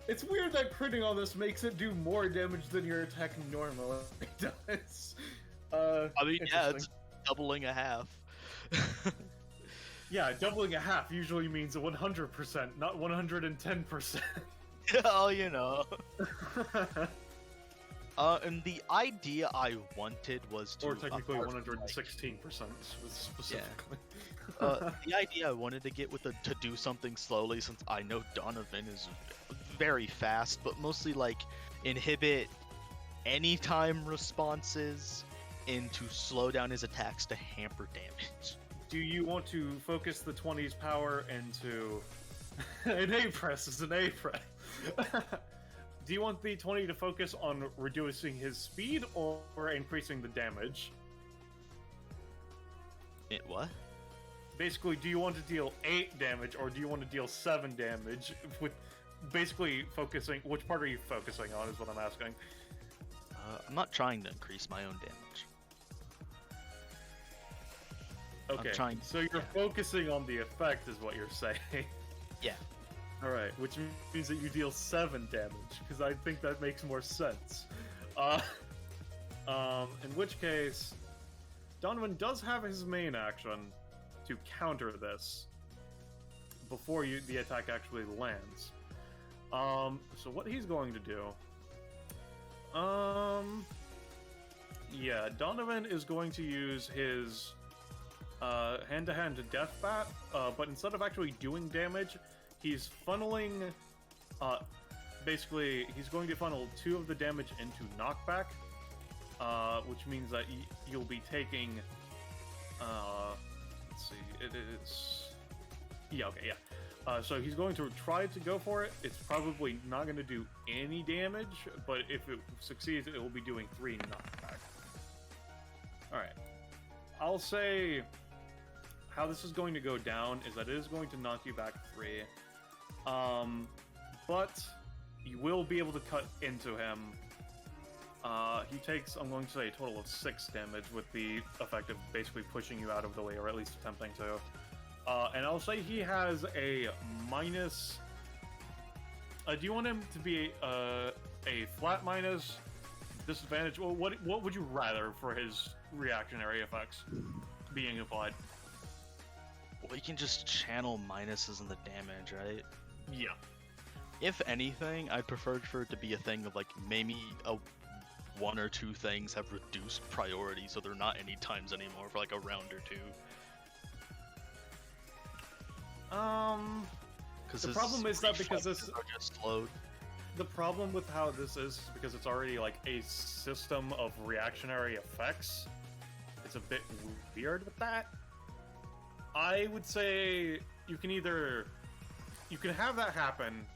It's weird that critting on this makes it do more damage than your attack normally does. I mean, yeah, it's doubling a half. Yeah, doubling a half usually means 100%, not 110%. Oh, you know. And the idea I wanted was to... Or technically 116% specifically. The idea I wanted to get with to do something slowly, since I know Donovan is very fast, but mostly like inhibit anytime responses and to slow down his attacks to hamper damage. Do you want to focus the 20's power into an A press is an A press? Do you want the 20 to focus on reducing his speed or increasing the damage? What? Basically, do you want to deal 8 damage or do you want to deal 7 damage? With basically focusing, which part are you focusing on is what I'm asking. I'm not trying to increase my own damage. Okay, so you're focusing on the effect is what you're saying. Yeah. Alright, which means that you deal 7 damage, because I think that makes more sense. In which case, Donovan does have his main action to counter this, before the attack actually lands. So what he's going to do... Yeah, Donovan is going to use his hand-to-hand death bat, but instead of actually doing damage, he's funneling... basically, he's going to funnel 2 of the damage into knockback, which means that you'll be taking... let's see, it is... Yeah, okay, yeah. So he's going to try to go for it. It's probably not going to do any damage, but if it succeeds, it will be doing 3 knockback. Alright. I'll say how this is going to go down is that it is going to knock you back 3. But you will be able to cut into him. He takes, I'm going to say, a total of 6 damage with the effect of basically pushing you out of the way, or at least attempting to. And I'll say he has a minus... do you want him to be a flat minus, disadvantage? Well, what would you rather for his reactionary effects being applied? We can just channel minuses in the damage, right? Yeah. If anything, I'd prefer for it to be a thing of like maybe 1 or 2 things have reduced priority, so they're not any times anymore for like a round or 2. The problem is that because this are just slowed. The problem with how this is because it's already like a system of reactionary effects. It's a bit weird with that. I would say you can have that happen,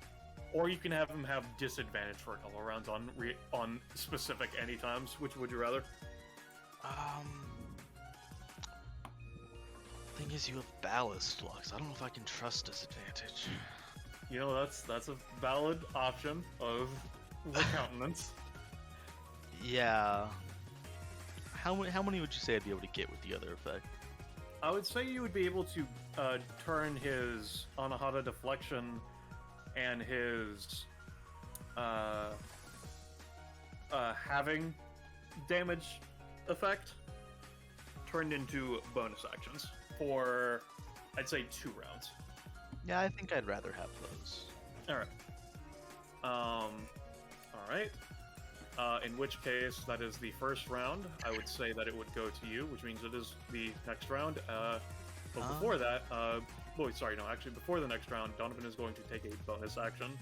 or you can have him have disadvantage for a couple of rounds on specific anytimes. Which would you rather? Thing is, you have ballast flux. I don't know if I can trust disadvantage. You know, that's a valid option of countenance. Yeah. How many would you say I'd be able to get with the other effect? I would say you would be able to turn his Anahata deflection and his having damage effect turned into bonus actions for, I'd say, 2 rounds. Yeah, I think I'd rather have those. Alright. Alright. In which case, that is the first round. I would say that it would go to you, which means it is the next round. But before that, before the next round, Donovan is going to take a bonus action.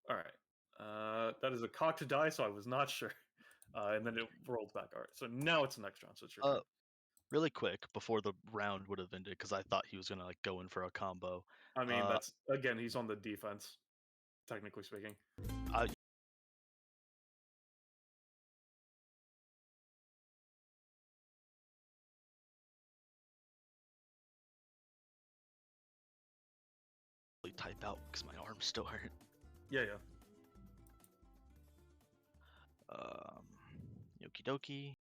Alright. That is a cock to die, so I was not sure. And then it rolled back. Alright, so now it's the next round, so it's your turn. Really quick, before the round would have ended, because I thought he was going to like go in for a combo. I mean, that's, again, he's on the defense, technically speaking. Type out because my arm's still hurt. Yeah. Yoki dokie.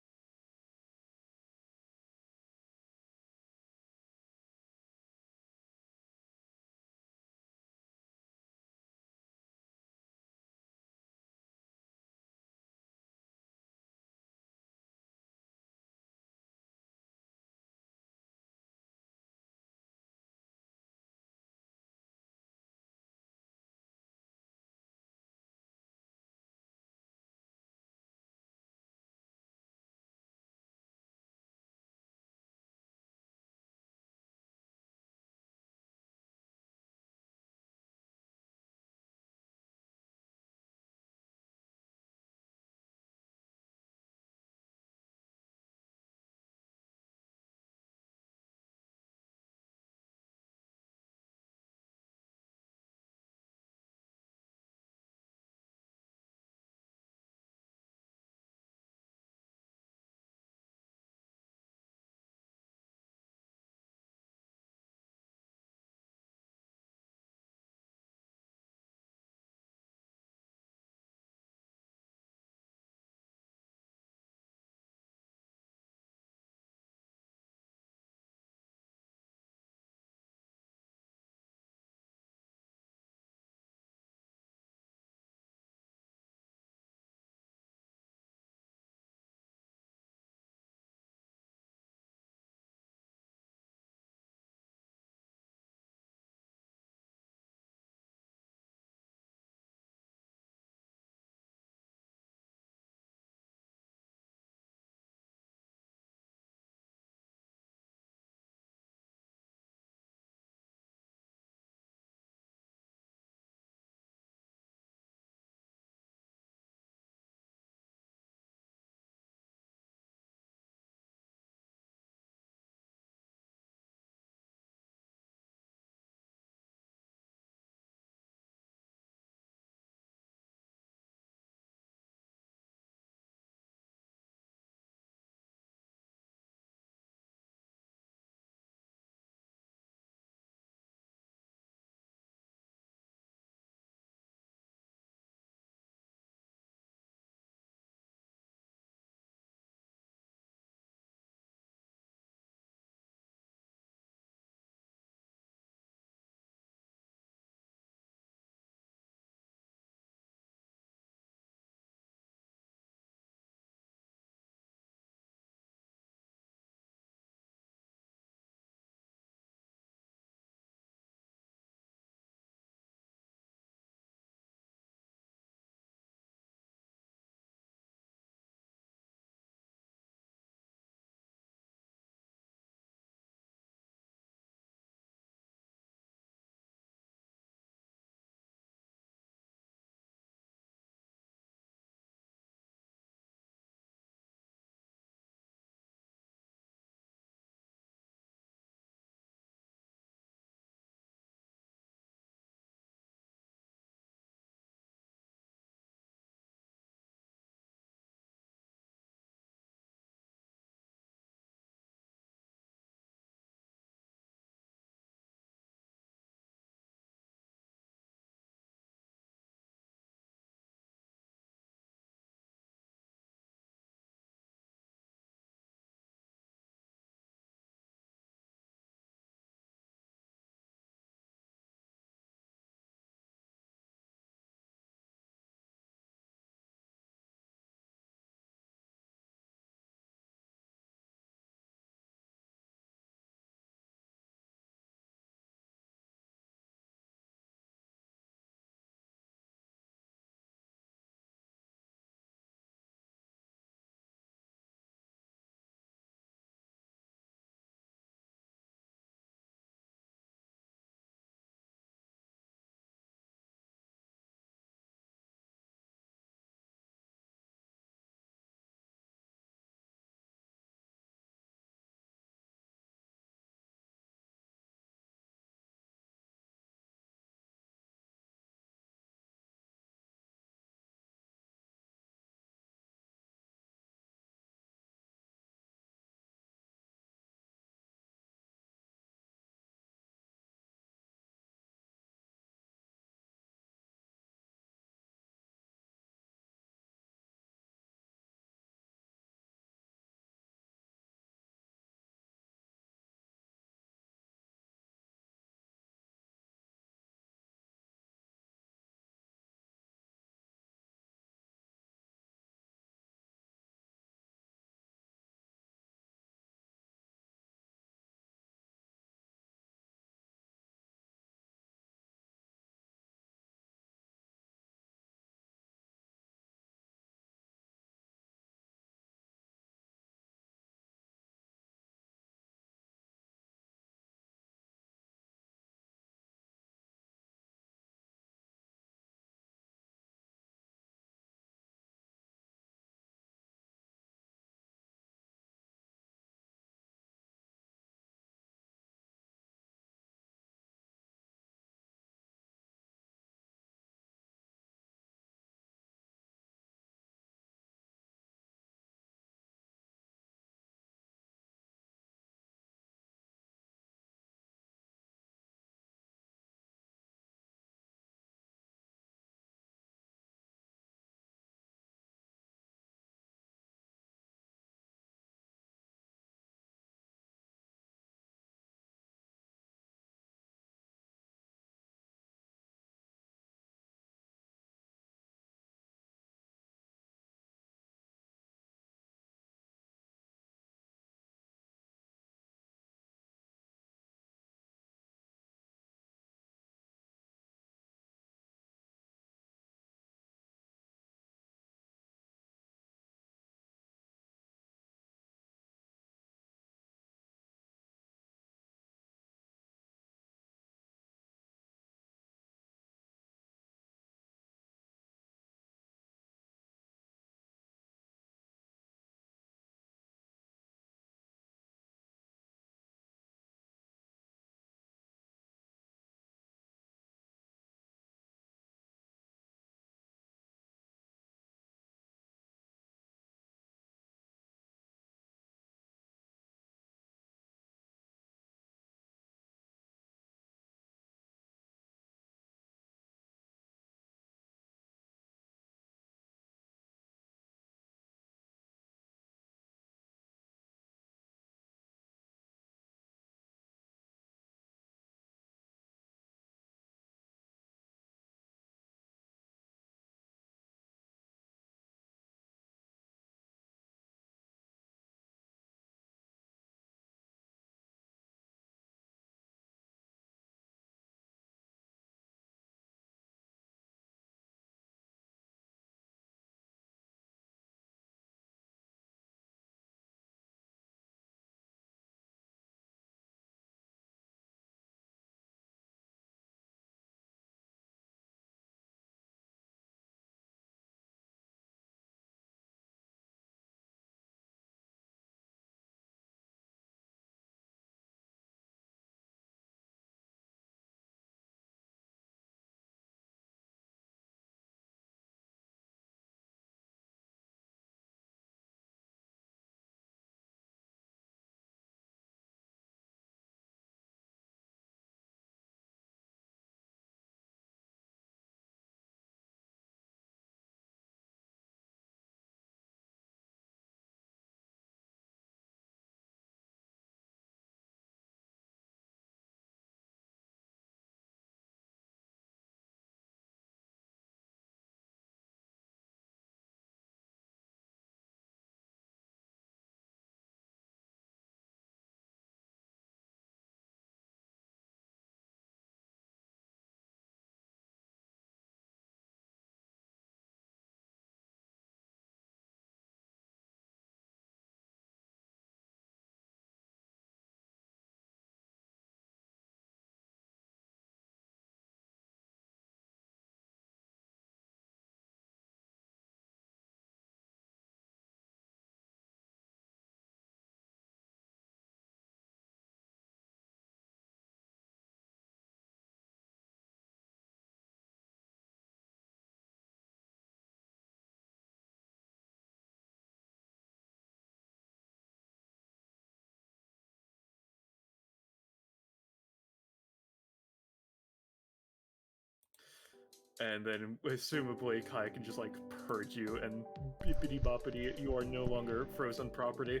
and then assumably Kai can just like purge you and bippity boppity, you are no longer frozen property.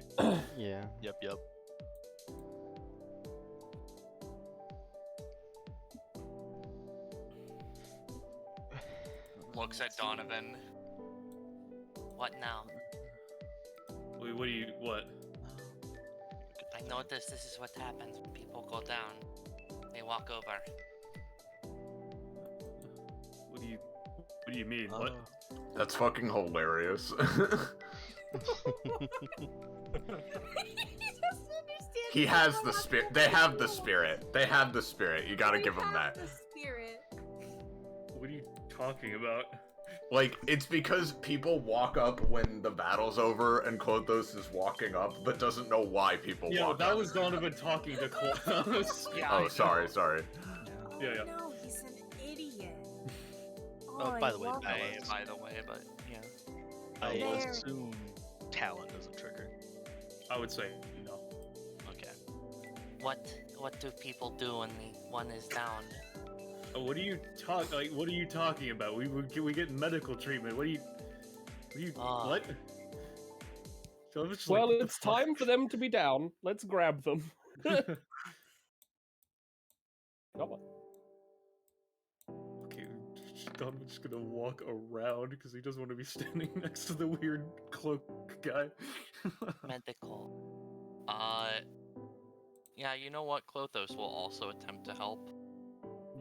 Yeah. Yep. Looks at Donovan. What now? Wait, what? I noticed this is what happens when people go down. They walk over. What do you mean? What? That's fucking hilarious. He has the spirit. They have the spirit. They have the spirit. You gotta give him that. The spirit. What are you talking about? Like, it's because people walk up when the battle's over and Klothos is walking up, but doesn't know why people Yeah, walk that up. was Donovan talking to Klothos. Yeah. Oh, sorry. Yeah. No, he's an idiot. Oh, by the way, By the way, but yeah. I There. assume talent doesn't trigger. I would say no. Okay. What do people do when one is down? What are you talking about? We get medical treatment. What? So I'm just Well, like, it's time for them to be down. Let's grab them. Come on. Okay, I'm just gonna walk around because he doesn't want to be standing next to the weird cloak guy. Medical. Yeah, you know what? Klothos will also attempt to help.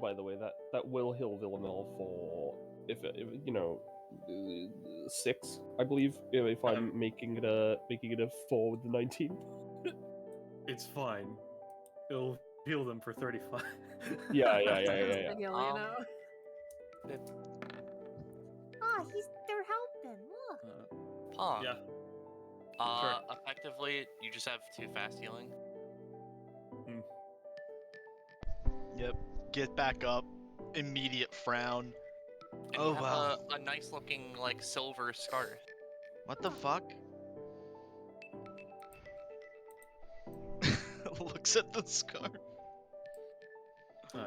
By the way, that will heal Villanelle for if 6, I believe. If I'm making it a 4 with the 19. It's fine. It'll heal them for 35. Yeah. You know. They're helping. Look. Huh. Yeah. Effectively, you just have 2 fast healing. Yep. Get back up. Immediate frown. And Oh, you have wow. a nice looking, like, silver scarf. What the fuck? Looks at the scarf.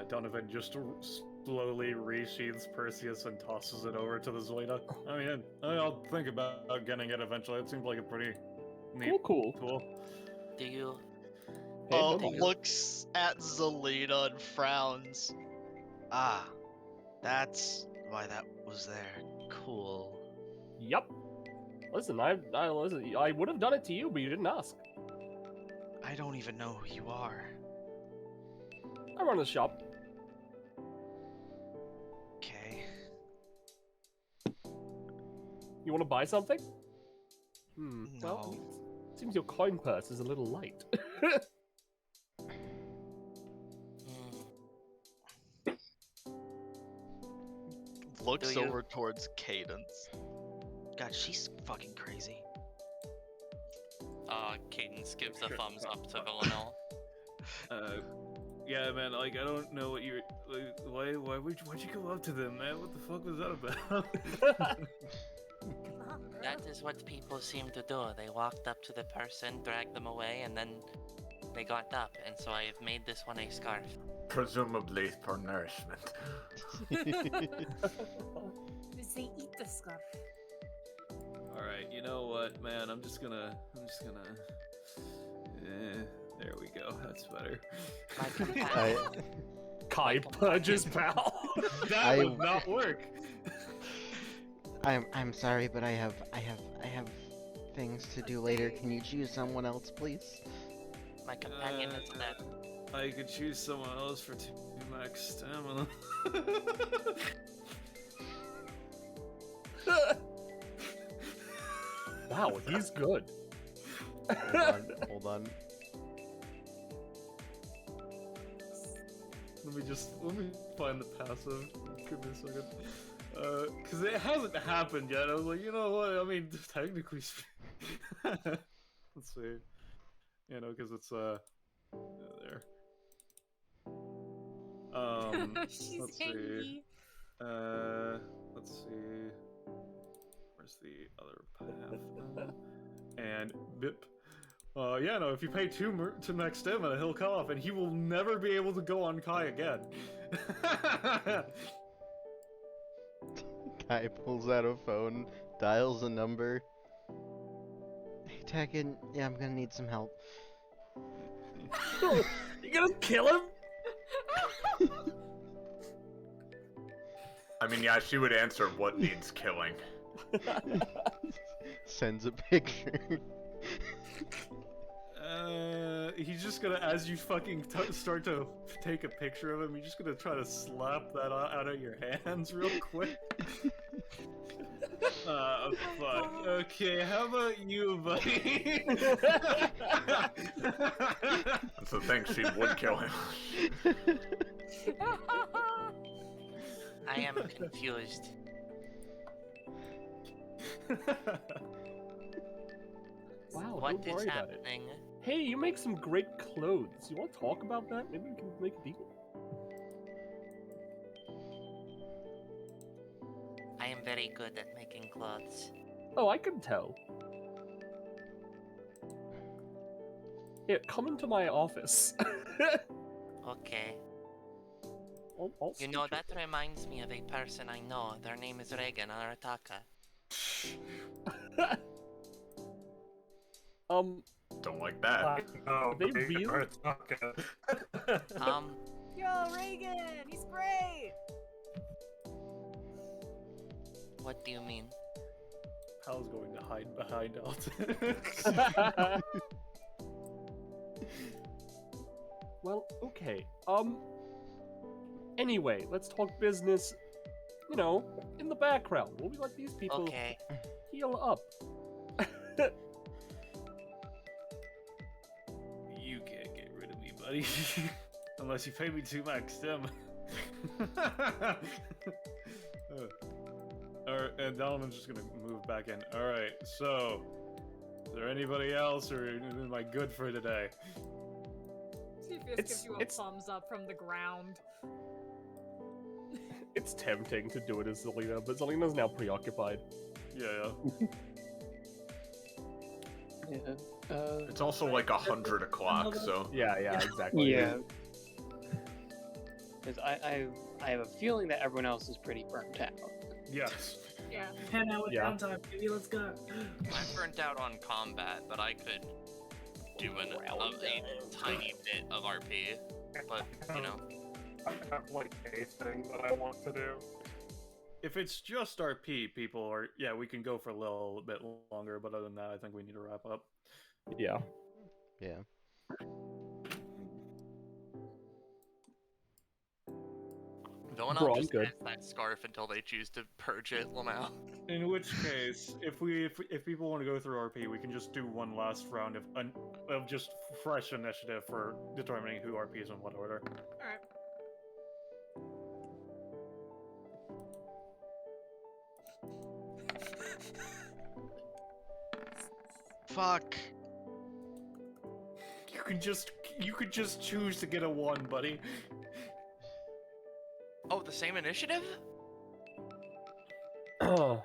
Donovan just slowly resheathes Perseus and tosses it over to the Zoida. I mean, I'll think about getting it eventually. It seems like a pretty neat Cool. tool. Do you? Hey, Oh, don't mind. looks at Zelina and frowns. Ah, that's why that was there. Cool. Yup. Listen, I would have done it to you, but you didn't ask. I don't even know who you are. I run a shop. Okay. You want to buy something? No. Well, seems your coin purse is a little light. Looks Do you- over towards Cadence. God, she's fucking crazy. Cadence gives a thumbs up to Villanelle. Yeah, man. Like, I don't know what you're. Like, why'd you go up to them, man? What the fuck was that about? That is what people seem to do. They walked up to the person, dragged them away, and then they got up. And so I have made this one a scarf. Presumably for nourishment. They eat the scarf. All right, you know what, man? I'm just gonna. There we go. That's better. My companion. Kai purges pal. That would not work. I'm sorry, but I have things to do later. Can you choose someone else, please? My companion is dead. I could choose someone else for 2 max stamina. Wow, he's good. Hold on. Let me find the passive. Give me a second. Cause it hasn't happened yet. I was like, you know what? I mean, technically let's see. You know, cause it's there. She's let's see. angry. Let's see. Where's the other path? And bip. Yeah, no, if you pay 2 max stamina, he'll cut off, and he will never be able to go on Kai again. Kai pulls out a phone, dials a number. Hey, Tekken, yeah, I'm gonna need some help. You gonna kill him? I mean, yeah, she would answer what needs killing. Sends a picture. He's just gonna, as you fucking start to take a picture of him, you're just gonna try to slap that out of your hands real quick. Fuck. Okay, how about you, buddy? That's the thing, she would kill him. I am confused. Wow, What don't is worry about it. happening? Hey, you make some great clothes. You want to talk about that? Maybe we can make a deal. I am very good at making clothes. Oh, I can tell. Here, come into my office. Okay. I'll You know, that reminds me of a person I know. Their name is Reagan Arataka. Don't like that. Oh, They really? Yo, Reagan, he's great. What do you mean? Pal's going to hide behind Alton. Well, okay. Anyway, let's talk business. You know, in the background. We'll be like these people. Okay. Heal up. You can't get rid of me, buddy. Unless you pay me 2 max stem. Alright, and Donovan's just gonna move back in. Alright, so... Is there anybody else, or am I good for today? Cepheus gives you a thumbs up from the ground. It's tempting to do it as Zelina, but Zelina's now preoccupied. Yeah. It's also like 100 o'clock, so... Yeah, exactly. Yeah. Because I have a feeling that everyone else is pretty burnt out. Yes. Yeah. 10 hour Yeah. downtime, baby, let's go. I'm burnt out on combat, but I could do a tiny bit of RP. But, you know. I have like a thing that I want to do. If it's just RP, people are... Yeah, we can go for a little bit longer, but other than that, I think we need to wrap up. Yeah. Yeah. Villanelle Bro, I'm just good. has that scarf until they choose to purge it, Lamau. In which case, if people want to go through RP, we can just do one last round of just fresh initiative for determining who RPs in what order. Alright. Fuck. You could just choose to get a 1, buddy. Oh, the same initiative? I'll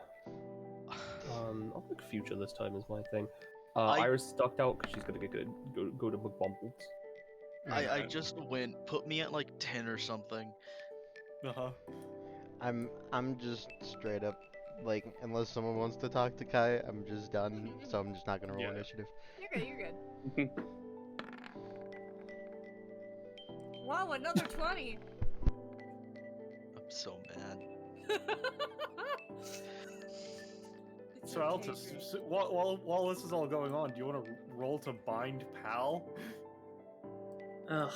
pick future this time is my thing. Iris stuck out because she's gonna go to McBumbles. I just went, put me at like 10 or something. Uh-huh. I'm just straight up, like, unless someone wants to talk to Kai, I'm just done, so I'm just not gonna roll initiative. You're good. Wow, another 20. I'm so mad. So Altus, while this is all going on, do you want to roll to bind Pal? Ugh.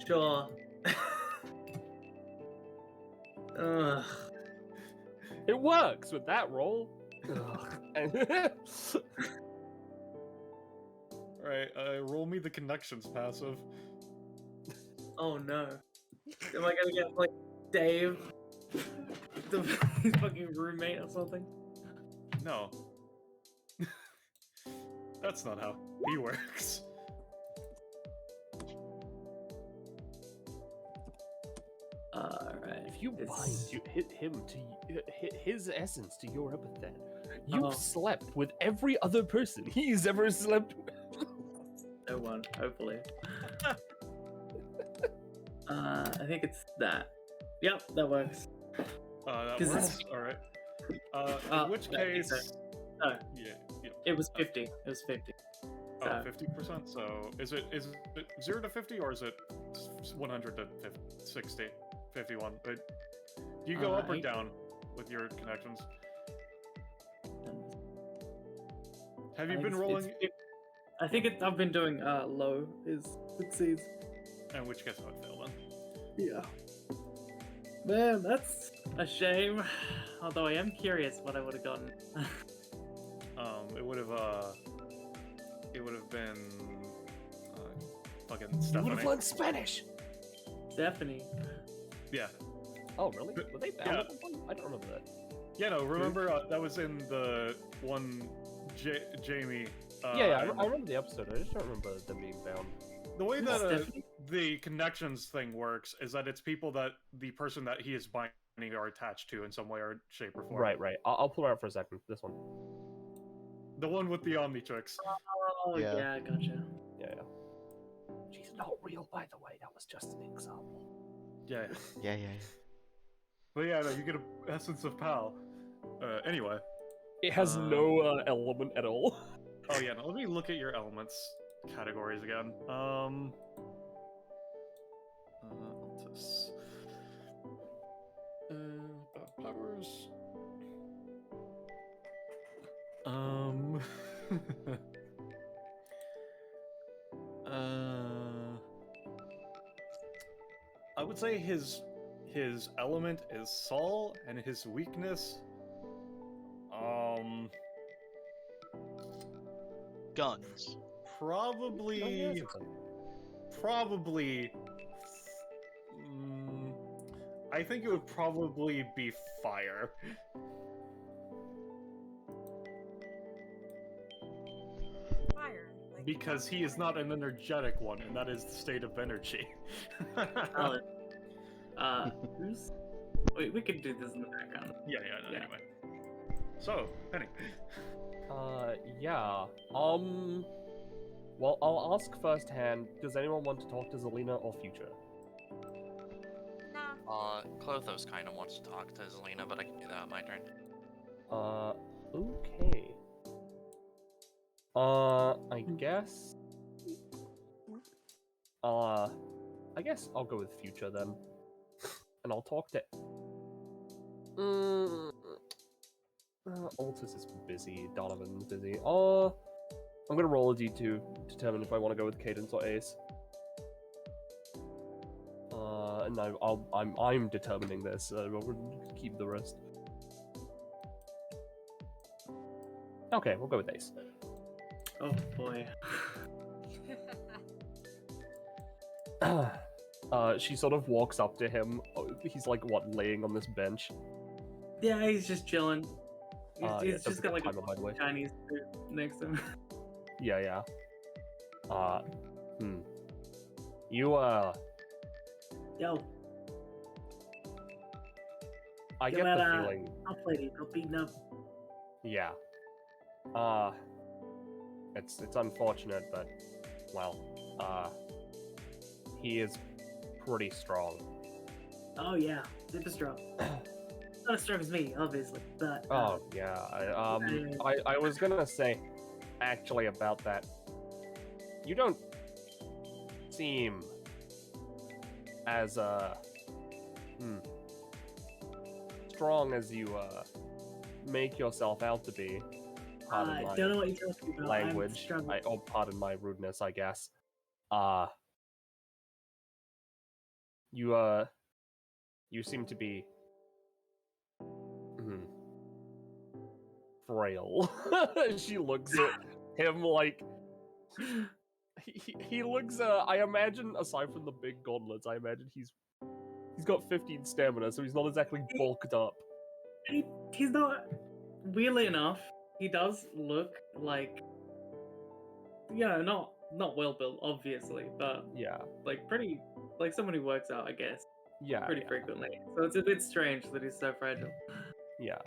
Sure. Ugh. It works with that roll. Alright, roll me the connections passive. Oh no. Am I gonna get like Dave? His fucking roommate or something? No. That's not how he works. Alright. If you bind him to his essence to your epithet, you've slept with every other person he's ever slept with. No one, hopefully. I think it's that. Yep, that works. That 'Cause works. it's- All right. In which I think so. case, No, yeah, yeah. it was 50. It was 50. Oh, So, 50%. So is it 0 to 50 or is it 100 to 60, 51? Do you go up or eight- down with your connections? Have you been rolling? I think I've been doing low is succeeds. In which case I would fail then. Yeah. Man, that's a shame. Although I am curious what I would have gotten. It would have been fucking You would Stephanie. have learned Spanish. Stephanie. Yeah. Oh, really? Were they bound Yeah. at one point? I don't remember that. Yeah, no, remember that was in the one Jamie. Yeah, I remember the episode. I just don't remember them being bound. The way that Stephanie? the connections thing works is that it's people that the person that he is binding are attached to in some way or shape or form. Right. I'll pull it out for a second. This one. The one with the Omnitrix. Oh, yeah, gotcha. Yeah. She's not real, by the way. That was just an example. Yeah. Yeah. But yeah, no, you get an essence of PAL. Anyway. It has no element at all. Oh yeah, no, let me look at your elements categories again. Altus. Powers. I would say his element is Sol, and his weakness, Guns. probably. I think it would probably be fire. Fire. Like, Because he is not an energetic one, and that is the state of energy. Valid. Who's? Wait, we could do this in the background. Yeah, no, Yeah. anyway. So, Penny. Yeah. Well, I'll ask firsthand, does anyone want to talk to Zelina or Future? nah. Clothos kind of wants to talk to Zelina, but I can do that on my turn. Okay. I guess... I guess I'll go with Future then. And I'll talk to... Altus is busy, Donovan's busy. I'm gonna roll a d2 to determine if I want to go with Cadence or Ace. And I'm determining this, so I'll keep the rest. Okay, we'll go with Ace. Oh boy. She sort of walks up to him. He's like, what, laying on this bench? Yeah, he's just chilling. He's, Yeah, he's that's just a got good like timer, by the way. a Chinese food next to him. Yeah. You, Yo, I Yo, get the man, feeling... I'll play you. Go beating up. Yeah. It's unfortunate, but, well, he is pretty strong. Oh yeah, super strong. Not as strong as me, obviously, but. Oh, yeah. I was gonna say, actually, about that. You don't seem as, strong as you, make yourself out to be. Pardon I my don't know what you're talking about. language. I'm struggling. Pardon my rudeness, I guess. You seem to be frail. She looks at him like he looks. I imagine, aside from the big gauntlets, I imagine he's got 15 stamina, so he's not exactly bulked up. He's not. Weirdly enough, he does look like, not well built, obviously, but Yeah, like pretty, like someone who works out, I guess, yeah, pretty frequently. So it's a bit strange that he's so fragile. yeah.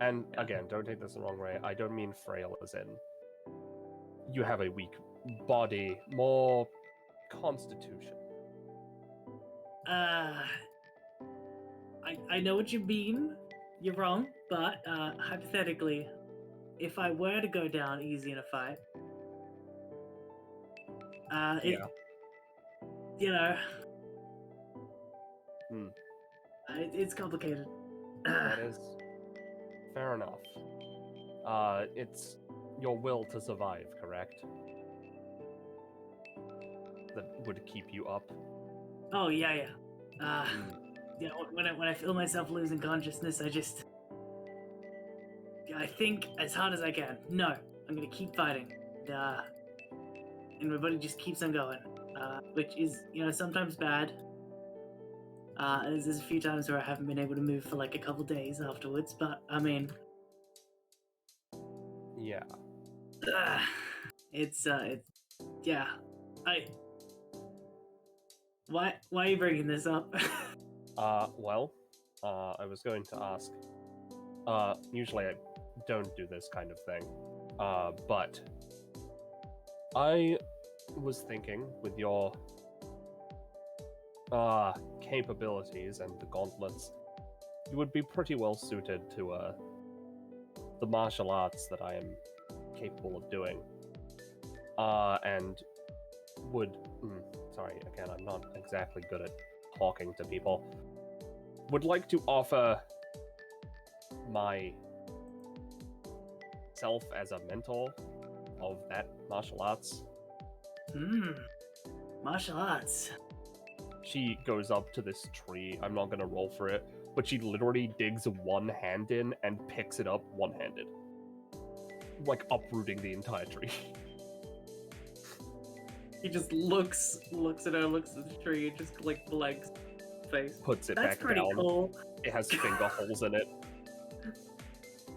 And again, don't take this the wrong way. I don't mean frail as in you have a weak body, more constitution. I know what you mean. You're wrong, but hypothetically, if I were to go down easy in a fight, Yeah. you know, Hmm. it's complicated. That is fair enough. It's your will to survive, correct? That would keep you up. Oh yeah. Yeah. When I feel myself losing consciousness, I think as hard as I can. No, I'm gonna keep fighting. And my body just keeps on going, which is sometimes bad. There's a few times where I haven't been able to move for like a couple days afterwards, but I mean, Yeah. it's yeah. Why are you bringing this up? Well, I was going to ask. Usually I don't do this kind of thing. But I was thinking with your capabilities and the gauntlets, you would be pretty well suited to the martial arts that I am capable of doing. And would sorry, again, I'm not exactly good at talking to people. Would like to offer my self as a mentor of that martial arts. Martial arts. She goes up to this tree. I'm not gonna roll for it, but she literally digs one hand in and picks it up one-handed, like uprooting the entire tree. He just looks at her, looks at the tree, just like blanks face. Puts it That's back pretty down. cool. It has finger holes in it.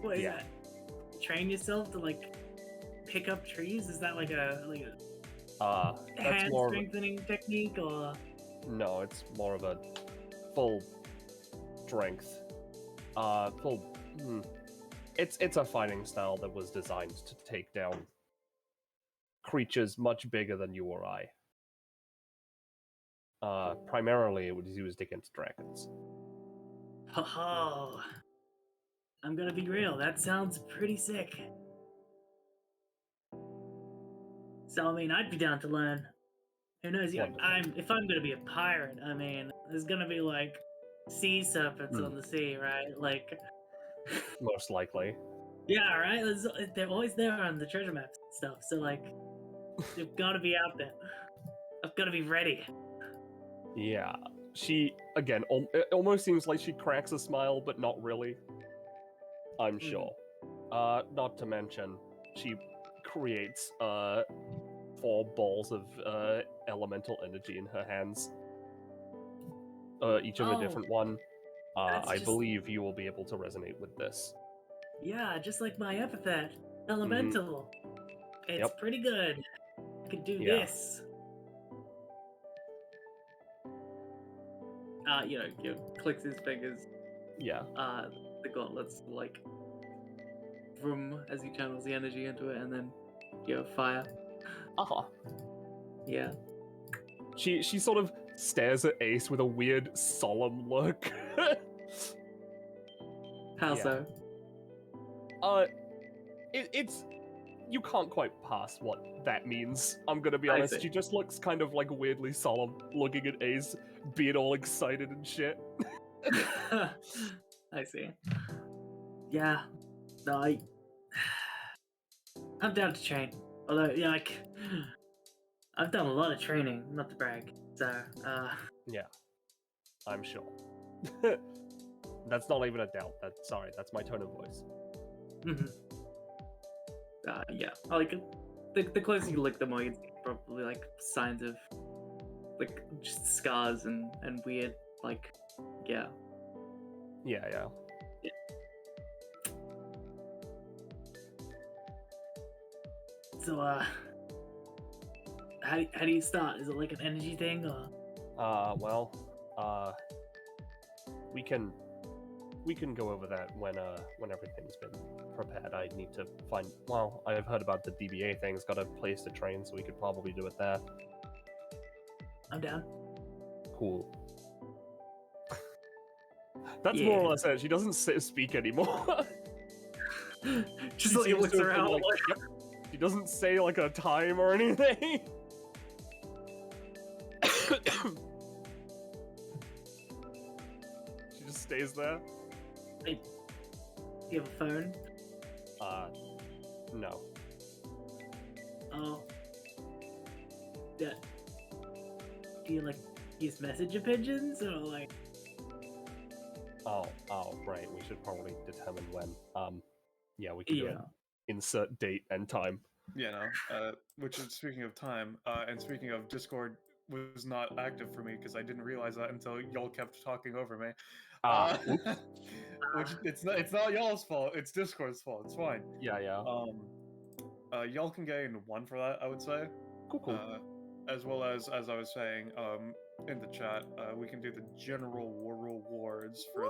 What is Yeah. that? Train yourself to like pick up trees? Is that like a That's hand more strengthening technique or? No, it's more of a full strength. It's a fighting style that was designed to take down creatures much bigger than you or I. Primarily, it was used against dragons. Oh, I'm gonna be real. That sounds pretty sick. So I mean, I'd be down to learn. Who knows? If I'm gonna be a pirate, I mean, there's gonna be like sea serpents on the sea, right? Like, Most likely. yeah, right. They're always there on the treasure maps and stuff. So like, they've got to be out there. I've got to be ready. Yeah. She, again, it almost seems like she cracks a smile, but not really. I'm sure. Not to mention, she creates 4 balls of elemental energy in her hands. Each of a different one. I believe you will be able to resonate with this. Yeah, just like my epithet, elemental. It's pretty good. I could do this. Clicks his fingers. Yeah. The gauntlets like vroom as he channels the energy into it, and then fire. Yeah. She sort of stares at Ace with a weird, solemn look. How so? It's you can't quite pass what that means. I'm gonna be I honest. see. She just looks kind of like weirdly solemn, looking at Ace, being all excited and shit. I see. Yeah. No, I'm down to train. Although, I've done a lot of training, not to brag. So, Yeah, I'm sure. That's not even a doubt. That's my tone of voice. yeah. The closer you look, the more you see probably like signs of like just scars and weird yeah. Yeah. So how do you start? Is it like an energy thing or? We can go over that when everything's been prepared. I need to find. Well, I've heard about the DBA thing's got a place to train, so we could probably do it there. I'm down. Cool. That's Yeah. more or less it. She doesn't speak anymore. Just She like seems looks to have been around. like, yep. She doesn't say like a time or anything. She just stays there. Do you have a phone? No. Oh. Yeah. Do you like use messenger pigeons or like? Oh, right. We should probably determine when. Yeah, we can do Yeah. it. Insert date and time. Yeah, no. Which is speaking of time, and speaking of Discord was not active for me because I didn't realize that until y'all kept talking over me. Oops. Which it's not y'all's fault. It's Discord's fault. It's fine. Yeah. Y'all can gain 1 for that, I would say. Cool. As well as I was saying, in the chat, we can do the general rewards for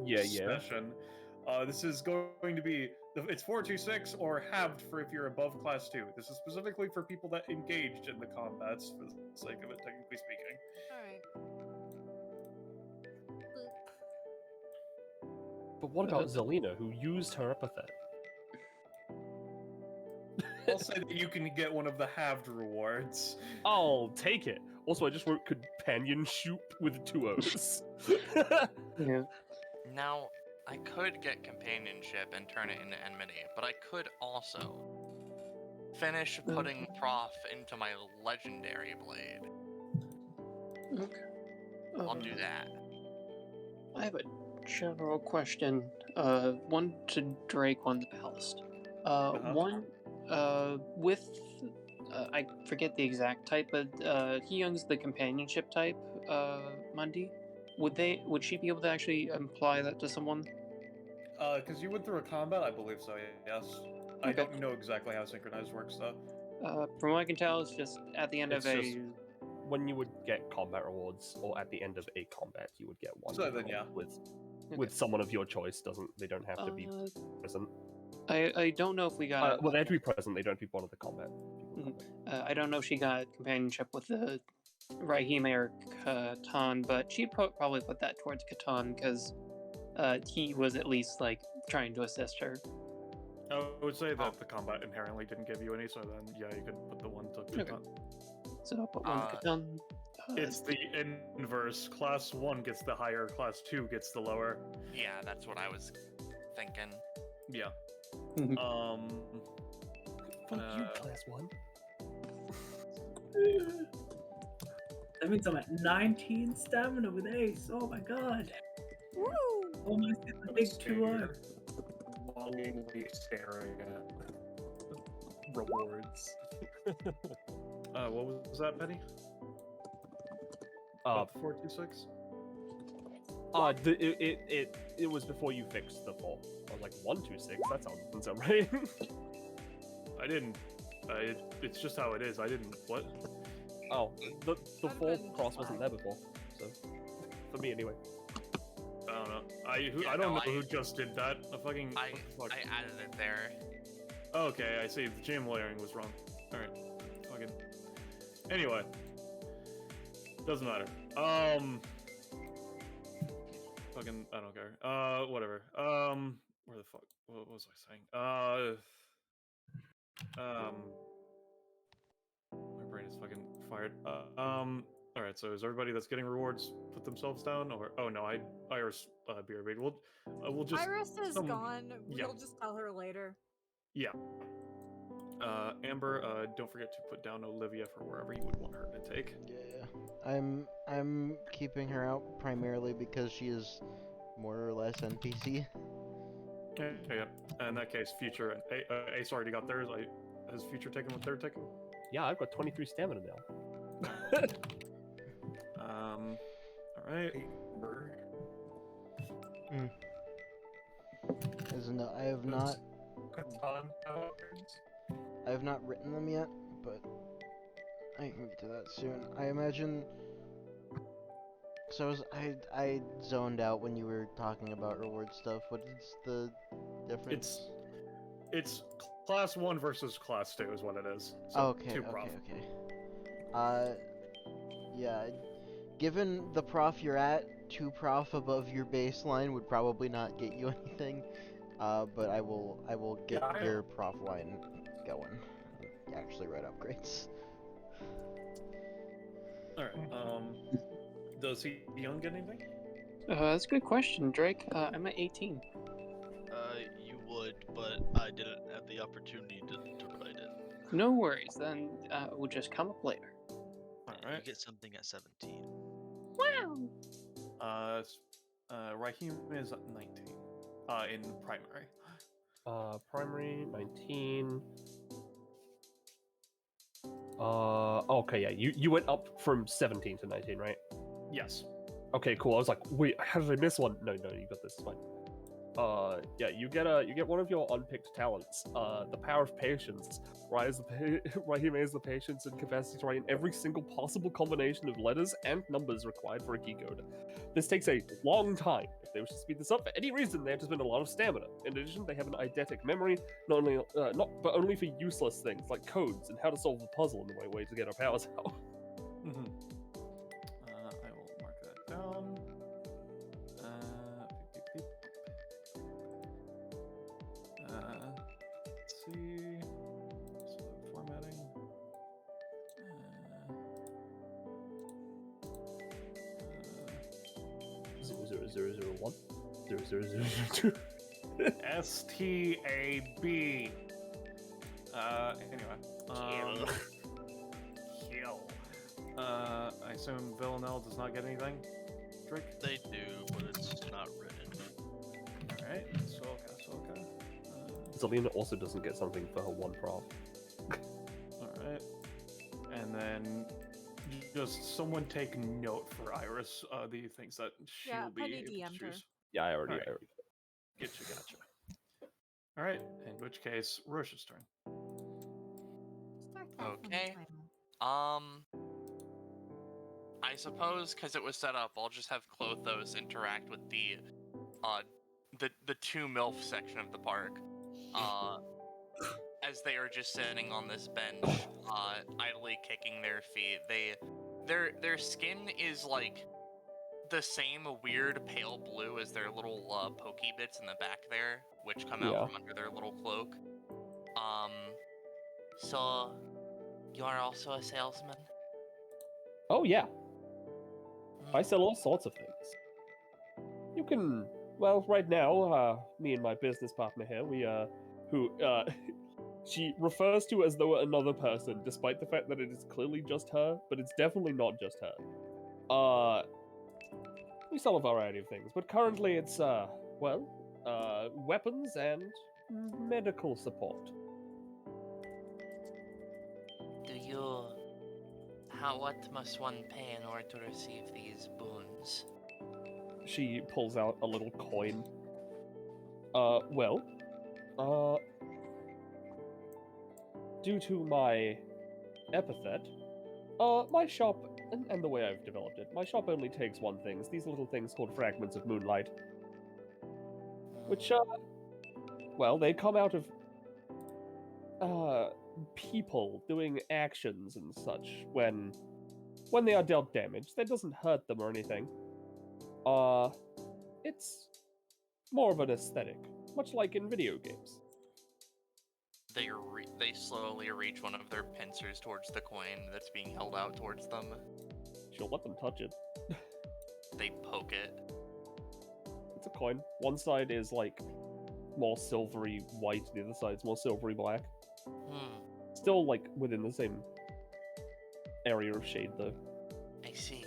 the session. This is going to be it's 426 or halved for if you're above class 2. This is specifically for people that engaged in the combats, for the sake of it, technically speaking. But what about Zelina, who used her epithet? I'll say that you can get one of the halved rewards. I'll take it. Also, I just wrote companionship with 2 O's. Yeah. Now, I could get companionship and turn it into enmity, but I could also finish putting Prof into my legendary blade. Okay. I'll do that. I have a general question. One to Drake, one to Ballast. One, with I forget the exact type, but he owns the companionship type. Mundi, would she be able to actually imply that to someone? Because you went through a combat, I believe so. Yes. I don't know exactly how synchronized works though. From what I can tell, it's just at the end It's of just when you would get combat rewards, or at the end of a combat, you would get 1. So then, yeah. With someone of your choice. They don't have to be present. I don't know if we got. Well, they have to be present. They don't have to be part of the combat. I don't know if she got companionship with the Raihime or Katan, but she'd probably put that towards Katan because he was at least like trying to assist her. I would say that the combat inherently didn't give you any, so then yeah, you could put the 1 to Katan. So I'll put 1 to Katan. It's the inverse. Class 1 gets the higher, class 2 gets the lower. Yeah, that's what I was thinking. Yeah. Fuck you, class 1. That means I'm at 19 stamina with Ace. Oh my god. Woo! Almost hit the big 2-0. Longingly staring at rewards. What was that, Penny? 426. It was before you fixed the fall. I was like 126. That doesn't sound right. I didn't. It's just how it is. I didn't. What? Oh, the fall cross wasn't there before. So for me anyway. I don't know. I don't know who just did that. I added it there. Okay, I see. The jam layering was wrong. All right. Fucking. Anyway, doesn't matter. Fucking. I don't care. Whatever. Where the fuck? What was I saying? My brain is fucking fired. All right. So is everybody that's getting rewards put themselves down, or no? Iris, BRB. We'll just. Iris is gone. We'll just tell her later. Yeah. Amber, don't forget to put down Olivia for wherever you would want her to take. Yeah. I'm keeping her out primarily because she is more or less NPC. Yeah. In that case, Future and Ace already got theirs. Has Future taken what they're taking? Yeah, I've got 23 stamina now. All right. I have not written them yet, but I can get to that soon. I imagine. So I zoned out when you were talking about reward stuff. What is the difference? It's class 1 versus class 2 is what it is. So okay. Yeah. Given the prof you're at, 2 prof above your baseline would probably not get you anything. But I will get your prof line going. Actually write upgrades. Alright, does he young get anything? That's a good question, Drake. I'm at 18. You would, but I didn't have the opportunity to write it. No worries, then we'll just come up later. You get something at 17. Wow! Raheem is at 19. In primary. Primary 19. Okay, yeah, you went up from 17 to 19, right? Yes. Okay, cool. I was like, wait, how did I miss one? No, you got this. It's fine. Yeah, you get one of your unpicked talents. The power of patience. Raheem has the patience and capacity to write in every single possible combination of letters and numbers required for a key code. This takes a long time. If they wish to speed this up for any reason, they have to spend a lot of stamina. In addition, they have an eidetic memory, but only for useless things like codes and how to solve a puzzle in the right way to get our powers out. Mm-hmm. I will mark that down. Let's see. So formatting. 0001 0002 STAB. Anyway. Kill. I assume Villanelle does not get anything? Drake? They do, but it's not written. Alright, Soka. Zelina also doesn't get something for her one prof. Alright. And then just someone take note for Iris, the things that she'll Yeah, be Penny able to DM'd her. choose. Yeah, I already. Gotcha. Alright, in which case, Roche's turn. Start that from the Okay. title. I suppose because it was set up, I'll just have Clothos interact with the two MILF section of the park. As they are just sitting on this bench, idly kicking their feet. Their skin is like the same weird pale blue as their little pokey bits in the back there, which come out from under their little cloak. So you are also a salesman? Oh yeah. I sell all sorts of things. You can, well, right now, me and my business partner here, she refers to as though another person, despite the fact that it is clearly just her, but it's definitely not just her. We sell a variety of things, but currently it's, weapons and medical support. What must one pay in order to receive these boons? She pulls out a little coin. Due to my epithet, my shop, and the way I've developed it, my shop only takes one thing. It's these little things called fragments of moonlight. Which, they come out of, people doing actions and such when they are dealt damage. That doesn't hurt them or anything. It's more of an aesthetic, much like in video games. They slowly reach one of their pincers towards the coin that's being held out towards them. She'll let them touch it. They poke it. It's a coin. One side is like more silvery white, the other side's more silvery black. Still like within the same area of shade though. I see.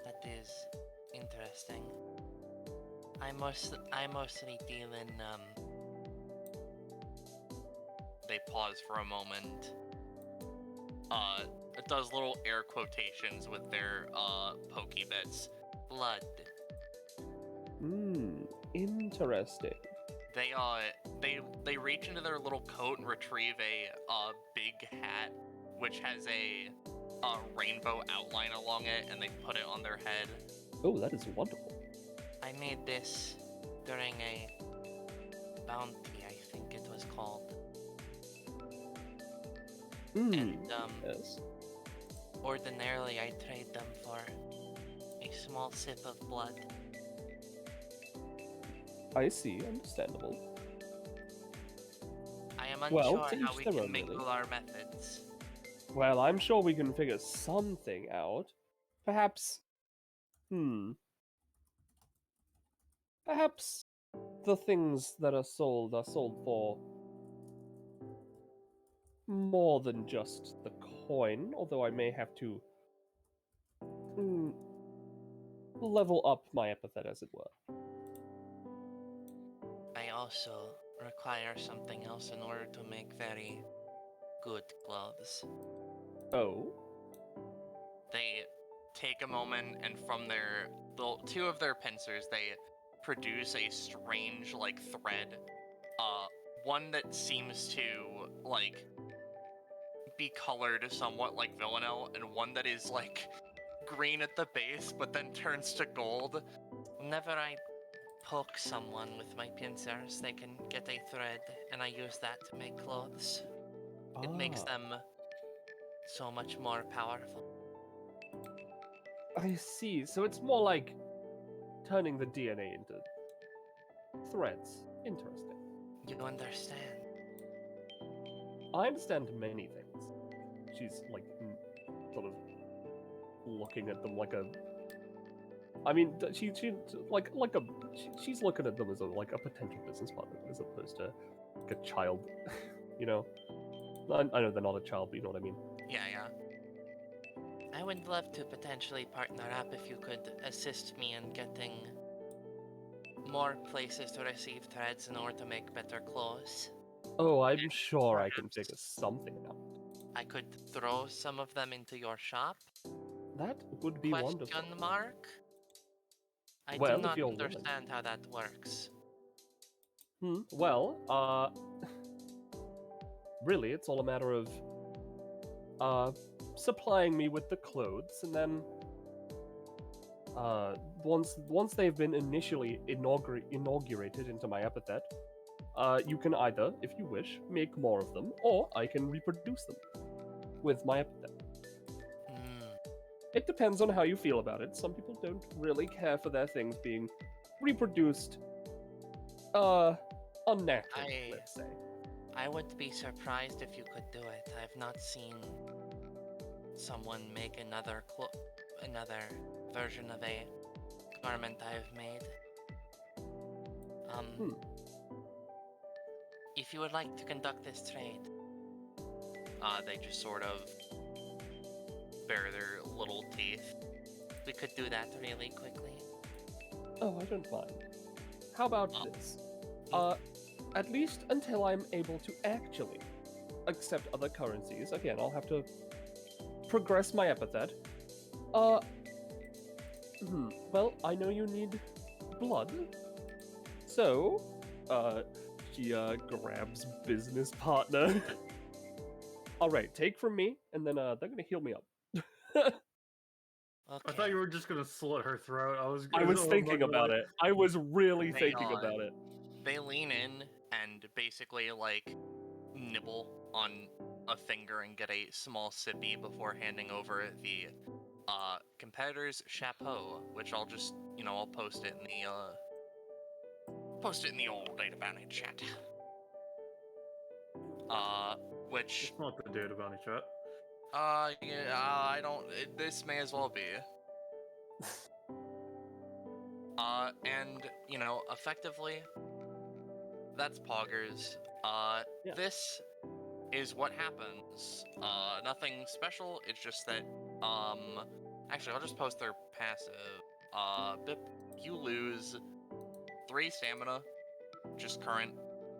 That is interesting. I mostly deal in They pause for a moment. It does little air quotations with their pokey bits. Blood. Interesting. They reach into their little coat and retrieve a big hat, which has a rainbow outline along it, and they put it on their head. Oh, that is wonderful. I made this during a bounty, I think it was called. And yes. Ordinarily I trade them for a small sip of blood. I see, understandable. I am Well, unsure to how each we their can own, mingle really. our methods. Well, I'm sure we can figure something out. Perhaps, perhaps the things that are sold for more than just the coin, although I may have to level up my epithet, as it were. I also require something else in order to make very good clothes. Oh? They take a moment and from two of their pincers, they produce a strange, like, thread. One that seems to, like, be colored somewhat like Villanelle, and one that is, like, green at the base, but then turns to gold. Whenever I poke someone with my pincers, they can get a thread, and I use that to make clothes. It makes them so much more powerful. I see. So it's more like turning the DNA into threads. Interesting. You understand? I understand many things. She's like sort of looking at them like a. I mean, she's looking at them as like a potential business partner as opposed to like a child. You know, I know they're not a child, but you know what I mean. Yeah. I would love to potentially partner up if you could assist me in getting more places to receive threads in order to make better clothes. Oh, I'm sure I can figure something out. I could throw some of them into your shop? That would be wonderful. Question mark? I Well, do if not you're understand how that works. Well, really, it's all a matter of supplying me with the clothes, and then once they've been initially inaugurated into my epithet, you can either, if you wish, make more of them, or I can reproduce them with my epithet. It depends on how you feel about it. Some people don't really care for their things being reproduced unnaturally, let's say. I would be surprised if you could do it. I've not seen someone make another version of a garment I have made. If you would like to conduct this trade, they just sort of bare their little teeth. We could do that really quickly. Oh, I don't mind. How about this? At least until I'm able to actually accept other currencies. Again, I'll have to progress my epithet. Well, I know you need blood. So, she grabs business partner. Alright, take from me, and then they're gonna heal me up. I thought you were just gonna slit her throat. I was thinking about it. I was really thinking about it. They lean in and basically, like, nibble on a finger and get a small sippy before handing over the competitor's chapeau, which I'll just, I'll post it in the old Data Bounty chat. Which it's not the Data Bounty chat. Yeah, I don't. This may as well be. And effectively, that's Poggers. This is what happens. Nothing special. It's just that. Actually, I'll just post their passive. Bip, you lose 3 stamina, just current,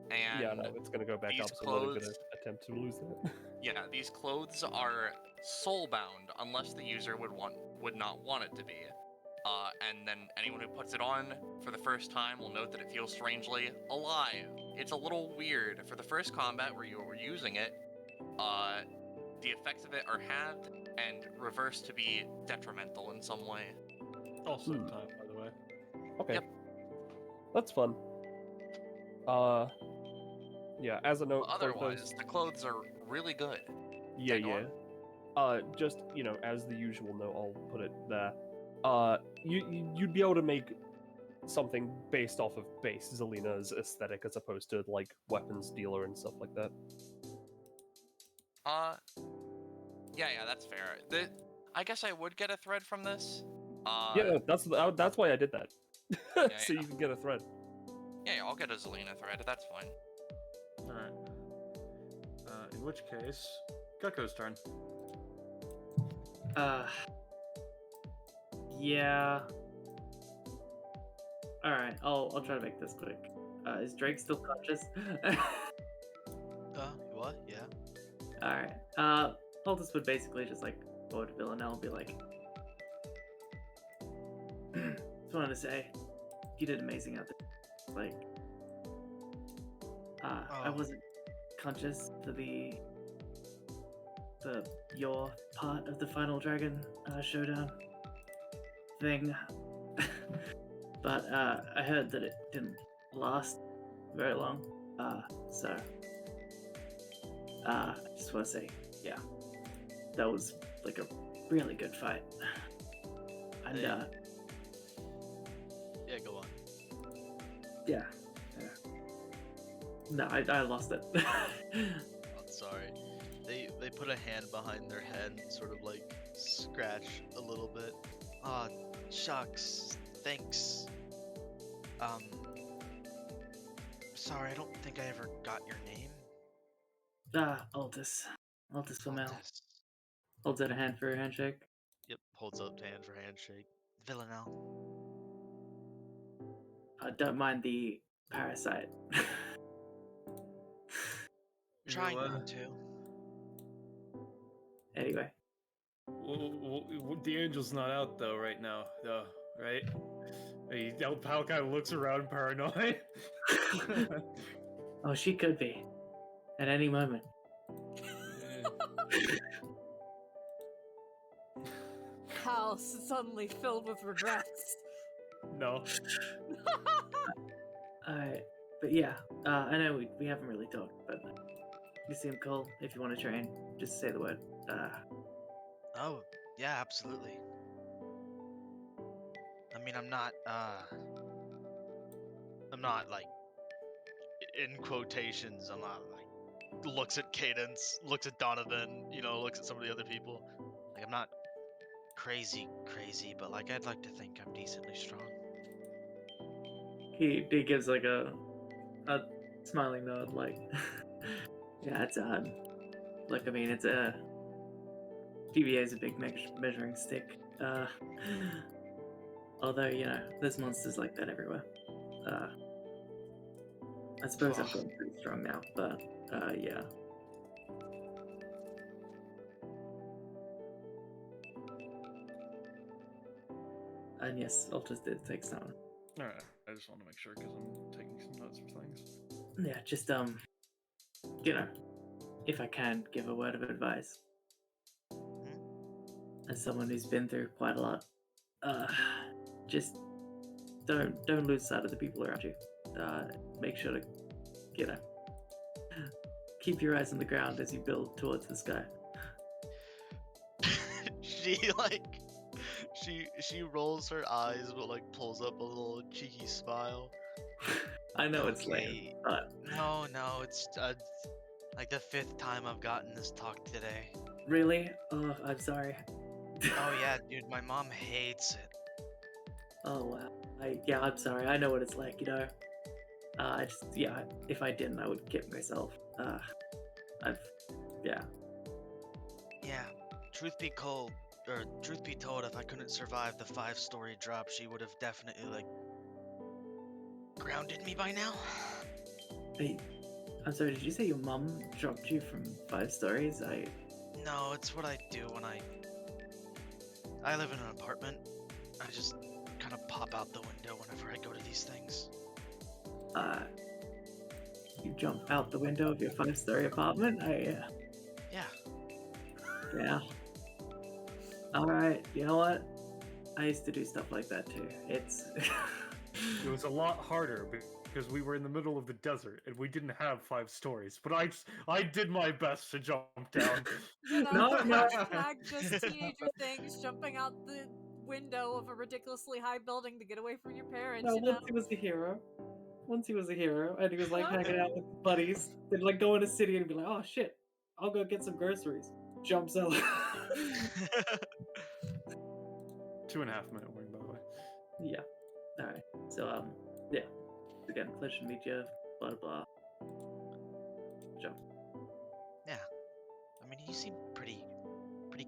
and yeah, no, it's gonna go back up. So I'm not gonna attempt to lose that. Yeah, these clothes are soul-bound unless the user would not want it to be. And then anyone who puts it on for the first time will note that it feels strangely alive. It's a little weird. For the first combat where you were using it, the effects of it are halved and reversed to be detrimental in some way. Also in time, by the way. Okay. Yep. That's fun. Yeah, as a note. Otherwise, the clothes are really good. Yeah. Just, as the usual note, I'll put it there. You'd be able to make something based off of base Zelina's aesthetic as opposed to like weapons dealer and stuff like that. Yeah, that's fair. I guess I would get a thread from this. Yeah, that's why I did that. So yeah. you can get a thread. Yeah, I'll get a Zelina thread. That's fine. Alright. In which case, Gecko's turn. Yeah. Alright, I'll try to make this quick. Is Drake still conscious? What? Yeah. Alright. Altus would basically just like go to Villanelle and be like, just wanted to say, you did amazing out there. Like, I wasn't conscious for your part of the Final Dragon showdown thing, but I heard that it didn't last very long. So I just want to say, yeah, that was like a really good fight. And yeah, go on. Yeah. No, I lost it. I'm sorry. They put a hand behind their head and sort of like scratch a little bit. Ah, shucks. Thanks. Sorry, I don't think I ever got your name. Altus. Altus Flamel. Altus. Holds out a hand for a handshake. Yep, holds up hand for handshake. Villanelle. Don't mind the parasite. Trying not to. Anyway. The angel's not out though right now, though, right? El Pal kind of looks around paranoid. Oh, she could be. At any moment. House suddenly filled with regrets. No. Alright, but yeah, I know we haven't really talked, but you seem cool. If you want to train, just say the word. Oh, yeah, absolutely. I mean, I'm not like, in quotations, I'm not like, looks at Cadence, looks at Donovan, looks at some of the other people. Like, I'm not crazy, but like, I'd like to think I'm decently strong. He gives like a smiling nod, like, yeah, it's look, I mean, it's a DBA is a big measuring stick. Although there's monsters like that everywhere. I suppose I've gotten pretty strong now, but yeah. And yes, Altus did take some. Alright, I just want to make sure because I'm taking some notes for things. Yeah, just if I can give a word of advice. As someone who's been through quite a lot, just don't lose sight of the people around you. Make sure to keep your eyes on the ground as you build towards the sky. She rolls her eyes but like pulls up a little cheeky smile. I know it's lame, but no, it's like the 5th time I've gotten this talk today. Really? Oh, I'm sorry. Oh yeah, dude, my mom hates it. Oh wow. I'm sorry. I know what it's like, if I didn't, I would kick myself. Yeah. Truth be told, if I couldn't survive the 5-story drop, she would have definitely like grounded me by now. Hey, I'm sorry. Did you say your mom dropped you from 5 stories? No, it's what I do when I live in an apartment. I just kind of pop out the window whenever I go to these things. You jump out the window of your 5-story apartment? Yeah. Yeah. Alright, you know what? I used to do stuff like that too. It was a lot harder because we were in the middle of the desert and we didn't have 5 stories. But I did my best to jump down. No. Just teenager things, jumping out the window of a ridiculously high building to get away from your parents. No, You know? once he was a hero. Once he was a hero, and he was like hanging out with buddies. They'd like go in a city and be like, "Oh shit, I'll go get some groceries." Jumps out. 2.5 minute wing, by the way. Yeah. All right. So yeah. Again, pleasure to meet you. Blah blah. Jump. Yeah. I mean, you seem pretty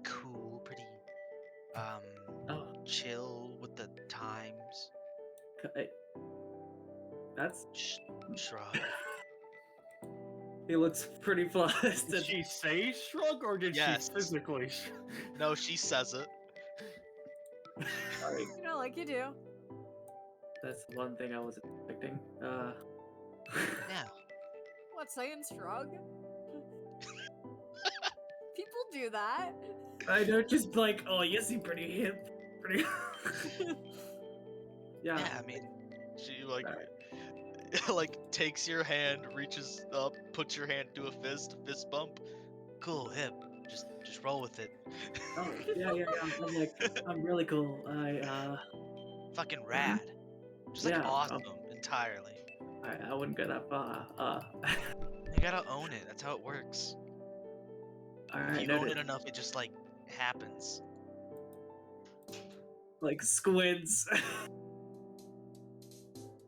cool, pretty chill with the times. Okay. That's Shrug. He looks pretty flustered. Did she say shrug or did Yes. she physically shrug? No, she says it. Sorry. You know, like you do. That's the one thing I wasn't expecting. Yeah. What, saying shrug? People do that. I don't just like, oh, you seem pretty hip. Pretty. Yeah. Yeah, I mean, she like like takes your hand, reaches up, puts your hand to a fist bump. Cool, hip. Just roll with it. Oh, yeah. I'm like, I'm really cool. Fucking rad. Just like Yeah, awesome entirely. I wouldn't go that far. You gotta own it. That's how it works. If Alright, you own noted. it enough, it just like happens. Like squids.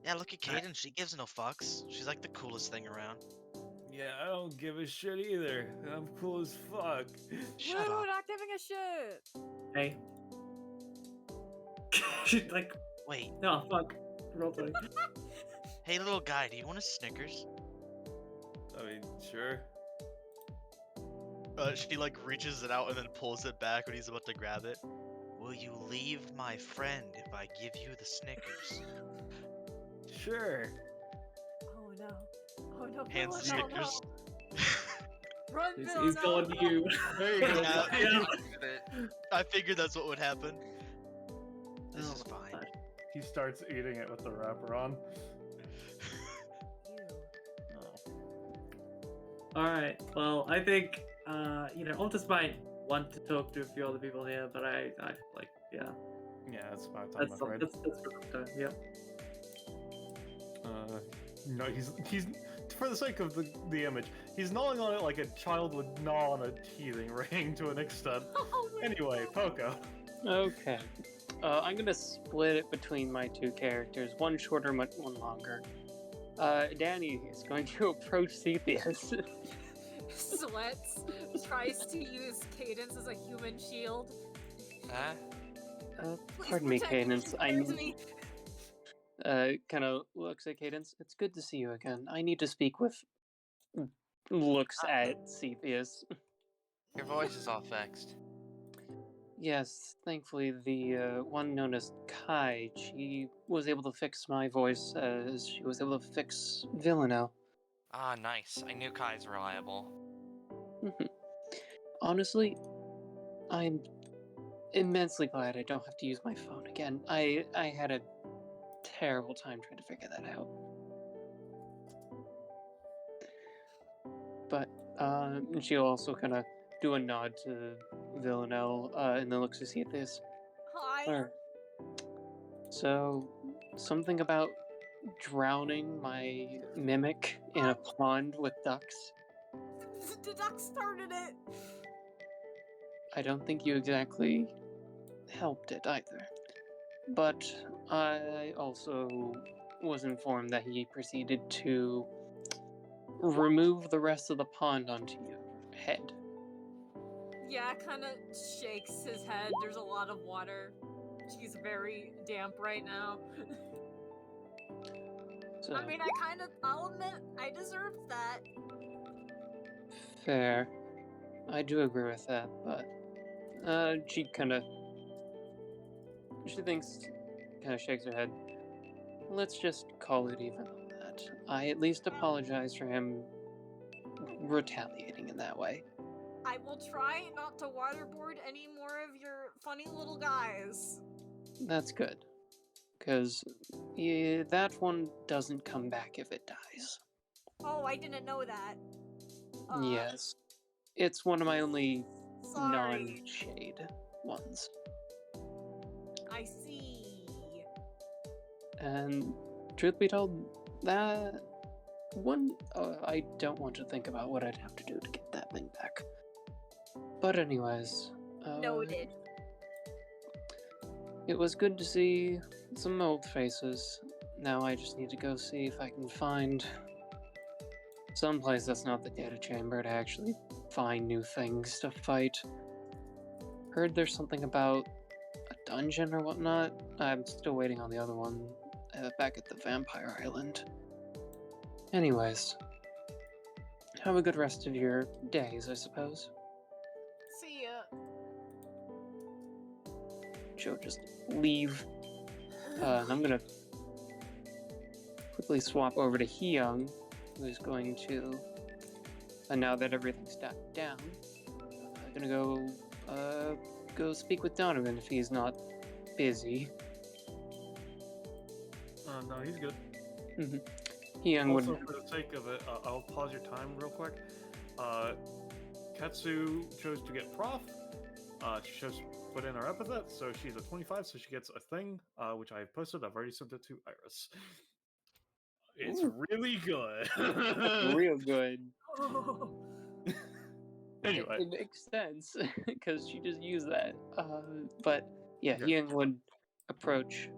Yeah, look at Katan. She gives no fucks. She's like the coolest thing around. Yeah, I don't give a shit either. I'm cool as fuck. Shut Woo, up. not giving a shit. Hey. She's like, Wait. oh fuck. Roll 20. Hey, little guy, do you want a Snickers? I mean, sure. She like reaches it out and then pulls it back when he's about to grab it. Will you leave my friend if I give you the Snickers? Sure. Oh no. Oh no. Hands the Bill, no, Snickers. no. Run, He's, Bill, he's no. going to you. There you go. Yeah, I figured that's what would happen. This Oh is my fine. God. He starts eating it with the wrapper on. Alright, well, I think, I'll just might want to talk to a few other people here, but I like, yeah. Yeah, that's about time, I'm That's afraid. that's for time, yep. No, he's for the sake of the image, he's gnawing on it like a child would gnaw on a teething ring to an extent. Oh, my Anyway, Poco. Okay. I'm gonna split it between my two characters, one shorter, one longer. Danny is going to approach Cepheus. Sweats, tries to use Cadence as a human shield. Please Pardon me, protect Cadence. I There's need... me. kind of looks at Cadence. It's good to see you again. I need to speak with... Looks at Cepheus. Your voice is all vexed. Yes, thankfully the one known as Kai, she was able to fix my voice as she was able to fix Villanelle. Ah, nice. I knew Kai's reliable. Honestly, I'm immensely glad I don't have to use my phone again. I had a terrible time trying to figure that out. But she'll also kind of do a nod to Villanelle and then looks to see if there's Hi. her. So, something about drowning my mimic in a pond with ducks. The duck started it. I don't think you exactly helped it either. But I also was informed that he proceeded to remove the rest of the pond onto your head. Yeah, kind of shakes his head. There's a lot of water. She's very damp right now. So, I mean, I'll admit, I deserved that. fair. I do agree with that, but she shakes her head. Let's just call it even on that. I at least apologize for him retaliating in that way. I will try not to waterboard any more of your funny little guys. That's good. Because that one doesn't come back if it dies. Oh, I didn't know that. Yes. It's one of my only Sorry. non-shade ones. I see. And truth be told, that one, I don't want to think about what I'd have to do to get that thing back. But anyways, Noted. it was good to see some old faces. Now I just need to go see if I can find someplace that's not the data chamber to actually find new things to fight. Heard there's something about a dungeon or whatnot. I'm still waiting on the other one back at the Vampire Island. Anyways, have a good rest of your days, I suppose. See ya. She'll just leave. And I'm gonna quickly swap over to Hyung, who's going to, and now that everything's died down, I'm gonna go speak with Donovan if he's not busy. No, he's good. Hyung would. Also, for the sake of it, I'll pause your time real quick. Katsu chose to get prof. She chose to put in our epithet, so she's a 25, so she gets a thing, which I have posted. I've already sent it to Iris. It's really good. Real good. Anyway. It makes sense, because she just used that. But yeah, Hyung would approach.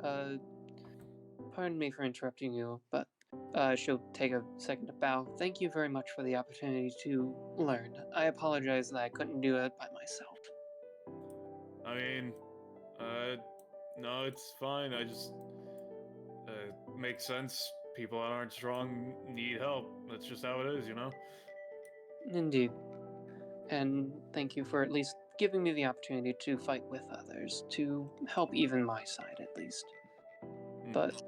Pardon me for interrupting you, but she'll take a second to bow. Thank you very much for the opportunity to learn. I apologize that I couldn't do it by myself. I mean, no, it's fine. I just, makes sense. People that aren't strong need help. That's just how it is, you know? Indeed. And thank you for at least giving me the opportunity to fight with others, to help even my side at least. But,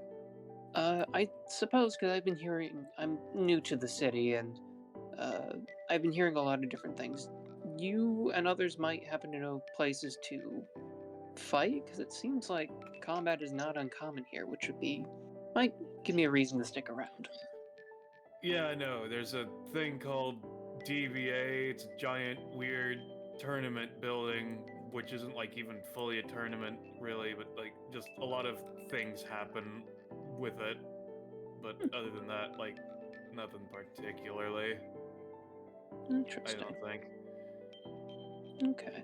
I suppose, because I've been hearing, I'm new to the city, and, I've been hearing a lot of different things. You and others might happen to know places to fight, because it seems like combat is not uncommon here, which might give me a reason to stick around. Yeah, I know. There's a thing called DBA. It's a giant, weird tournament building, which isn't like even fully a tournament, really, but like just a lot of things happen with it. But other than that, like nothing particularly. Interesting. I don't think. Okay.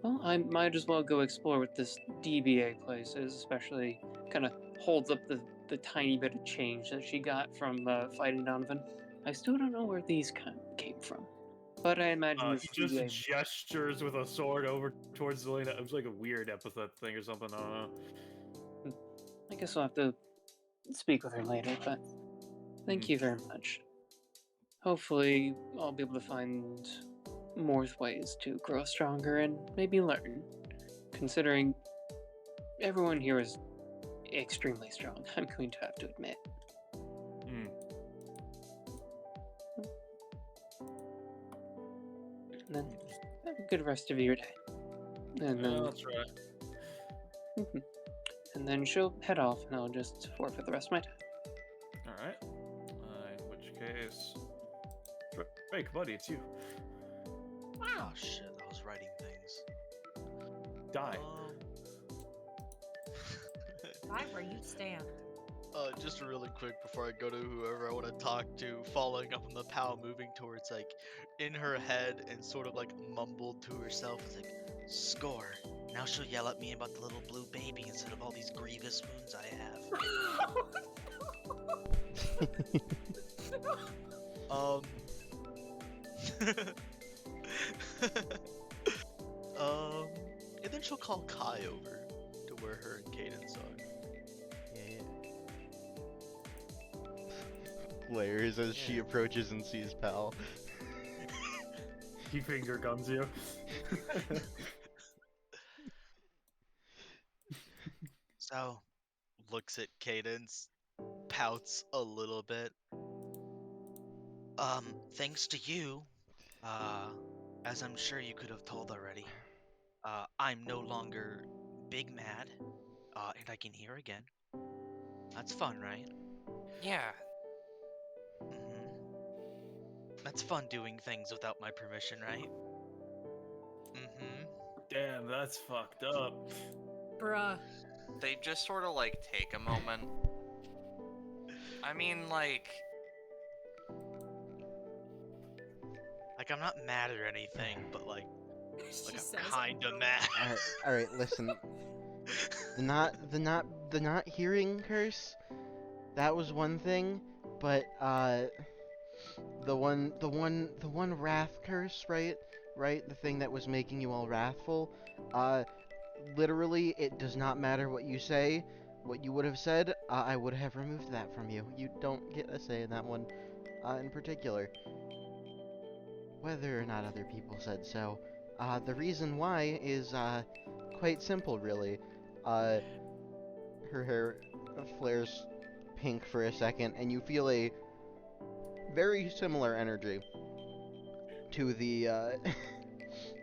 Well, I might as well go explore what this DBA place is, especially kind of holds up the tiny bit of change that she got from fighting Donovan. I still don't know where these came from, but I imagine this He just DBA... gestures with a sword over towards Zelina. It was like a weird epithet thing or something. I don't know. I guess I'll have to speak with her later, but thank you very much. Hopefully, I'll be able to find more ways to grow stronger and maybe learn, considering everyone here is extremely strong, I'm going to have to admit. And then have a good rest of your day. And then That's right. And then she'll head off, and I'll just forfeit the rest of my time. Alright. In which case... Hey, buddy, it's you. Oh shit, I was writing things. Die. Die where you stand. Just really quick before I go to whoever I want to talk to, following up on the pal, moving towards like in her head and sort of like mumbled to herself, it's like, score. Now she'll yell at me about the little blue baby instead of all these grievous wounds I have. And then she'll call Kai over to where her and Cadence are. Yeah. Glares as she approaches and sees Pal. He finger guns you. So, looks at Cadence, pouts a little bit. Thanks to you, as I'm sure you could have told already, I'm no longer big mad, and I can hear again. That's fun, right? Yeah. That's fun doing things without my permission, right? Damn, that's fucked up. Bruh. they just sort of like take a moment. I mean, like, I'm not mad or anything, but like She I'm says kinda mad. All right, listen. The not hearing curse, that was one thing, but the one wrath curse, right? Right? The thing that was making you all wrathful. Literally, it does not matter what you say. What you would have said, I would have removed that from you. You don't get a say in that one, in particular. Whether or not other people said so. The reason why is, quite simple, really. Her hair flares pink for a second, and you feel a very similar energy to the,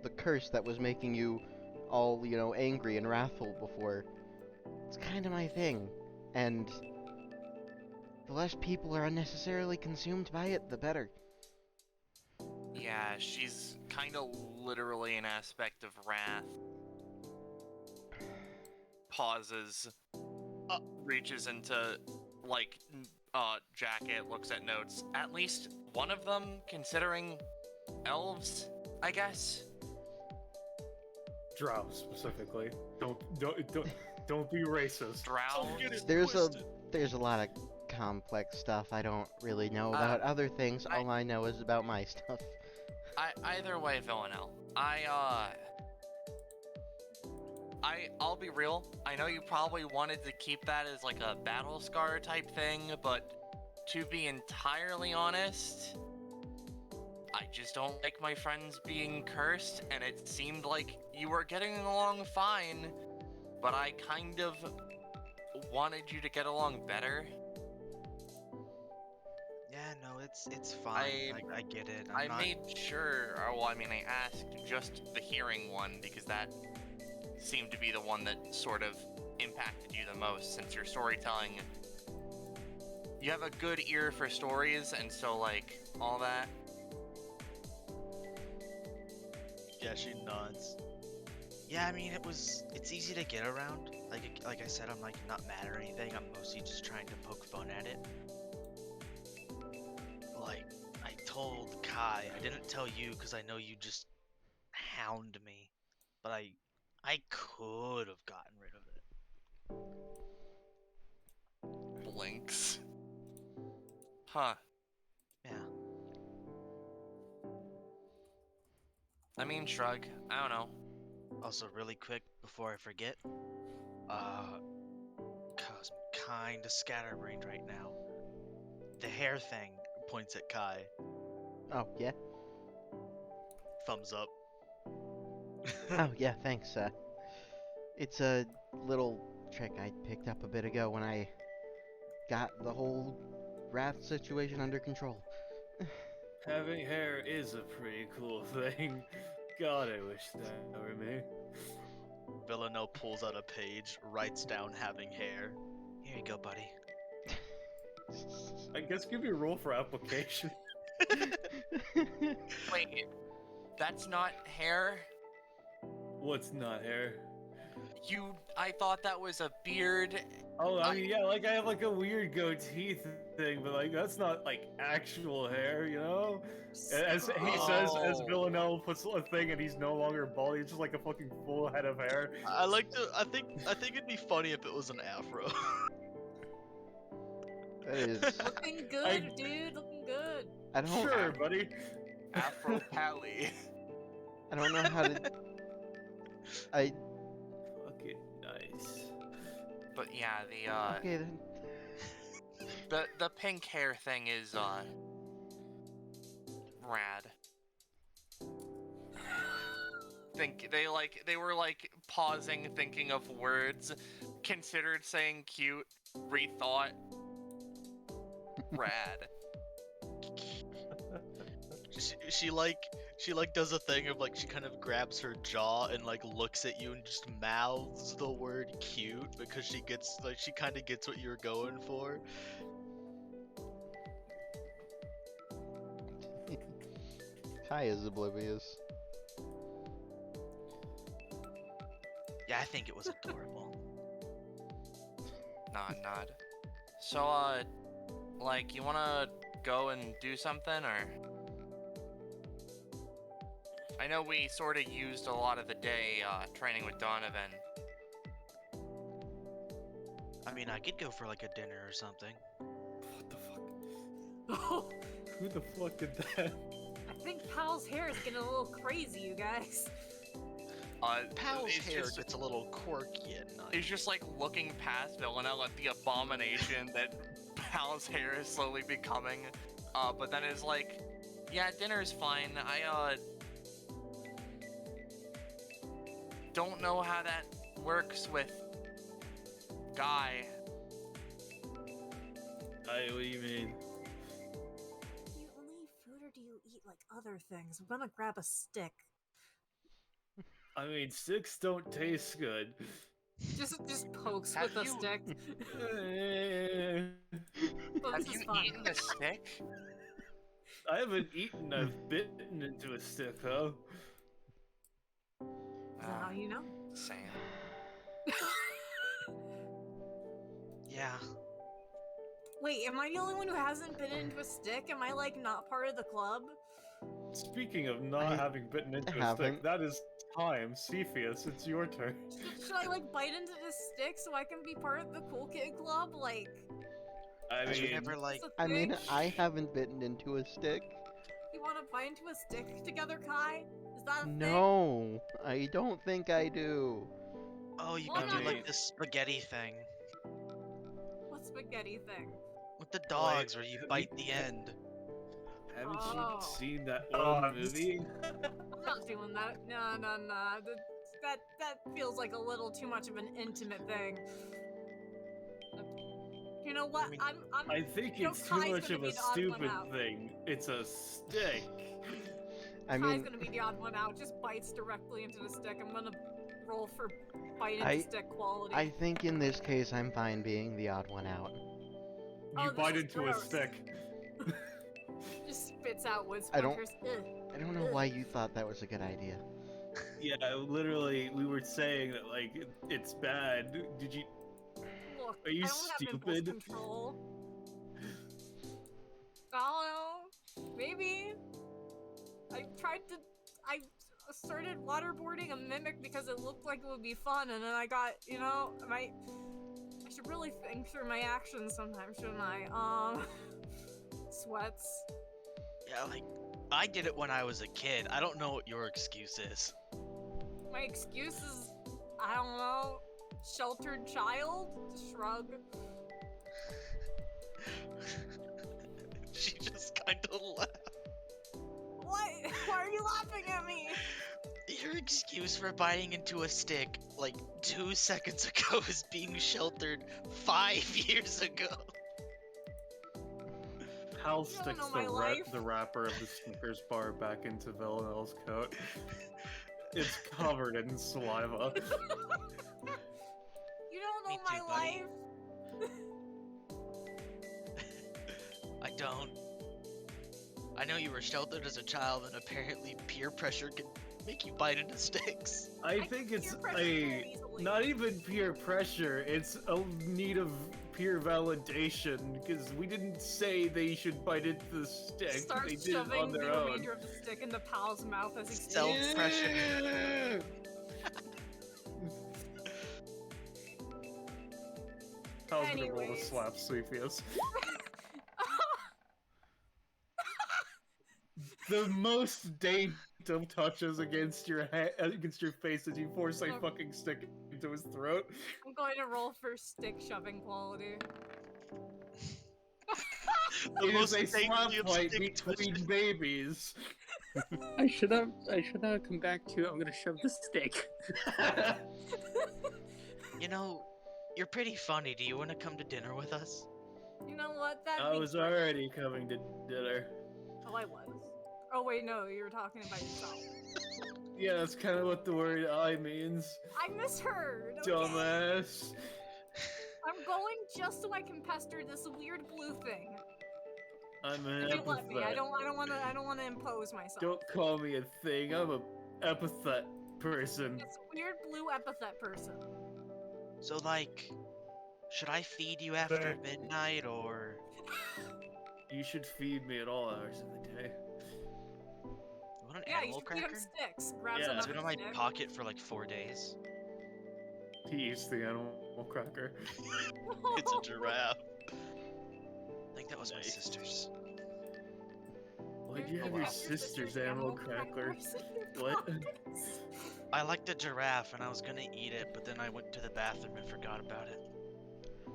the curse that was making you all, angry and wrathful before. It's kind of my thing, and the less people are unnecessarily consumed by it, the better. yeah, she's kind of literally an aspect of wrath. Pauses, reaches into, like, jacket, looks at notes. At least one of them, considering elves, I guess. Drow specifically. Don't be racist. Drow. There's a lot of complex stuff I don't really know about other things. All I know is about my stuff. Either way, Villanelle. I'll be real. I know you probably wanted to keep that as like a battle scar type thing, but to be entirely honest, I just don't like my friends being cursed, and it seemed like you were getting along fine, but I kind of wanted you to get along better. Yeah, no, it's fine. I get it. I made sure, I asked just the hearing one, because that seemed to be the one that sort of impacted you the most, since your storytelling, you have a good ear for stories, and so, like, all that. Yeah, she nods. Yeah, I mean, it's easy to get around. Like I said, I'm like not mad or anything. I'm mostly just trying to poke fun at it. Like, I told Kai, I didn't tell you because I know you just hound me, but I could have gotten rid of it. Blinks. Huh. Yeah. I mean, shrug. I don't know. Also, really quick before I forget, cause I'm kinda scatterbrained right now. The hair thing points at Kai. Oh, yeah? Thumbs up. Oh, yeah, thanks. It's a little trick I picked up a bit ago when I got the whole wrath situation under control. Having hair is a pretty cool thing. God, I wish that were me. Villanelle pulls out a page, writes down having hair. Here you go, buddy. I guess give me a roll for application. Wait, that's not hair? What's not hair? I thought that was a beard. Oh, I mean, yeah, like I have like a weird goatee thing, but like that's not like actual hair, you know? As he says, as Villanelle puts a thing and he's no longer bald, he's just like a fucking full head of hair. I think it'd be funny if it was an afro. That is... Looking good, dude. Looking good. I don't... Sure, buddy. Afro Pally. I don't know how to... Fucking nice. But yeah, Okay, then. the pink hair thing is rad. They were like pausing, thinking of words, considered saying cute, rethought. Rad. She does a thing of like she kind of grabs her jaw and like looks at you and just mouths the word cute because she kind of gets what you're going for. Kai is oblivious. Yeah, I think it was adorable. nod. So, like, you wanna go and do something, or? I know we sort of used a lot of the day, training with Donovan. I mean, I could go for like a dinner or something. What the fuck? Oh, Who the fuck did that? I think Pal's hair is getting a little crazy, you guys. Pal's it's hair just- gets a little quirky at night. He's just like looking past Villanelle at the abomination that Pal's hair is slowly becoming. But then is like, yeah, dinner is fine. I don't know how that works with Guy. What do you mean? Do you only eat food or do you eat like other things? I'm gonna grab a stick. I mean, sticks don't taste good. Just pokes Have with a you- stick. Oh, Have this is you fun. eaten a stick? I haven't eaten, I've bitten into a stick, though. Now you know. Same. Yeah. Wait, am I the only one who hasn't bitten into a stick? Am I like not part of the club? Speaking of not I having bitten into a haven't. stick, that is time. Cepheus, it's your turn. Should I like bite into this stick so I can be part of the cool kid club? Like, I Have you mean, never like? it's a I mean, thing? I haven't bitten into a stick. You want to bite into a stick together, Kai? Is that a thing? No, I don't think I do. Oh, you Why can do not? like this spaghetti thing What spaghetti thing? with the dogs, where you bite the end. haven't Oh. you seen that Oh, one I'm movie? I'm not doing that. No. That feels like a little too much of an intimate thing. You know what? I mean, I'm I think you know, it's too Kai's much gonna of be a the odd one stupid out. thing. It's a stick. I Kai's mean, gonna be the odd one out. Just bites directly into the stick. I'm gonna roll for bite into I- stick quality. I think in this case I'm fine being the odd one out. Oh, You this bite is into gross. a stick. Just spits out wood I don't- splinters. Ugh. I don't know why you thought that was a good idea. Yeah, literally, we were saying that, like, it's bad. Did you... Look, Are you I don't have impulse stupid? control. I don't know. Maybe. I started waterboarding a mimic because it looked like it would be fun, and then I got, you know, I should really think through my actions sometimes, shouldn't I? Sweats. Yeah, like I did it when I was a kid. I don't know what your excuse is. My excuse is, I don't know, sheltered child? Shrug. She just kind of laughed. What? Why are you laughing at me? Your excuse for biting into a stick like 2 seconds ago is being sheltered 5 years ago. Hal You don't sticks know my life. the wrapper of the Snickers bar back into Villanelle's coat. It's covered in saliva. You don't know Me my too, buddy. life. I don't. I know you were sheltered as a child, and apparently peer pressure can make you bite into sticks. I I think peer it's pressure very a easily. not even peer pressure. It's a need of peer validation because we didn't say they should bite into the stick. They Starts did it shoving on the their own. remainder of the stick into Pal's mouth as he Self-pressure. Hal's gonna roll to Anyways. slap Cepheus. The most Daito touches against your against your face as you force a Oh. fucking stick into his throat. I'm going to roll for stick shoving quality. The It is most a slap dainty of fight stick between touches. babies. I should have come back to I'm gonna shove the stick. You know, you're pretty funny. Do you want to come to dinner with us? You know what? That I was already coming to dinner. Oh, I was. Oh wait, no, you were talking about yourself. Yeah, that's kind of what the word "I" means. I misheard. Okay? Dumbass. I'm going just so I can pester this weird blue thing. I'm an If you let me, I epithet. don't want to impose myself. Don't call me a thing. I'm a epithet person. It's a weird blue epithet person. So, like, Should I feed you after midnight or? You should feed me at all hours of the day. You want an Yeah, you animal should feed him cracker? sticks. Grabs Yeah. It's another been in my stick. pocket for like 4 days. He eats the animal cracker. It's a giraffe. I think that was my sister's. Why'd you You have got your sister's animal cracker? What? I liked the giraffe and I was gonna eat it, but then I went to the bathroom and forgot about it.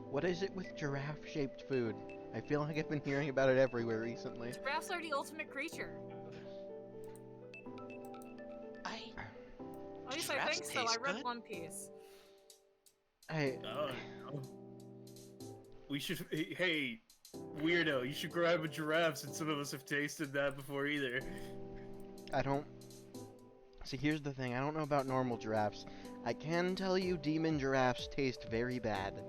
What is it with giraffe-shaped food? I feel like I've been hearing about it everywhere recently. Giraffes are the ultimate creature. At least I Giraffes think so. I taste read good? One Piece. Hey, Oh, no. We should. Hey, weirdo, you should grab a giraffe since some of us have tasted that before either. I don't... See, here's the thing. I don't know about normal giraffes. I can tell you demon giraffes taste very bad.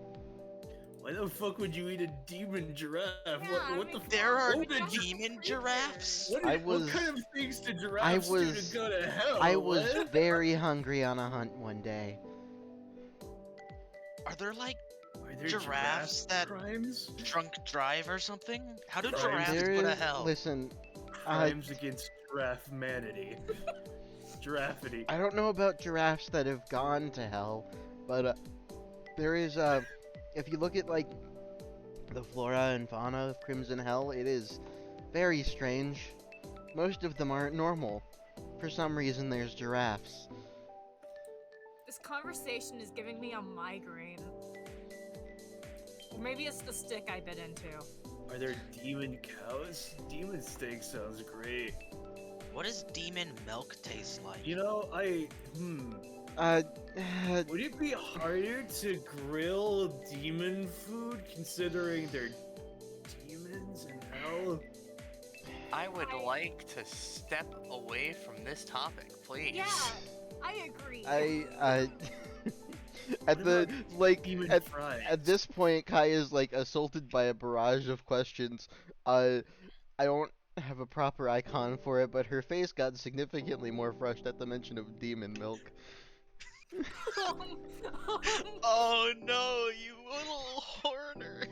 Why the fuck would you eat a demon giraffe? What the fuck? There are What the demon giraffes? What, I what was- kind of things do giraffes do to go to hell? I was What? very hungry on a hunt one day. Are there like Are there giraffes that crimes? drunk drive or something? How do Crimes. giraffes There go to is- hell? Listen, Crimes against giraffe-manity. Giraffity. I don't know about giraffes that have gone to hell, but there is if you look at like the flora and fauna of Crimson Hell, it is very strange. Most of them aren't normal. For some reason, there's giraffes. This conversation is giving me a migraine. Or maybe it's the stick I bit into. Are there demon cows? Demon steak sounds great. What does demon milk taste like? You know, would it be harder to grill demon food considering they're demons in hell? I would like to step away from this topic, please. Yeah, I agree. At the like demon at, fries? at this point, Kai is like assaulted by a barrage of questions. I don't have a proper icon for it, but her face got significantly more flushed at the mention of demon milk. Oh no, you little horner!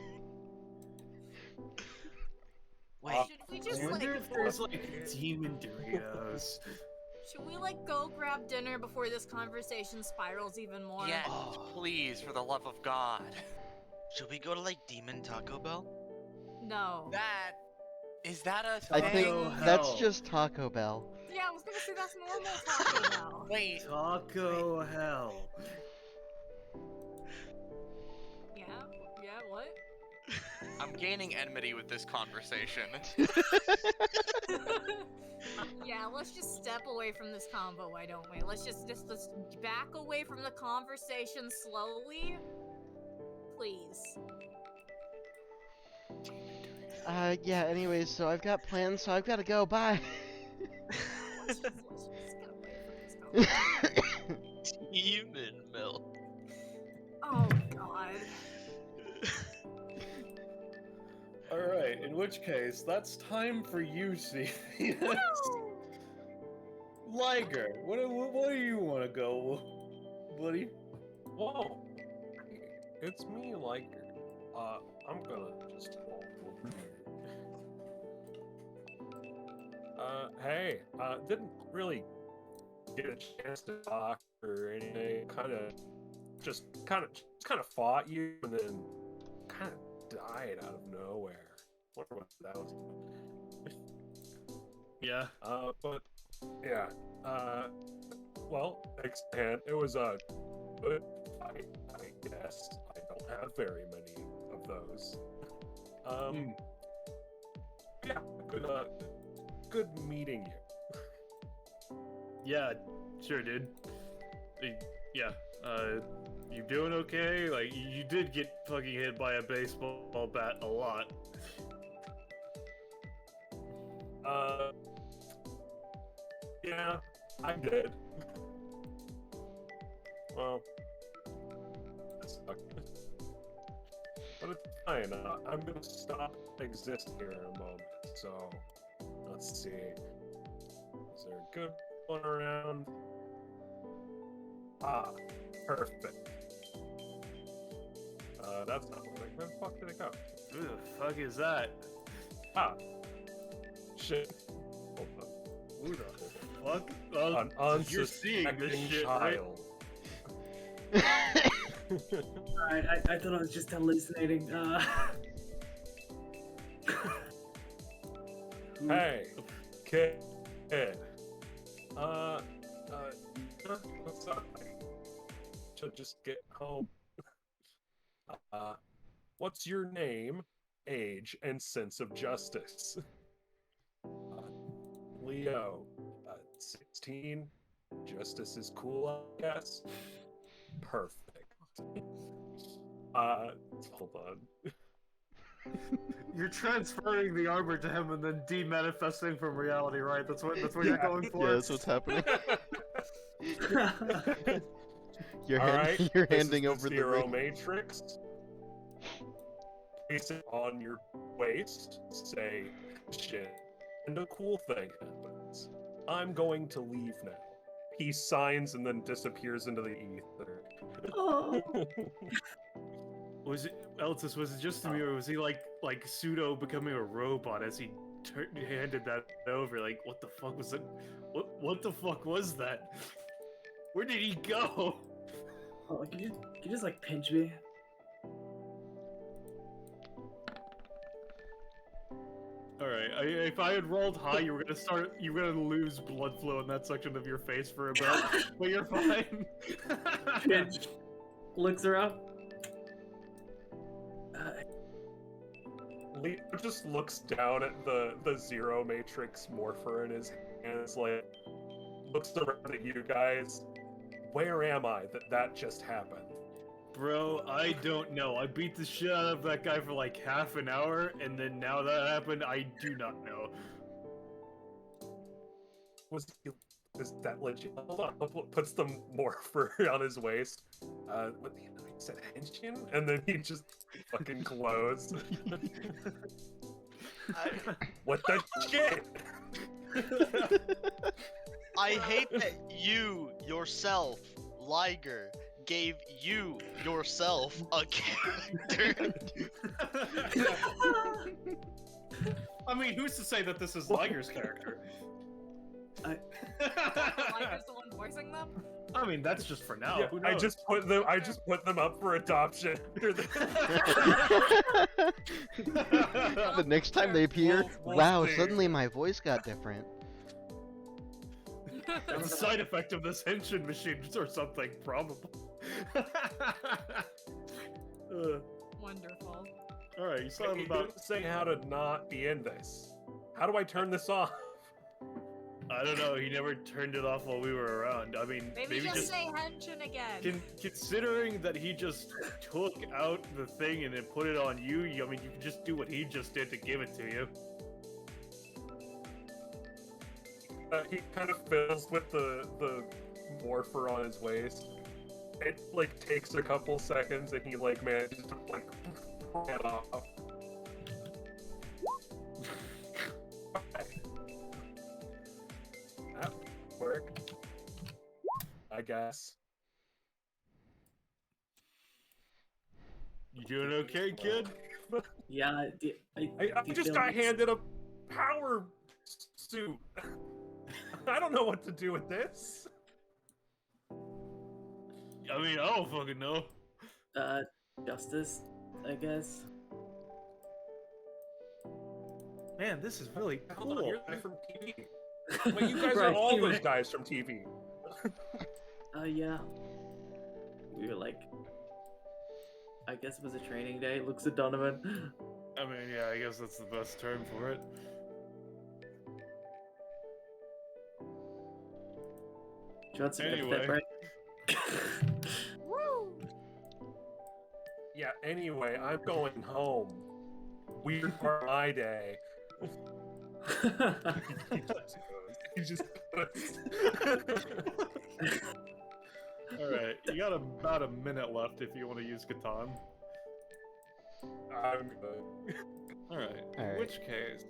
Wait, Should we just I wonder like if there's like demon Doritos. should we like go grab dinner before this conversation spirals even more? Yes, please, for the love of God. should we go to like Demon Taco Bell? No. Is that a I thing? think that's just Taco Bell. Yeah, I was gonna say that's normal Taco Bell. Wait. Taco hell. Yeah? Yeah, what? I'm gaining enmity with this conversation. Yeah, let's just step away from this combo, why don't we? Let's back away from the conversation slowly. Please. Yeah, anyways, so I've got plans, so I've gotta go, bye! Let's just get away from this combo. Demon milk. Oh god. Alright, in which case, that's time for you, Steve. Lyger, what do you want to go, buddy? Whoa. It's me, Lyger. I'm gonna just hold over here. Hey, didn't really get a chance to talk or anything. Just kind of fought you and then kind of died out of nowhere. Wonder what that was. Yeah. But yeah. Well, thanks, man. It was a good fight, I guess. I don't have very many of those. Yeah, good meeting you. Yeah, sure, dude. Yeah, you doing okay? Like, you did get fucking hit by a baseball bat a lot. Yeah, I did. Well, that sucked. But it's fine. I'm gonna stop existing here in a moment. So, let's see. Is there a good one around? Ah, perfect. That's not loading. Where the fuck did it go? Who the fuck is that? Ah. Shit. Hold on. Who the fuck? An You're seeing this unsuspecting shit, right? child. Alright, I thought I was just hallucinating. Hey, kid. What's up? Should just get home. What's your name, age, and sense of justice? Leo, 16. Justice is cool, I guess. Perfect. Hold on. You're transferring the armor to him and then demanifesting from reality, right? That's what you're going for. Yeah, that's what's happening. You're Alright, you're this handing is over the Zero ring. Matrix. Place it on your waist. Say shit. And a cool thing happens. I'm going to leave now. He signs and then disappears into the ether. Oh. Was it Eltis? Was it just me, or was he like pseudo becoming a robot as he handed that over? Like, what the fuck was it? What the fuck was that? Where did he go? Oh, can you just like pinch me? All right. If I had rolled high, you were gonna lose blood flow in that section of your face for a bit, but you're fine. Pinch. Looks her up. Leo just looks down at the Zero Matrix morpher in his hands, like, looks around at you guys. Where am I that just happened? Bro, I don't know. I beat the shit out of that guy for like half an hour, and then now that happened, I do not know. Is that legit? Hold on. Puts the morpher on his waist. What the hell? He said henshin? And then he just fucking glows. What the shit? I hate that you, yourself, Lyger, gave you, yourself, a character. I mean, who's to say that this is Liger's character? Liger's the one voicing them? I mean, that's just for now. Yeah, Who I knows? just put them up for adoption. The next time they appear, We'll wow, see. suddenly my voice got different. That's a side effect of this henshin machine or something, probably. Wonderful. Alright, you still have You about... didn't say how to not be in this. How do I turn this off? I don't know, he never turned it off while we were around. I mean, Maybe just say henshin again. Considering that he just took out the thing and then put it on you, I mean, you can just do what he just did to give it to you. He kind of fiddles with the morpher on his waist. It like takes a couple seconds, and he like manages to like pull it off. That worked, I guess. You doing okay, kid? Yeah, I just got handed a power suit. I don't know what to do with this. I mean, I don't fucking know. Justice, I guess. Man, this is really Hold on, cool. you're the guy from TV. Wait, you guys Right, are all anyway. those guys from TV. Yeah. We were like, I guess it was a training day. Looks at Donovan. I mean, yeah, I guess that's the best term for it. Do you want some Anyway. epithet, right? Woo! Yeah, anyway, I'm going home. Weird part of my day. He just goes. Alright, you got about a minute left if you want to use Katan. I'm good. Alright, in Alright. which case,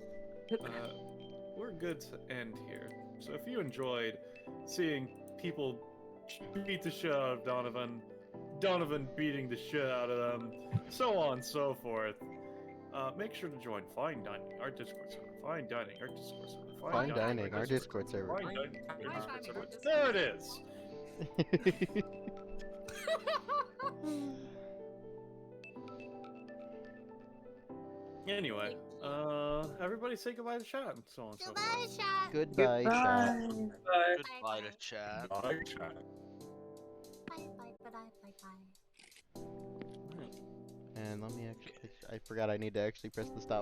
we're good to end here. So if you enjoyed seeing people beat the shit out of Donovan, Donovan beating the shit out of them, so on and so forth. Make sure to join Fine Dining, our Discord server. Fine Dining, our Discord server. Fine Dining, our Discord server. Fine Dining, our Fine Discord Dining, server. our Discord There it is! Anyway, everybody say goodbye to chat and so on and so Goodbye, forth. chat. Goodbye, chat. Goodbye to chat. Bye, chat. Bye, bye, bye, bye, bye. And let me actually, I forgot I need to actually press the stop